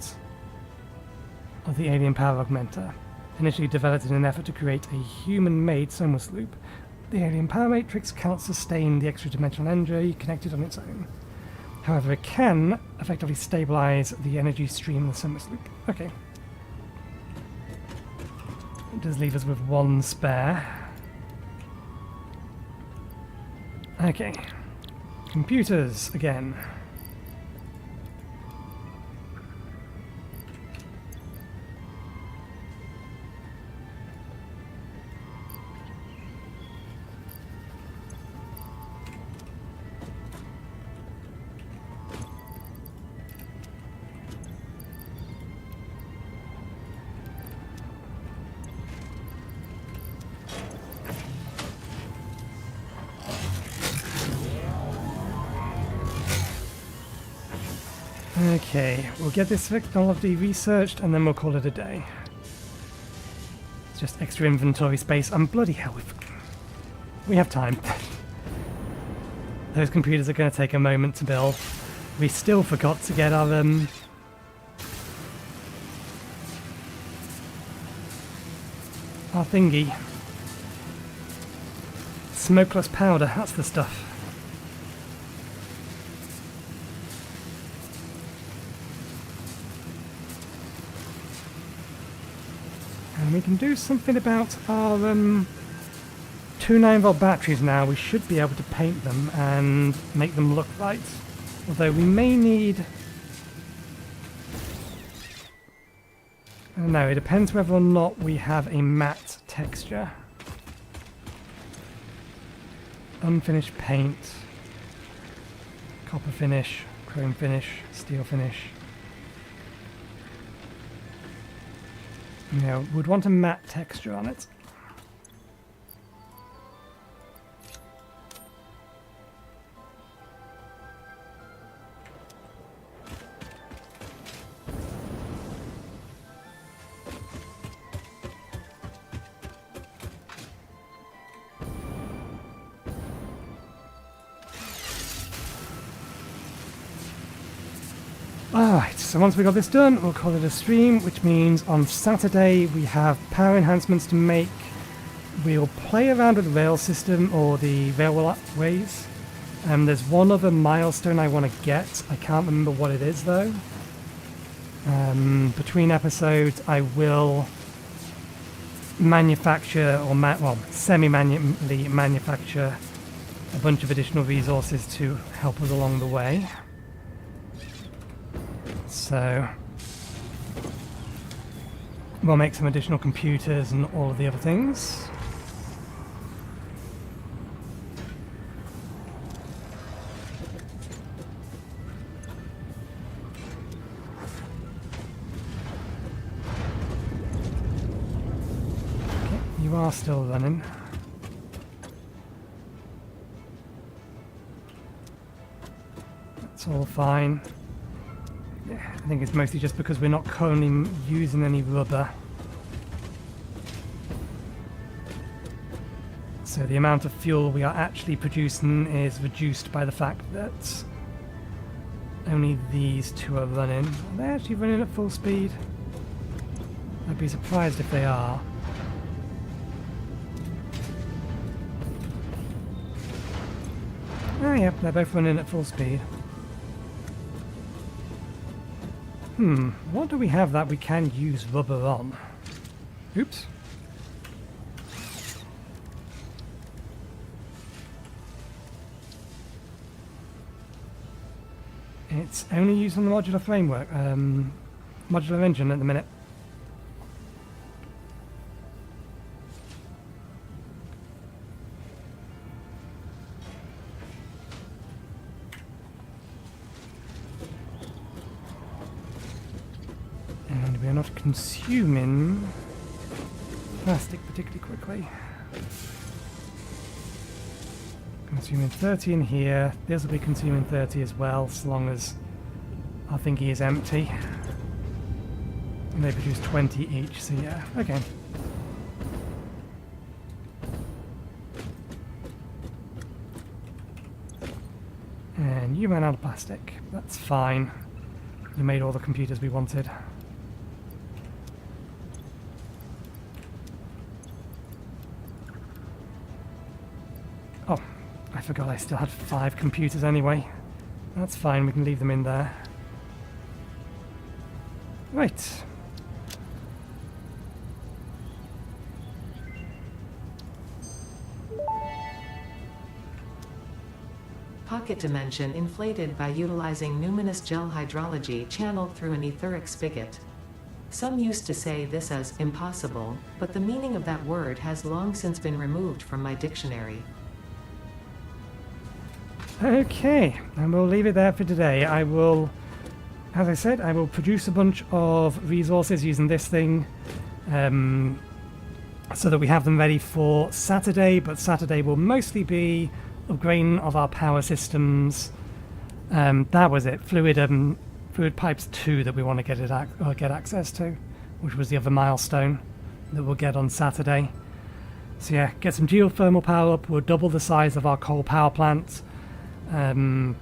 of the Alien Power Augmenter. Initially developed in an effort to create a human-made Somas loop, the Alien Power Matrix cannot sustain the extra-dimensional energy connected on its own. However, it can effectively stabilize the energy stream of the Somas loop. Okay. It does leave us with one spare. Okay. Computers again. Okay, we'll get this technology researched and then we'll call it a day. It's just extra inventory space. Bloody hell, we have time. Those computers are going to take a moment to build. We still forgot to get our thingy. Smokeless powder, that's the stuff. And we can do something about our 2 9-volt batteries now. We should be able to paint them and make them look right. Although we may need... I don't know, it depends whether or not we have a matte texture. Unfinished paint. Copper finish, chrome finish, steel finish. You know, we'd want a matte texture on it. Alright, so once we got this done, we'll call it a stream, which means on Saturday we have power enhancements to make. We'll play around with the rail system or the railways. There's one other milestone I want to get. I can't remember what it is though. Between episodes I will manufacture or semi-manually manufacture a bunch of additional resources to help us along the way. So we'll make some additional computers and all of the other things. Okay, you are still running. That's all fine. I think it's mostly just because we're not currently using any rubber. So the amount of fuel we are actually producing is reduced by the fact that only these two are running. Are they actually running at full speed? I'd be surprised if they are. Oh yeah, they're both running at full speed. What do we have that we can use rubber on? Oops. It's only used on the modular framework, modular engine at the minute. And we are not consuming plastic particularly quickly. Consuming 30 in here. This will be consuming 30 as well, as long as our thingy is empty. And they produce 20 each, so yeah, okay. And you ran out of plastic. That's fine. You made all the computers we wanted. Oh, I forgot I still had 5 computers anyway. That's fine, we can leave them in there. Right.
Pocket dimension inflated by utilizing numinous gel hydrology channeled through an etheric spigot. Some used to say this as impossible, but the meaning of that word has long since been removed from my dictionary.
Okay, and we'll leave it there for today. I will, as I said, I will produce a bunch of resources using this thing so that we have them ready for Saturday, but Saturday will mostly be upgrading of our power systems. That was it, fluid pipes 2 that we want to get access to, which was the other milestone that we'll get on Saturday. So yeah, get some geothermal power up, we'll double the size of our coal power plant. And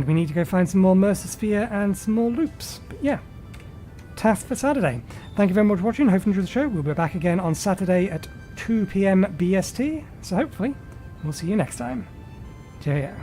we need to go find some more Mercersphere and some more loops. But yeah, task for Saturday. Thank you very much for watching. Hope you enjoyed the show. We'll be back again on Saturday at 2 PM BST. So hopefully, we'll see you next time. Cheerio.